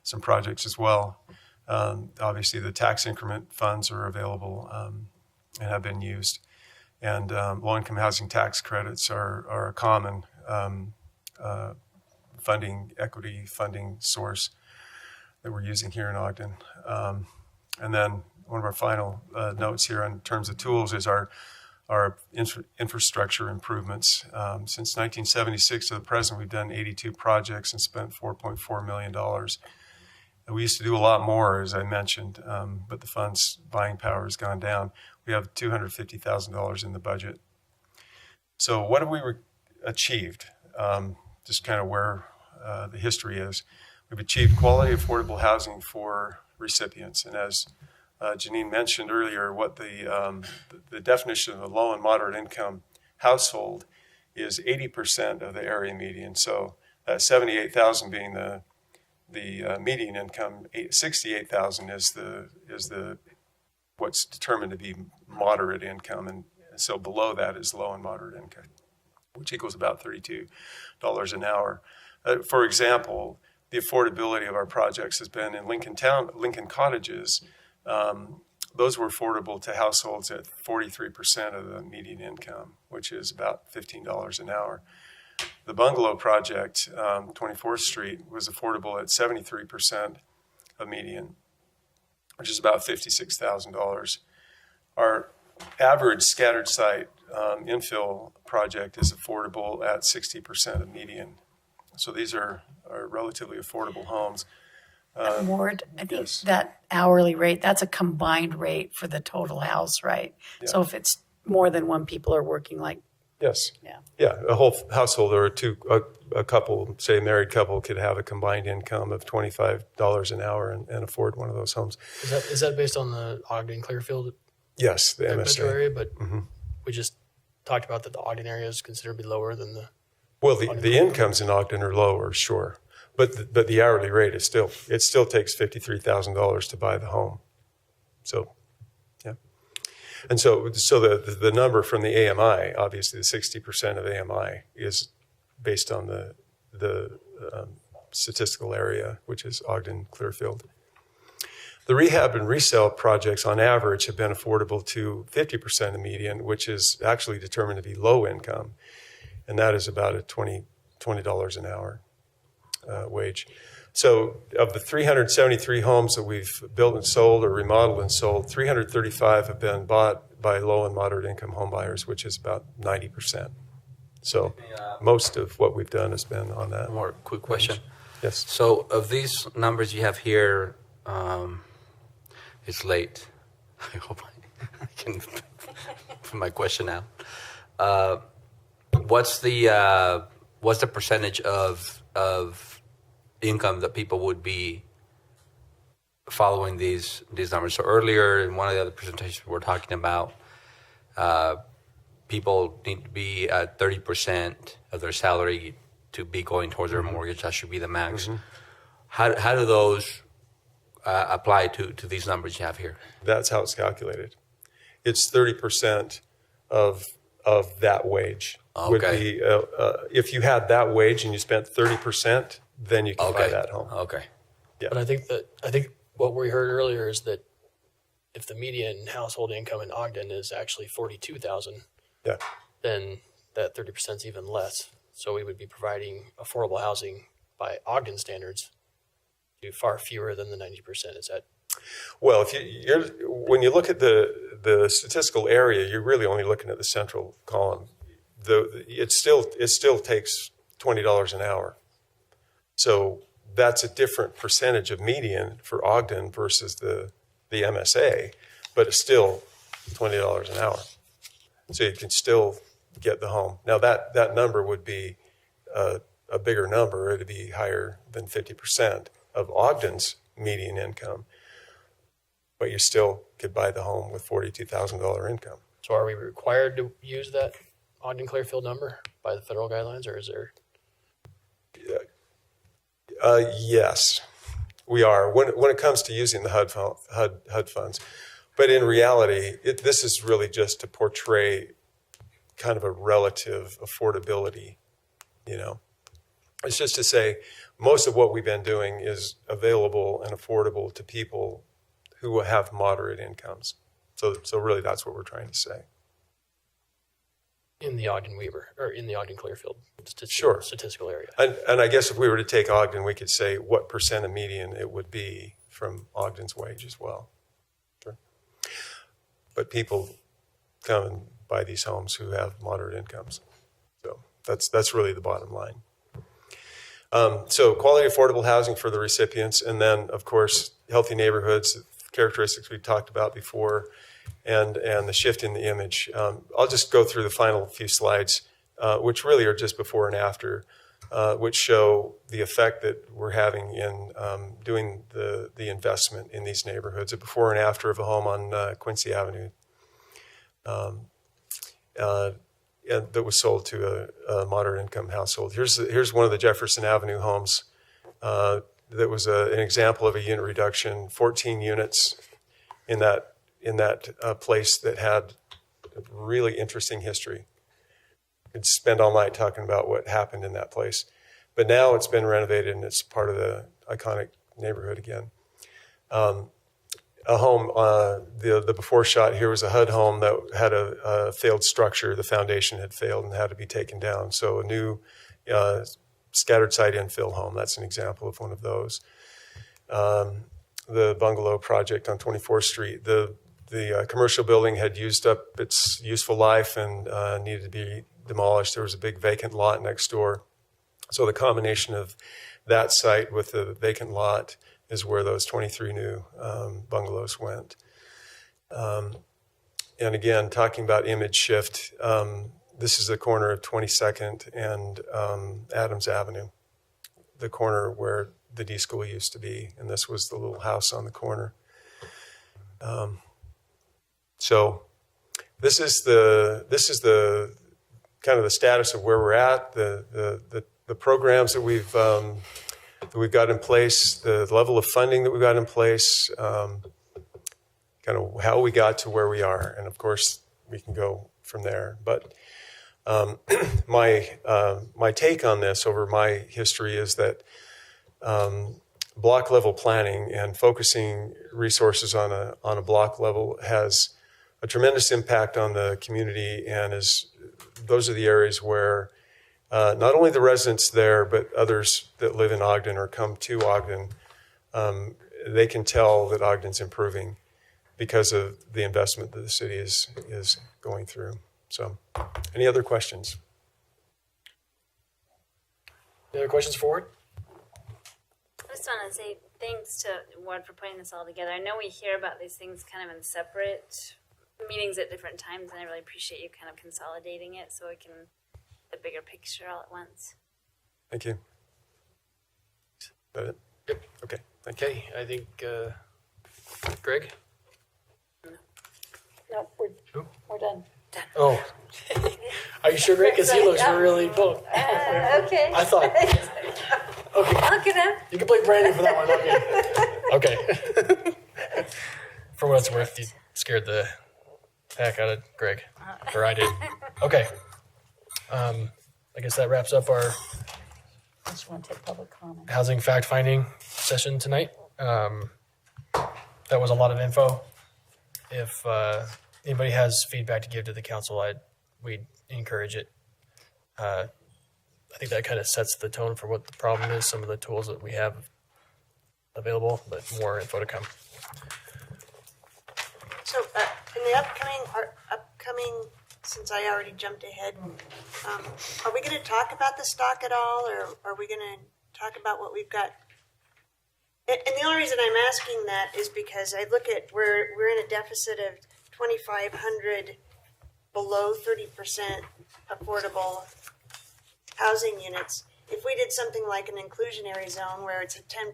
some projects as well. Obviously the tax increment funds are available and have been used. And low-income housing tax credits are a common equity funding source that we're using here in Ogden. And then one of our final notes here in terms of tools is our infrastructure improvements. Since 1976 to the present, we've done 82 projects and spent $4.4 million. And we used to do a lot more, as I mentioned, but the fund's buying power has gone down. We have $250,000 in the budget. So what have we achieved? Just kind of where the history is. We've achieved quality, affordable housing for recipients. And as Janine mentioned earlier, what the definition of a low and moderate income household is 80% of the area median. So $78,000 being the median income, $68,000 is the what's determined to be moderate income, and so below that is low and moderate income, which equals about $32 an hour. For example, the affordability of our projects has been in Lincoln Cottages. Those were affordable to households at 43% of the median income, which is about $15 an hour. The bungalow project, 24th Street, was affordable at 73% of median, which is about $56,000. Our average scattered site infill project is affordable at 60% of median. So these are relatively affordable homes. Ward, I think yes. that hourly rate, that's a combined rate for the total house, right? Yeah. So if it's more than one people are working, like, Yes. Yeah. Yeah. A whole household or a couple, say a married couple, could have a combined income of $25 an hour and afford one of those homes. Is that based on the Ogden Clearfield? Yes, the metro MSA area, but we just talked about that the Ogden area is considered to be lower than the. Well, the incomes in Ogden are lower, sure, but the hourly rate is still takes $53,000 to buy the home, so. And so the number from the AMI, obviously the 60% of AMI is based on the statistical area, which is Ogden Clearfield. The rehab and resale projects on average have been affordable to 50% of median, which is actually determined to be low income. And that is about a $20 an hour wage. So of the 373 homes that we've built and sold or remodeled and sold, 335 have been bought by low and moderate income home buyers, which is about 90%. So most of what we've done has been on that. More quick question. Yes. So of these numbers you have here, it's late. I hope I can put my question out. What's the percentage of income that people would be following these numbers? So earlier in one of the other presentations we were talking about, people need to be at 30% of their salary to be going towards their mortgage. That should be the max. Mm-hmm. How do those apply to these numbers you have here? That's how it's calculated. It's 30% of that wage. Would be if you had that wage and you spent 30%, then you can buy that home. Okay. Yeah. But I think what we heard earlier is that if the median household income in Ogden is actually $42,000, yeah, then that 30% is even less. So we would be providing affordable housing by Ogden standards to far fewer than the 90%. Is that? Well, if when you look at the statistical area, you're really only looking at the central column. It still takes $20 an hour. So that's a different percentage of median for Ogden versus the MSA, but it's still $20 an hour. So you can still get the home. Now that number would be a bigger number. It'd be higher than 50% of Ogden's median income, but you still could buy the home with $42,000 income. So are we required to use that Ogden Clearfield number by the federal guidelines, or is there? Yes, we are when it comes to using the HUD funds. But in reality, this is really just to portray kind of a relative affordability. It's just to say most of what we've been doing is available and affordable to people who have moderate incomes. So really, that's what we're trying to say. In the Ogden Clearfield statistical area. And I guess if we were to take Ogden, we could say what percent of median it would be from Ogden's wage as well. Sure. But people come and buy these homes who have moderate incomes. So that's really the bottom line. So quality, affordable housing for the recipients, and then, of course, healthy neighborhoods, characteristics we talked about before, and the shift in the image. I'll just go through the final few slides, which really are just before and after, which show the effect that we're having in doing the investment in these neighborhoods, a before and after of a home on Quincy Avenue that was sold to a moderate income household. Here's one of the Jefferson Avenue homes that was an example of a unit reduction, 14 units in that place that had a really interesting history. Could spend all night talking about what happened in that place. But now it's been renovated and it's part of the iconic neighborhood again. A home, the before shot here was a HUD home that had a failed structure. The foundation had failed and had to be taken down. So a new scattered site infill home, that's an example of one of those. The bungalow project on 24th Street, the commercial building had used up its useful life and needed to be demolished. There was a big vacant lot next door. So the combination of that site with the vacant lot is where those 23 new bungalows went. And again, talking about image shift, this is the corner of 22nd and Adams Avenue, the corner where the D school used to be, and this was the little house on the corner. So this is the kind of the status of where we're at, the programs that we've got in place, the level of funding that we've got in place, kind of how we got to where we are, and of course we can go from there. But my take on this over my history is that block level planning and focusing resources on a block level has a tremendous impact on the community, and those are the areas where not only the residents there, but others that live in Ogden or come to Ogden, they can tell that Ogden's improving because of the investment that the city is going through. So, any other questions? Any other questions for Ward? I just want to say thanks to Ward for putting this all together. I know we hear about these things kind of in separate meetings at different times, and I really appreciate you kind of consolidating it so we can get the bigger picture all at once. Thank you. Is that it? Yep. Okay. Thank you. Okay, I think Greg? No, we're done. Oh. Are you sure, Greg? Because he looks really pumped. Okay. I thought. Okay. Look at him. You can play Brandon for that one. Okay. For what it's worth, you scared the heck out of Greg. Or I did. Okay. I guess that wraps up our I just want to take public comment. housing fact-finding session tonight. That was a lot of info. If anybody has feedback to give to the council, we'd encourage it. I think that kind of sets the tone for what the problem is, some of the tools that we have available, but more info to come. So in the upcoming, since I already jumped ahead, are we going to talk about the stock at all, or are we going to talk about what we've got? And the only reason I'm asking that is because I look at we're in a deficit of 2,500 below 30% affordable housing units. If we did something like an inclusionary zone where it's at 10%,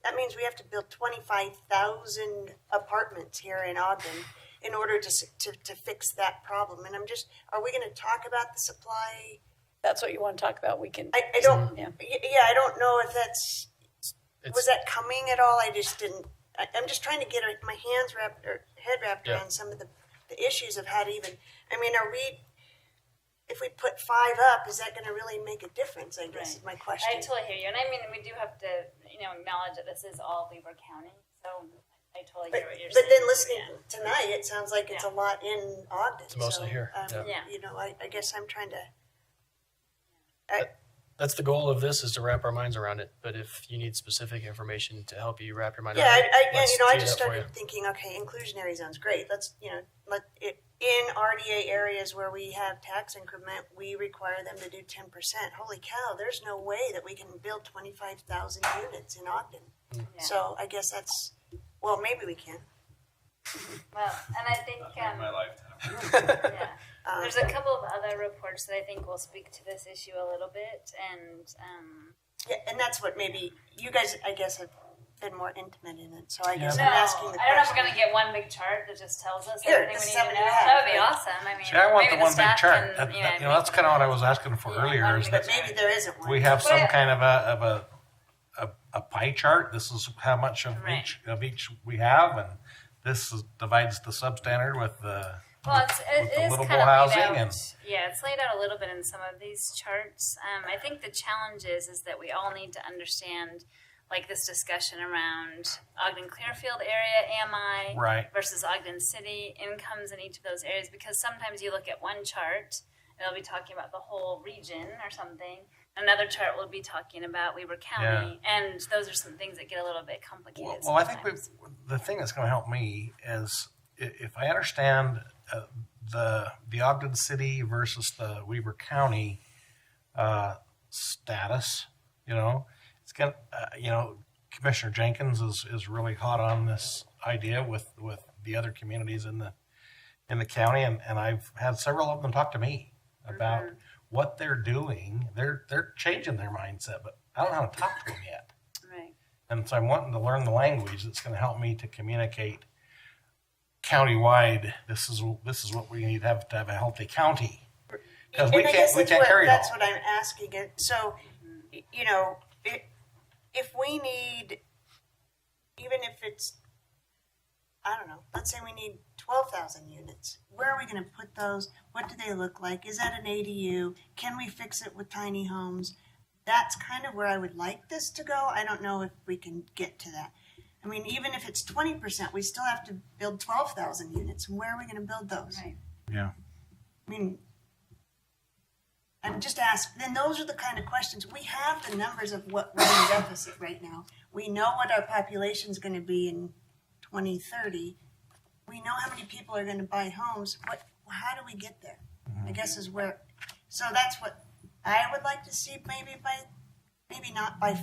that means we have to build 25,000 apartments here in Ogden in order to fix that problem. And are we going to talk about the supply? That's what you want to talk about. We can. I don't. Yeah, I don't know if was that coming at all. I just didn't. I'm just trying to get my head wrapped around some of the issues of how to even. I mean, if we put 5 up, is that going to really make a difference? I guess is my question. I totally hear you, and I mean we do have to, acknowledge that this is all Weber County, so I totally hear what you're saying. But then listening tonight, it sounds like it's a lot in Ogden. It's mostly here. I guess I'm trying to. That's the goal of this, is to wrap our minds around it. But if you need specific information to help you wrap your mind around it, I just started thinking, okay, inclusionary zones, great. Let's, let it in RDA areas where we have tax increment, we require them to do 10%. Holy cow, there's no way that we can build 25,000 units in Ogden. Yeah. So I guess maybe we can. Well, and I think my lifetime. There's a couple of other reports that I think will speak to this issue a little bit, and and that's what maybe you guys, I guess, have been more intimate in it. So I guess I'm asking the question. I don't know if we're going to get one big chart that just tells us everything we need to know. That would be awesome. I mean, I want maybe the one big chart. That's kind of what I was asking for earlier. Is that maybe there isn't one. We have some kind of a pie chart. This is how much of each we have, and this divides the substandard with the. Well, it is livable kind of housing laid out. It's laid out a little bit in some of these charts. I think the challenge is that we all need to understand, like this discussion around Ogden Clearfield area AMI versus Ogden City incomes in each of those areas, because sometimes you look at one chart, it'll be talking about the whole region or something. Another chart will be talking about Weber County, and those are some things that get a little bit complicated. Well, I think the thing that's going to help me is if I understand the Ogden City versus the Weber County status, it's going to, Commissioner Jenkins is really hot on this idea with the other communities in the county, and I've had several of them talk to me about what they're doing. They're changing their mindset, but I don't know how to talk to them yet. Right. And so I'm wanting to learn the language that's going to help me to communicate countywide. This is what we need to have a healthy county, because we can't carry it all. That's what I'm asking it. So, if we need, even if it's, I don't know, let's say we need 12,000 units. Where are we going to put those? What do they look like? Is that an ADU? Can we fix it with tiny homes? that's kind of where I would like this to go. I don't know if we can get to that. I mean, even if it's 20%, we still have to build 12,000 units. And where are we going to build those? Right. Yeah. I mean, I'm just asked, then those are the kind of questions. We have the numbers of what we're in deficit right now. We know what our population is going to be in 2030. We know how many people are going to buy homes. How do we get there? I guess is where, so that's what I would like to see maybe not by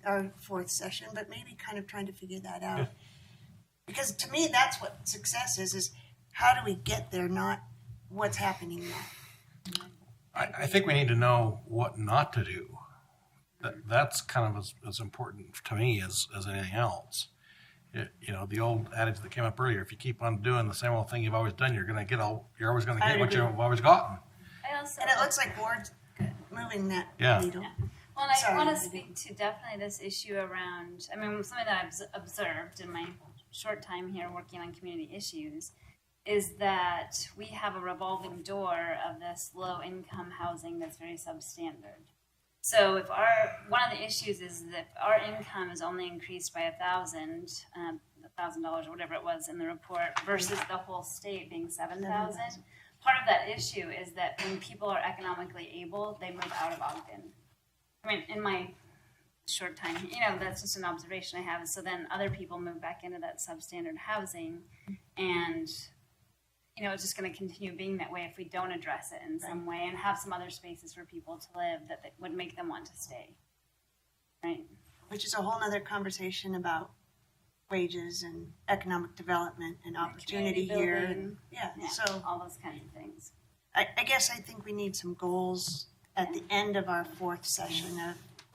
our fourth session, but maybe kind of trying to figure that out. Because to me, that's what success is how do we get there, not what's happening now. I think we need to know what not to do. That's kind of as important to me as anything else. You know, the old adage that came up earlier: if you keep on doing the same old thing you've always done, you're always going to get what you've always gotten. And it looks like board's moving that needle. Well, and I want to speak to definitely this issue around, I mean, something that I've observed in my short time here working on community issues is that we have a revolving door of this low-income housing that's very substandard. So if one of the issues is that our income is only increased by $1,000 or whatever it was in the report versus the whole state being 7,000. Part of that issue is that when people are economically able, they move out of Ogden. I mean, in my short time, that's just an observation I have. So then other people move back into that substandard housing, and it's just going to continue being that way if we don't address it in some way and have some other spaces for people to live that would make them want to stay. Right. Which is a whole other conversation about wages and economic development and opportunity here. And, so all those kinds of things. I guess I think we need some goals at the end of our fourth session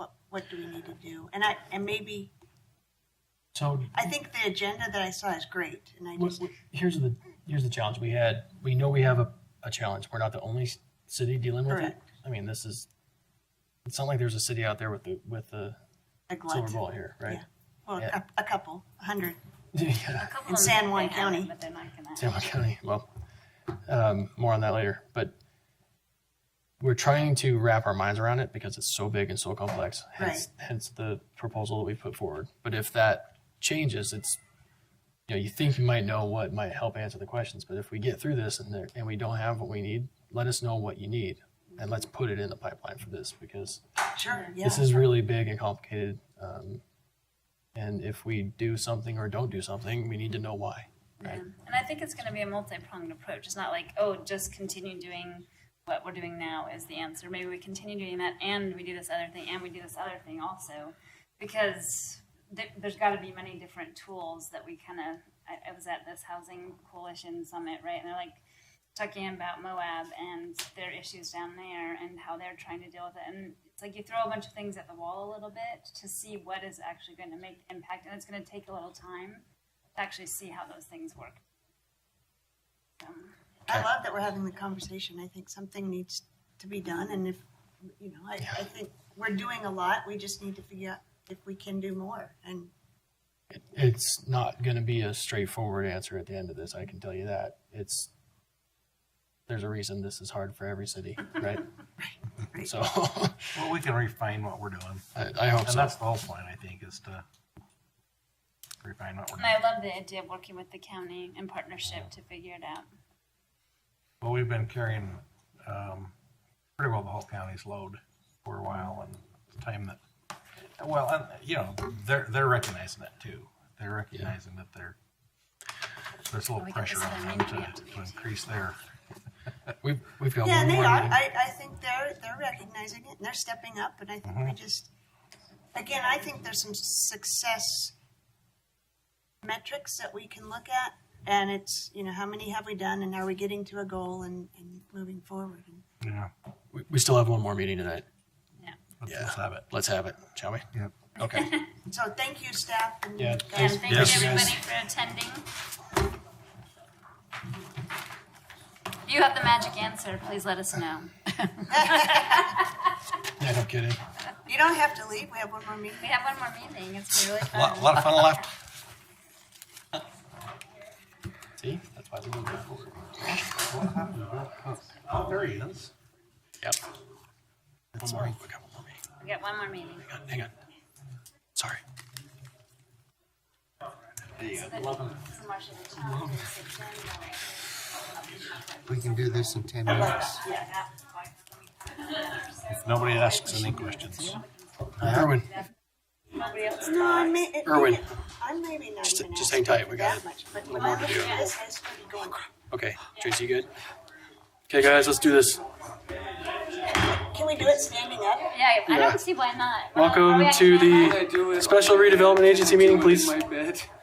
of what do we need to do. And maybe So I think the agenda that I saw is great. And I just here's the challenge we had. We know we have a challenge. We're not the only city dealing with it. I mean, it's not like there's a city out there with the silver bullet here, right? Yeah. Well, a couple, 100 yeah. in San Juan County. San Juan County. Well, more on that later. But we're trying to wrap our minds around it because it's so big and so complex. Hence the proposal that we put forward. But if that changes, it's you think you might know what might help answer the questions. But if we get through this and we don't have what we need, let us know what you need, and let's put it in the pipeline for this because this is really big and complicated. And if we do something or don't do something, we need to know why. Right? Yeah. And I think it's going to be a multi-pronged approach. It's not like, just continue doing what we're doing now is the answer. Maybe we continue doing that and we do this other thing and we do this other thing also. Because there's got to be many different tools that we kind of, I was at this Housing Coalition Summit, right? And they're like talking about Moab and their issues down there and how they're trying to deal with it. And it's like you throw a bunch of things at the wall a little bit to see what is actually going to make impact. And it's going to take a little time to actually see how those things work. I love that we're having the conversation. I think something needs to be done. And if, I think we're doing a lot. We just need to figure out if we can do more. And it's not going to be a straightforward answer at the end of this. I can tell you that. There's a reason this is hard for every city, right? Right. So, well, we can refine what we're doing. I hope so. And that's the whole point, I think, is to refine what we're doing. And I love the idea of working with the county in partnership to figure it out. Well, we've been carrying pretty well the whole county's load for a while, and it's time that. Well, and they're recognizing that too. They're recognizing that there's a little pressure on them to increase their. We've got and one they more are. meeting. I think they're recognizing it and they're stepping up. And I think we just, again, I think there's some success metrics that we can look at, and it's how many have we done, and are we getting to a goal and moving forward. Yeah, we still have one more meeting tonight. Let's have it. Let's have it, shall we? Yep. Okay. So thank you, staff. And Yeah. guys. And thank you everybody for attending. If you have the magic answer, please let us know. Yeah, no kidding. You don't have to leave. We have one more meeting. We have one more meeting. It's really fun. A lot of fun left. See, that's why we moved it forward. Oh, there he is. Yep. One more. We got one more meeting. We got one more meeting. Hang on. Sorry. There you go. Welcome. We can do this in 10 minutes. If nobody asks any questions. Erwin. No, Erwin. I'm maybe not even Just hang tight. We got that much, a but little more to do. this has started going. Okay. Tracy, you good? Okay, guys, let's do this. Can we do it standing up? Yeah, I Yeah. don't see why not. Welcome to the Special Redevelopment Agency meeting, please.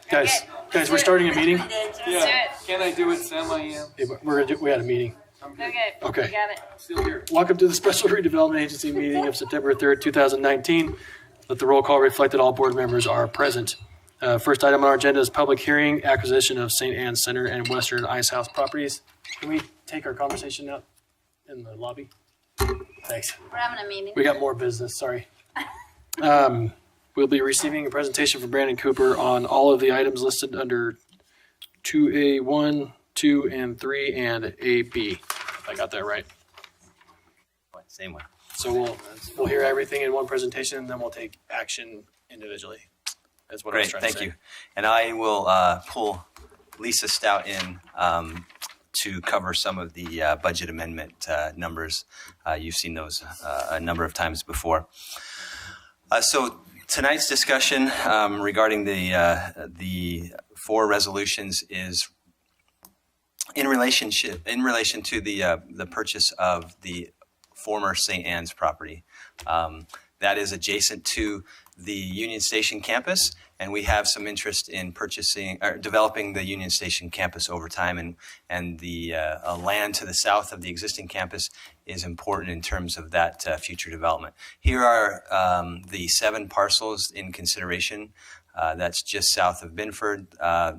Guys, we're starting a meeting. Yeah. Can I do it semi-am? Okay, but we had a meeting. Okay. Okay. We got it. Still here. Welcome to the Special Redevelopment Agency meeting of September 3rd, 2019. Let the roll call reflect that all board members are present. First item on our agenda is public hearing, acquisition of St. Anne's Center and Western Ice House properties. Can we take our conversation out in the lobby? Thanks. We're having a meeting. We got more business, sorry. We'll be receiving a presentation from Brandon Cooper on all of the items listed under 2A1, 2, and 3, and AB. If I got that right. Same one. So we'll hear everything in one presentation, and then we'll take action individually. That's what I was Great, trying thank to say. you. And I will pull Lisa Stout in to cover some of the budget amendment numbers. You've seen those a number of times before. So tonight's discussion regarding the four resolutions is in relation to the purchase of the former St. Anne's property. That is adjacent to the Union Station campus, and we have some interest in purchasing or developing the Union Station campus over time, and the land to the south of the existing campus is important in terms of that future development. Here are the 7 parcels in consideration. That's just south of Binford.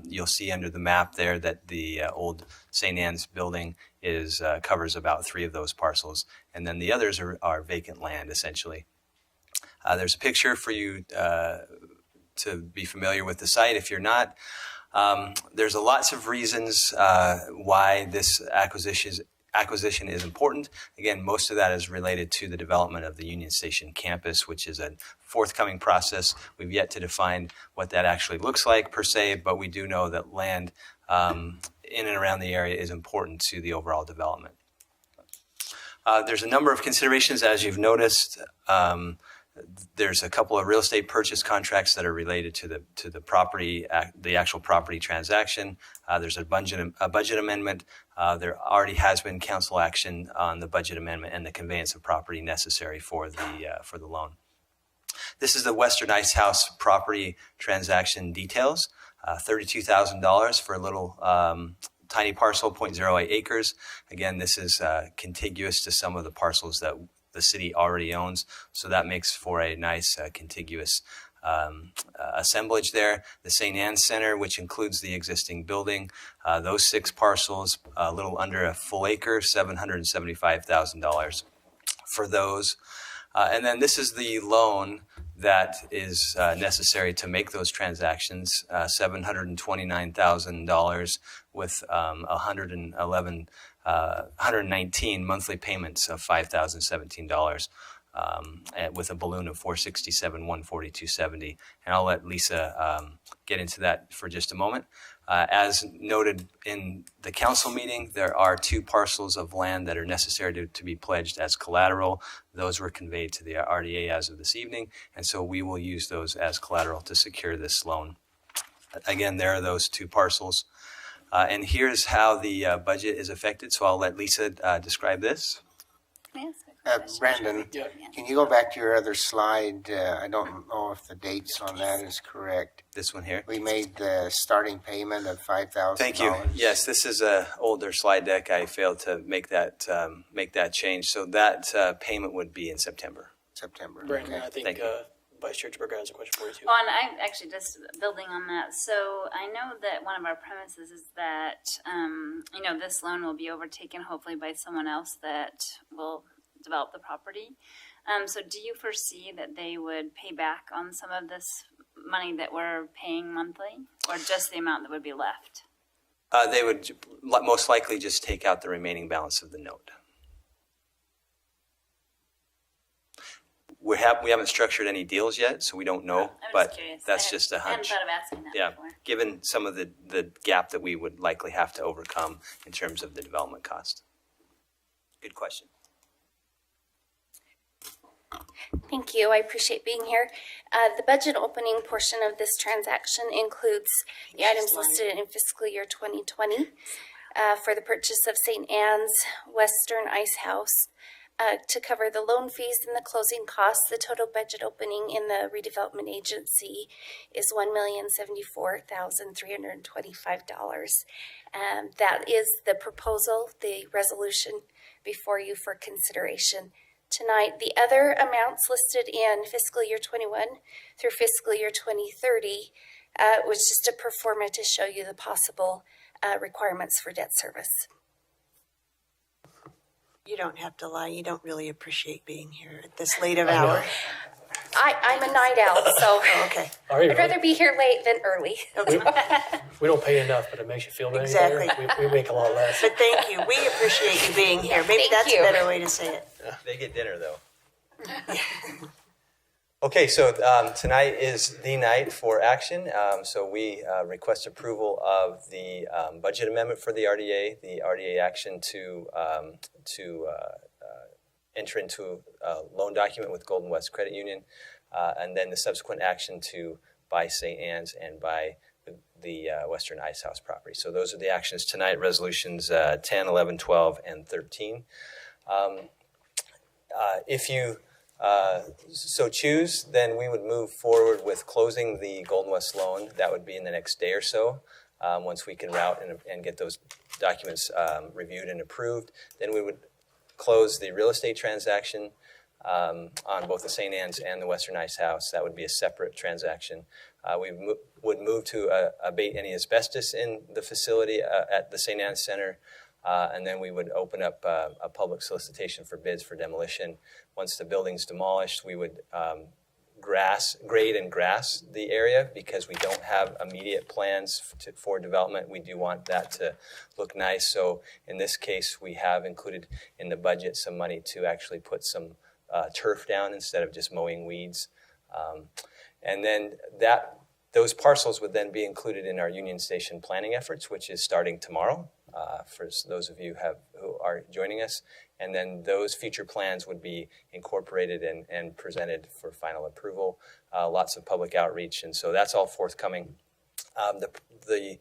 You'll see under the map there that the old St. Anne's building covers about 3 of those parcels, and then the others are vacant land, essentially. There's a picture for you to be familiar with the site if you're not. There's lots of reasons why this acquisition is important. Again, most of that is related to the development of the Union Station campus, which is a forthcoming process. We've yet to define what that actually looks like per se, but we do know that land in and around the area is important to the overall development. There's a number of considerations, as you've noticed. There's a couple of real estate purchase contracts that are related to the property, the actual property transaction. There's a budget amendment. There already has been council action on the budget amendment and the conveyance of property necessary for the loan. This is the Western Ice House property transaction details. $32,000 for a little tiny parcel, 0.08 acres. Again, this is contiguous to some of the parcels that the city already owns, so that makes for a nice contiguous assemblage there. The St. Anne's Center, which includes the existing building, those 6 parcels, a little under a full acre, $775,000 for those. And then this is the loan that is necessary to make those transactions, $729,000 with 119 monthly payments of $5,017 with a balloon of $467,142.70. And I'll let Lisa get into that for just a moment. As noted in the council meeting, there are 2 parcels of land that are necessary to be pledged as collateral. Those were conveyed to the RDA as of this evening, and so we will use those as collateral to secure this loan. Again, there are those 2 parcels. And here's how the budget is affected. So I'll let Lisa describe this. Brandon, can you go back to your other slide? I don't know if the dates on that is correct. This one here? We made the starting payment of $5,000. Thank you. Yes, this is an older slide deck. I failed to make that change. So that payment would be in September. Brandon, Okay. I think Vice Chair Berger has a question for you too. Oh, and I actually just building on that. So I know that one of our premises is that, this loan will be overtaken hopefully by someone else that will develop the property. So do you foresee that they would pay back on some of this money that we're paying monthly, or just the amount that would be left? They would most likely just take out the remaining balance of the note. we haven't structured any deals yet, so we don't know. I was But curious. that's just a I hadn't hunch. thought of asking that Yeah, before. given some of the gap that we would likely have to overcome in terms of the development cost. Good question. Thank you. I appreciate being here. The budget opening portion of this transaction includes the items listed in fiscal year 2020 for the purchase of St. Anne's Western Ice House. To cover the loan fees and the closing costs, the total budget opening in the redevelopment agency is $1,074,325. That is the proposal, the resolution before you for consideration tonight. The other amounts listed in fiscal year 21 through fiscal year 2030 was just a pro forma to show you the possible requirements for debt service. You don't have to lie. You don't really appreciate being here at this late of hour. I'm a night owl, so okay. I'd rather be here late than early. We don't pay enough, but it makes you feel better. Exactly. We make a lot less. But thank you. We appreciate you being here. Maybe Thank that's you. a better way to say it. They get dinner, though. Okay, so tonight is the night for action. So we request approval of the budget amendment for the RDA action to enter into a loan document with Golden West Credit Union, and then the subsequent action to buy St. Anne's and buy the Western Ice House property. So those are the actions tonight, resolutions 10, 11, 12, and 13. If you so choose, then we would move forward with closing the Golden West loan. That would be in the next day or so. Once we can route and get those documents reviewed and approved, then we would close the real estate transaction on both the St. Anne's and the Western Ice House. That would be a separate transaction. We would move to abate any asbestos in the facility at the St. Anne's Center, and then we would open up a public solicitation for bids for demolition. Once the building's demolished, we would grade and grass the area because we don't have immediate plans for development. We do want that to look nice. So in this case, we have included in the budget some money to actually put some turf down instead of just mowing weeds. And then those parcels would then be included in our Union Station planning efforts, which is starting tomorrow for those of you who are joining us. And then those future plans would be incorporated and presented for final approval. Lots of public outreach, and so that's all forthcoming. The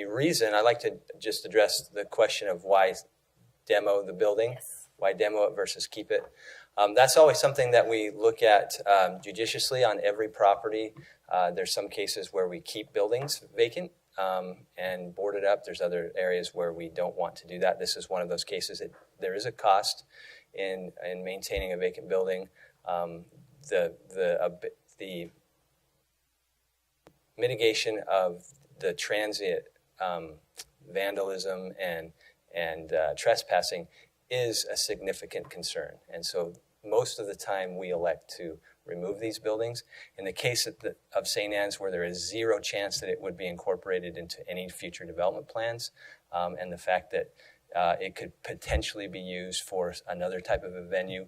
reason I like to just address the question of why demo the building, why demo it versus keep it. That's always something that we look at judiciously on every property. There's some cases where we keep buildings vacant and board it up. There's other areas where we don't want to do that. This is one of those cases. There is a cost in maintaining a vacant building. The mitigation of the transient vandalism and trespassing is a significant concern. And so most of the time we elect to remove these buildings. In the case of St. Anne's, where there is zero chance that it would be incorporated into any future development plans, and the fact that it could potentially be used for another type of a venue,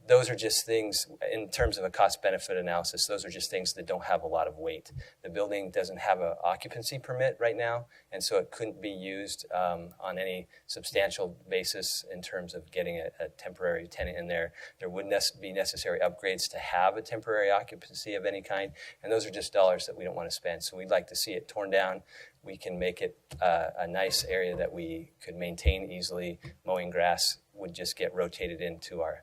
those are just things, in terms of a cost-benefit analysis, those are just things that don't have a lot of weight. The building doesn't have an occupancy permit right now, and so it couldn't be used on any substantial basis in terms of getting a temporary tenant in there. There would be necessary upgrades to have a temporary occupancy of any kind, and those are just dollars that we don't want to spend. So we'd like to see it torn down. We can make it a nice area that we could maintain easily. Mowing grass would just get rotated into our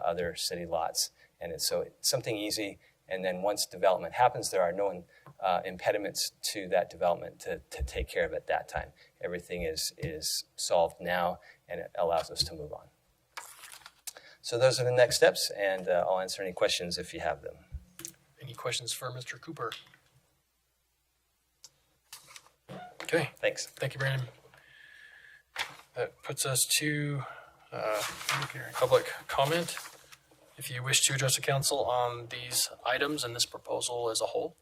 other city lots. And it's something easy. And then once development happens, there are no impediments to that development to take care of at that time. Everything is solved now, and it allows us to move on. So those are the next steps, and I'll answer any questions if you have them. Any questions for Mr. Cooper? Okay. Thanks. Thank you, Brandon. That puts us to public comment. If you wish to address the council on these items and this proposal as a whole,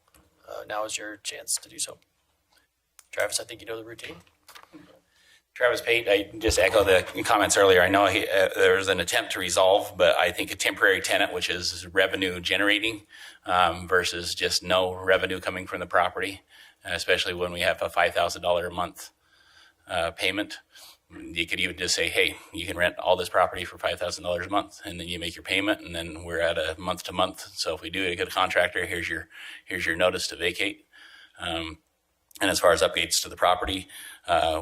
now is your chance to do so. Travis, I think you know the routine. Travis Pate, I just echo the comments earlier. I know there was an attempt to resolve, but I think a temporary tenant, which is revenue generating versus just no revenue coming from the property, especially when we have a $5,000 a month payment. You could even just say, hey, you can rent all this property for $5,000 a month, and then you make your payment, and then we're at a month to month. So if we do get a contractor, here's your notice to vacate. And as far as updates to the property,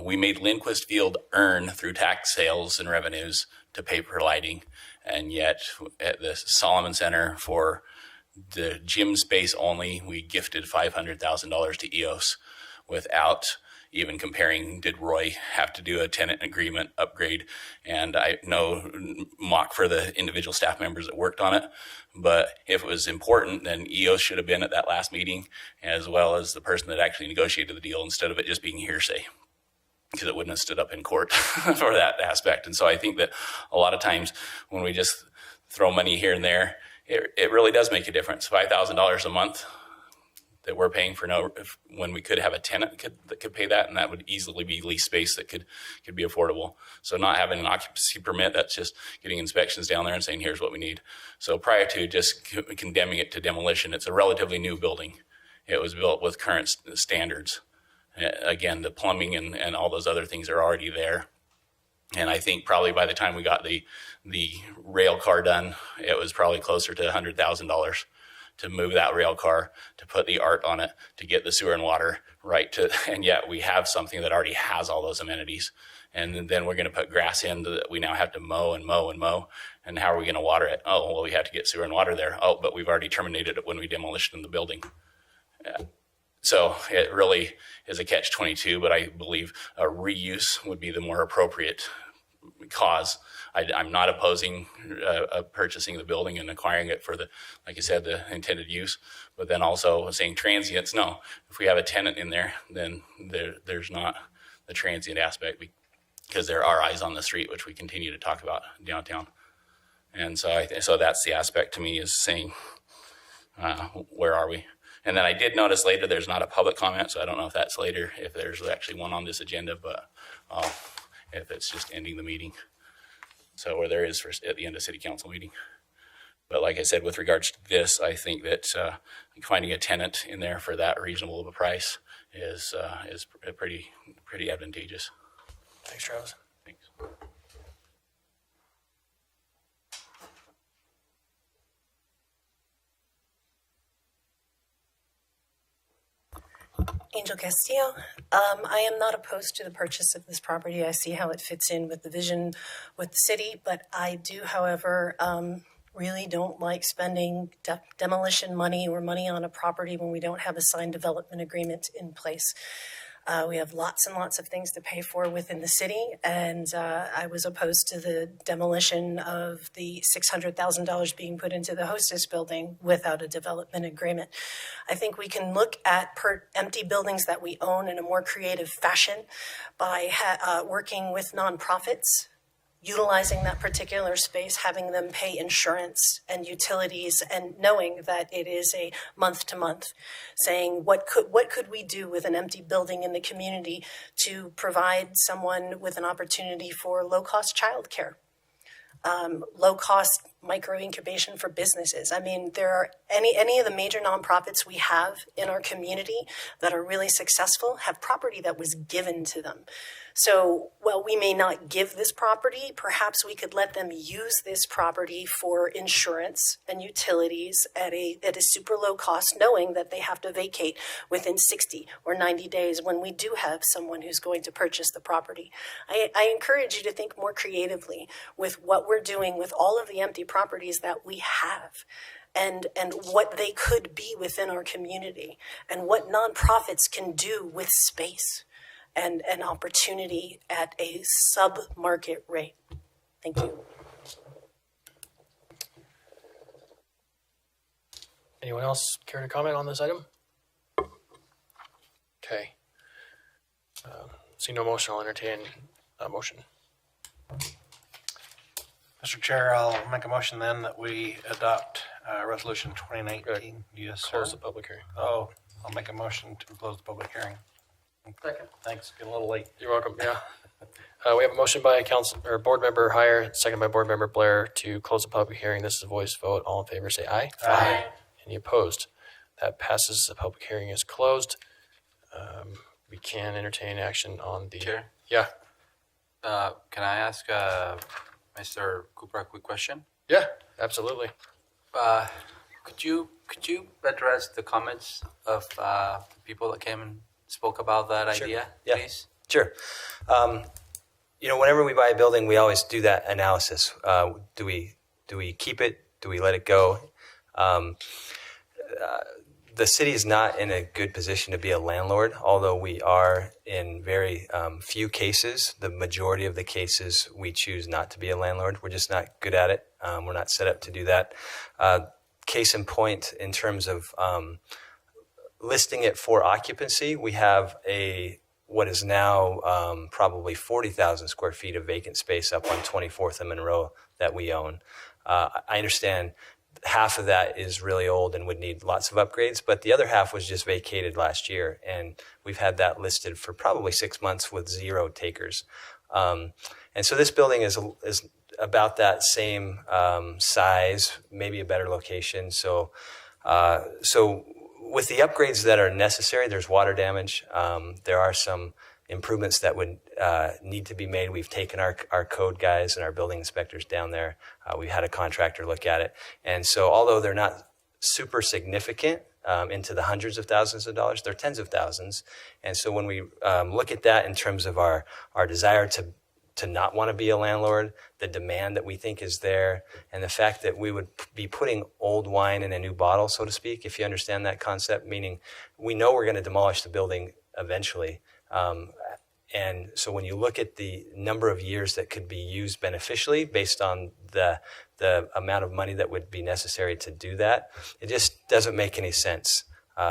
we made Lindquist Field earn through tax sales and revenues to pay for lighting. And yet at the Solomon Center for the gym space only, we gifted $500,000 to EOS without even comparing, did Roy have to do a tenant agreement upgrade? And I know mock for the individual staff members that worked on it. But if it was important, then EOS should have been at that last meeting, as well as the person that actually negotiated the deal, instead of it just being hearsay, because it wouldn't have stood up in court for that aspect. And so I think that a lot of times when we just throw money here and there, it really does make a difference. $5,000 a month that we're paying for when we could have a tenant that could pay that, and that would easily be lease space that could be affordable. So not having an occupancy permit, that's just getting inspections down there and saying, here's what we need. So prior to just condemning it to demolition, it's a relatively new building. It was built with current standards. Again, the plumbing and all those other things are already there. And I think probably by the time we got the rail car done, it was probably closer to $100,000 to move that rail car, to put the art on it, to get the sewer and water right to, and yet we have something that already has all those amenities. And then we're going to put grass in that we now have to mow and mow and mow. And how are we going to water it? Oh, well, we have to get sewer and water there. Oh, but we've already terminated it when we demolished the building. So it really is a catch-22, but I believe a reuse would be the more appropriate cause. I'm not opposing purchasing the building and acquiring it for like I said, the intended use, but then also saying transients. No, if we have a tenant in there, then there's not the transient aspect, because there are eyes on the street, which we continue to talk about downtown. And so so that's the aspect to me, is saying, where are we? And then I did notice later there's not a public comment, so I don't know if that's later, if there's actually one on this agenda, but if it's just ending the meeting. So where there is at the end of city council meeting. But like I said, with regards to this, I think that finding a tenant in there for that reasonable of a price is pretty advantageous. Thanks, Travis. Thanks. Angel Castillo. I am not opposed to the purchase of this property. I see how it fits in with the vision with the city, but I do, however, really don't like spending demolition money or money on a property when we don't have a signed development agreement in place. We have lots and lots of things to pay for within the city, and I was opposed to the demolition of the $600,000 being put into the hostess building without a development agreement. I think we can look at empty buildings that we own in a more creative fashion by working with nonprofits, utilizing that particular space, having them pay insurance and utilities, and knowing that it is a month to month, saying what could we do with an empty building in the community to provide someone with an opportunity for low-cost childcare, low-cost micro incubation for businesses. I mean, there are any of the major nonprofits we have in our community that are really successful have property that was given to them. So while we may not give this property, perhaps we could let them use this property for insurance and utilities at a super low cost, knowing that they have to vacate within 60 or 90 days when we do have someone who's going to purchase the property. I encourage you to think more creatively with what we're doing with all of the empty properties that we have, and what they could be within our community, and what nonprofits can do with space and an opportunity at a sub-market rate. Thank you. Anyone else care to comment on this item? Okay. See no motion, I'll entertain a motion. Mr. Chair, I'll make a motion then that we adopt Resolution 2019. Yes, sir. Close the public hearing. Oh, I'll make a motion to close the public hearing. Second. Thanks. Getting a little late. You're welcome. Yeah. We have a motion by council or board member Heyer, second by board member Blair to close the public hearing. This is a voice vote. All in favor, say aye. Aye. Any opposed? That passes. The public hearing is closed. We can entertain action on the. Chair? Yeah. Can I ask Mr. Cooper a quick question? Yeah. Absolutely. Could you address the comments of people that came and spoke about that idea, Yeah. please? Sure. Whenever we buy a building, we always do that analysis. Do we keep it? Do we let it go? The city is not in a good position to be a landlord, although we are in very few cases. The majority of the cases, we choose not to be a landlord. We're just not good at it. We're not set up to do that. Case in point, in terms of listing it for occupancy, we have what is now probably 40,000 square feet of vacant space up on 24th and Monroe that we own. I understand half of that is really old and would need lots of upgrades, but the other half was just vacated last year, and we've had that listed for probably 6 months with 0 takers. And so this building is about that same size, maybe a better location. So with the upgrades that are necessary, there's water damage. There are some improvements that would need to be made. We've taken our code guys and our building inspectors down there. We've had a contractor look at it. And so although they're not super significant into the hundreds of thousands of dollars, they're tens of thousands. And so when we look at that in terms of our desire to not want to be a landlord, the demand that we think is there, and the fact that we would be putting old wine in a new bottle, so to speak, if you understand that concept, meaning we know we're going to demolish the building eventually. And so when you look at the number of years that could be used beneficially based on the amount of money that would be necessary to do that, it just doesn't make any sense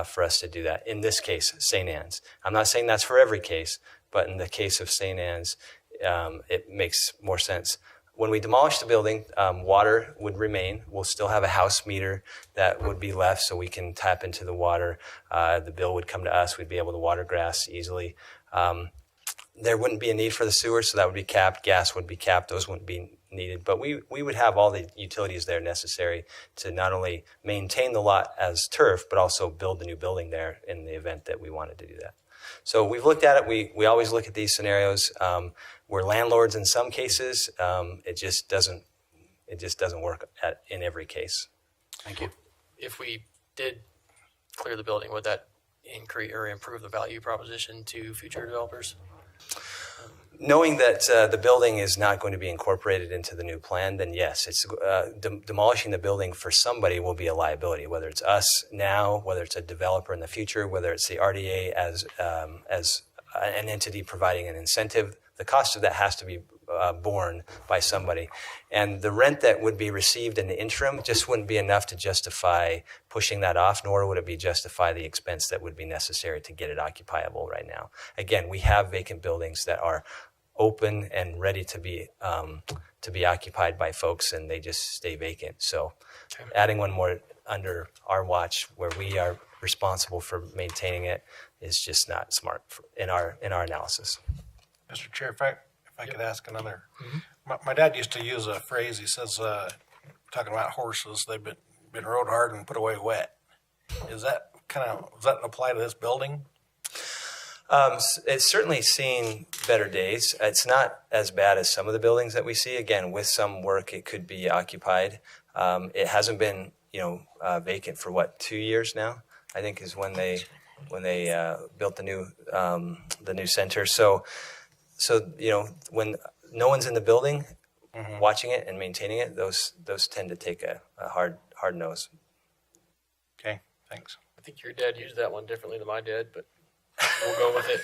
for us to do that. In this case, St. Anne's. I'm not saying that's for every case, but in the case of St. Anne's, it makes more sense. When we demolish the building, water would remain. We'll still have a house meter that would be left so we can tap into the water. The bill would come to us. We'd be able to water grass easily. There wouldn't be a need for the sewer, so that would be capped. Gas would be capped. Those wouldn't be needed. But we would have all the utilities there necessary to not only maintain the lot as turf, but also build the new building there in the event that we wanted to do that. So we've looked at it. We always look at these scenarios. We're landlords in some cases. It just doesn't work in every case. Thank you. If we did clear the building, would that increase or improve the value proposition to future developers? Knowing that the building is not going to be incorporated into the new plan, then yes, it's demolishing the building for somebody will be a liability, whether it's us now, whether it's a developer in the future, whether it's the RDA as an entity providing an incentive. The cost of that has to be borne by somebody. And the rent that would be received in the interim just wouldn't be enough to justify pushing that off, nor would it be justify the expense that would be necessary to get it occupiable right now. Again, we have vacant buildings that are open and ready to be occupied by folks, and they just stay vacant. So adding one more under our watch where we are responsible for maintaining it is just not smart in our analysis. Mr. Chair, if I could ask another. My dad used to use a phrase. He says, talking about horses, they've been rode hard and put away wet. Does that apply to this building? It's certainly seen better days. It's not as bad as some of the buildings that we see. Again, with some work, it could be occupied. It hasn't been, vacant for 2 years now, I think, is when they built the new center. So when no one's in the building watching it and maintaining it, those tend to take a hard nose. Okay, thanks. I think your dad used that one differently than my dad, but we'll go with it.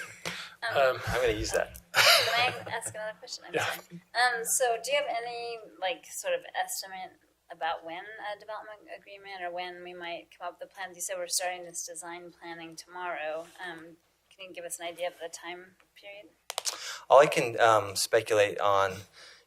I'm going to use that. Can I ask another question? I'm sorry. So do you have any sort of estimate about when a development agreement or when we might come up with the plans? You said we're starting this design planning tomorrow. Can you give us an idea of the time period? All I can speculate on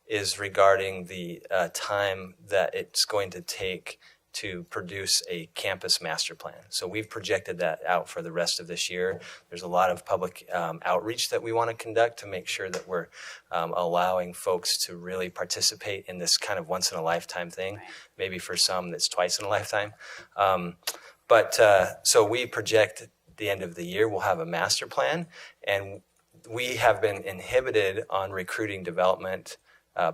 is regarding the time that it's going to take to produce a campus master plan. So we've projected that out for the rest of this year. There's a lot of public outreach that we want to conduct to make sure that we're allowing folks to really participate in this kind of once-in-a-lifetime thing. Maybe for some, that's twice in a lifetime. So we project the end of the year, we'll have a master plan, and we have been inhibited on recruiting development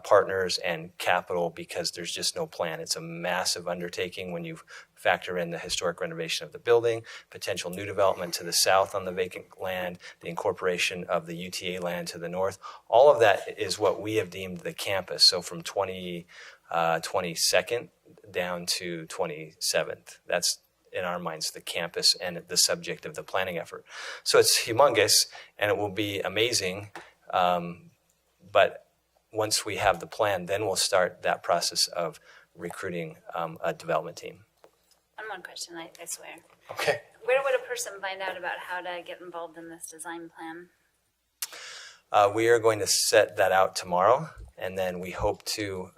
partners and capital because there's just no plan. It's a massive undertaking when you factor in the historic renovation of the building, potential new development to the south on the vacant land, the incorporation of the UTA land to the north. All of that is what we have deemed the campus. So from 22nd down to 27th, that's in our minds the campus and the subject of the planning effort. So it's humongous and it will be amazing. But once we have the plan, then we'll start that process of recruiting a development team. One more question, I swear. Okay. Where would a person find out about how to get involved in this design plan? We are going to set that out tomorrow, and then we hope to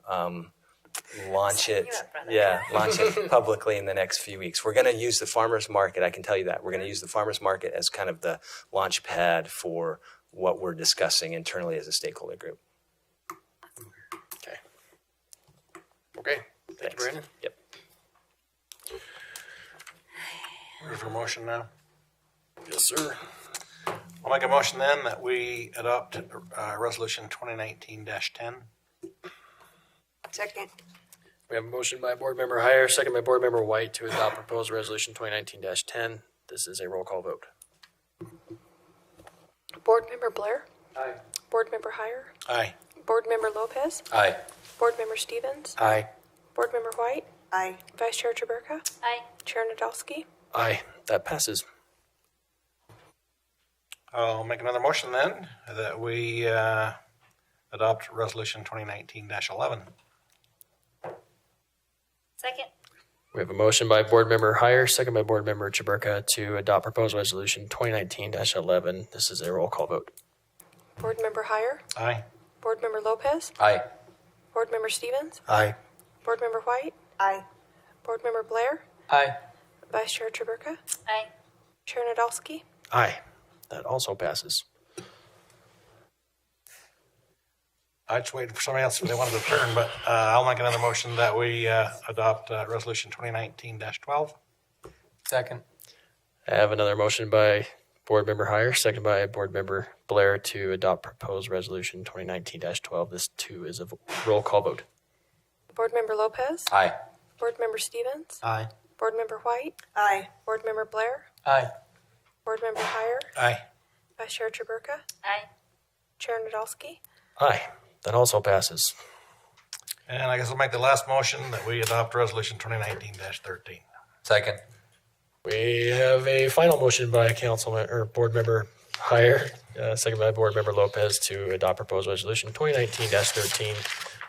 launch it. Launch it publicly in the next few weeks. We're going to use the farmers market. I can tell you that we're going to use the farmers market as kind of the launch pad for what we're discussing internally as a stakeholder group. Okay. Thank you, Brandon. Yep. Ready for a motion now? Yes, sir. I'll make a motion then that we adopt Resolution 2019-10. Second. We have a motion by Board Member Heyer, second by Board Member White to adopt proposed resolution 2019-10. This is a roll call vote. Board Member Blair? Aye. Board Member Heyer? Aye. Board Member Lopez? Aye. Board Member Stevens? Aye. Board Member White? Aye. Vice Chair Traburka? Aye. Chair Nadolski? Aye. That passes. I'll make another motion then that we adopt Resolution 2019-11. Second. We have a motion by Board Member Heyer, second by Board Member Chaburka to adopt proposed resolution 2019-11. This is a roll call vote. Board Member Heyer? Aye. Board Member Lopez? Aye. Board Member Stevens? Aye. Board Member White? Aye. Board Member Blair? Aye. Vice Chair Traburka? Aye. Chair Nadolski? Aye. That also passes. I just waited for somebody else if they wanted to turn, but I'll make another motion that we adopt Resolution 2019-12. Second. I have another motion by Board Member Heyer, second by Board Member Blair to adopt proposed resolution 2019-12. This too is a roll call vote. Board Member Lopez? Aye. Board Member Stevens? Aye. Board Member White? Aye. Board Member Blair? Aye. Board Member Heyer? Aye. Vice Chair Traburka? Aye. Chair Nadolski? Aye. That also passes. And I guess I'll make the last motion that we adopt Resolution 2019-13. Second. We have a final motion by Councilman or Board Member Heyer, second by Board Member Lopez to adopt proposed resolution 2019-13.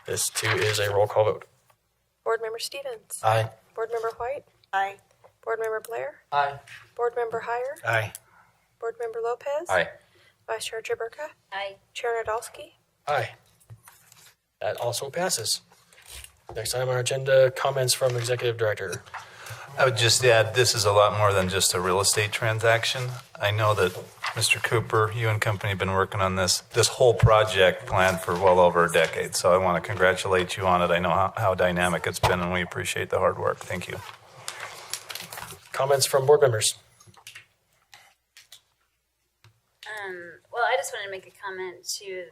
This too is a roll call vote. Board Member Stevens? Aye. Board Member White? Aye. Board Member Blair? Aye. Board Member Heyer? Aye. Board Member Lopez? Aye. Vice Chair Traburka? Aye. Chair Nadolski? Aye. That also passes. Next item on our agenda, comments from Executive Director. I would just add, this is a lot more than just a real estate transaction. I know that Mr. Cooper, you and company have been working on this whole project plan for well over a decade. So I want to congratulate you on it. I know how dynamic it's been, and we appreciate the hard work. Thank you. Comments from board members. Well, I just wanted to make a comment to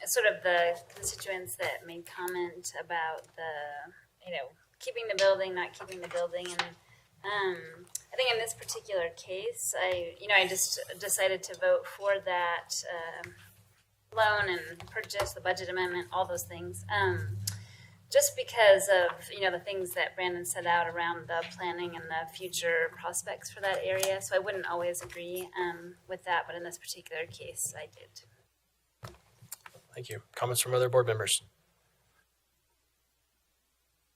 sort of the constituents that made comment about the, keeping the building, not keeping the building. And I think in this particular case, I just decided to vote for that loan and purchase, the budget amendment, all those things. Just because of, the things that Brandon set out around the planning and the future prospects for that area. So I wouldn't always agree with that, but in this particular case, I did. Thank you. Comments from other board members?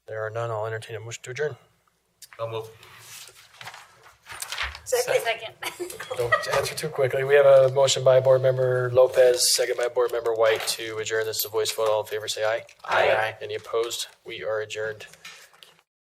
There are none. I'll entertain a motion to adjourn. I'll move. Second. Don't answer too quickly. We have a motion by Board Member Lopez, second by Board Member White to adjourn. This is a voice vote. All in favor, say aye. Aye. Any opposed? We are adjourned.